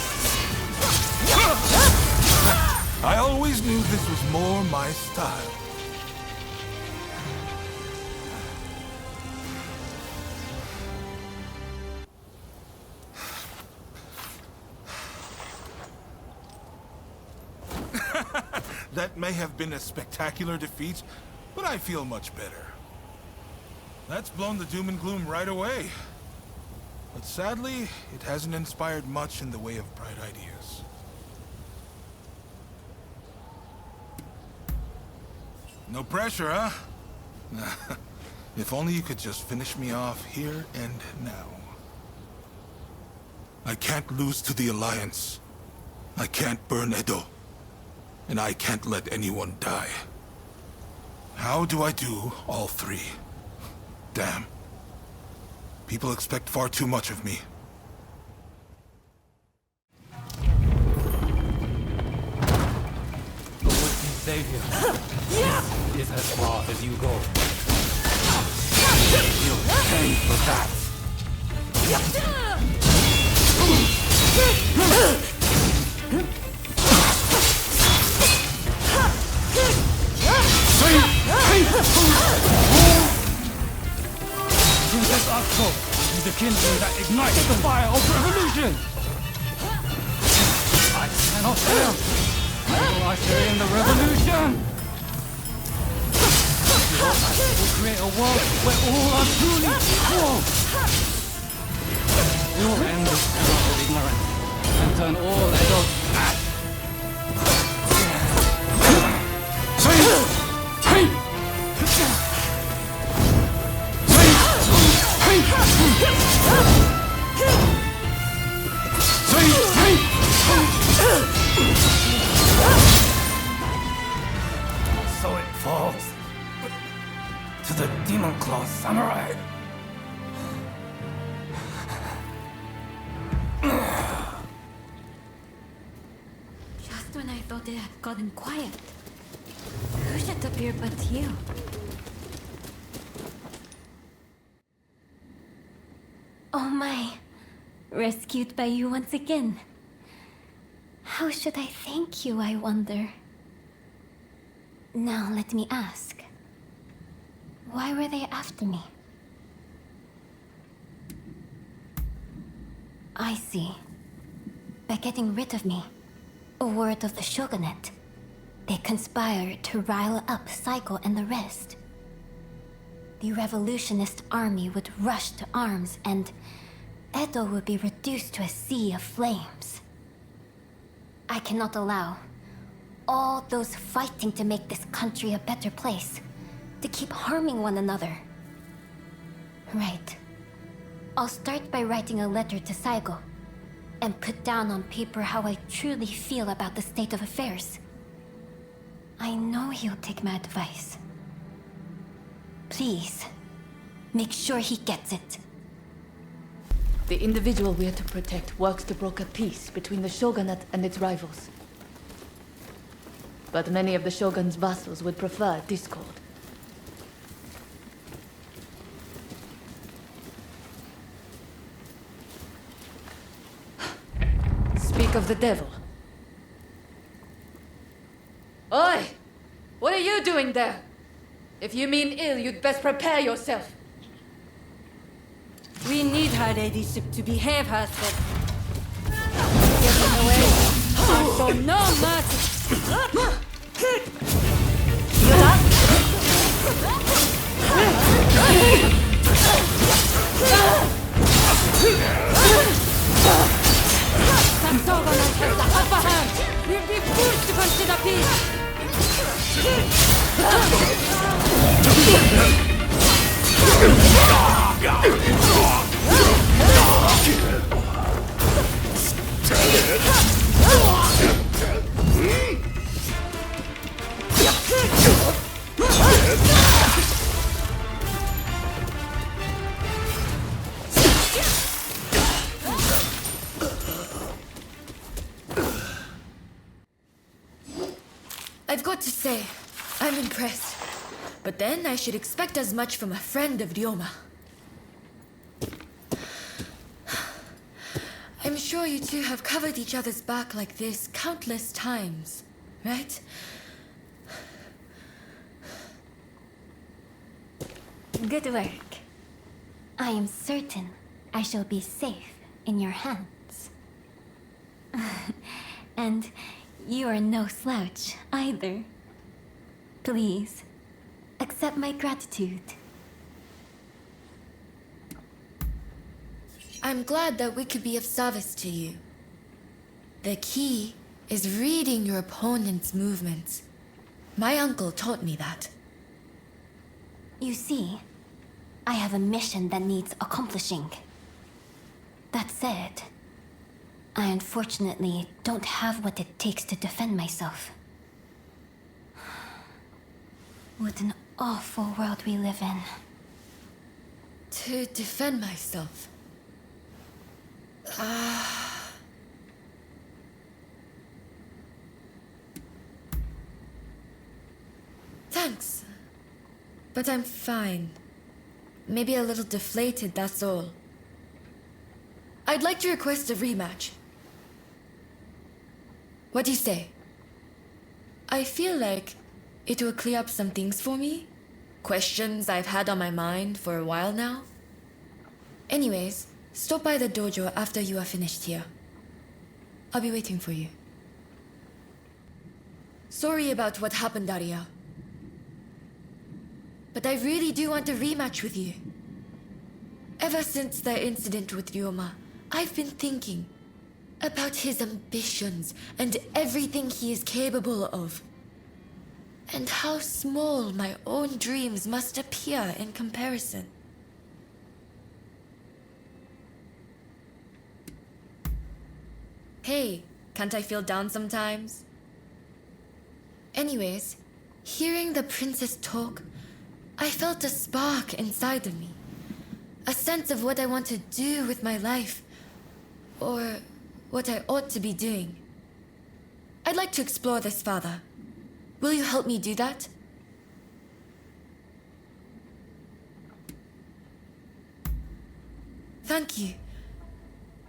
I always knew this was more my style. That may have been a spectacular defeat, but I feel much better. That's blown the doom and gloom right away. But sadly, it hasn't inspired much in the way of bright ideas. No pressure, huh? If only you could just finish me off here and now. I can't lose to the Alliance. I can't burn Edo. And I can't let anyone die. How do I do all three? Damn. People expect far too much of me. The would-be savior is as far as you go. You'll pay for that. Princess Akiko is the kindling that ignites the fire of revolution! I cannot fail! I will usher in the revolution! We'll create a world where all are truly equal! We will end this era of ignorance and turn all Edo back! So it falls to the Demon Claw Samurai. Just when I thought it had gotten quiet, who should appear but you? Oh my, rescued by you once again. How should I thank you, I wonder? Now let me ask. Why were they after me? I see. By getting rid of me, a word of the Shogunate, they conspired to rile up Saiko and the rest. The revolutionist army would rush to arms and Edo would be reduced to a sea of flames. I cannot allow all those fighting to make this country a better place to keep harming one another. Right. I'll start by writing a letter to Saigo and put down on paper how I truly feel about the state of affairs. I know he'll take my advice. Please, make sure he gets it. The individual we are to protect works to broker peace between the Shogunate and its rivals. But many of the Shogun's vassals would prefer discord. Speak of the devil. Oi! What are you doing there? If you mean ill, you'd best prepare yourself. We need her ladyship to behave herself. Get in the way. I show no mercy. Tokugawa has the upper hand. We'll be forced to consider peace. I've got to say, I'm impressed. But then I should expect as much from a friend of Ryoma. I'm sure you two have covered each other's back like this countless times, right? Good work. I am certain I shall be safe in your hands. And you are no slouch either. Please, accept my gratitude. I'm glad that we could be of service to you. The key is reading your opponent's movements. My uncle taught me that. You see, I have a mission that needs accomplishing. That said, I unfortunately don't have what it takes to defend myself. What an awful world we live in. To defend myself. Thanks. But I'm fine. Maybe a little deflated, that's all. I'd like to request a rematch. What do you say? I feel like it will clear up some things for me. Questions I've had on my mind for a while now. Anyways, stop by the dojo after you are finished here. I'll be waiting for you. Sorry about what happened, Daria. But I really do want a rematch with you. Ever since the incident with Ryoma, I've been thinking about his ambitions and everything he is capable of. And how small my own dreams must appear in comparison. Hey, can't I feel down sometimes? Anyways, hearing the princess talk, I felt a spark inside of me. A sense of what I want to do with my life. Or what I ought to be doing. I'd like to explore this further. Will you help me do that? Thank you.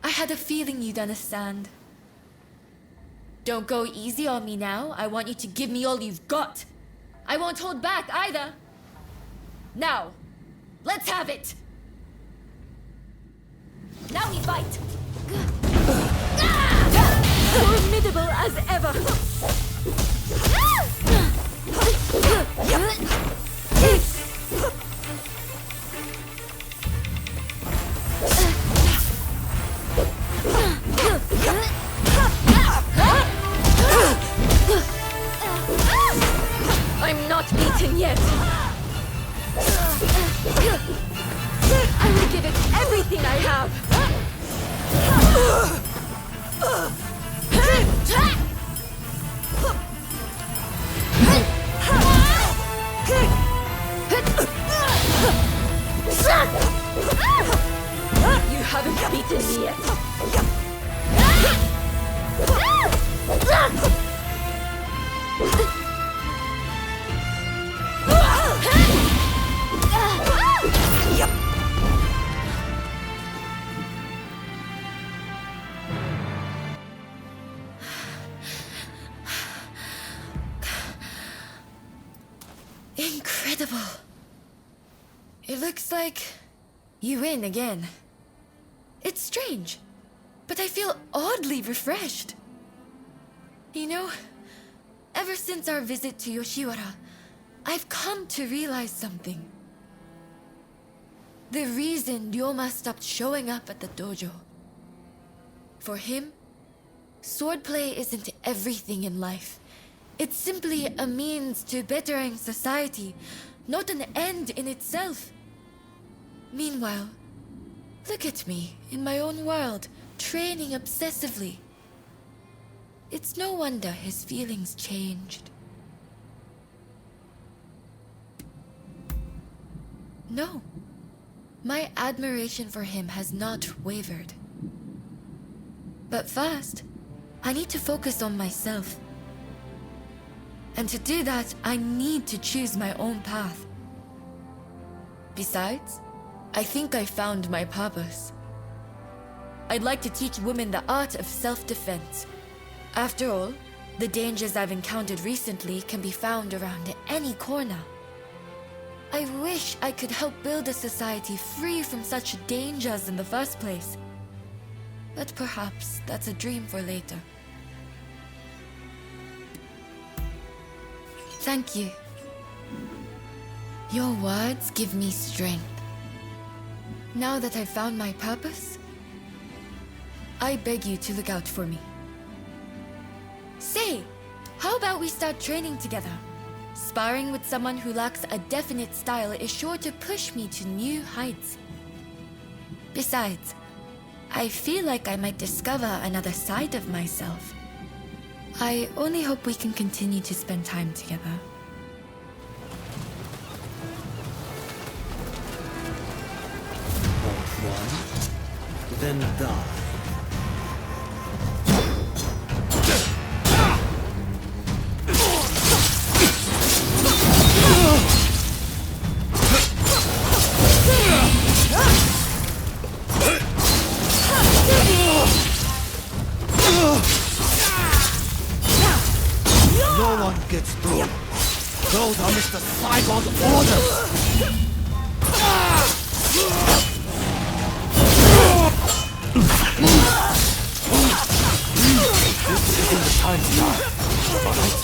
I had a feeling you'd understand. Don't go easy on me now. I want you to give me all you've got. I won't hold back either. Now, let's have it! Now we fight! Formidable as ever! I'm not beaten yet! I will give it everything I have! You haven't beaten me yet! Incredible. It looks like you win again. It's strange, but I feel oddly refreshed. You know, Ever since our visit to Yoshiwara, I've come to realize something. The reason Ryoma stopped showing up at the dojo. For him, swordplay isn't everything in life. It's simply a means to bettering society, not an end in itself. Meanwhile, look at me, in my own world, training obsessively. It's no wonder his feelings changed. No. My admiration for him has not wavered. But first, I need to focus on myself. And to do that, I need to choose my own path. Besides, I think I found my purpose. I'd like to teach women the art of self-defense. After all, the dangers I've encountered recently can be found around any corner. I wish I could help build a society free from such dangers in the first place. But perhaps that's a dream for later. Thank you. Your words give me strength. Now that I've found my purpose, I beg you to look out for me. Say, how about we start training together? Sparring with someone who lacks a definite style is sure to push me to new heights. Besides, I feel like I might discover another side of myself. I only hope we can continue to spend time together. One, then die. No one gets through. Those are Mr. Saigon's orders! This isn't the time to die, alright?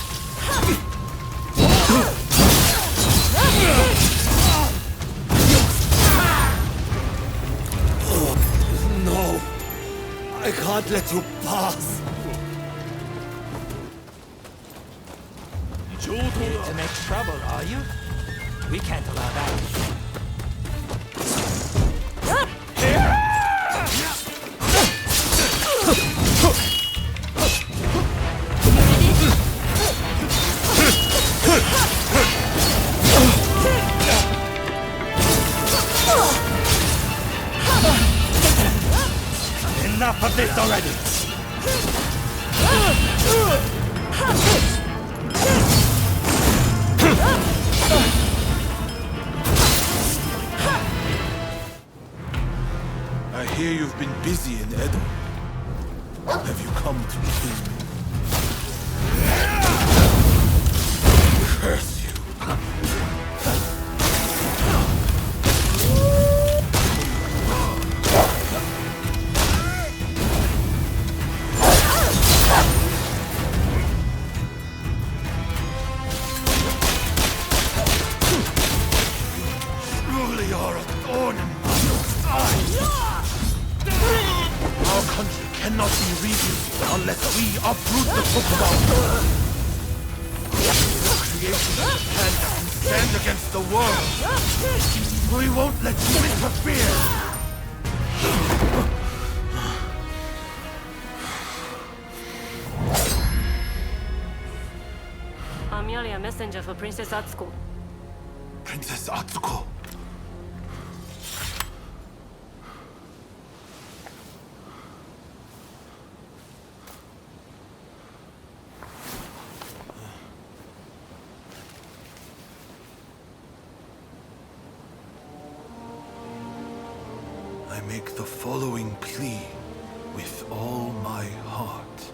No! I can't let you pass! Here to make trouble, are you? We can't allow that. Enough of this already! I hear you've been busy in Edo. Have you come to kill me? Curse you! Truly are a thorn in my side! Our country cannot be rebuilt unless we uproot the Tokugawa. The creation of Japan can stand against the world. We won't let you interfere. I'm merely a messenger for Princess Atsuko. Princess Atsuko! I make the following plea with all my heart.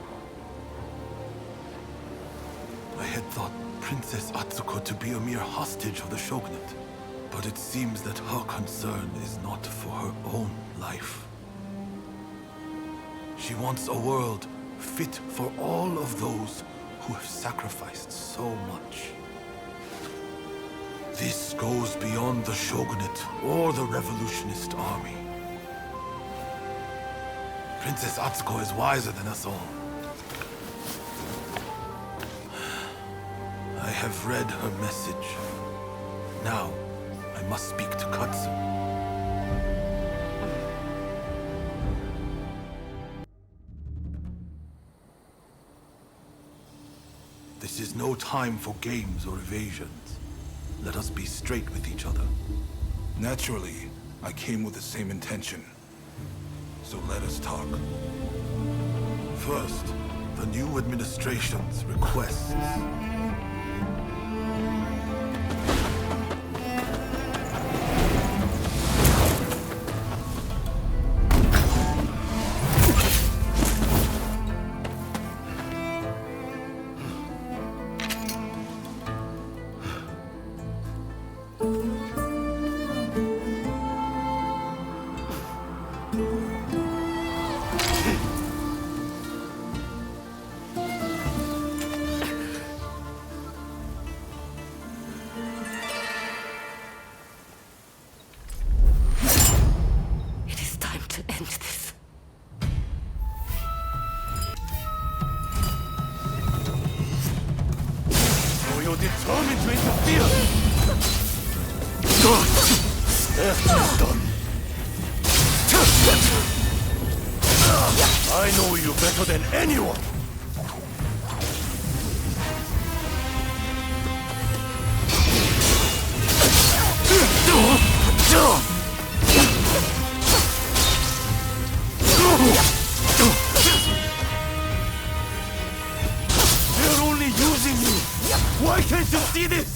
I had thought Princess Atsuko to be a mere hostage of the Shogunate, but it seems that her concern is not for her own life. She wants a world fit for all of those who have sacrificed so much. This goes beyond the shogunate or the revolutionist army. Princess Atsuko is wiser than us all. I have read her message. Now, I must speak to Katsu. This is no time for games or evasions. Let us be straight with each other. Naturally, I came with the same intention. So let us talk. First, the new administration's requests. I know you better than anyone! They're only using you! Why can't you see this?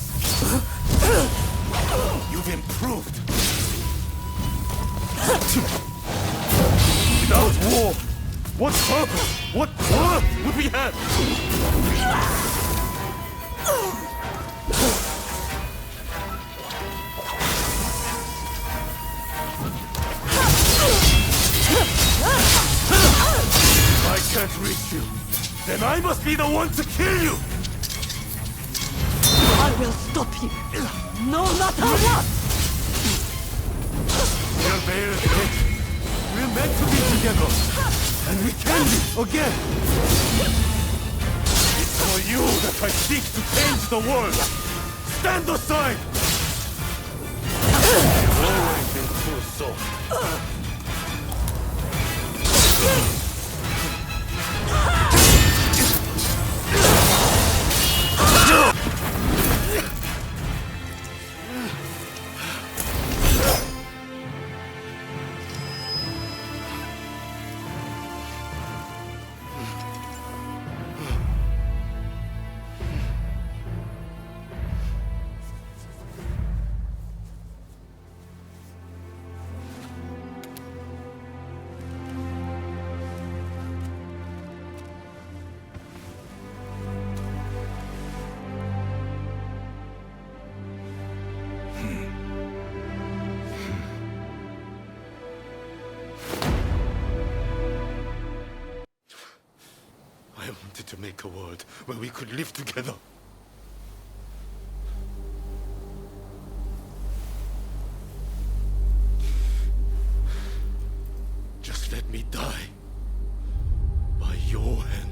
You've improved. Without war, what purpose, what worth would we have? If I can't reach you, then I must be the one to kill you! I will stop you, no matter what! We're bears, kid. We're meant to be together. And we can be again! It's for you that I seek to change the world! Stand aside! You've always been too soft. I wanted to make a world where we could live together. Just let me die by your hand.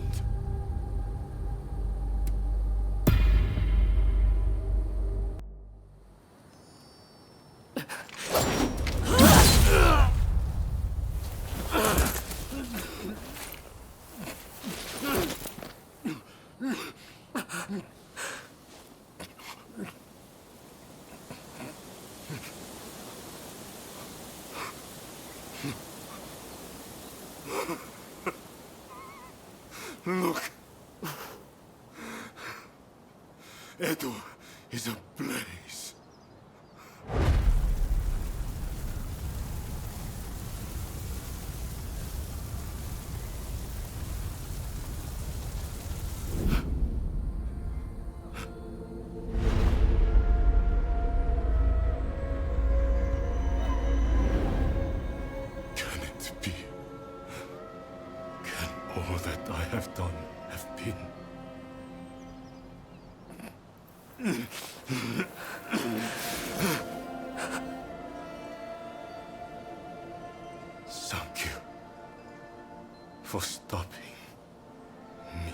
Look. Edo is ablaze. Can it be? Can all that I have done have been Thank you for stopping me.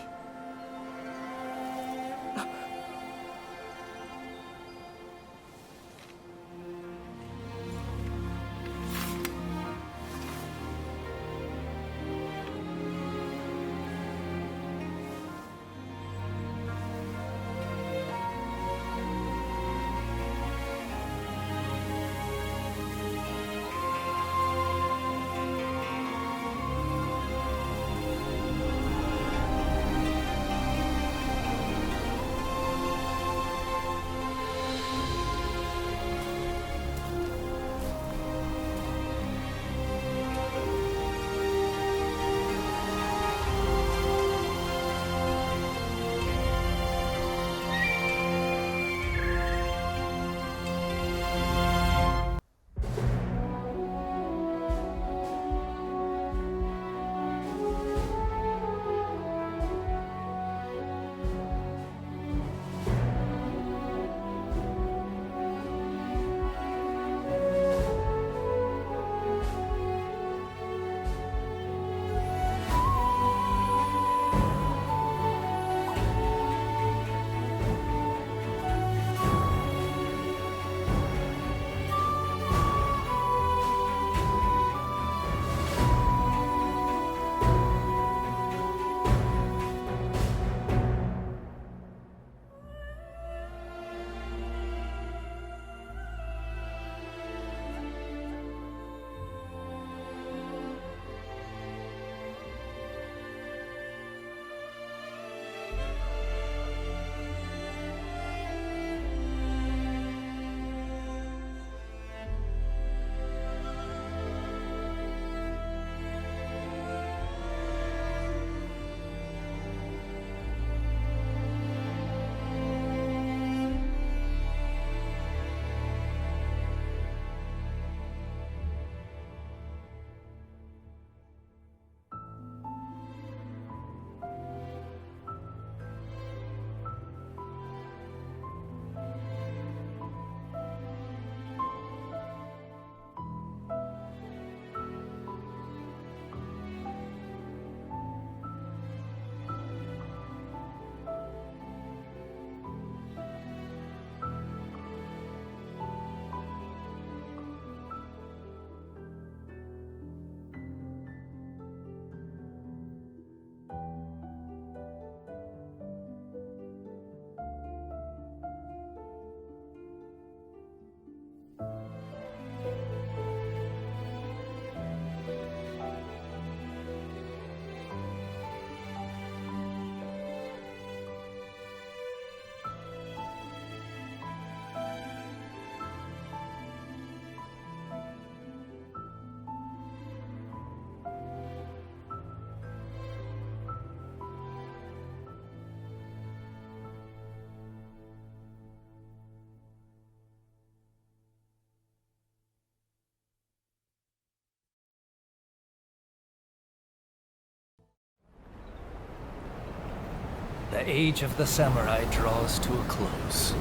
The age of the samurai draws to a close.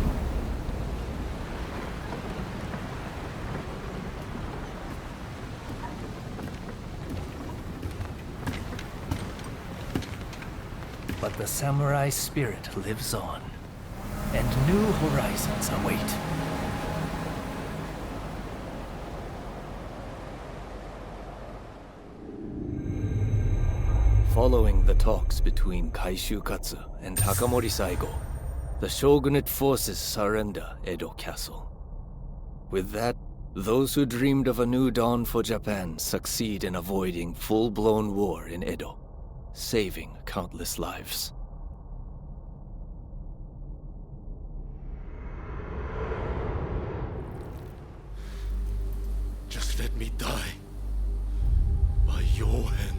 But the samurai spirit lives on, and new horizons await. Following the talks between Kaishu Katsu and Takamori Saigo, the shogunate forces surrender Edo Castle. With that, those who dreamed of a new dawn for Japan succeed in avoiding full-blown war in Edo, saving countless lives. Just let me die by your hand.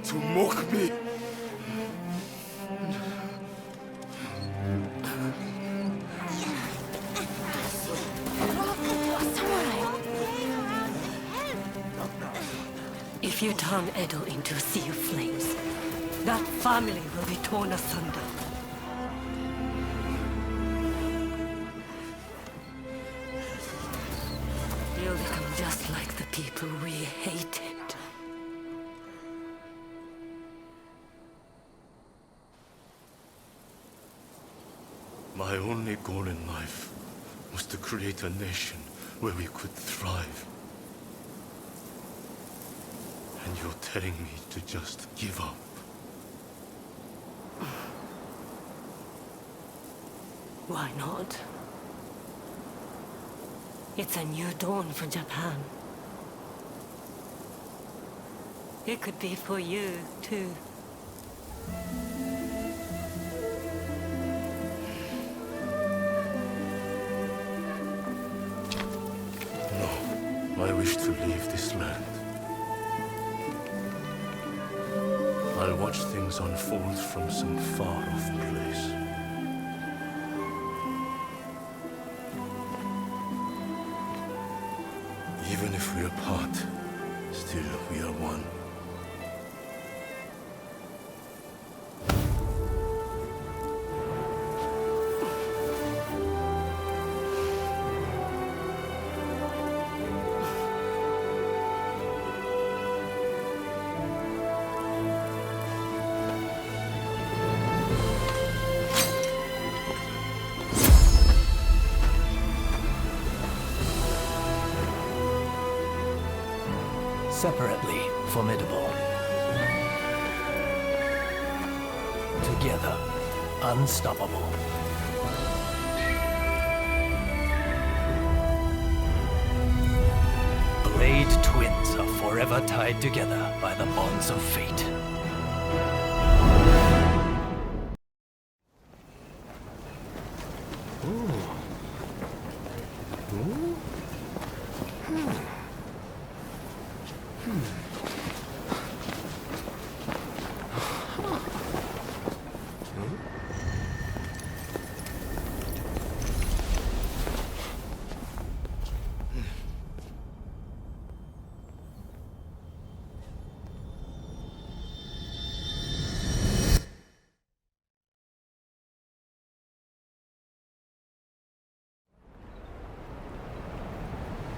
to mock me. If you turn Edo into a sea of flames, that family will be torn asunder. You'll become just like the people we hated. My only goal in life was to create a nation where we could thrive. And you're telling me to just give up? Why not? It's a new dawn for Japan. It could be for you, too. No, I wish to leave this land. I'll watch things unfold from some far-off place. Even if we're apart, still we are one. Separately formidable. Together, unstoppable. Blade twins are forever tied together by the bonds of fate.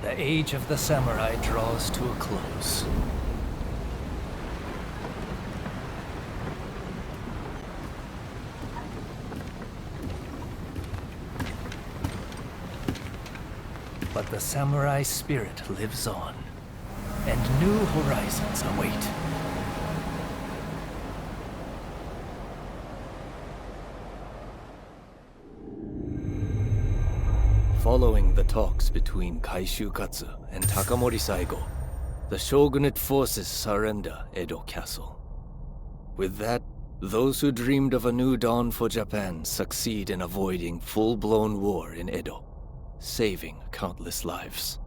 The age of the samurai draws to a close. But the samurai spirit lives on, and new horizons await. Following the talks between Kaishu Katsu and Takamori Saigo, the shogunate forces surrender Edo Castle. With that, those who dreamed of a new dawn for Japan succeed in avoiding full-blown war in Edo, saving countless lives.